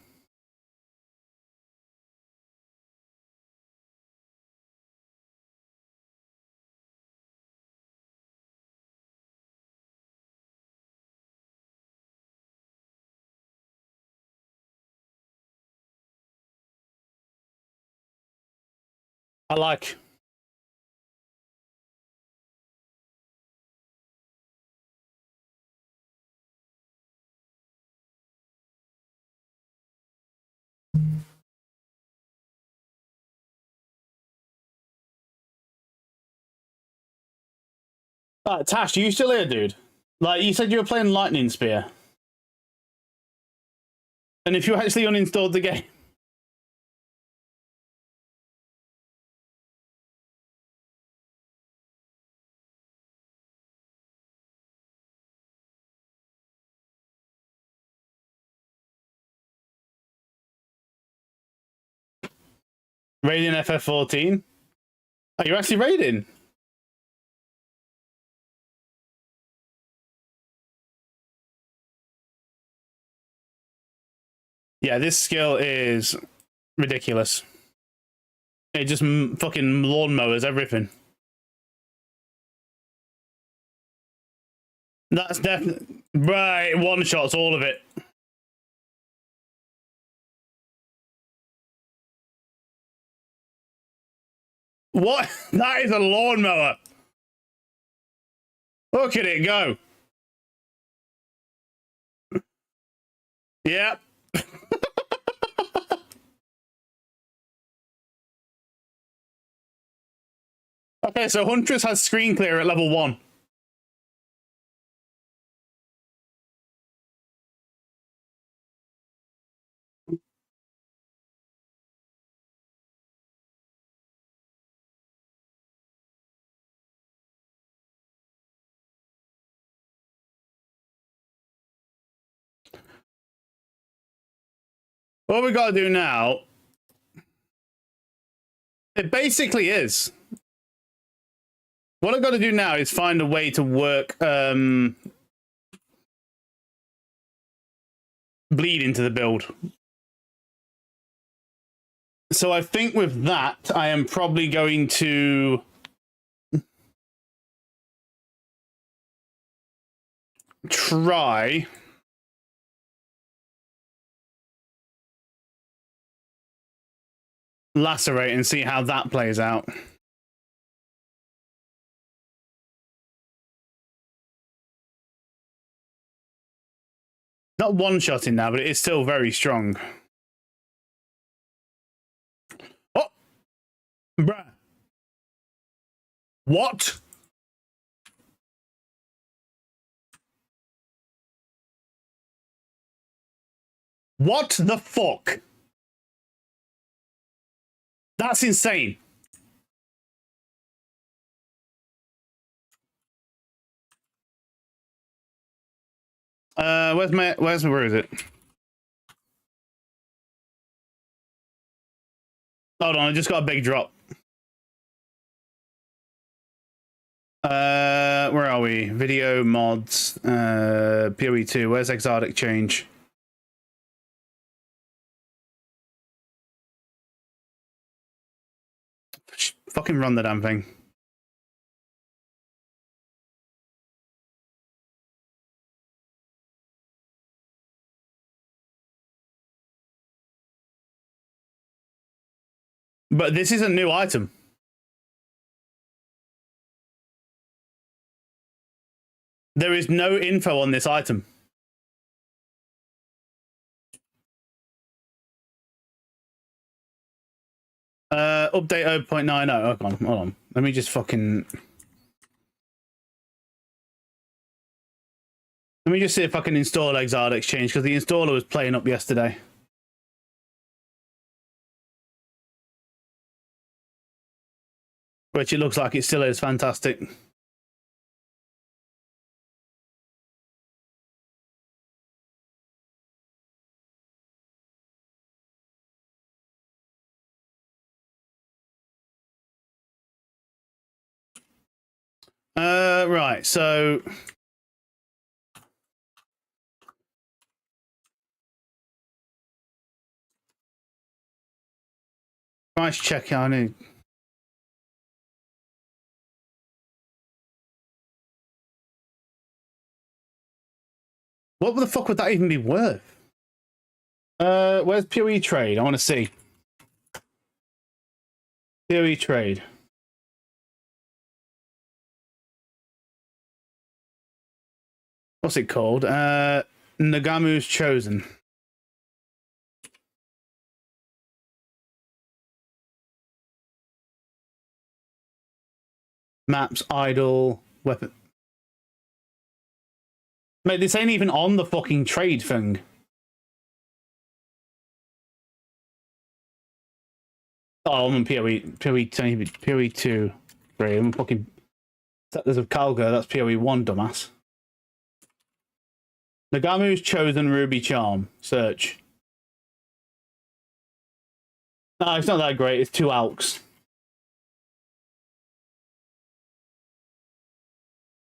I like. Tash, are you still here, dude? Like, you said you were playing Lightning Spear. And if you actually uninstalled the game... Raiding FF14? Are you actually raiding? Yeah, this skill is ridiculous. It just fucking lawnmowers everything. That's definitely... Right, one-shots all of it. What? That is a lawnmower. Look at it go. Yep. Okay, so Huntress has screen clear at level 1. What we got to do now... It basically is. What I've got to do now is find a way to work bleed into the build. So I think with that, I am probably going to try Lacerate and see how that plays out. Not one-shotting now, but it is still very strong. Oh! Bruh. What? What the fuck? That's insane. Where is it? Hold on, I just got a big drop. Where are we? Video mods, PoE2. Where's Exotic change? Fucking run the damn thing. But this is a new item. There is no info on this item. Update 0.90. Hold on. Let me just fucking... Let me just see if I can install Exile Exchange, because the installer was playing up yesterday. Which it looks like it still is fantastic. Right, so price check. I need. What the fuck would that even be worth? Where's PoE trade? I want to see. PoE trade. What's it called? Nagamu's Chosen. Maps, idle, weapon. Mate, this ain't even on the fucking trade thing. Oh, I'm on PoE 2. 3. I'm fucking. There's a Calga, that's PoE 1, dumbass. Nagamu's Chosen Ruby Charm. Search. No, it's not that great. It's 2 alks.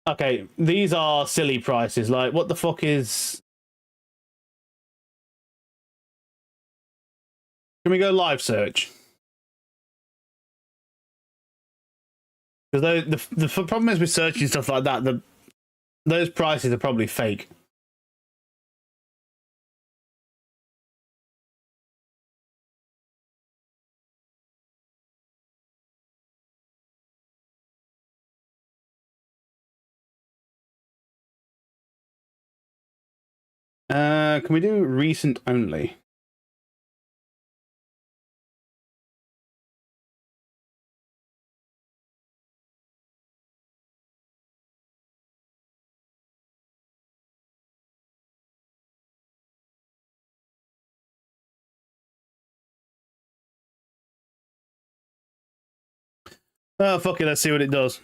Okay, these are silly prices. Like, what the fuck is... Can we go live search? Because the problem is with searching stuff like that, those prices are probably fake. Can we do recent only? Oh, fuck it, let's see what it does.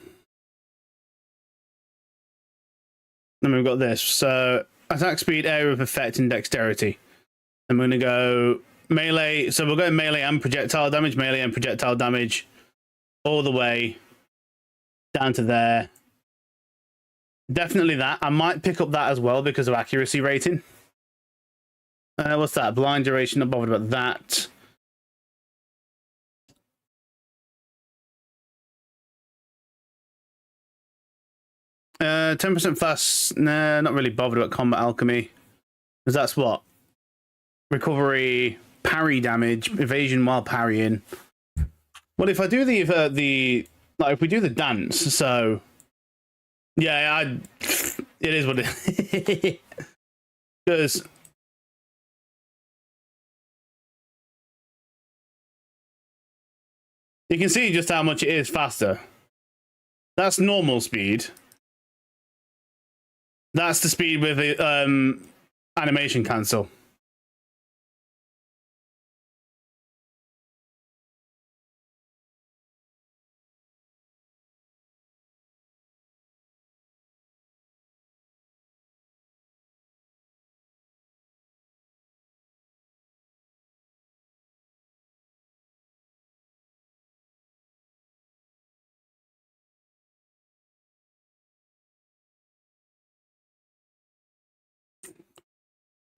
Then we've got this. So, attack speed, area of effect, and dexterity. I'm going to go melee. So we'll go melee and projectile damage, all the way down to there. Definitely that. I might pick up that as well because of accuracy rating. What's that? Blind duration, not bothered about that. Uh, 10% fast. Nah, not really bothered about combat alchemy. Because that's what? Recovery, parry damage, evasion while parrying. Well, if I do the like if we do the dance, so yeah, it is what it because you can see just how much it is faster. That's normal speed. That's the speed with the animation cancel.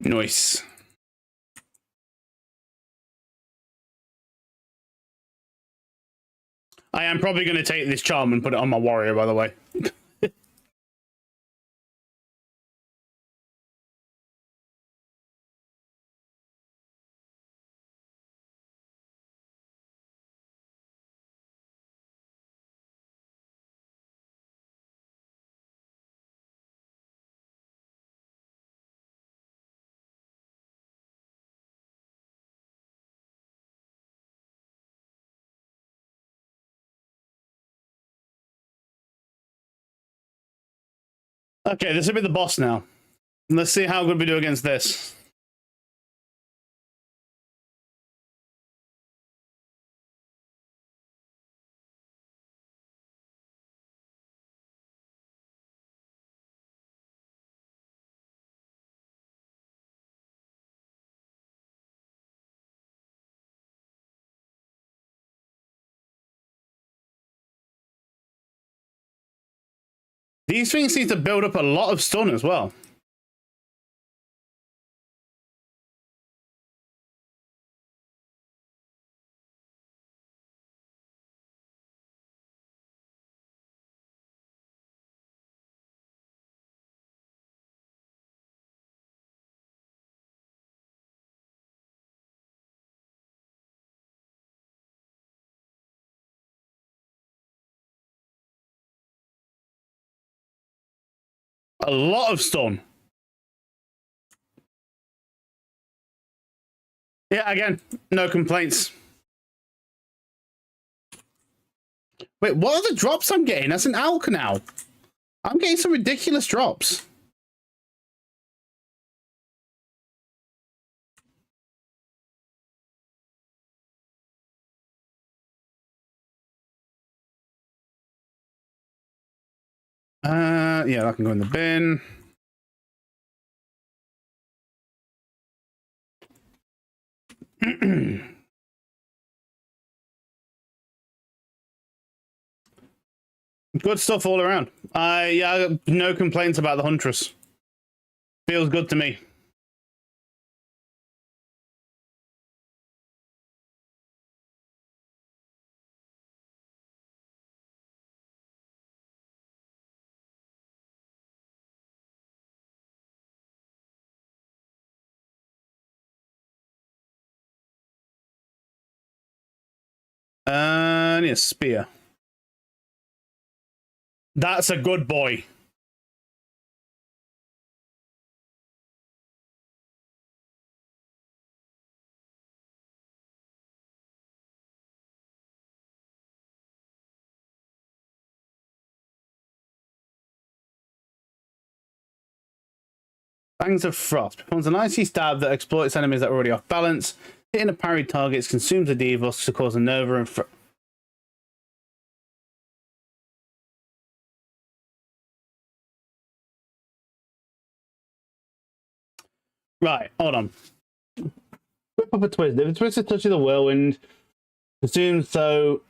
Nice. I am probably going to take this charm and put it on my warrior, by the way. Okay, this will be the boss now. Let's see how good we do against this. These things seem to build up a lot of stun as well. A lot of stun. Yeah, again, no complaints. Wait, what are the drops I'm getting? That's an Alka now. I'm getting some ridiculous drops. Yeah, that can go in the bin. Good stuff all around. Yeah, I got no complaints about the Huntress. Feels good to me. Yeah, spear. That's a good boy. Fangs of Frost becomes an icy stab that exploits enemies that are already off balance. Hitting a parried target consumes a Devos to cause a Nova and right, hold on. Whip up a twist. If a twister touches the whirlwind, consumes. So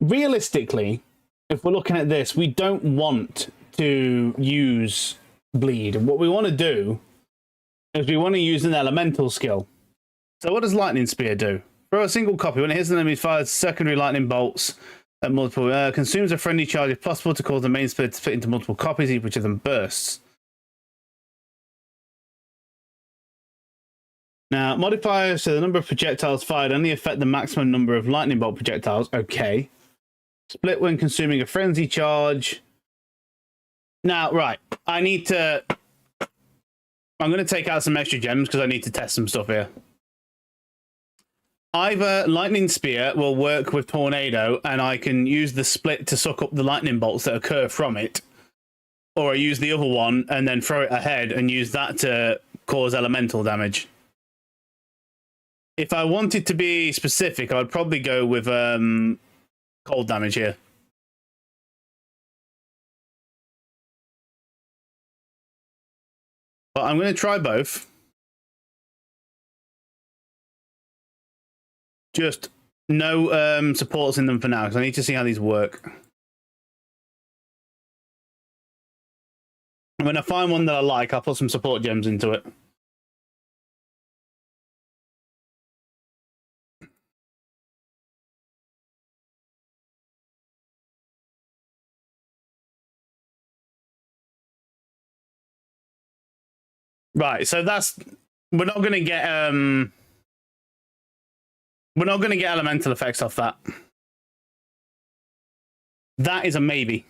realistically, if we're looking at this, we don't want to use bleed. What we want to do is we want to use an elemental skill. So what does Lightning Spear do? Throw a single copy. When it hits an enemy, fires secondary lightning bolts at multiple. Consumes a friendly charge if possible to cause the main spear to split into multiple copies, each which of them bursts. Now, modifiers to the number of projectiles fired only affect the maximum number of lightning bolt projectiles. Okay. Split when consuming a frenzy charge. Now, right. I'm going to take out some extra gems because I need to test some stuff here. Either Lightning Spear will work with Tornado and I can use the split to suck up the lightning bolts that occur from it. Or I use the other one and then throw it ahead and use that to cause elemental damage. If I wanted to be specific, I'd probably go with cold damage here. But I'm going to try both. Just no supports in them for now, because I need to see how these work. And when I find one that I like, I'll put some support gems into it. Right, so that's we're not going to get elemental effects off that. That is a maybe.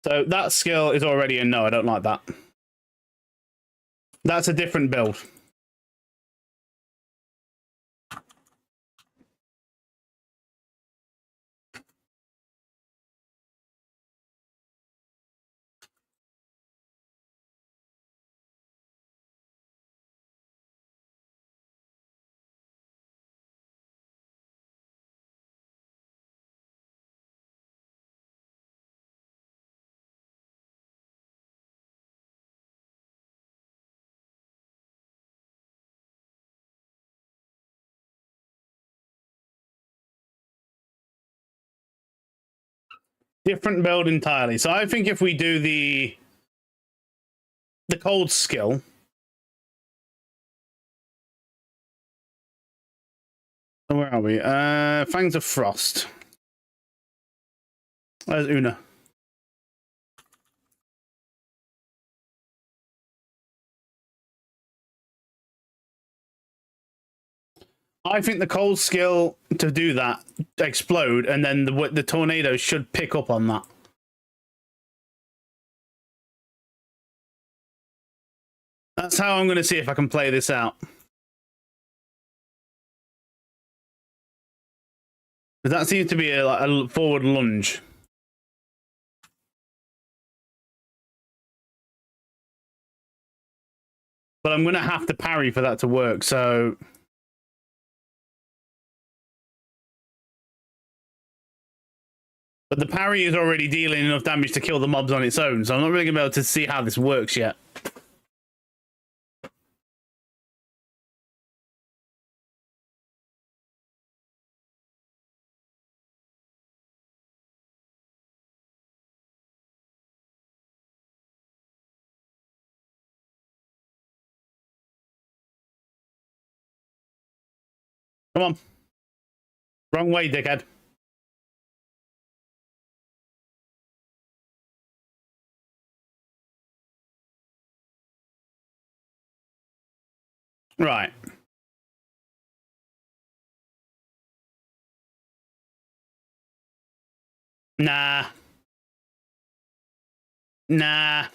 So that skill is already a no. I don't like that. That's a different build. Different build entirely. So I think if we do the cold skill, where are we? Fangs of Frost. Where's Una? I think the cold skill to do that, explode, and then the tornado should pick up on that. That's how I'm going to see if I can play this out. That seems to be a forward lunge. But I'm going to have to parry for that to work, so... But the parry is already dealing enough damage to kill the mobs on its own, so I'm not really going to be able to see how this works yet. Come on. Wrong way, dickhead. Right. Nah. Nah.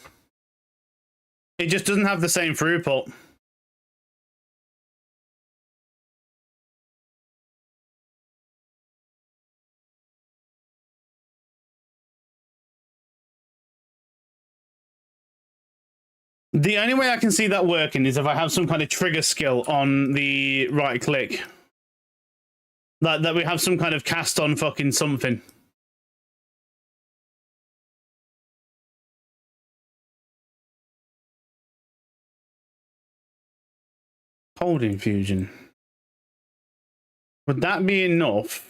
It just doesn't have the same throughput. The only way I can see that working is if I have some kind of trigger skill on the right click. That we have some kind of cast on fucking something. Cold infusion. Would that be enough?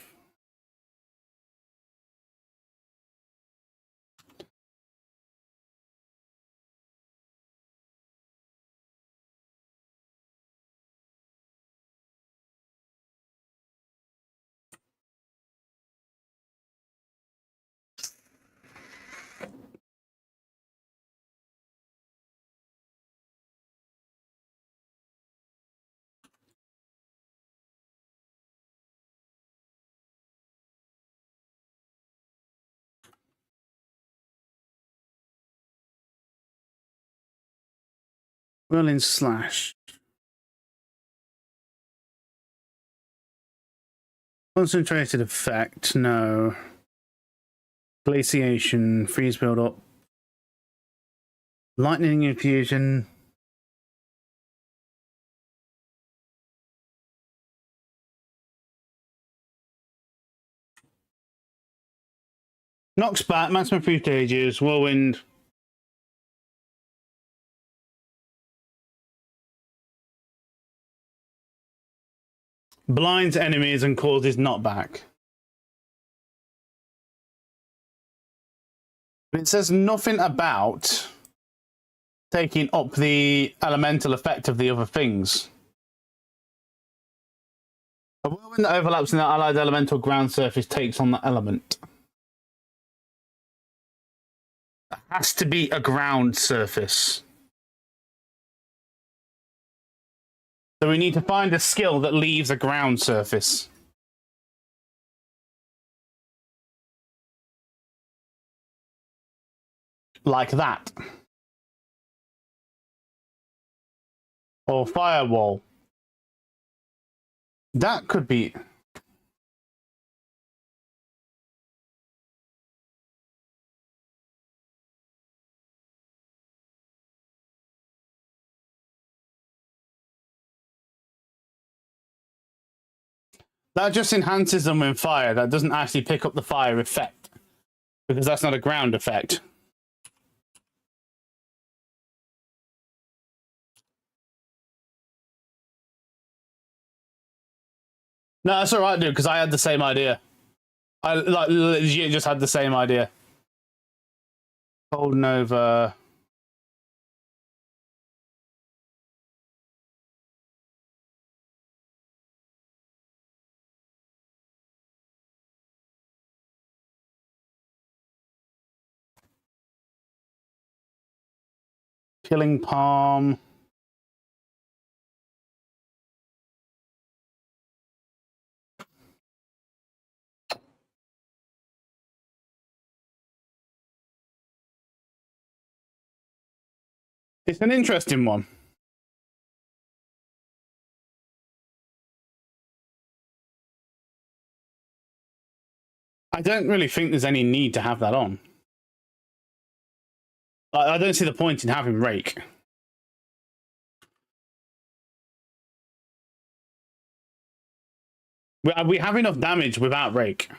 Whirling slash. Concentrated effect, no. Glaciation, freeze build up. Lightning infusion. Knocks back, maximum 3 stages, whirlwind. Blinds enemies and causes knockback. But it says nothing about taking up the elemental effect of the other things. A whirlwind that overlaps in the allied elemental ground surface takes on the element. It has to be a ground surface. So we need to find a skill that leaves a ground surface. Like that. Or firewall. That could be... That just enhances them in fire. That doesn't actually pick up the fire effect. Because that's not a ground effect. No, that's alright, dude, because I had the same idea. I legit just had the same idea.
Cold Nova. Killing Palm. It's an interesting one. I don't really think there's any need to have that on. I don't see the point in having Rake. We have enough damage without Rake.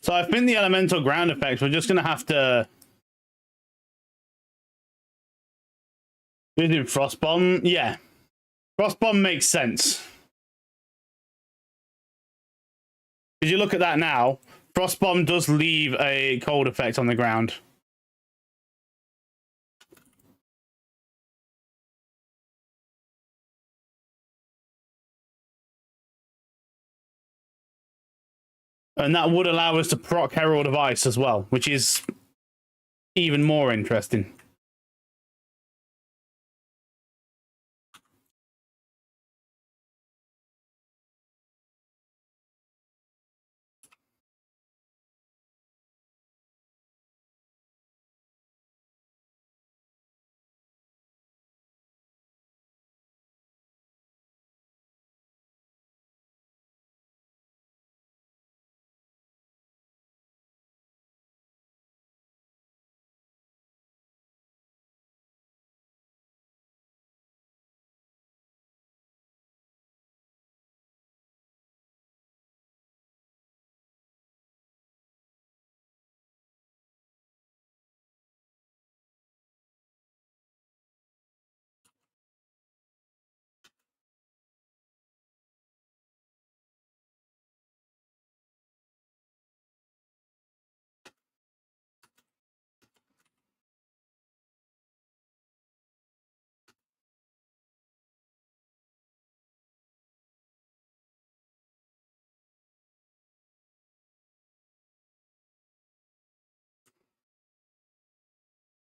So I think the elemental ground effects, we're just going to have to... Using Frostbomb? Yeah. Frostbomb makes sense. If you look at that now, Frostbomb does leave a cold effect on the ground. And that would allow us to proc Herald of Ice as well, which is even more interesting.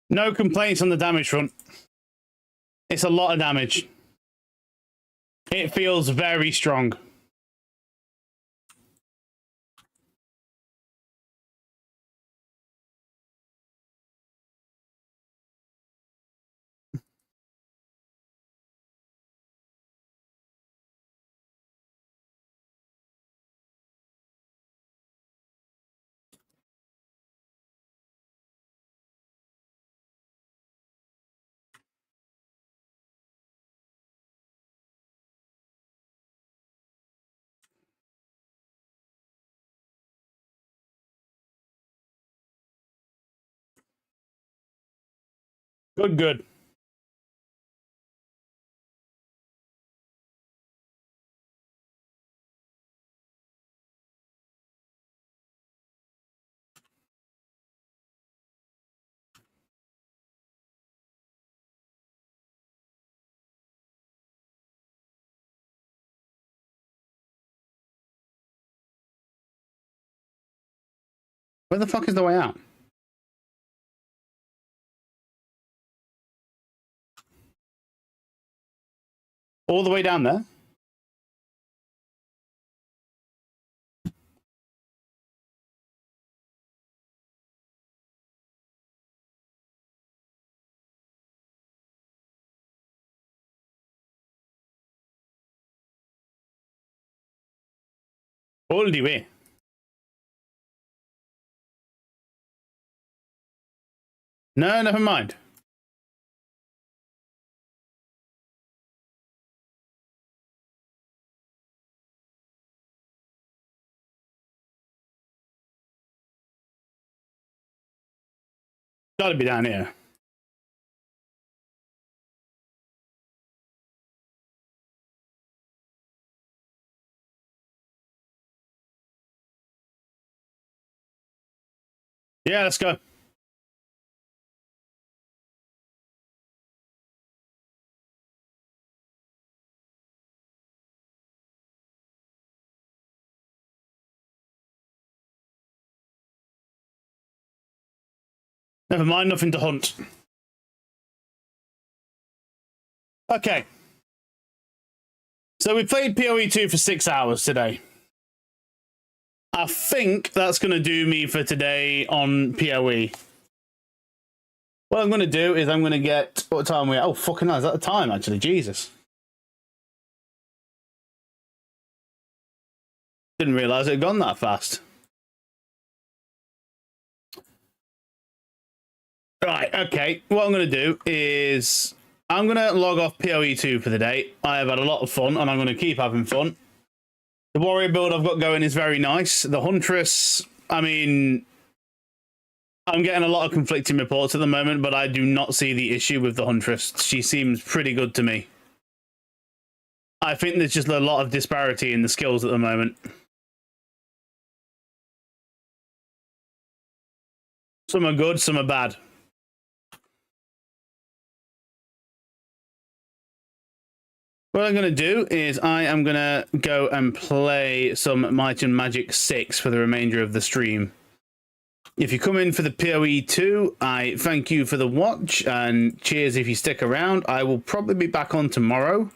No complaints on the damage front. It's a lot of damage. It feels very strong. Good, good. Where the fuck is the way out? All the way down there? All the way. No, never mind.
Gotta be down here. Yeah, let's go. Never mind, nothing to hunt. Okay. So we played PoE 2 for 6 hours today. I think that's going to do me for today on PoE. What I'm going to do is I'm going to get... What time are we at? Oh, fucking hell, is that the time, actually? Jesus. Didn't realise it had gone that fast. Right, okay. What I'm going to do is... I'm going to log off PoE 2 for the day. I have had a lot of fun, and I'm going to keep having fun. The warrior build I've got going is very nice. The huntress, I mean... I'm getting a lot of conflicting reports at the moment, but I do not see the issue with the huntress. She seems pretty good to me. I think there's just a lot of disparity in the skills at the moment. Some are good, some are bad. What I'm going to do is I am going to go and play some Might and Magic 6 for the remainder of the stream. If you come in for the PoE 2, I thank you for the watch, and cheers if you stick around. I will probably be back on tomorrow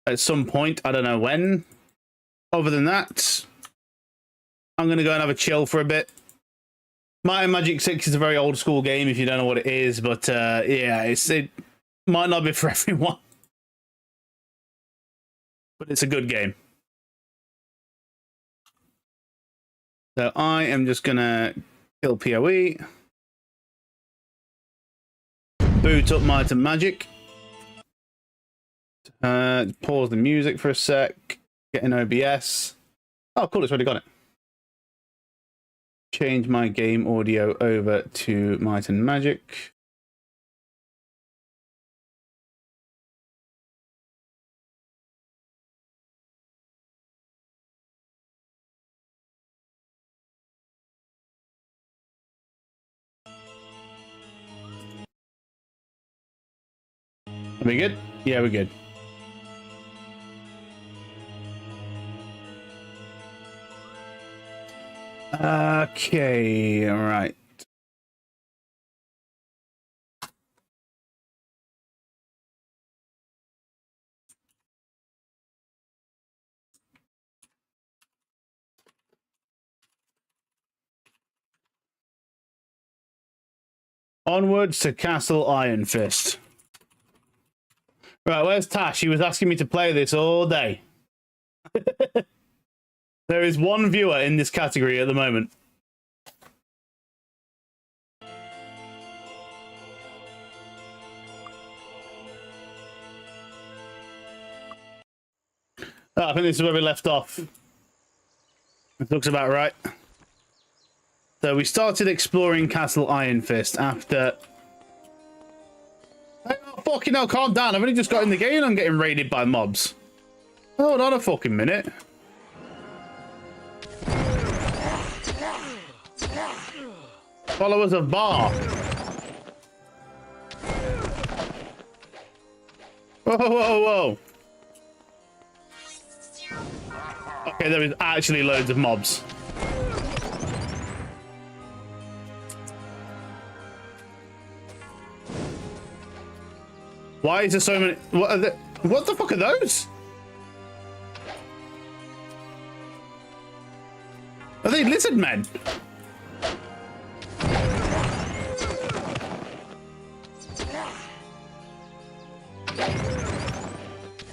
at some point. I don't know when. Other than that, I'm going to go and have a chill for a bit. Might and Magic 6 is a very old school game if you don't know what it is, but yeah, it might not be for everyone. But it's a good game. So I am just going to kill PoE. Boot up Might and Magic. Pause the music for a sec. Get an OBS. Oh, cool, it's already got it. Change my game audio over to Might and Magic. Are we good? Yeah, we're good. Okay, all right. Onwards to Castle Iron Fist. Right, where's Tash? He was asking me to play this all day. There is one viewer in this category at the moment. Oh, I think this is where we left off. It looks about right. So we started exploring Castle Iron Fist after... Oh, fucking hell, calm down. I've only just got in the game and I'm getting raided by mobs. Hold on a fucking minute. Followers of Bar. Whoa, whoa, whoa. Okay, there is actually loads of mobs. Why is there so many? What the fuck are those? Are they lizard men?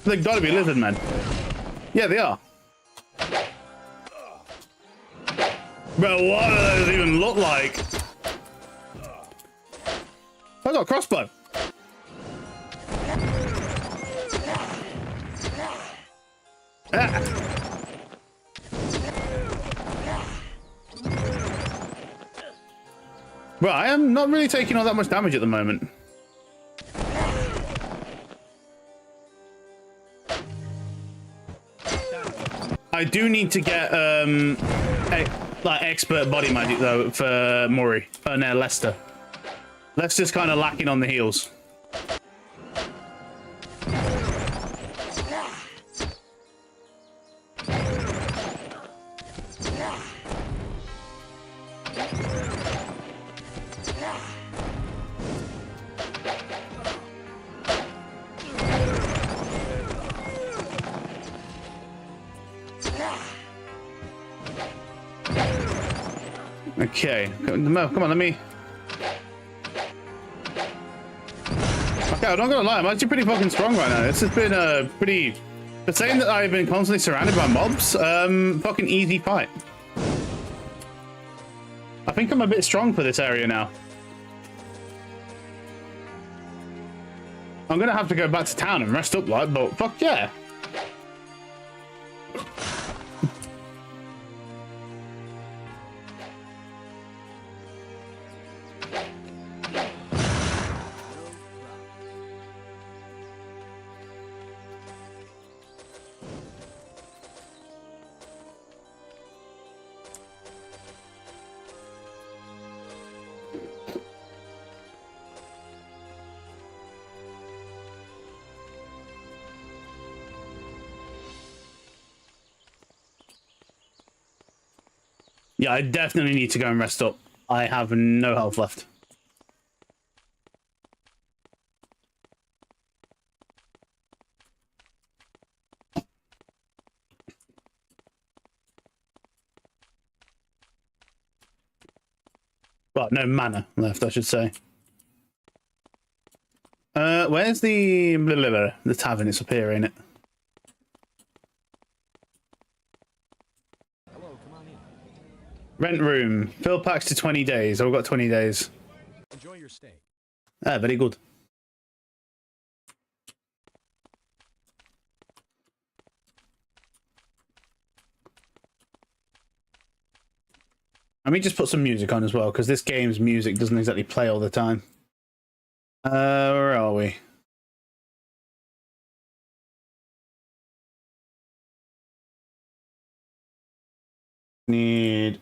They've got to be lizard men. Yeah, they are. Bro, what do those even look like? I got a crossbow. Ah. Well, I am not really taking all that much damage at the moment. I do need to get like expert body magic though for Mori. Oh no, Lester. Lester's kind of lacking on the heals. Okay, come on, let me. Okay, I'm not gonna lie, I'm actually pretty fucking strong right now. This has been a pretty. For saying that I've been constantly surrounded by mobs, fucking easy fight. I think I'm a bit strong for this area now. I'm gonna have to go back to town and rest up, like, but fuck yeah. Yeah, I definitely need to go and rest up. I have no health left. Well, no mana left, I should say. Where's the the tavern? It's up here, ain't it? Rent room. Fill packs to 20 days. I've got 20 days.
Enjoy your stay.
Ah, very good. Let me just put some music on as well, because this game's music doesn't exactly play all the time. Where are we? Need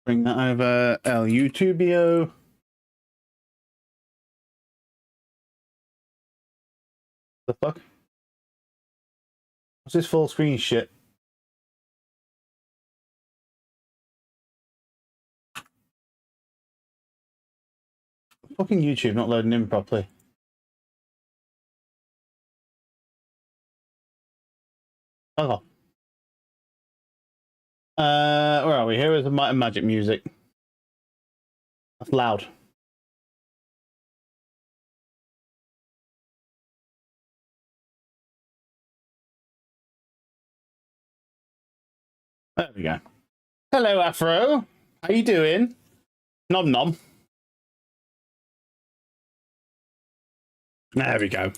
bring that over. El YouTubio. The fuck? What's this full screen shit? Fucking YouTube not loading in properly. Oh. Where are we? Here is the Might and Magic music. That's loud. There we go. Hello, Afro. How you doing? Nom nom. There we go.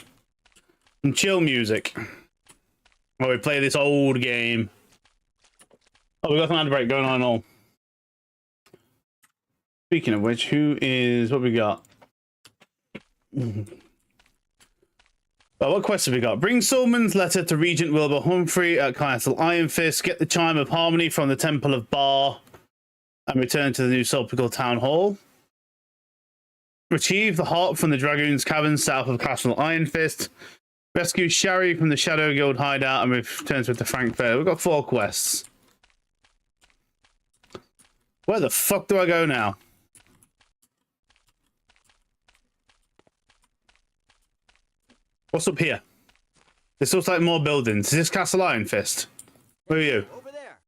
Some chill music. While we play this old game. Oh, we got some ad break going on and all. Speaking of which, who is what we got? Well, what quest have we got? Bring Sulman's letter to Regent Wilbur Humphrey at Castle Iron Fist. Get the Chime of Harmony from the Temple of Bar. And return to the New Sulpical Town Hall. Retrieve the heart from the Dragoon's Cavern south of Castle Iron Fist. Rescue Shari from the Shadow Guild hideout and return to Frankfurt. We've got 4 quests. Where the fuck do I go now? What's up here? This looks like more buildings. Is this Castle Iron Fist? Where are you?
Over there.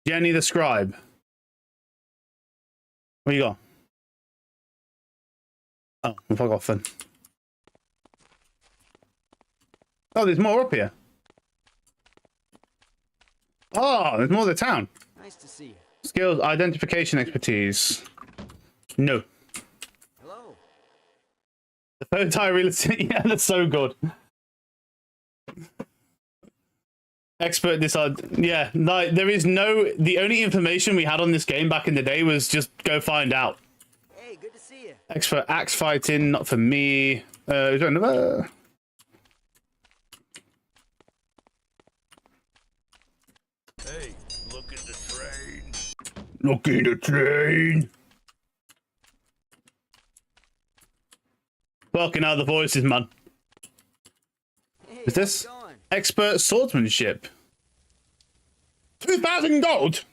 Jenny the Scribe. Where you got? Oh, fuck off then. Oh, there's more up here. Oh, there's more of the town.
Nice to see you.
Skills, identification expertise. No.
Hello.
The third tie realistic. Yeah, that's so good. Expert decide. Yeah, like there is no. The only information we had on this game back in the day was just go find out.
Hey, good to see
Expert axe fighting, not for me. Is there another?
Hey, look at the train.
Look at the train. Fucking hell, the voices, man.
Hey,
Is this
how's it going?
expert swordsmanship? 2,000 gold.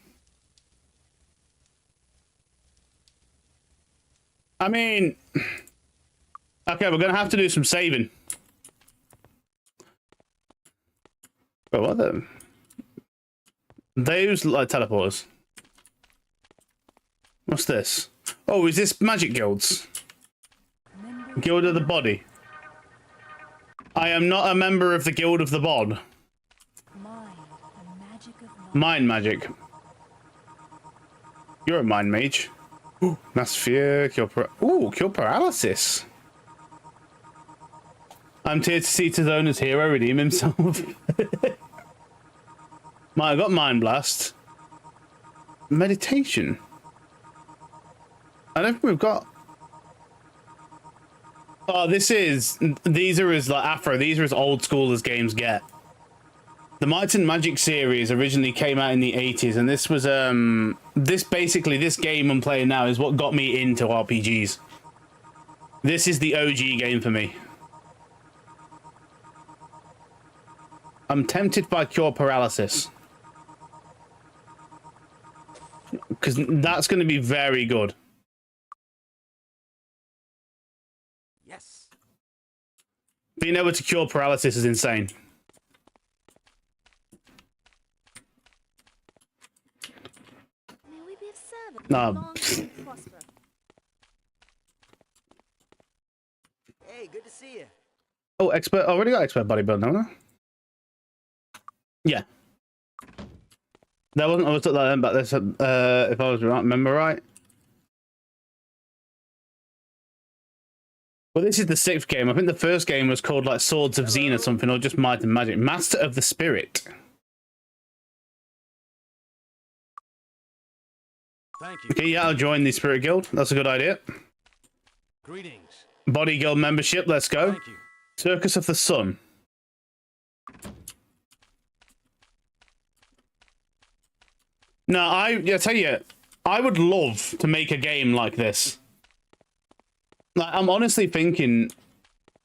I mean, okay, we're gonna have to do some saving. But what the? Those like teleporters. What's this? Oh, is this magic guilds? Guild of the Body. I am not a member of the Guild of the Bod. Mind magic. You're a mind mage. Ooh, mass fear, cure paralysis. I'm here to see Tizona's hero redeem himself. I got mind blast. Meditation. I don't think we've got. Oh, these are as like Afro. These are as old school as games get. The Might and Magic series originally came out in the 80s, and this was this game I'm playing now is what got me into RPGs. This is the OG game for me. I'm tempted by cure paralysis, because that's going to be very good.
Yes.
Being able to cure paralysis is insane.
May we be of service?
No.
Long and prosper.
Hey, good to see you.
Oh, expert. I already got expert bodybuilding, haven't I? Yeah. That wasn't. I was like that, but this. If I was right, remember right. Well, this is the 6th game. I think the first game was called like Swords of Xen or something, or just Might and Magic. Master of the Spirit.
Thank you.
Okay, yeah, I'll join the Spirit Guild. That's a good idea.
Greetings.
Body Guild membership. Let's go.
Thank you.
Circus of the Sun. No, I tell you, I would love to make a game like this. Like, I'm honestly thinking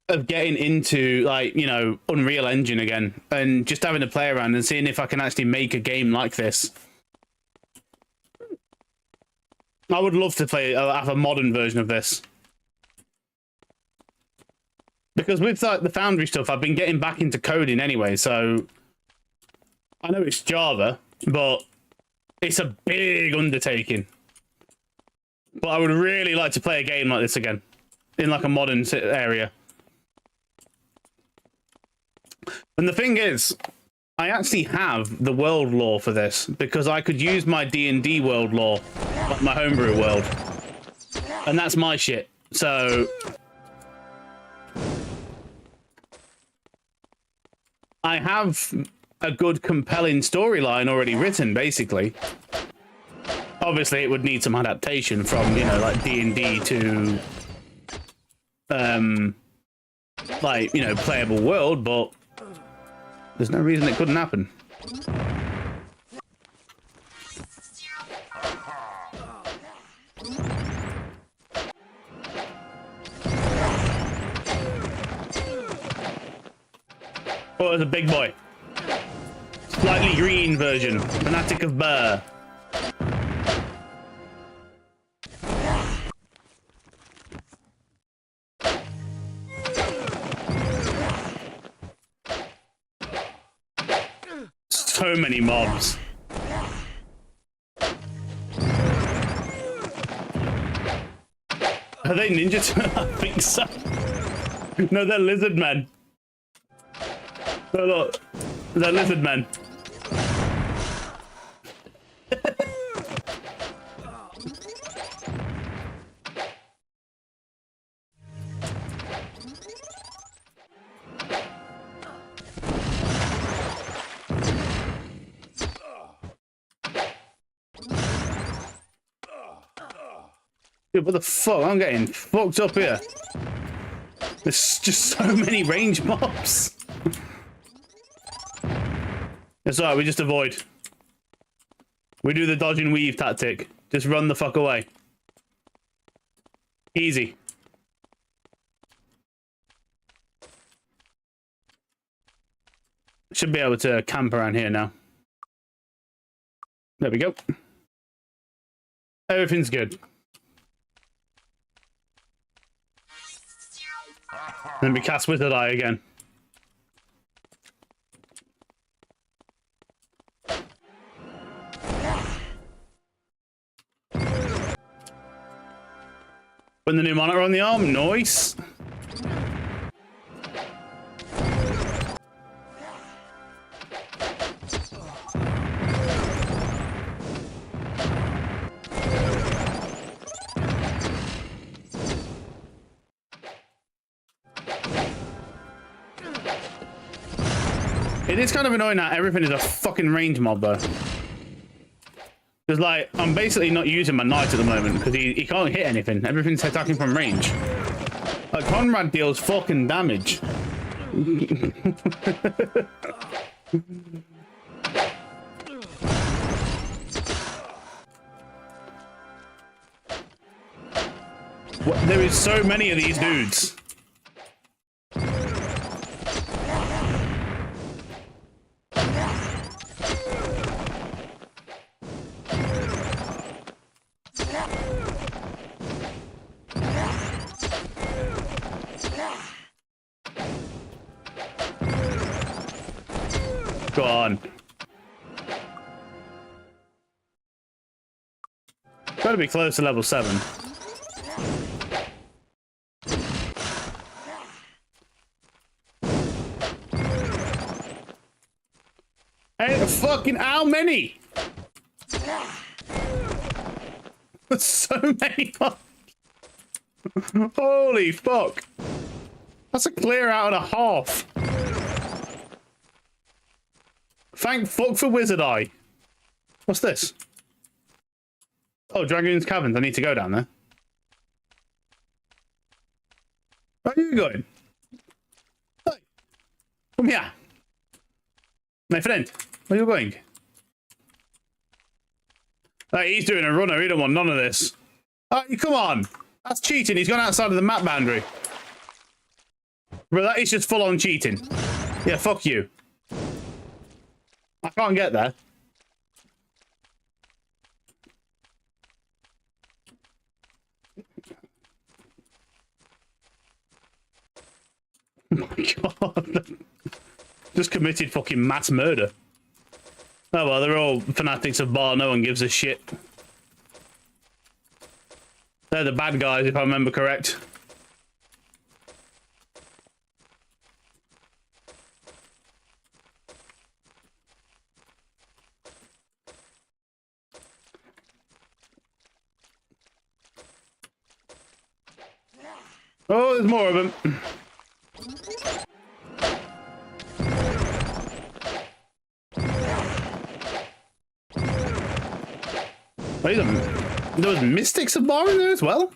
of getting into, like, you know, Unreal Engine again and just having to play around and seeing if I can actually make a game like this. I would love to have a modern version of this. Because with like the Foundry stuff, I've been getting back into coding anyway, so I know it's Java, but it's a big undertaking. But I would really like to play a game like this again, in like a modern area. And the thing is, I actually have the world lore for this, because I could use my D&D world lore, like my homebrew world. And that's my shit, so... I have a good, compelling storyline already written, basically. Obviously, it would need some adaptation from, you know, like D&D to, like, you know, playable world, but there's no reason it couldn't happen. Oh, there's a big boy. Slightly green version. Fanatic of Burr. So many mobs. Are they ninjas? I think so. No, they're lizard men. Oh, look, they're lizard men. Dude, what the fuck? I'm getting fucked up here. There's just so many range mobs. It's alright, we just avoid. We do the dodge and weave tactic. Just run the fuck away. Easy. Should be able to camp around here now. There we go. Everything's good. Then we cast Wizard Eye again. Putting the new monitor on the arm, nice. It is kind of annoying that everything is a fucking range mob though. Because like, I'm basically not using my knight at the moment because he can't hit anything. Everything's attacking from range. Like, Conrad deals fucking damage. What, there is so many of these dudes. Go on. Gotta be close to level 7. Hey, fucking how many? There's so many. Holy fuck. That's a clear out and a half. Thank fuck for Wizard Eye. What's this? Oh, Dragoon's Caverns. I need to go down there. Where are you going? Hey, come here. My friend, where are you going? Hey, he's doing a runner. He don't want none of this. Hey, come on. That's cheating. He's gone outside of the map boundary. Bro, that is just full-on cheating. Yeah, fuck you. I can't get there. Oh my god. Just committed fucking mass murder. Oh well, they're all fanatics of Bar. No one gives a shit. They're the bad guys, if I remember correct. Oh, there's more of them. Wait a minute. There was Mystics of Bar in there as well?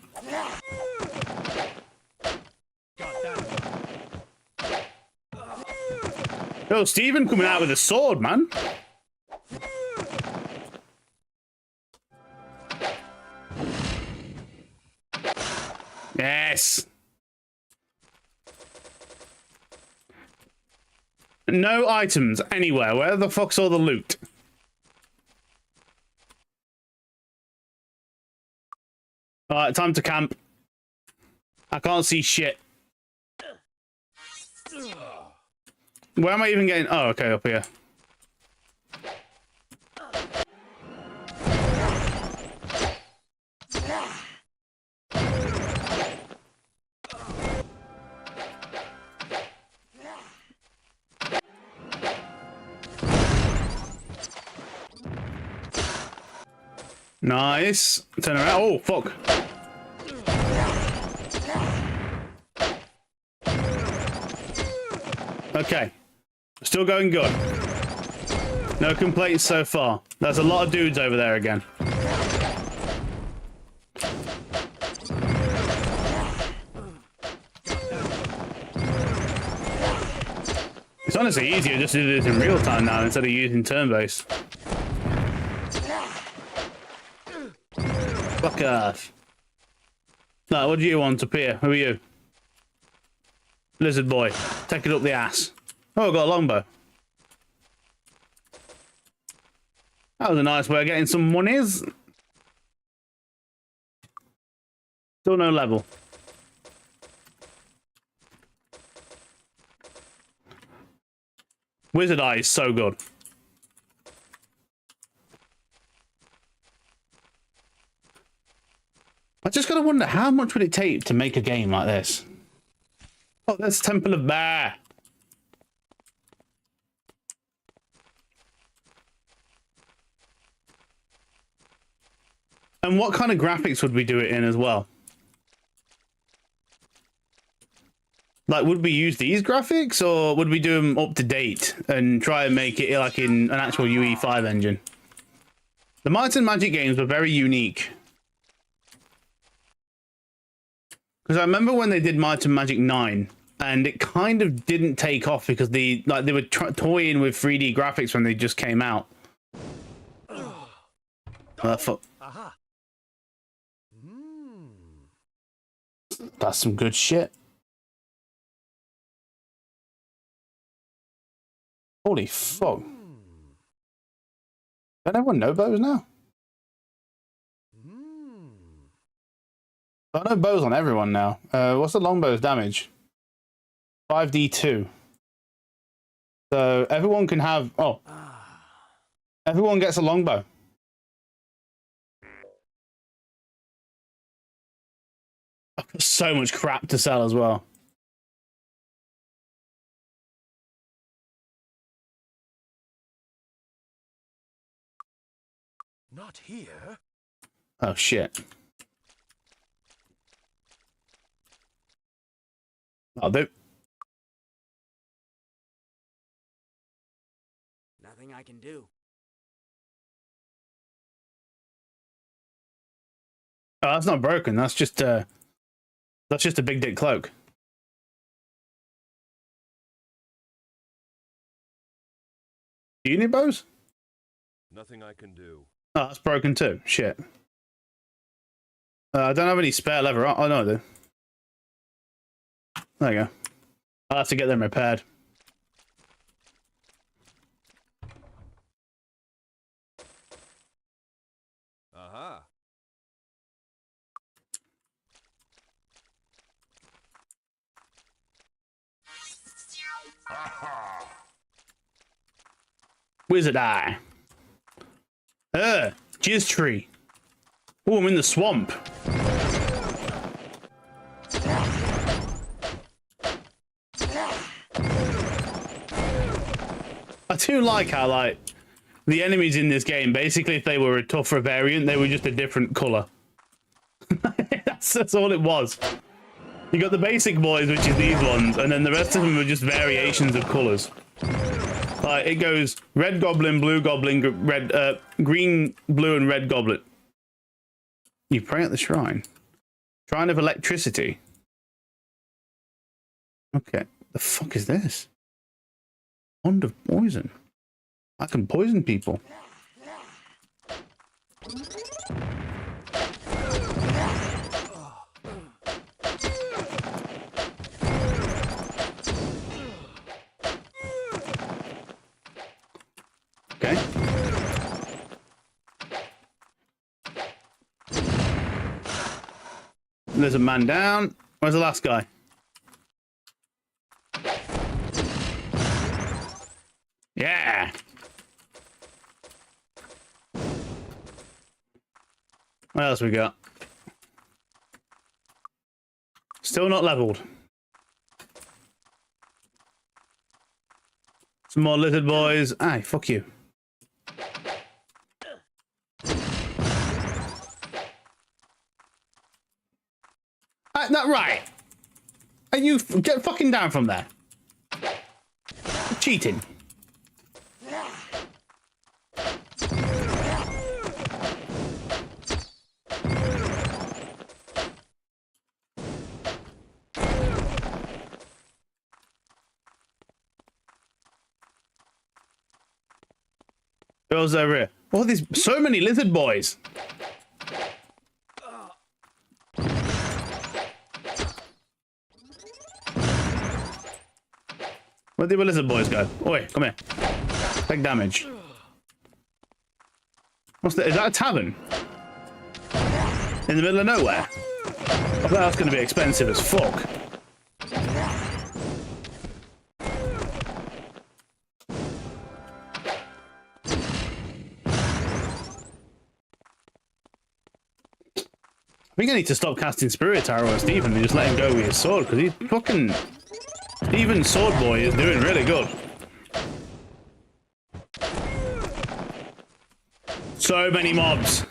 Yo, Stephen coming out with a sword, man. Yes. No items anywhere. Where the fuck's all the loot? Alright, time to camp. I can't see shit. Where am I even getting? Oh, okay, up here. Nice. Turn around. Oh, fuck. Okay. Still going good. No complaints so far. There's a lot of dudes over there again. It's honestly easier just to do this in real time now instead of using turn-based. Fuck off. No, what do you want up here? Who are you? Lizard boy. Take it up the ass. Oh, I got a longbow. That was a nice way of getting some monies. Still no level. Wizard Eye is so good. I just gotta wonder, how much would it take to make a game like this? Oh, there's Temple of Bear. And what kind of graphics would we do it in as well? Like, would we use these graphics, or would we do them up to date and try and make it like in an actual UE5 engine? The Might and Magic games were very unique. Because I remember when they did Might and Magic 9, and it kind of didn't take off because they were toying with 3D graphics when they just came out.
Aha.
That's some good shit. Holy fuck. Don't everyone know bows now? I know bows on everyone now. What's the longbow's damage? 5d2. So everyone can have... Oh. Everyone gets a longbow. I've got so much crap to sell as well.
Not here.
Oh, shit. I'll do.
Nothing I can do.
Oh, that's not broken. That's just a big dick cloak. Do you need bows?
Nothing I can do.
Oh, that's broken too. Shit. I don't have any spare leather. Oh, no, I do. There you go. I'll have to get them repaired.
Aha.
Wizard Eye. Jizz Tree. Oh, I'm in the swamp. I do like how, like, the enemies in this game, basically, if they were a tougher variant, they were just a different colour. that's all it was. You got the basic boys, which is these ones, and then the rest of them were just variations of colours. Like, it goes red goblin, blue goblin, green, blue, and red goblet. You pray at the shrine. Shrine of electricity. Okay, the fuck is this? Wand of poison. I can poison people. Okay. There's a man down. Where's the last guy? Yeah. What else we got? Still not leveled. Some more lizard boys. Aye, fuck you. That right. Are you get fucking down from there? Cheating. Who else over here? Oh, there's so many lizard boys. Where did the lizard boys go? Oi, come here. Take damage. What's that? Is that a tavern? In the middle of nowhere? I bet that's going to be expensive as fuck. I think I need to stop casting Spirit Arrow on Stephen and just let him go with his sword, because he's fucking... Stephen's sword boy is doing really good. So many mobs.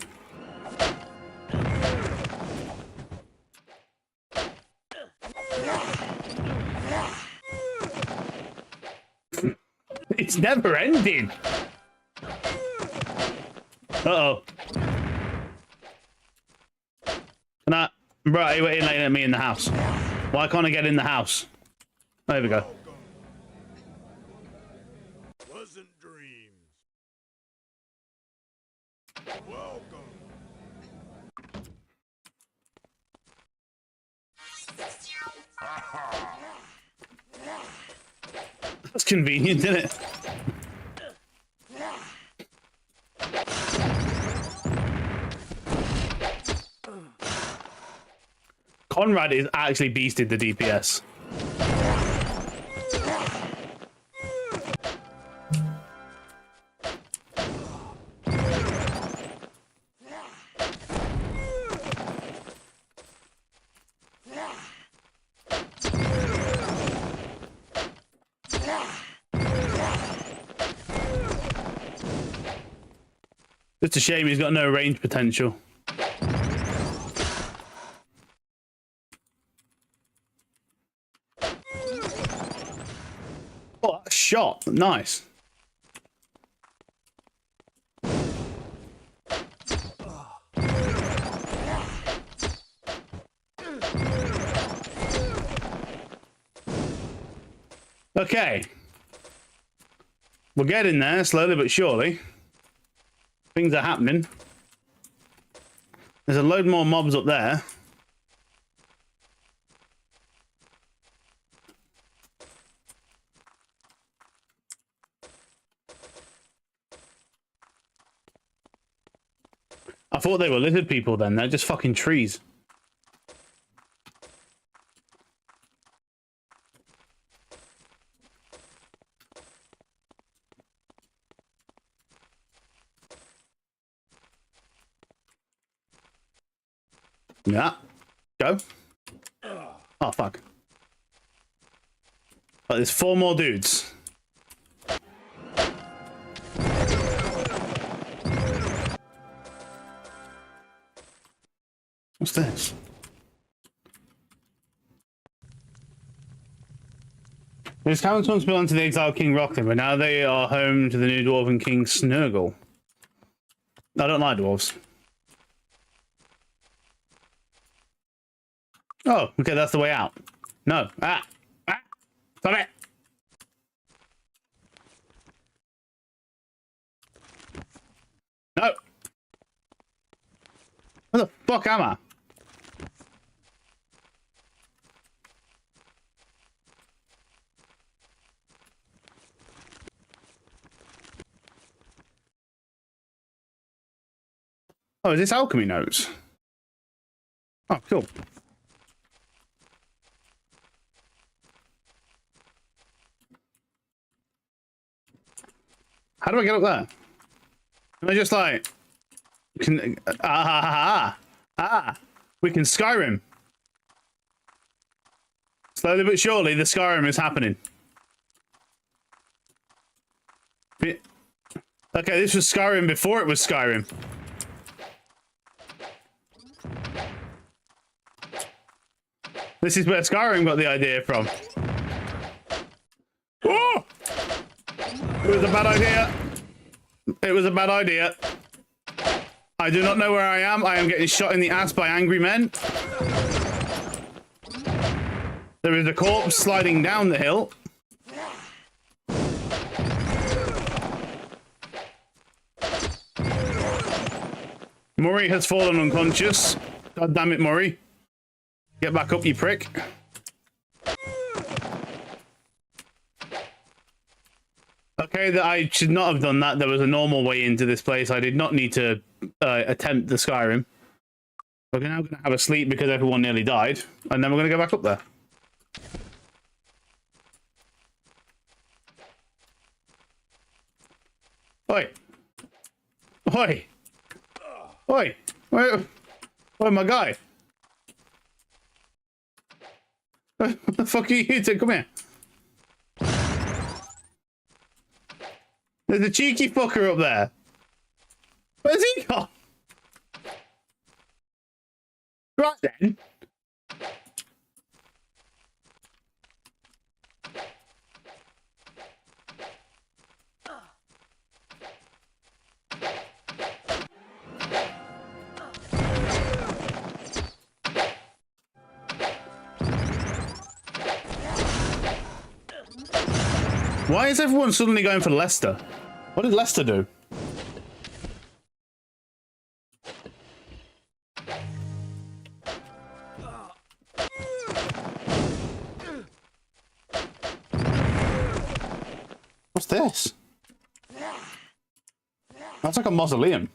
It's never ending. Uh-oh. Can I... Right, you were in at me in the house. Why can't I get in the house? There we go.
Pleasant dreams. Welcome.
That's convenient, isn't it? Conrad is actually beasted the DPS. It's a shame he's got no range potential. Oh, that shot. Nice. Okay. We're getting there, slowly but surely. Things are happening. There's a load more mobs up there. I thought they were lizard people then. They're just fucking trees. Yeah. Go. Oh, fuck. Oh, there's 4 more dudes. What's this? These towns once belonged to the exiled King Rockton, but now they are home to the new dwarven King Snurgle. I don't like dwarves. Oh, okay, that's the way out. No. Ah! Stop it! No! Where the fuck am I? Oh, is this alchemy notes? Oh, cool. How do I get up there? Can I just like... We can Skyrim. Slowly but surely, the Skyrim is happening. Okay, this was Skyrim before it was Skyrim. This is where Skyrim got the idea from. Oh! It was a bad idea. It was a bad idea. I do not know where I am. I am getting shot in the ass by angry men. There is a corpse sliding down the hill. Murray has fallen unconscious. God damn it, Murray. Get back up, you prick. Okay, that I should not have done that. There was a normal way into this place. I did not need to attempt the Skyrim. We're now going to have a sleep because everyone nearly died, and then we're going to go back up there. Oi! Oi! Oi! Oi, my guy! What the fuck are you doing? Come here. There's a cheeky fucker up there. Where's he gone? Right then. Why is everyone suddenly going for Leicester? What did Leicester do? What's this? That's like a mausoleum.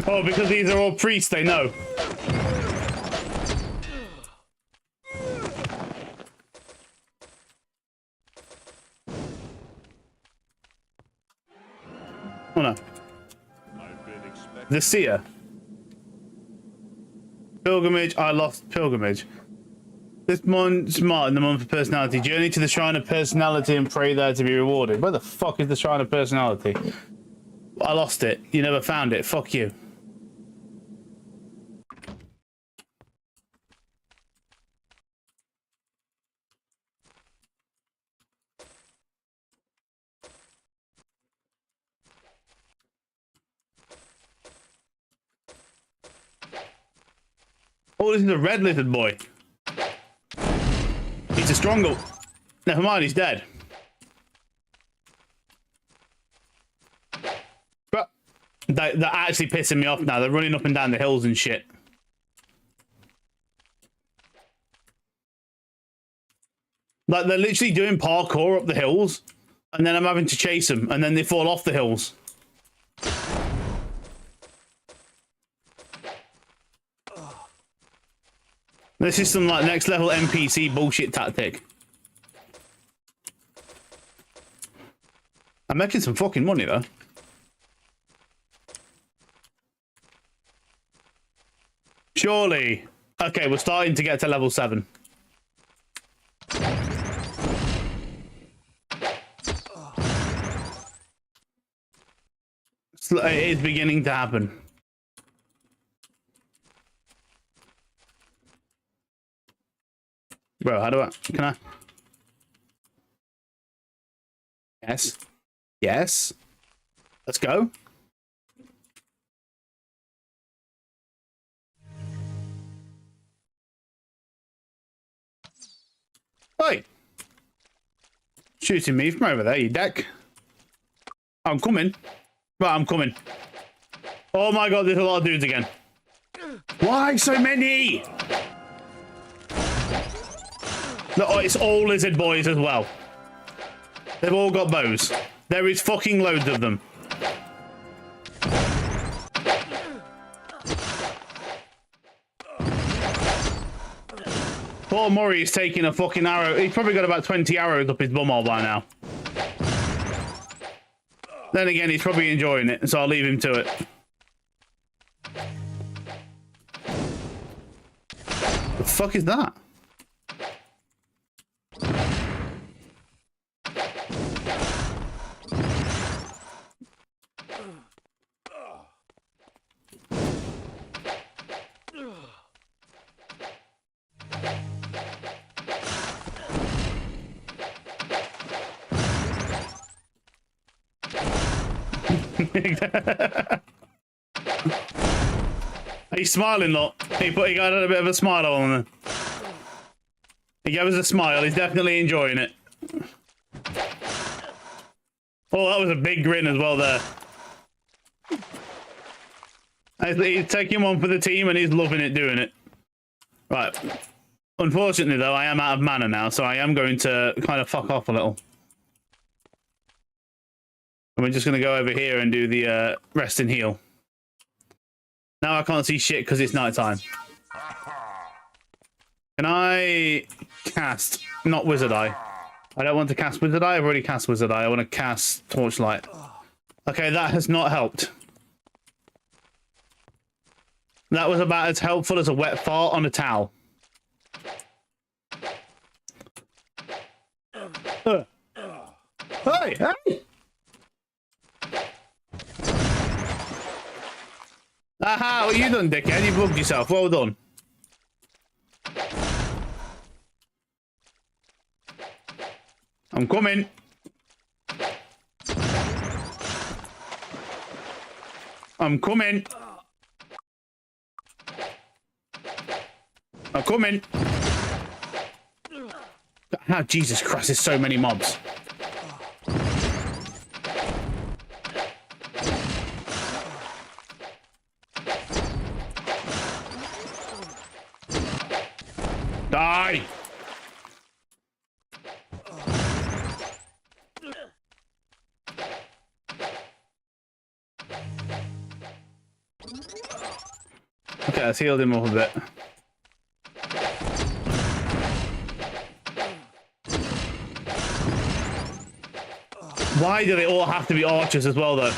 Oh, because these are all priests, they know. Oh no. The seer. Pilgrimage. I lost pilgrimage. This month's marked in the month of personality. Journey to the shrine of personality and pray there to be rewarded. Where the fuck is the shrine of personality? I lost it. You never found it. Fuck you. Oh, this is a red lizard boy. He's a stronger. Never mind, he's dead. But they're actually pissing me off now. They're running up and down the hills and shit. Like, they're literally doing parkour up the hills, and then I'm having to chase them, and then they fall off the hills. This is some like next level NPC bullshit tactic. I'm making some fucking money though. Surely. Okay, we're starting to get to level 7. It is beginning to happen. Bro, how do I... Can I... Yes. Yes. Let's go. Hey! Shooting me from over there, you deck. I'm coming. Right, I'm coming. Oh my god, there's a lot of dudes again. Why so many? Oh, it's all lizard boys as well. They've all got bows. There is fucking loads of them. Poor Murray is taking a fucking arrow. He's probably got about 20 arrows up his bumhole by now. Then again, he's probably enjoying it, so I'll leave him to it. The fuck is that? He's smiling, look. He got a bit of a smile on him. He gave us a smile. He's definitely enjoying it. Oh, that was a big grin as well there. He's taking one for the team and he's loving it doing it. Right. Unfortunately, though, I am out of mana now, so I am going to kind of fuck off a little. And we're just going to go over here and do the rest and heal. Now I can't see shit because it's night time. Can I cast... Not Wizard Eye. I don't want to cast Wizard Eye. I've already cast Wizard Eye. I want to cast Torchlight. Okay, that has not helped. That was about as helpful as a wet fart on a towel. Hey, hey! Aha, what you done, dickhead? You bugged yourself. Well done. I'm coming. I'm coming. I'm coming. Oh, Jesus Christ, there's so many mobs. Die! Okay, let's heal him up a bit. Why do they all have to be archers as well, though?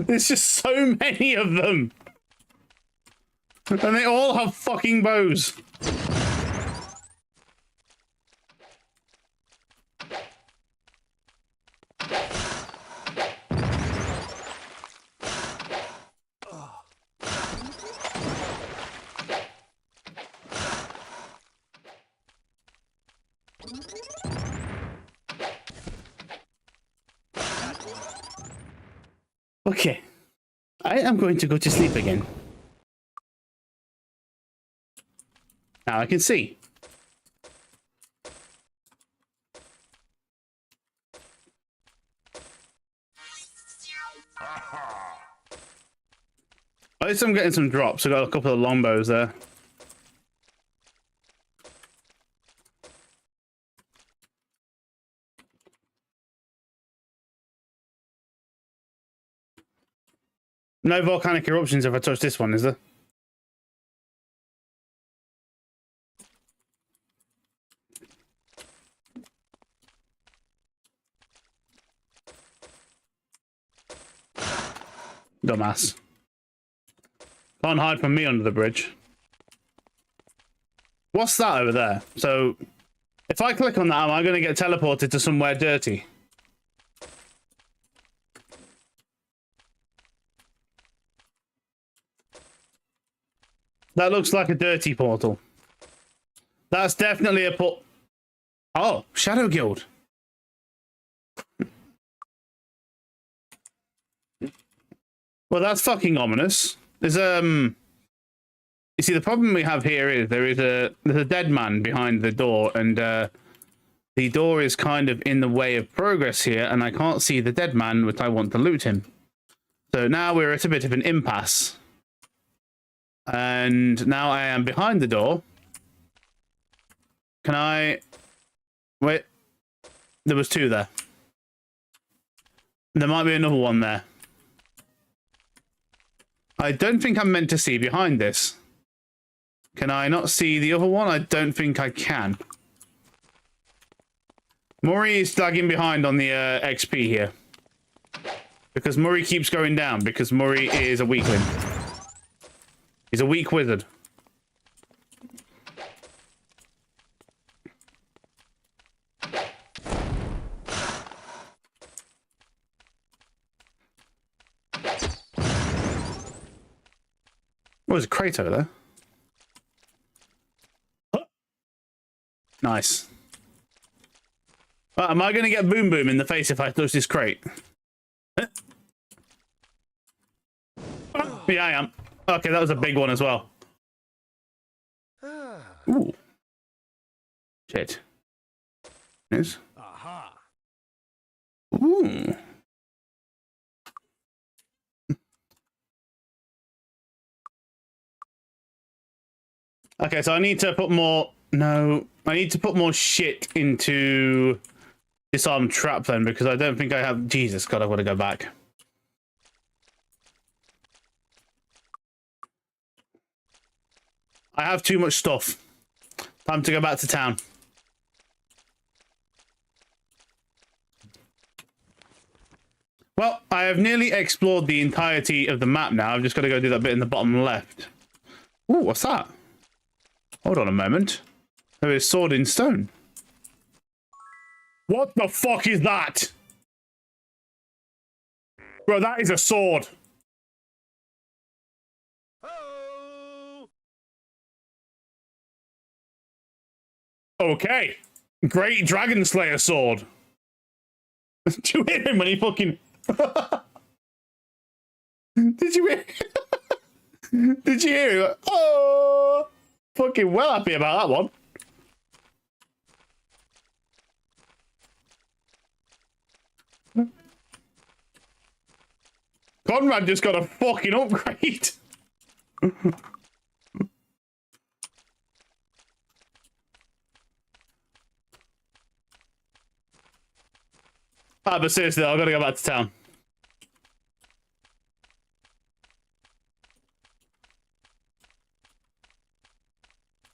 There's just so many of them. And they all have fucking bows. Okay. I am going to go to sleep again. Now I can see. At least I'm getting some drops. I got a couple of longbows there. No volcanic eruptions if I touch this one, is there? Dumbass. Can't hide from me under the bridge. What's that over there? So, if I click on that, am I going to get teleported to somewhere dirty? That looks like a dirty portal. That's definitely a Oh, Shadow Guild. Well, that's fucking ominous. There's you see, the problem we have here is there's a dead man behind the door, and the door is kind of in the way of progress here, and I can't see the dead man, which I want to loot him. So now we're at a bit of an impasse. And now I am behind the door. Can I... Wait. There was two there. There might be another one there. I don't think I'm meant to see behind this. Can I not see the other one? I don't think I can. Murray is lagging behind on the XP here. Because Murray keeps going down, because Murray is a weakling. He's a weak wizard. Oh, there's a crate over there. Nice. Well, am I going to get Boom Boom in the face if I touch this crate? Yeah, I am. Okay, that was a big one as well.
Ah.
Ooh. Shit. Yes.
Aha.
Ooh. Okay, so I need to put more... No, I need to put more shit into disarm trap then, because I don't think I have... Jesus God, I've got to go back. I have too much stuff. Time to go back to town. Well, I have nearly explored the entirety of the map now. I've just got to go do that bit in the bottom left. Ooh, what's that? Hold on a moment. There is sword in stone. What the fuck is that? Bro, that is a sword.
Oh.
Okay. Great Dragon Slayer sword. Did you hear him when he fucking... Did you hear... Did you hear him? Oh! Fucking well happy about that one. Conrad just got a fucking upgrade. Ah, but seriously, I've got to go back to town.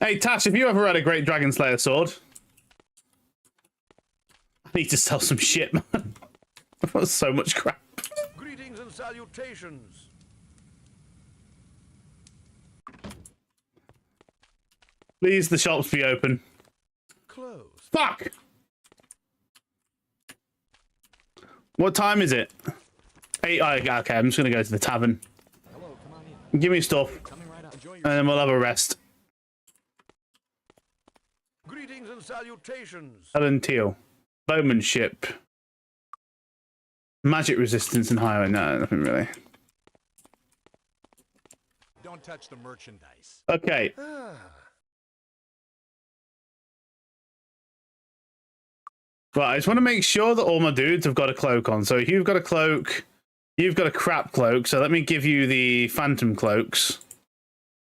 Hey, Tash, have you ever had a great Dragon Slayer sword? I need to sell some shit, man. I've got so much crap.
Greetings and salutations.
Please, the shops be open.
Close.
Fuck! What time is it? 8. Okay, I'm just gonna go to the tavern.
Hello, come on in.
Give me stuff,
Coming right up. Enjoy
and then we'll have a rest.
Greetings and salutations.
Helen Teal. Bowmanship. Magic resistance and higher. No, nothing really.
Don't touch the merchandise.
Okay.
Ah.
Right, I just want to make sure that all my dudes have got a cloak on. So if you've got a cloak, you've got a crap cloak. So let me give you the phantom cloaks.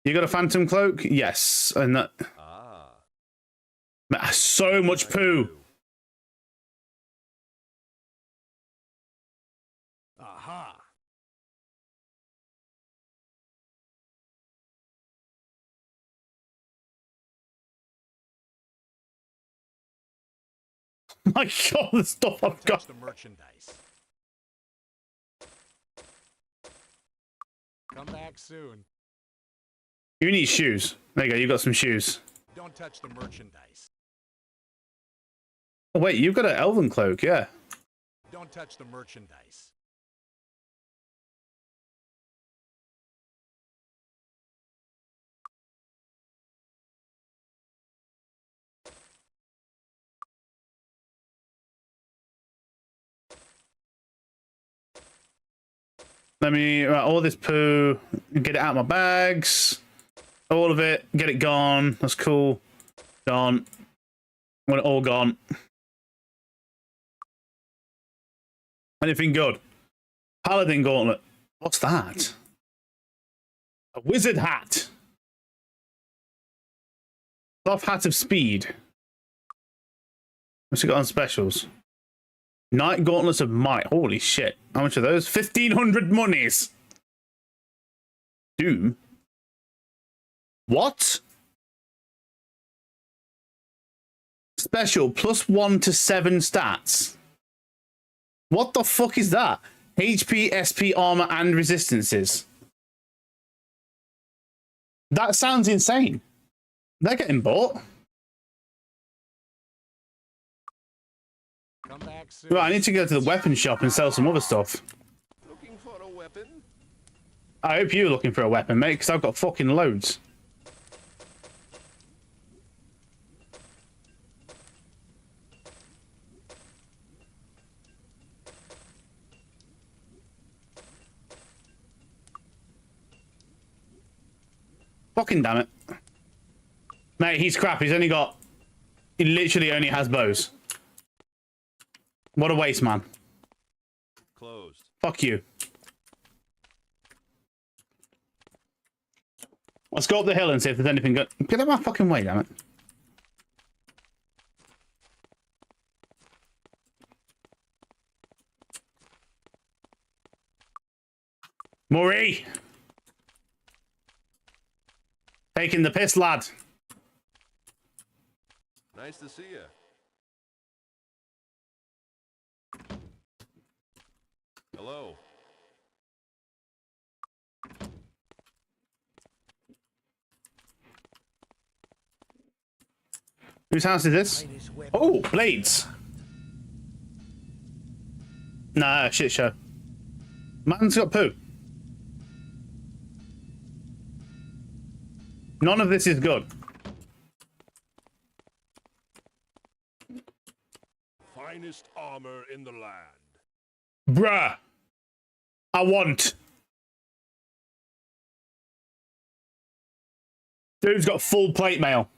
You got a phantom cloak? Yes. And that...
Ah.
So much poo.
Aha.
My God, the stuff I've got.
Touch the merchandise. Come back soon.
You need shoes. There you go. You got some shoes.
Don't touch the merchandise.
Oh, wait, you've got an elven cloak, yeah.
Don't touch the merchandise.
Let me all this poo, get it out of my bags. All of it, get it gone. That's cool. Gone. Want it all gone. Anything good? Paladin gauntlet. What's that? A wizard hat. Cloth hat of speed. What's it got on specials? Knight gauntlets of might. Holy shit. How much are those? 1,500 monies. Doom. What? Special +1 to 7 stats. What the fuck is that? HP, SP, armor, and resistances. That sounds insane. They're getting bought.
Come back soon.
Right, I need to go to the weapon shop and sell some other stuff.
Looking for a weapon?
I hope you're looking for a weapon, mate, because I've got fucking loads. Fucking damn it. Mate, he's crap. He's only got... He literally only has bows. What a waste, man.
Closed.
Fuck you. Let's go up the hill and see if there's anything good. Get out of my fucking way, damn it. Murray! Taking the piss, lad.
Nice to see you. Hello.
Whose house is this? Oh, blades. Nah, shit show. Man's got poo. None of this is good.
Finest armor in the land.
Bruh. I want. Dude's got full plate mail.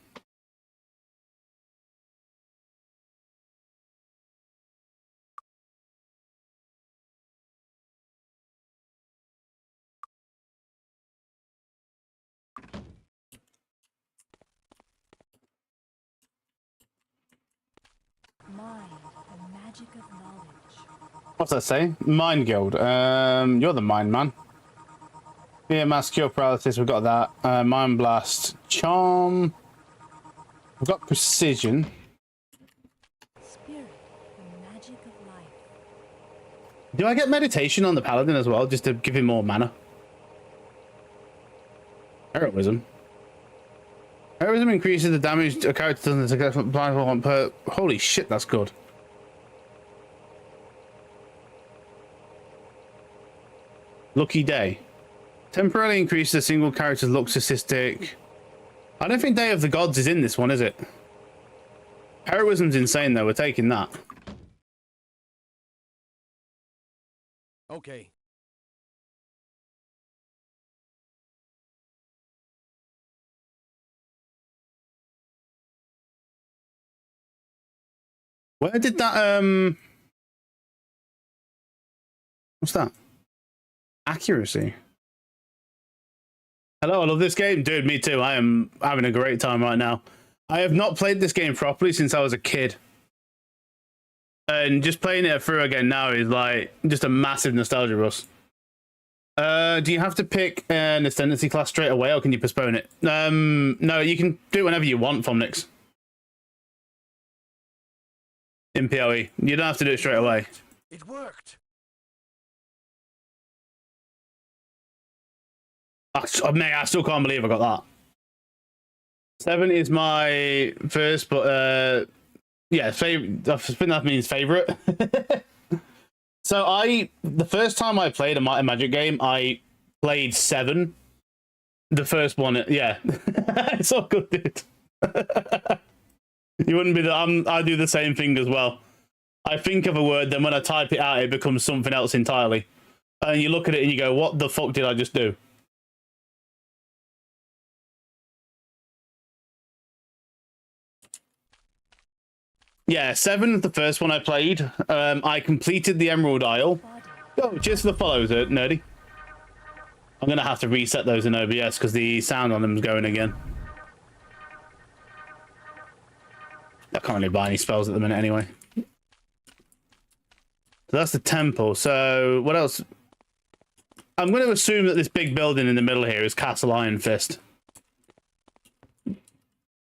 Mind, the magic of knowledge.
What's that say? Mind Guild. You're the mind man. Yeah, mass cure paralysis. We've got that. Mind blast. Charm. We've got precision.
Spirit, the magic of life.
Do I get meditation on the paladin as well, just to give him more mana? Heroism. Heroism increases the damage a character doesn't take per. Holy shit, that's good. Lucky Day. Temporarily increases a single character's luck statistic. I don't think Day of the Gods is in this one, is it? Heroism's insane though, we're taking that.
Okay.
Where did that, what's that? Accuracy. Hello, I love this game. Dude, me too. I am having a great time right now. I have not played this game properly since I was a kid. And just playing it through again now is like just a massive nostalgia rush. Do you have to pick an ascendancy class straight away or can you postpone it? No, you can do it whenever you want, Fomnix. In PoE. You don't have to do it straight away.
It worked.
Mate, I still can't believe I got that. 7 is my first, but yeah, favorite. I think that means favorite. So the first time I played a Might and Magic game, I played 7. The first one, yeah. It's all good, dude. You wouldn't be I do the same thing as well. I think of a word, then when I type it out, it becomes something else entirely. And you look at it and you go, what the fuck did I just do? Yeah, 7 is the first one I played. I completed the Emerald Isle. Oh, just for the follows, nerdy. I'm going to have to reset those in OBS because the sound on them is going again. I can't really buy any spells at the minute anyway. So that's the temple. So what else? I'm going to assume that this big building in the middle here is Castle Iron Fist.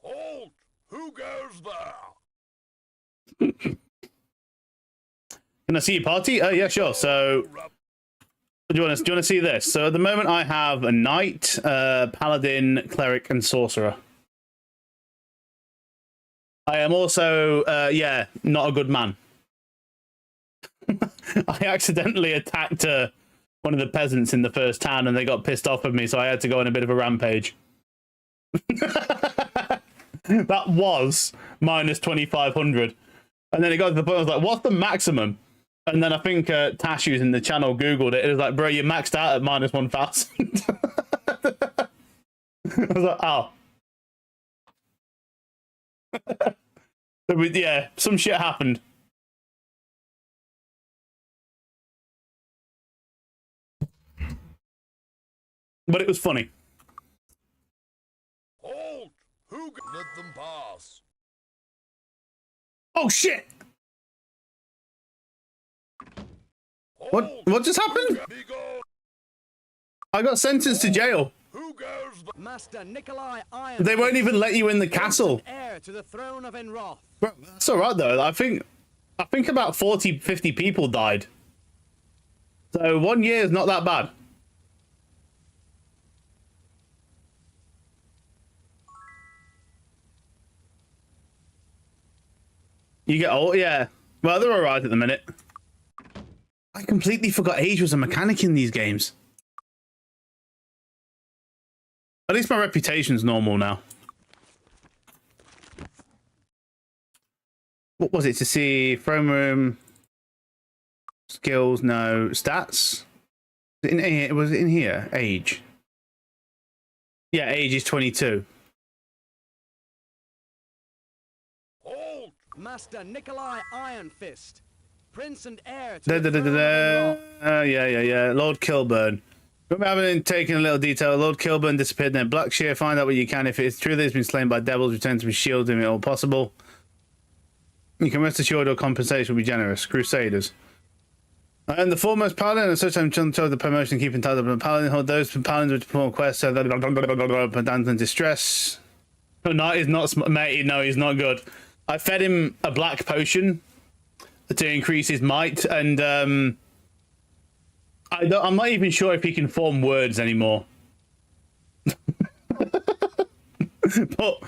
Halt! Who goes there?
Can I see your party? Oh yeah, sure. So do you want to see this? So at the moment I have a knight, paladin, cleric, and sorcerer. I am also, yeah, not a good man. I accidentally attacked one of the peasants in the first town and they got pissed off with me, so I had to go on a bit of a rampage. That was minus 2,500. And then it got to the point, I was like, what's the maximum? And then I think Tash, who's in the channel, Googled it. It was like, bro, you maxed out at minus 1,000. I was like, oh. Yeah, some shit happened. But it was funny.
Halt! Who let them pass?
Oh shit!
Halt!
What just happened?
Be gone!
I got sentenced to jail.
Who goes the
Master Nikolai Iron.
They won't even let you in the castle.
Heir to the throne of Enroth.
Bro, that's all right though. I think about 40, 50 people died. So 1 year is not that bad. You get old, yeah. Well, they're alright at the minute. I completely forgot Age was a mechanic in these games. At least my reputation's normal now. What was it to see? Throne room. Skills, no. Stats? Was it in here? Age. Yeah, age is 22.
halt?
Master Nikolai Iron Fist. Prince and heir to
Da,
the
da, da,
throne
da,
of
da.
Enroth.
Yeah. Lord Kilburn. Remember having taken a little detail. Lord Kilburn disappeared in Blackshear. Find out what you can. If it's true that he's been slain by devils, return to his shield and it all possible. You can rest assured your compensation will be generous. Crusaders. I am the foremost paladin, and such I'm told the promotion keeping title of paladin. Hold those paladins which perform quests. Pedant and distress. No, he's not, mate. No, he's not good. I fed him a black potion to increase his might, and I'm not even sure if he can form words anymore. But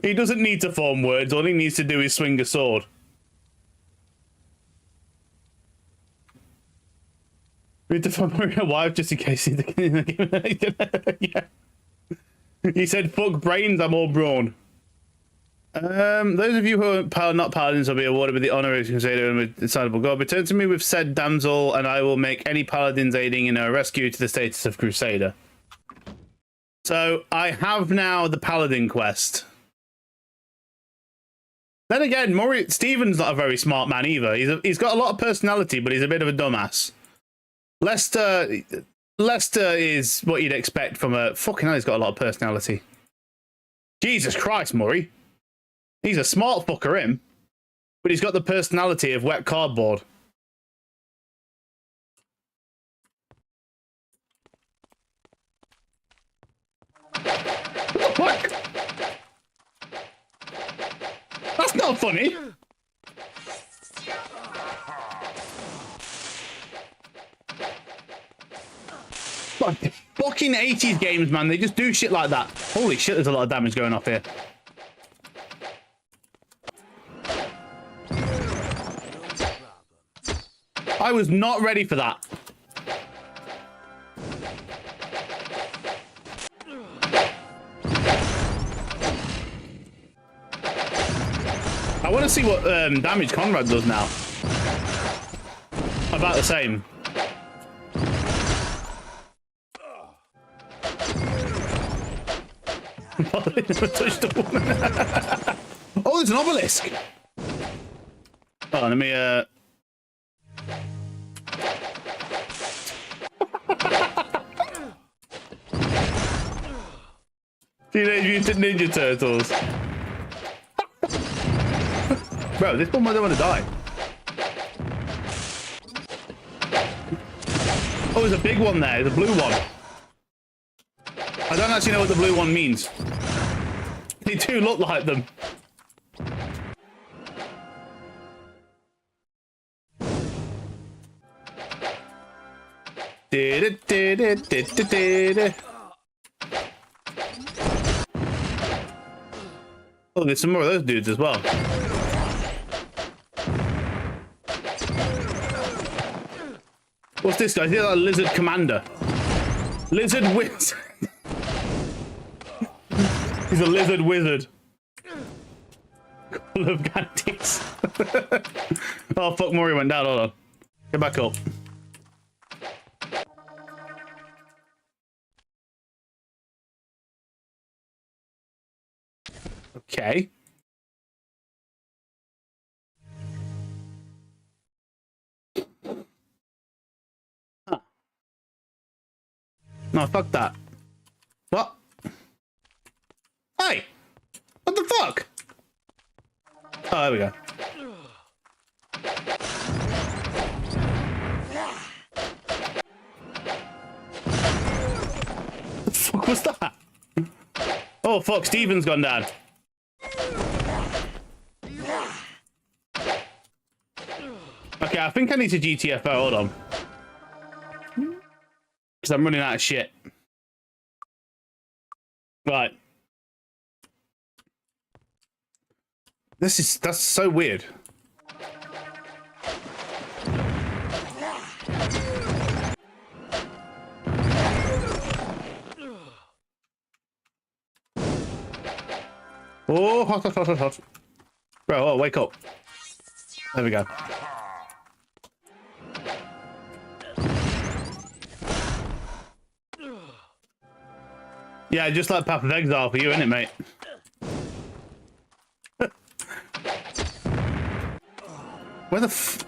he doesn't need to form words. All he needs to do is swing a sword. Read the family wife just in case he... Yeah. He said, fuck brains, I'm all brawn. Those of you who are not paladins will be awarded with the honor of Crusader and with decidable gold. Return to me with said damsel, and I will make any paladins aiding in her rescue to the status of Crusader. So, I have now the paladin quest. Then again, Stephen's not a very smart man either. He's got a lot of personality, but he's a bit of a dumbass. Lester is what you'd expect from a... Fucking hell, he's got a lot of personality. Jesus Christ, Murray. He's a smart fucker, him. But he's got the personality of wet cardboard. What? That's not funny. Fucking 80s games, man. They just do shit like that. Holy shit, there's a lot of damage going off here. I was not ready for that. I want to see what damage Conrad does now. About the same. Oh, there's an obelisk. Oh, let me Teenage Mutant Ninja Turtles. Bro, this one I don't want to die. Oh, there's a big one there. There's a blue one. I don't actually know what the blue one means. They do look like them. Oh, there's some more of those dudes as well. What's this guy? He's like a lizard commander. Lizard wizard. He's a lizard wizard. Call of Gantes. Oh fuck, Maury went down. Hold on. Get back up. Okay. Huh. No, fuck that. What? Hey! What the fuck? Oh, there we go. What the fuck was that? Oh, fuck, Steven's gone down. Okay, I think I need to GTFO. Hold on. Because I'm running out of shit. Right. That's so weird. Oh, hot, hot, hot, hot, hot. Bro, oh, wake up. There we go. Yeah, just like Path of Exile for you, isn't it, mate? Where the f...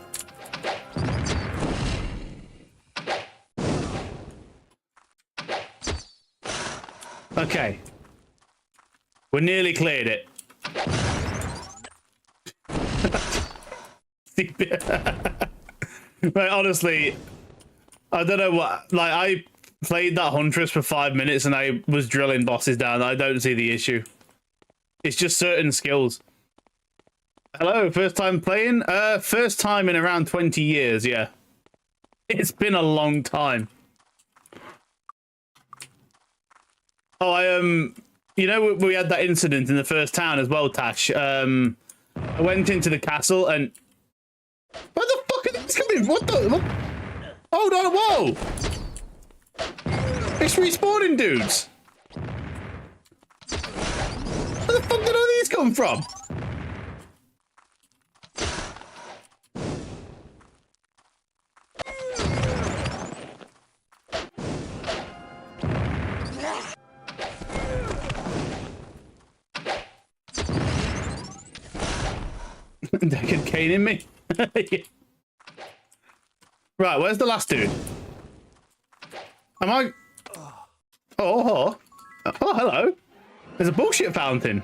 Okay. We nearly cleared it. Right, honestly, I don't know what... Like, I played that Huntress for 5 minutes and I was drilling bosses down. I don't see the issue. It's just certain skills. Hello, first time playing? First time in around 20 years, yeah. It's been a long time. Oh, you know, we had that incident in the first town as well, Tash. I went into the castle and... Where the fuck are these coming? What the... What? Hold on, whoa! It's respawning dudes! Where the fuck did all these come from? Deckard caning me. Yeah. Right, where's the last dude? Am I... Oh, hello. There's a bullshit fountain.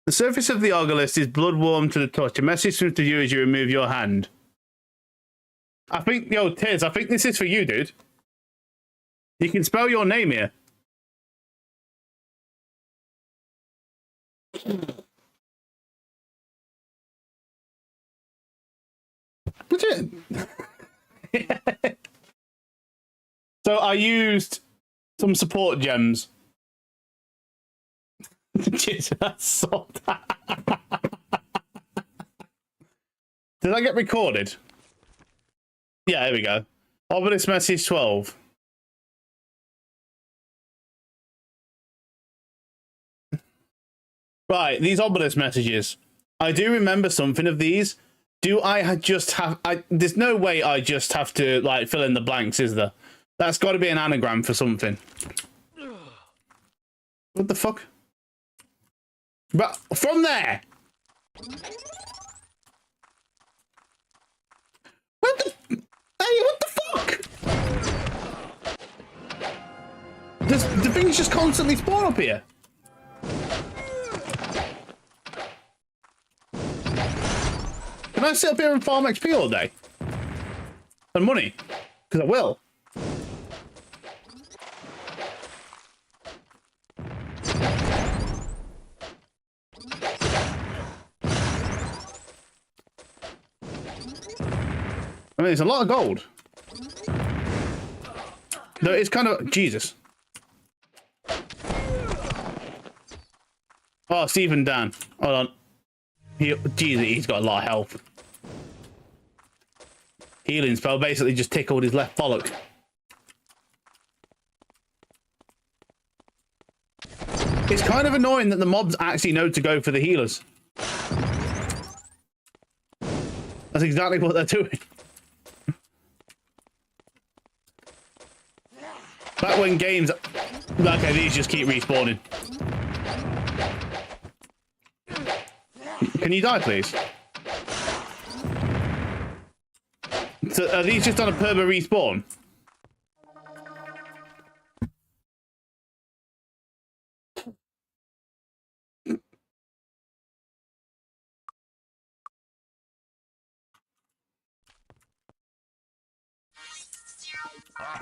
The surface of the Argolist is blood warm to the touch. A message comes to you as you remove your hand. I think, yo, Tiz, I think this is for you, dude. You can spell your name here. Legit. So I used some support gems. Did that get recorded? Yeah, there we go. Obelisk message 12. Right, these obelisk messages. I do remember something of these. Do I just have... there's no way I just have to, like, fill in the blanks, is there? That's got to be an anagram for something. What the fuck? But from there... What the... Hey, what the fuck? Does the things just constantly spawn up here? Can I sit up here and farm XP all day? And money? Because I will. I mean, it's a lot of gold. No, it's kind of... Jesus. Oh, Stephen Dan. Hold on. Jesus, he's got a lot of health. Healing spell basically just tickled his left bollock. It's kind of annoying that the mobs actually know to go for the healers. That's exactly what they're doing. Back when games... Okay, these just keep respawning. Can you die, please? So are these just on a perma respawn?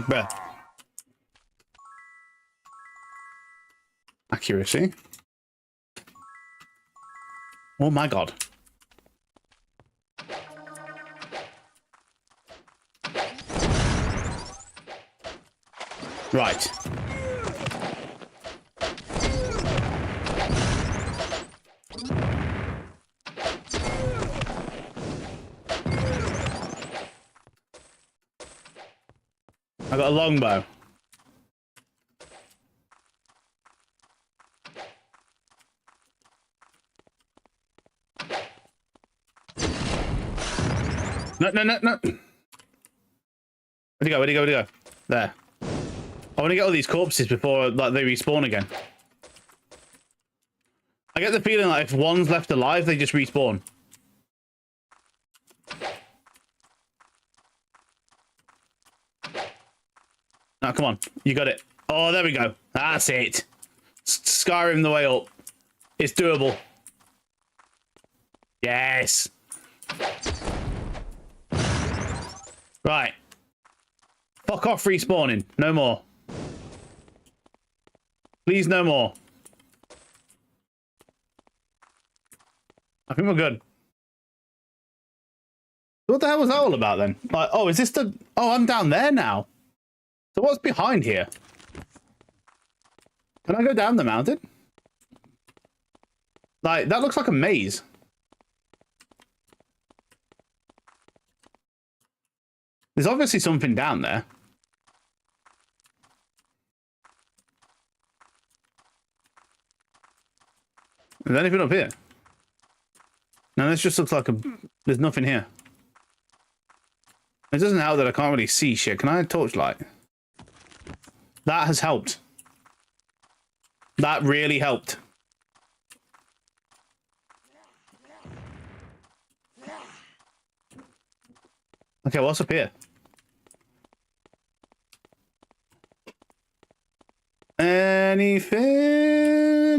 Bruh. Accuracy. Oh my god. Right. I got a longbow. No. Where'd he go? Where'd he go? Where'd he go? There. I want to get all these corpses before like they respawn again. I get the feeling like if one's left alive, they just respawn. Now, come on. You got it. Oh, there we go. That's it. Skyrim the way up. It's doable. Yes. Right. Fuck off respawning. No more. Please, no more. I think we're good. What the hell was that all about then? Like, oh, is this the... Oh, I'm down there now. So what's behind here? Can I go down the mountain? Like, that looks like a maze. There's obviously something down there. Is there anything up here? No, this just looks like a... There's nothing here. It doesn't help that I can't really see shit. Can I torchlight? That has helped. That really helped. Okay, what's up here? Anything?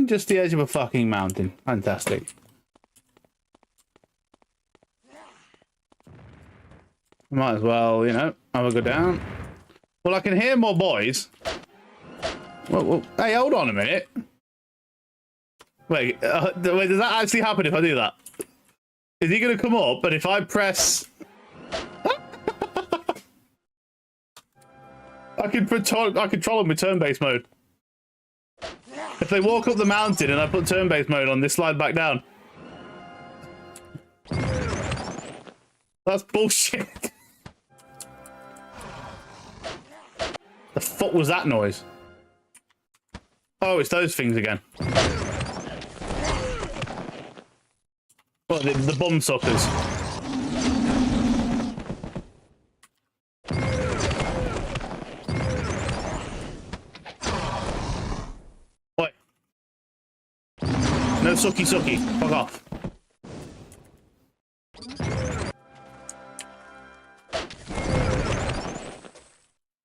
Just the edge of a fucking mountain. Fantastic. Might as well, you know, have a go down. Well, I can hear more boys. Well, hey, hold on a minute. Wait, wait, does that actually happen if I do that? Is he going to come up, but if I press... I can control him with turn-based mode. If they walk up the mountain and I put turn-based mode on, they slide back down. That's bullshit. The fuck was that noise? Oh, it's those things again. What, the bum suckers? What? No sucky sucky. Fuck off.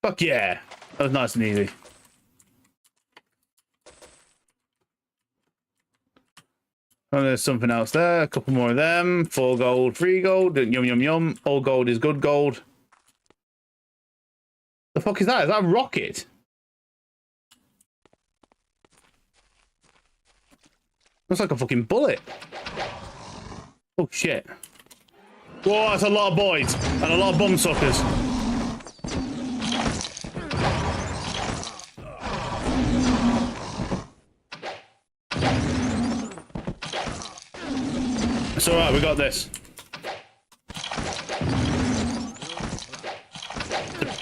Fuck yeah. That was nice and easy. Oh, there's something else there. A couple more of them. 4 gold, 3 gold. Yum, yum, yum. All gold is good gold. The fuck is that? Is that a rocket? Looks like a fucking bullet. Oh, shit. Whoa, that's a lot of boys. And a lot of bum suckers. It's alright, we got this.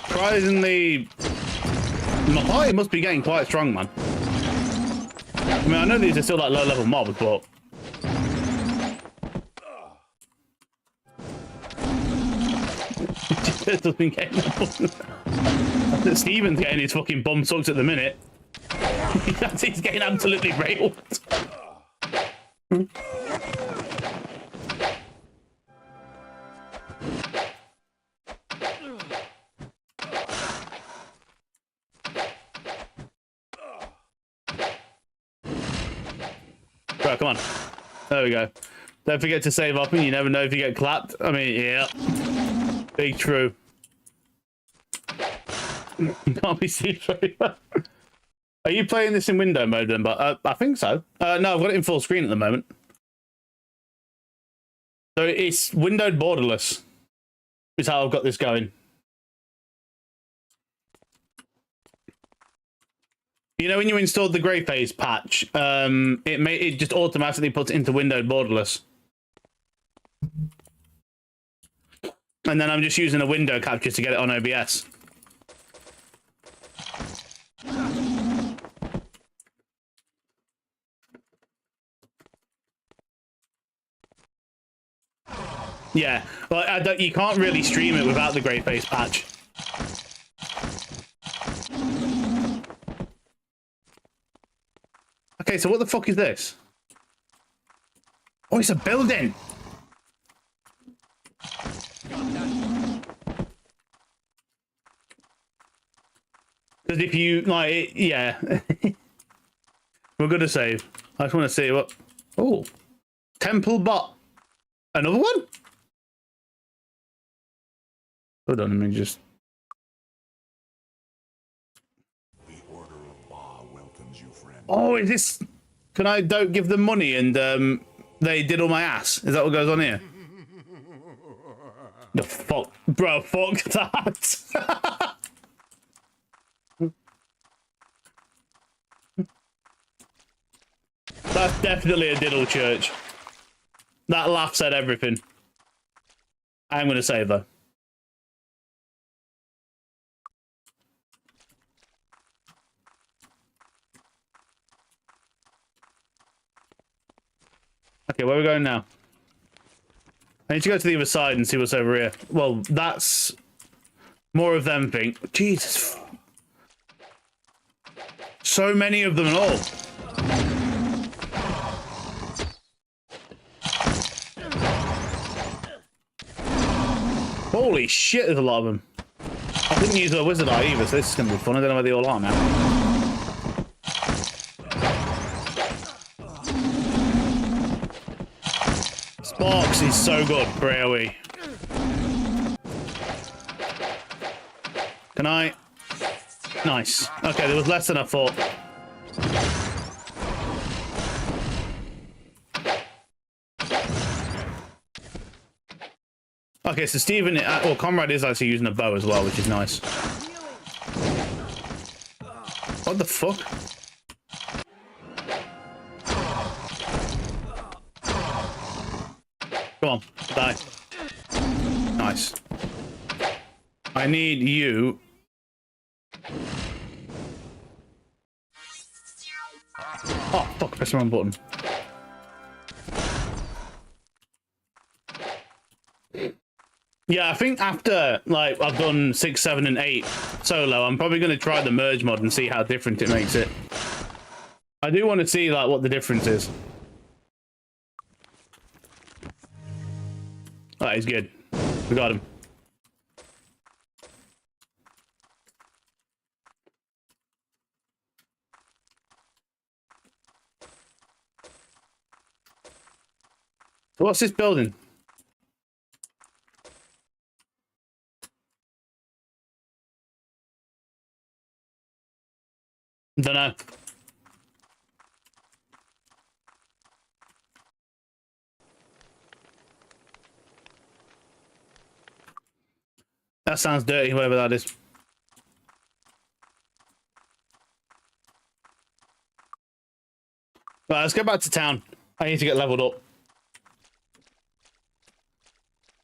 Surprisingly... My party must be getting quite strong, man. I mean, I know these are still like low-level mobs, but... Just been getting Steven's getting his fucking bum sucked at the minute. He's getting absolutely railed. Right, come on. There we go. Don't forget to save up, and you never know if you get clapped. I mean, yeah. Big true. Can't be seen very well. Are you playing this in window mode then? But I think so. No, I've got it in full screen at the moment. So it's windowed borderless. Is how I've got this going. You know when you installed the grey phase patch, it just automatically puts it into windowed borderless. And then I'm just using a window capture to get it on OBS. Yeah, well, you can't really stream it without the grey face patch. Okay, so what the fuck is this? Oh, it's a building! Because if you, like, yeah. We're gonna save. I just want to see what... Oh. Temple bot. Another one? Hold on, let me just...
The Order of Ba welcomes you, friend.
Oh, is this... Can I don't give them money and they did all my ass? Is that what goes on here? The fuck? Bro, fuck that. That's definitely a diddle church. That laugh said everything. I'm going to save though. Okay, where are we going now? I need to go to the other side and see what's over here. Well, that's more of them thing. Jesus. So many of them and all. Holy shit, there's a lot of them. I didn't use a wizard eye either, so this is going to be fun. I don't know where they all are now. Sparks is so good for AoE. Can I? Nice. Okay, there was less than I thought. Okay, so Steven, or Comrade is actually using a bow as well, which is nice. What the fuck? Come on, die. Nice. I need you. Oh, fuck, press the wrong button. Yeah, I think after, like, I've done 6, 7, and 8 solo, I'm probably going to try the merge mod and see how different it makes it. I do want to see, like, what the difference is. That is good. We got him. So what's this building? Don't know. That sounds dirty, whoever that is. Right, let's go back to town. I need to get leveled up.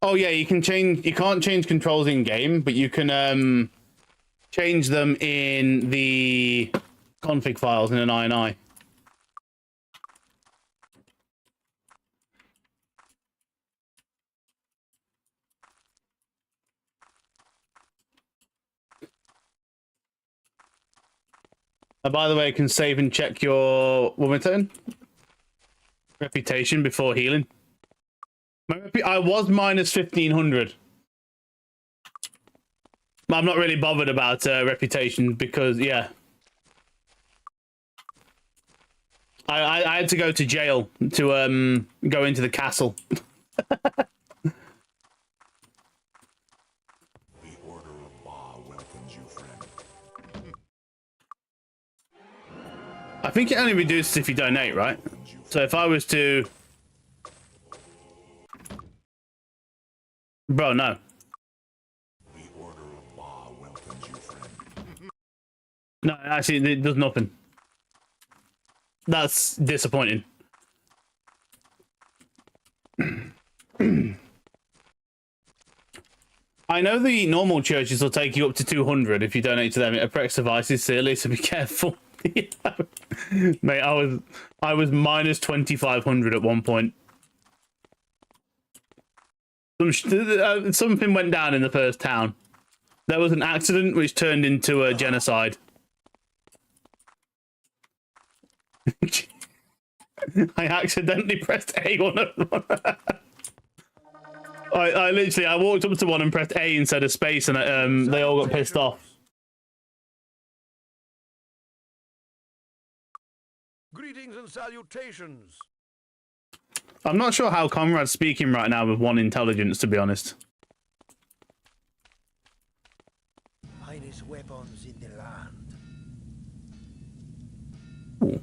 Oh yeah, you can change. You can't change controls in game, but you can change them in the config files in an INI.
By the way, you can save and check your reputation before healing. I was minus 1500. I'm not really bothered about reputation because, yeah. I had to go to jail to go into the castle.
The Order of Ba welcomes you, friend.
I think it only reduces if you donate, right? So if I was to... Bro, no.
The Order of Ba welcomes you, friend.
No, actually, it does nothing. That's disappointing. I know the normal churches will take you up to 200 if you donate to them. It affects devices silly, so be careful. Mate, I was minus 2500 at one point. Something went down in the first town. There was an accident which turned into a genocide. I accidentally pressed A on it. I literally walked up to one and pressed A instead of space, and they all got pissed off.
Greetings and salutations.
I'm not sure how Conrad's speaking right now with 1 intelligence, to be honest.
Finest weapons in the land.
Ooh.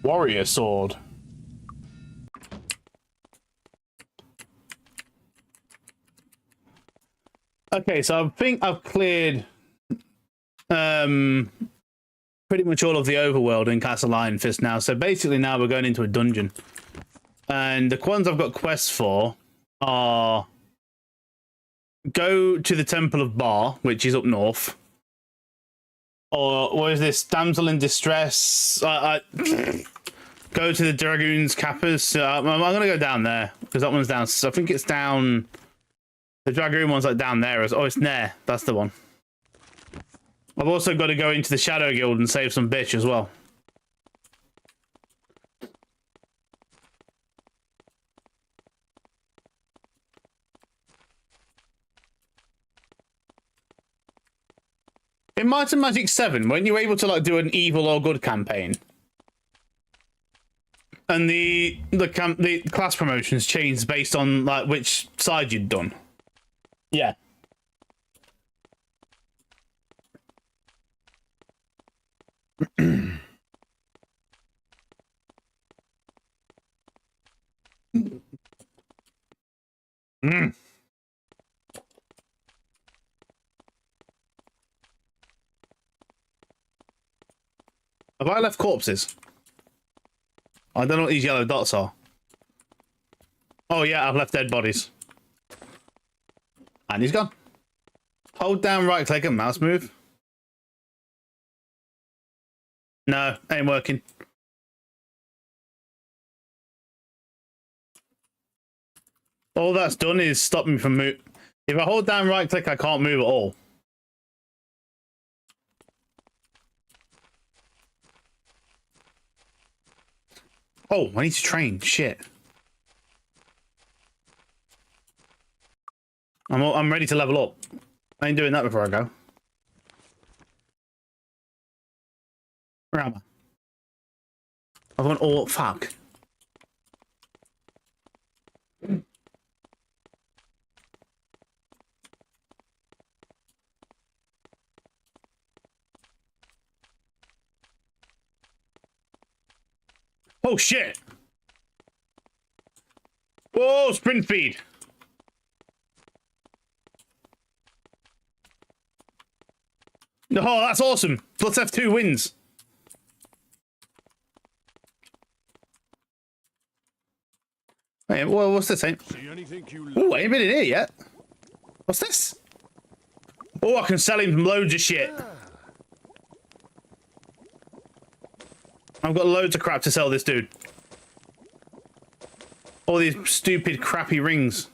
Warrior sword. Okay, so I think I've cleared pretty much all of the overworld in Castle Iron Fist now. So basically now we're going into a dungeon. And the ones I've got quests for are go to the Temple of Ba, which is up north. Or what is this? Damsel in Distress. Go to the Dragoon's Kappas. I'm going to go down there because that one's down. So I think it's down. The Dragoon one's like down there. Oh, it's Nair. That's the one. I've also got to go into the Shadow Guild and save some bitch as well. In Might and Magic 7, weren't you able to like do an evil or good campaign? And the class promotions changed based on like which side you'd done. Yeah. Have I left corpses? I don't know what these yellow dots are. Oh yeah, I've left dead bodies. And he's gone. Hold down right click and mouse move. No, ain't working. All that's done is stop me from move. If I hold down right click, I can't move at all. Oh, I need to train. Shit. I'm ready to level up. I ain't doing that before I go. Where am I? I've gone all fuck. Oh shit! Whoa, sprint speed! Oh, that's awesome! Plus F2 wins. Hey, well, what's this?
See anything you
Oh, I ain't been in here yet. What's this? Oh, I can sell him loads of shit. I've got loads of crap to sell this dude. All these stupid, crappy rings.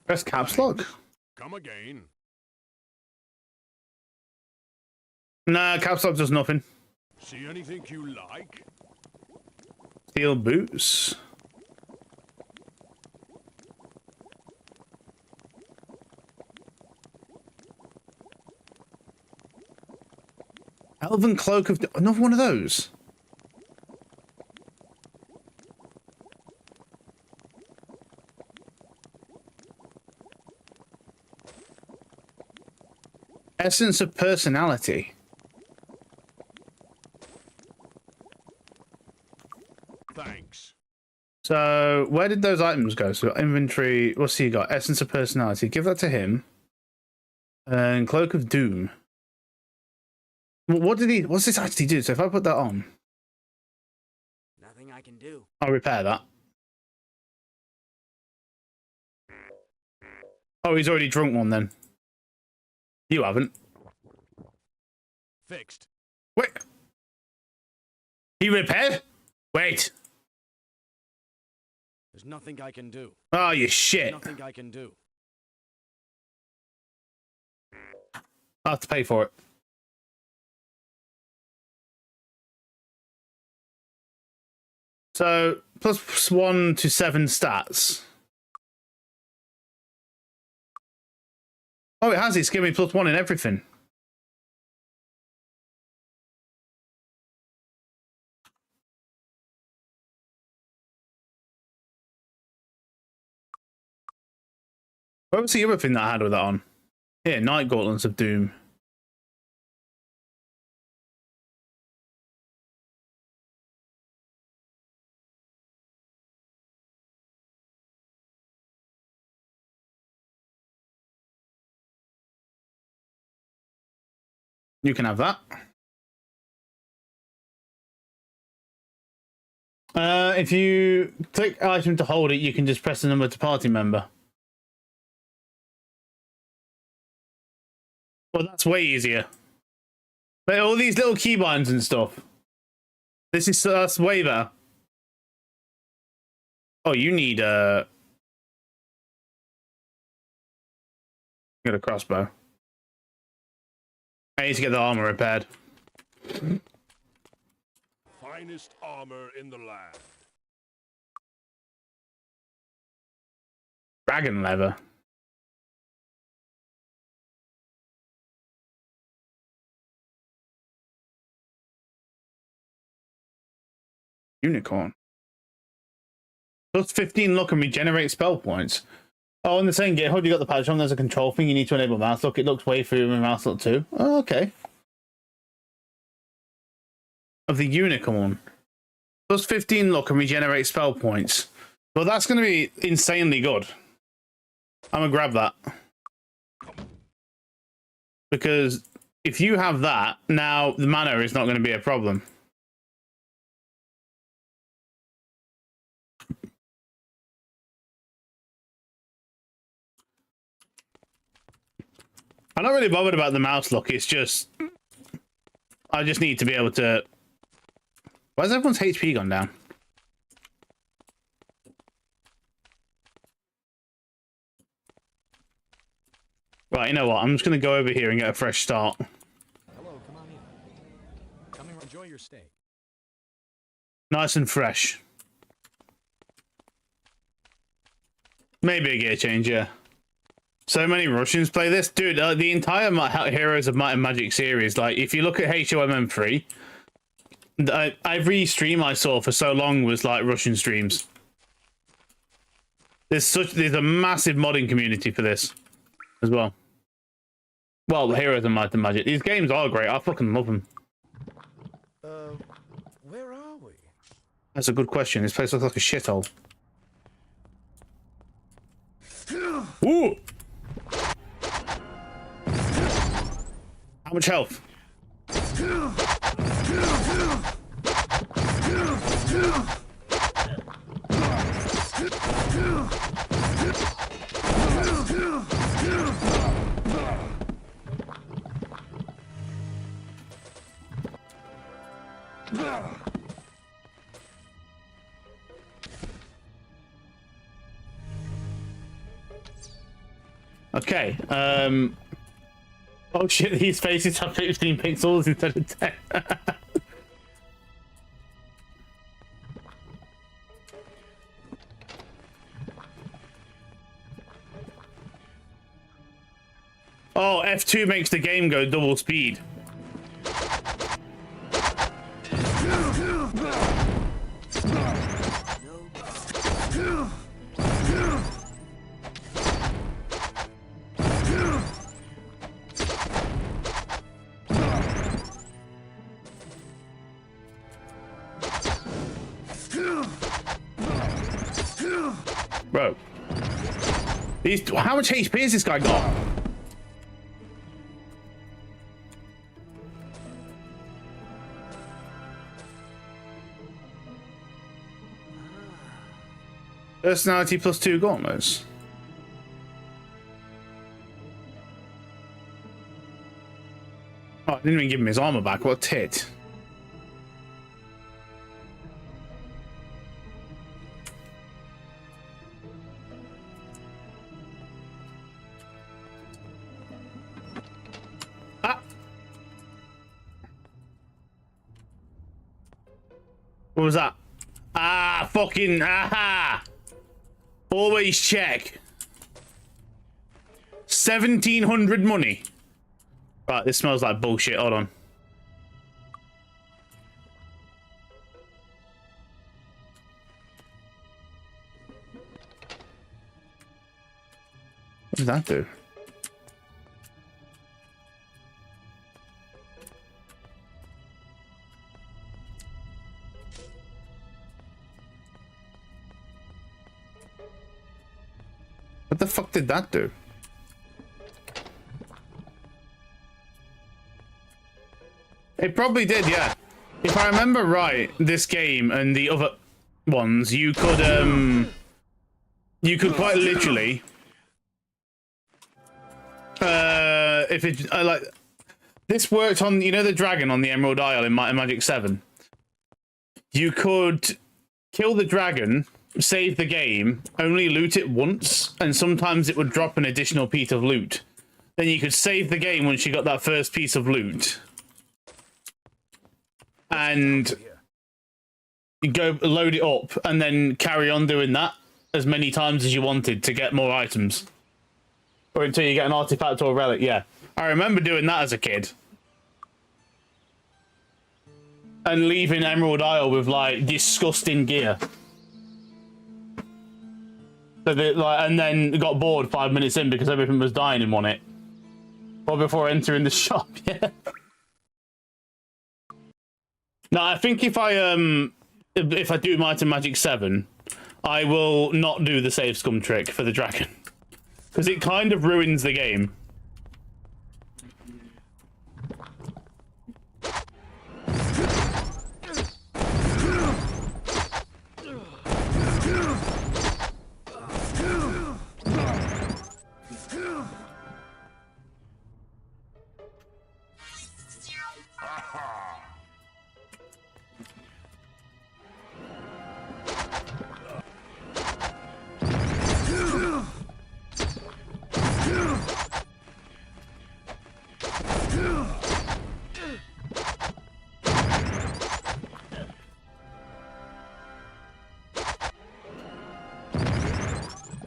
Press caps lock.
Come again.
Nah, caps lock does nothing.
See anything you like?
Steel boots. Elven cloak of another one of those. Essence of personality.
Thanks.
So where did those items go? So inventory. What's he got? Essence of personality. Give that to him. And cloak of doom. What did he? What's this actually do? So if I put that on,
Nothing I can do.
I'll repair that. Oh, he's already drunk one then. You haven't.
Fixed.
Wait. He repaired? Wait.
There's nothing I can do.
Oh, you shit.
Nothing I can do.
I'll have to pay for it. So, +1 to 7 stats. Oh, it has. It's giving me +1 in everything. What was the other thing that I had with that on? Here, Night Gauntlets of Doom. You can have that. If you click item to hold it, you can just press the number to party member. Well, that's way easier. But all these little keybinds and stuff. That's way better. Oh, you need a get a crossbow. I need to get the armor repaired.
Finest armor in the land.
Dragon leather. Unicorn. +15 look and regenerate spell points. Oh, in the same GitHub, you got the patch on. There's a control thing. You need to enable mouse look. It looks way through with mouse look too. Oh, okay. Of the unicorn. +15 look and regenerate spell points. Well, that's going to be insanely good. I'm going to grab that. Because if you have that, now the mana is not going to be a problem. I'm not really bothered about the mouse look. It's just... I just need to be able to... Why has everyone's HP gone down? Right, you know what? I'm just going to go over here and get a fresh start.
Hello, come on in. Come and enjoy your stay.
Nice and fresh. Maybe a gear change, yeah. So many Russians play this. Dude, the entire Heroes of Might and Magic series, like, if you look at HOMM3, every stream I saw for so long was, like, Russian streams. There's a massive modding community for this as well. Well, Heroes of Might and Magic. These games are great. I fucking love them.
Where are we?
That's a good question. This place looks like a shithole. Ooh! How much health?
Okay. Oh shit, these faces have 15 pixels instead of 10. Oh, F2 makes the game go double speed. Bro. How much HP has this guy got? Personality plus 2 gauntlets. Oh, I didn't even give him his armor back. What a tit. Ah. What was that? Ah, fucking aha! Always check. 1,700 money. Right, this smells like bullshit. Hold on. What does that do? What the fuck did that do? It probably did, yeah. If I remember right, this game and the other ones, you could quite literally, if it like this worked on, you know, the dragon on the Emerald Isle in Magic 7. You could kill the dragon, save the game, only loot it once, and sometimes it would drop an additional piece of loot. Then you could save the game once you got that first piece of loot. And you go load it up and then carry on doing that as many times as you wanted to get more items. Or until you get an artifact or a relic, yeah. I remember doing that as a kid. And leaving Emerald Isle with, like, disgusting gear. So that, like, and then got bored 5 minutes in because everything was dying in it. Or before entering the shop, yeah. No, I think if I do Might and Magic 7, I will not do the save scum trick for the dragon. Because it kind of ruins the game.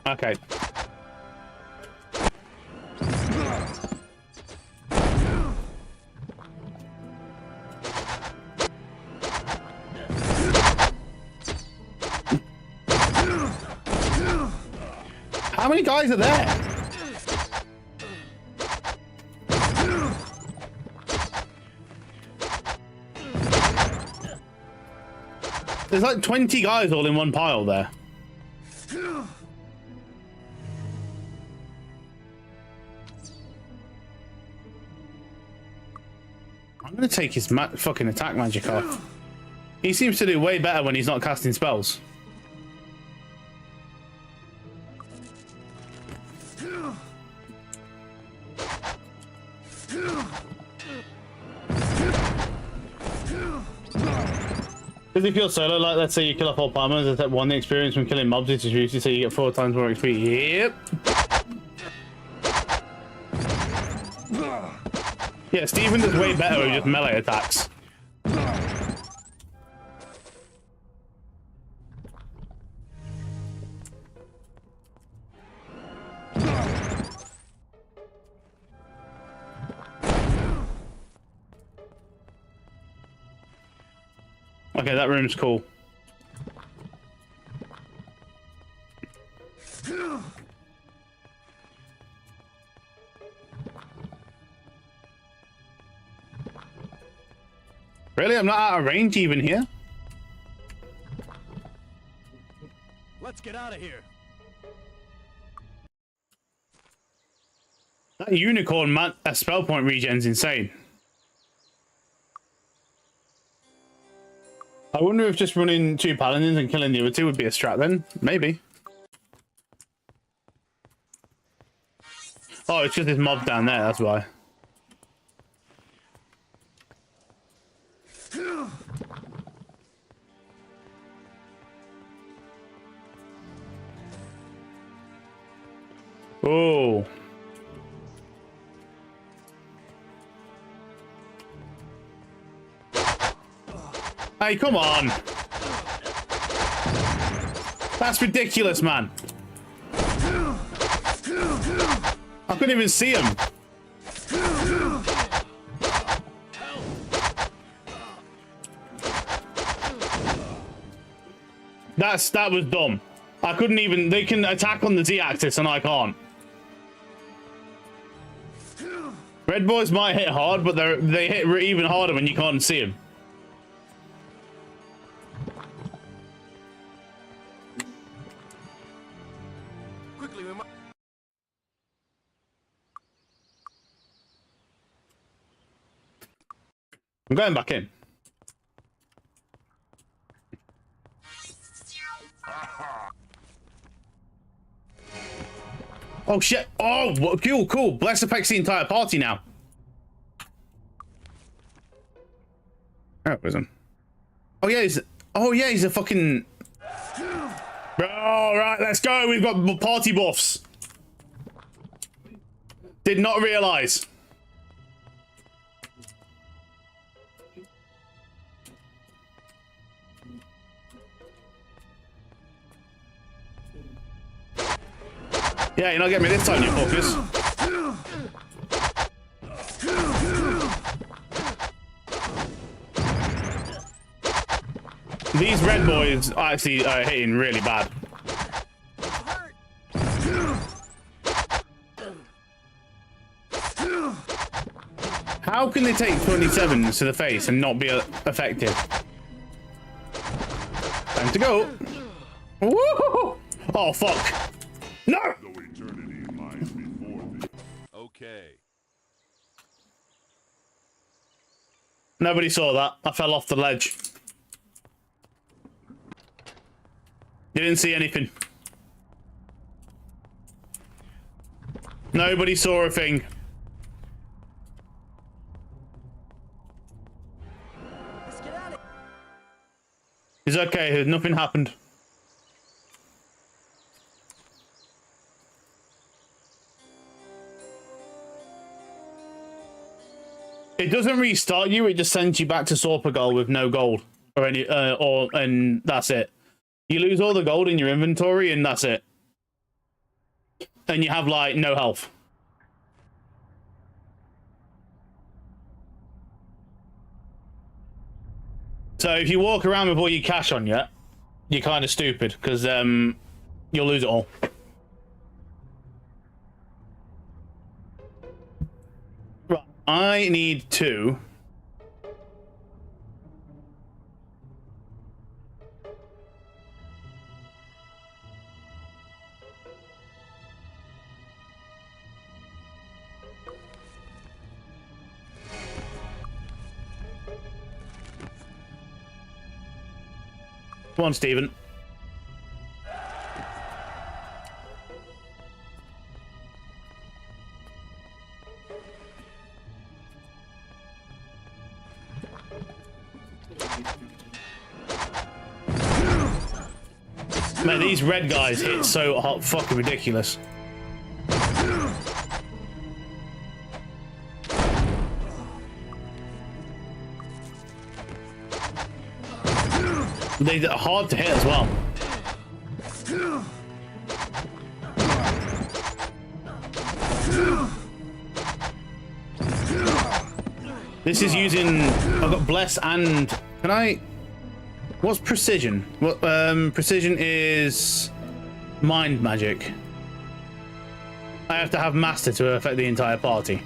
Okay. How many guys are there? There's like 20 guys all in one pile there. I'm gonna take his fucking attack magic off. He seems to do way better when he's not casting spells. Because if you're solo, like let's say you kill off all palmers, it's like 1 the experience from killing mobs is reduced, so you get 4 times more XP. Yep.
Yeah, Steven does way better with just melee attacks. Okay, that room's cool. Really? I'm not out of range even here?
Let's get out of here.
That unicorn spell point regen's insane. I wonder if just running 2 paladins and killing the other 2 would be a strat then. Maybe. Oh, it's just this mob down there, that's why. Oh. Hey, come on. That's ridiculous, man. I couldn't even see him. That was dumb. I couldn't even. They can attack on the Z-axis and I can't. Red boys might hit hard, but they hit even harder when you can't see them.
Quickly, we must.
I'm going back in. Oh shit! Oh, cool, cool. Bless affects the entire party now. Oh, where's him? Oh yeah, he's a fucking. All right, let's go. We've got party buffs. Did not realize. Yeah, you're not getting me this time, you fuckers. These red boys actually are hitting really bad. How can they take 27s to the face and not be effective? Time to go. Woo! Oh, fuck. No!
Okay.
Nobody saw that. I fell off the ledge. You didn't see anything. Nobody saw a thing.
Let's get out of
It's okay. Nothing happened. It doesn't restart you. It just sends you back to Sorpagal with no gold or any, and that's it. You lose all the gold in your inventory, and that's it. And you have like no health. So if you walk around with all your cash on you, you're kind of stupid because you'll lose it all. Right, I need 2. Come on, Steven. Man, these red guys hit so hot, fucking ridiculous.
They're hard to hit as well. This is using... I've got Bless and... Can I... What's Precision? What Precision is... Mind Magic. I have to have Master to affect the entire party.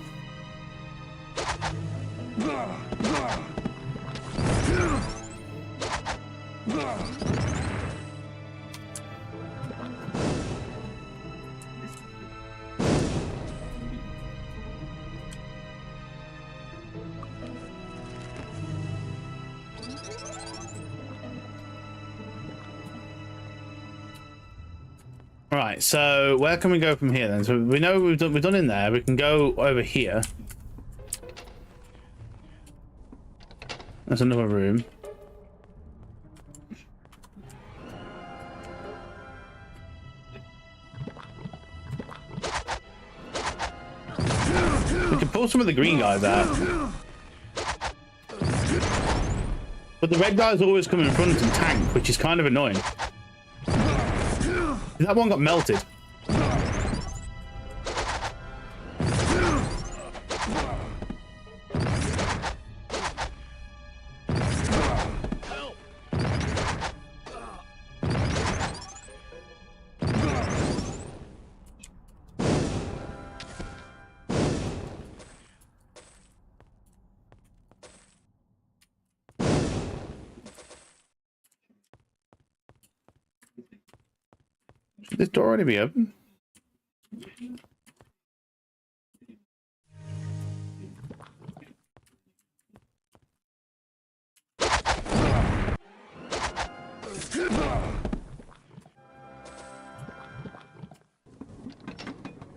Right, so where can we go from here then? So we know we've done in there. We can go over here. There's another room. We can pull some of the green guys out. But the red guys always come in front and tank, which is kind of annoying. That one got melted. Should this door already be open?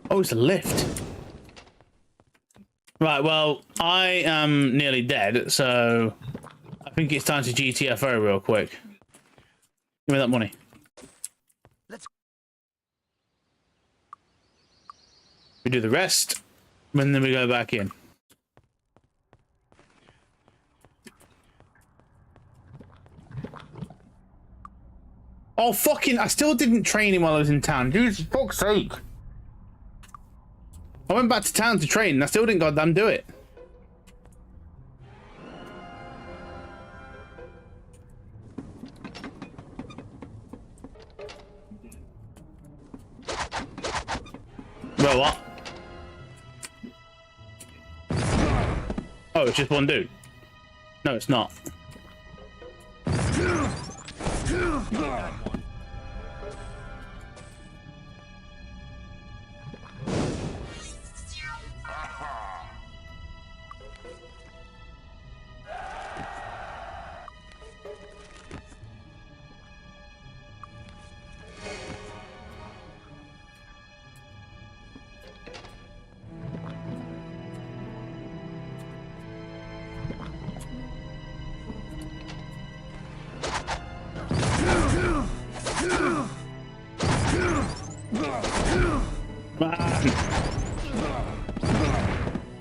Oh, it's a lift. Right, well, I am nearly dead, so I think it's time to GTFO real quick. Give me that money. We do the rest, and then we go back in. Oh, fucking, I still didn't train him while I was in town. Dude, for fuck's sake. I went back to town to train, and I still didn't goddamn do it. Well, what? Oh, it's just one dude. No, it's not.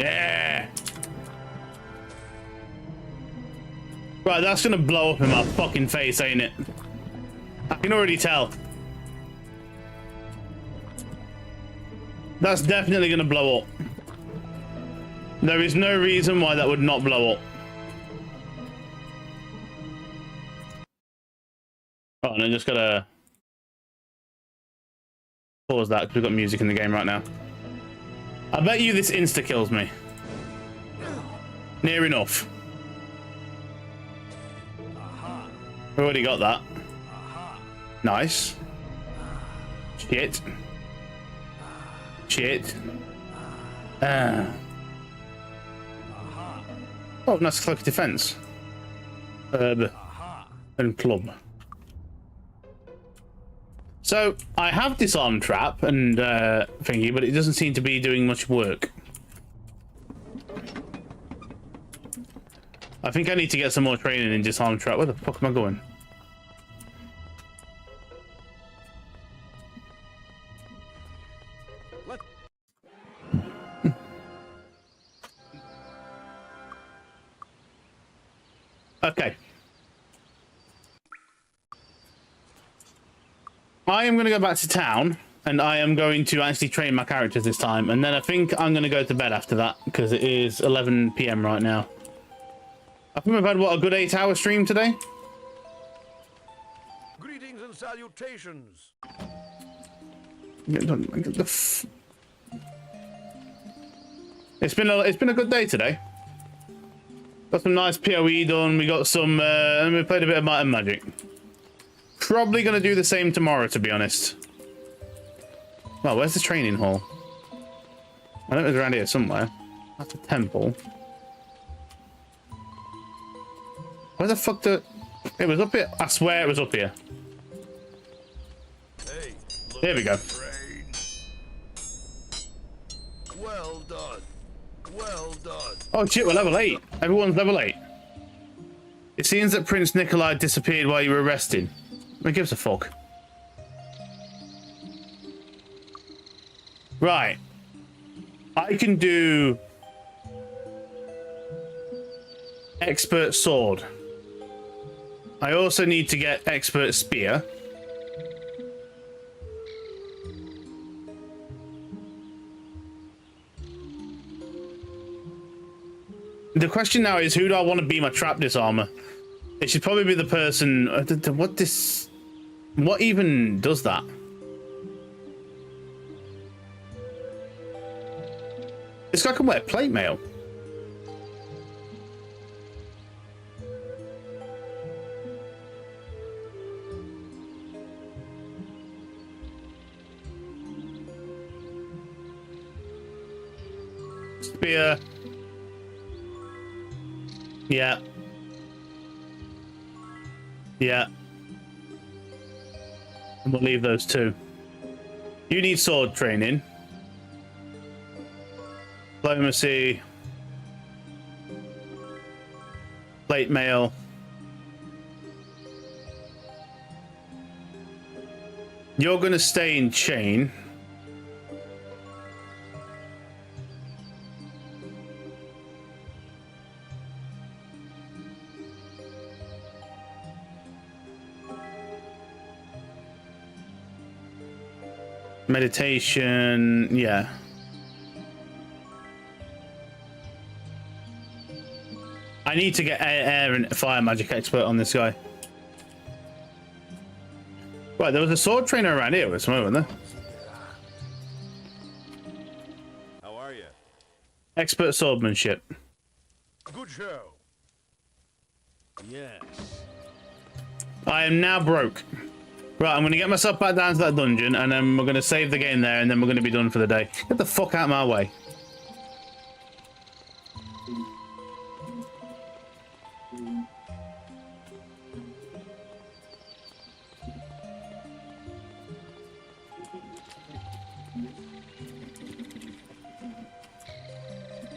Yeah. Right, that's gonna blow up in my fucking face, ain't it? I can already tell. That's definitely gonna blow up. There is no reason why that would not blow up. Oh, and I just gotta pause that because we've got music in the game right now. I bet you this insta kills me. Near enough. We already got that. Nice. Shit. Shit. Oh, nice cloak defense. Herb and club. So I have disarm trap and thingy, but it doesn't seem to be doing much work. I think I need to get some more training in disarm trap. Where the fuck am I going? Okay. I am going to go back to town, and I am going to actually train my characters this time, and then I think I'm going to go to bed after that, because it is 11 p.m. right now. I think we've had, what, a good 8-hour stream today?
Greetings and salutations.
It's been a good day today. Got some nice PoE done. We got some, and we played a bit of Might and Magic. Probably going to do the same tomorrow, to be honest. Well, where's the training hall? I know it was around here somewhere. That's a temple. Where the fuck did... It was up here. I swear it was up here.
Hey,
Here we go.
train. Well done. Well done.
Oh shit, we're level 8. Everyone's level 8. It seems that Prince Nikolai disappeared while you were resting. Who gives a fuck? Right. I can do expert sword. I also need to get expert spear. The question now is, who do I want to be my trap disarmer? It should probably be the person. What even does that? This guy can wear plate mail. Spear. Yeah. Yeah. And we'll leave those two. You need sword training. Diplomacy. Plate mail. You're going to stay in chain. Meditation, yeah. I need to get air and fire magic expert on this guy. Right, there was a sword trainer around here with somewhere, wasn't there?
How are you?
Expert swordsmanship.
Good show. Yes.
I am now broke. Right, I'm going to get myself back down to that dungeon, and then we're going to save the game there, and then we're going to be done for the day. Get the fuck out of my way.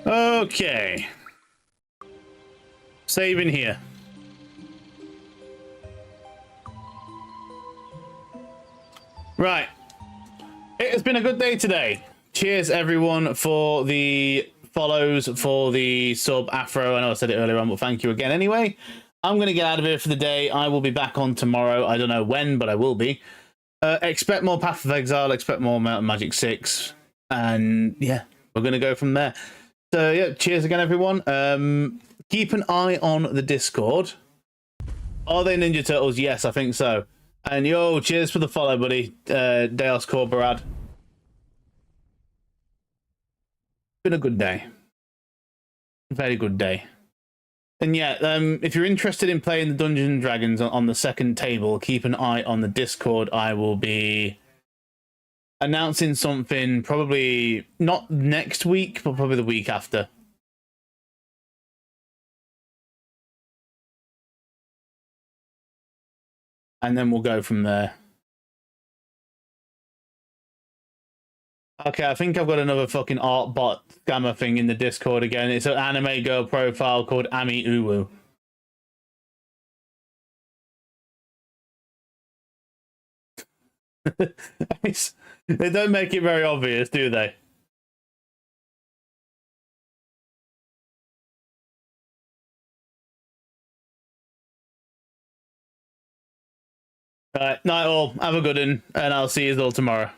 Okay. Saving here. Right. It has been a good day today. Cheers, everyone, for the follows, for the sub Afro. I know I said it earlier on, but thank you again anyway. I'm going to get out of here for the day. I will be back on tomorrow. I don't know when, but I will be. Expect more Path of Exile, expect more Mountain Magic 6. And yeah, we're going to go from there. So yeah, cheers again, everyone. Keep an eye on the Discord. Are they Ninja Turtles? Yes, I think so. And yo, cheers for the follow, buddy. Deos Corporad. Been a good day. Very good day. And yeah, if you're interested in playing the Dungeons and Dragons on the second table, keep an eye on the Discord. I will be announcing something probably not next week, but probably the week after. And then we'll go from there. Okay, I think I've got another fucking art bot scammer thing in the Discord again. It's an anime girl profile called Ami Uwu. They don't make it very obvious, do they? Night all. Have a good one, and I'll see you all tomorrow.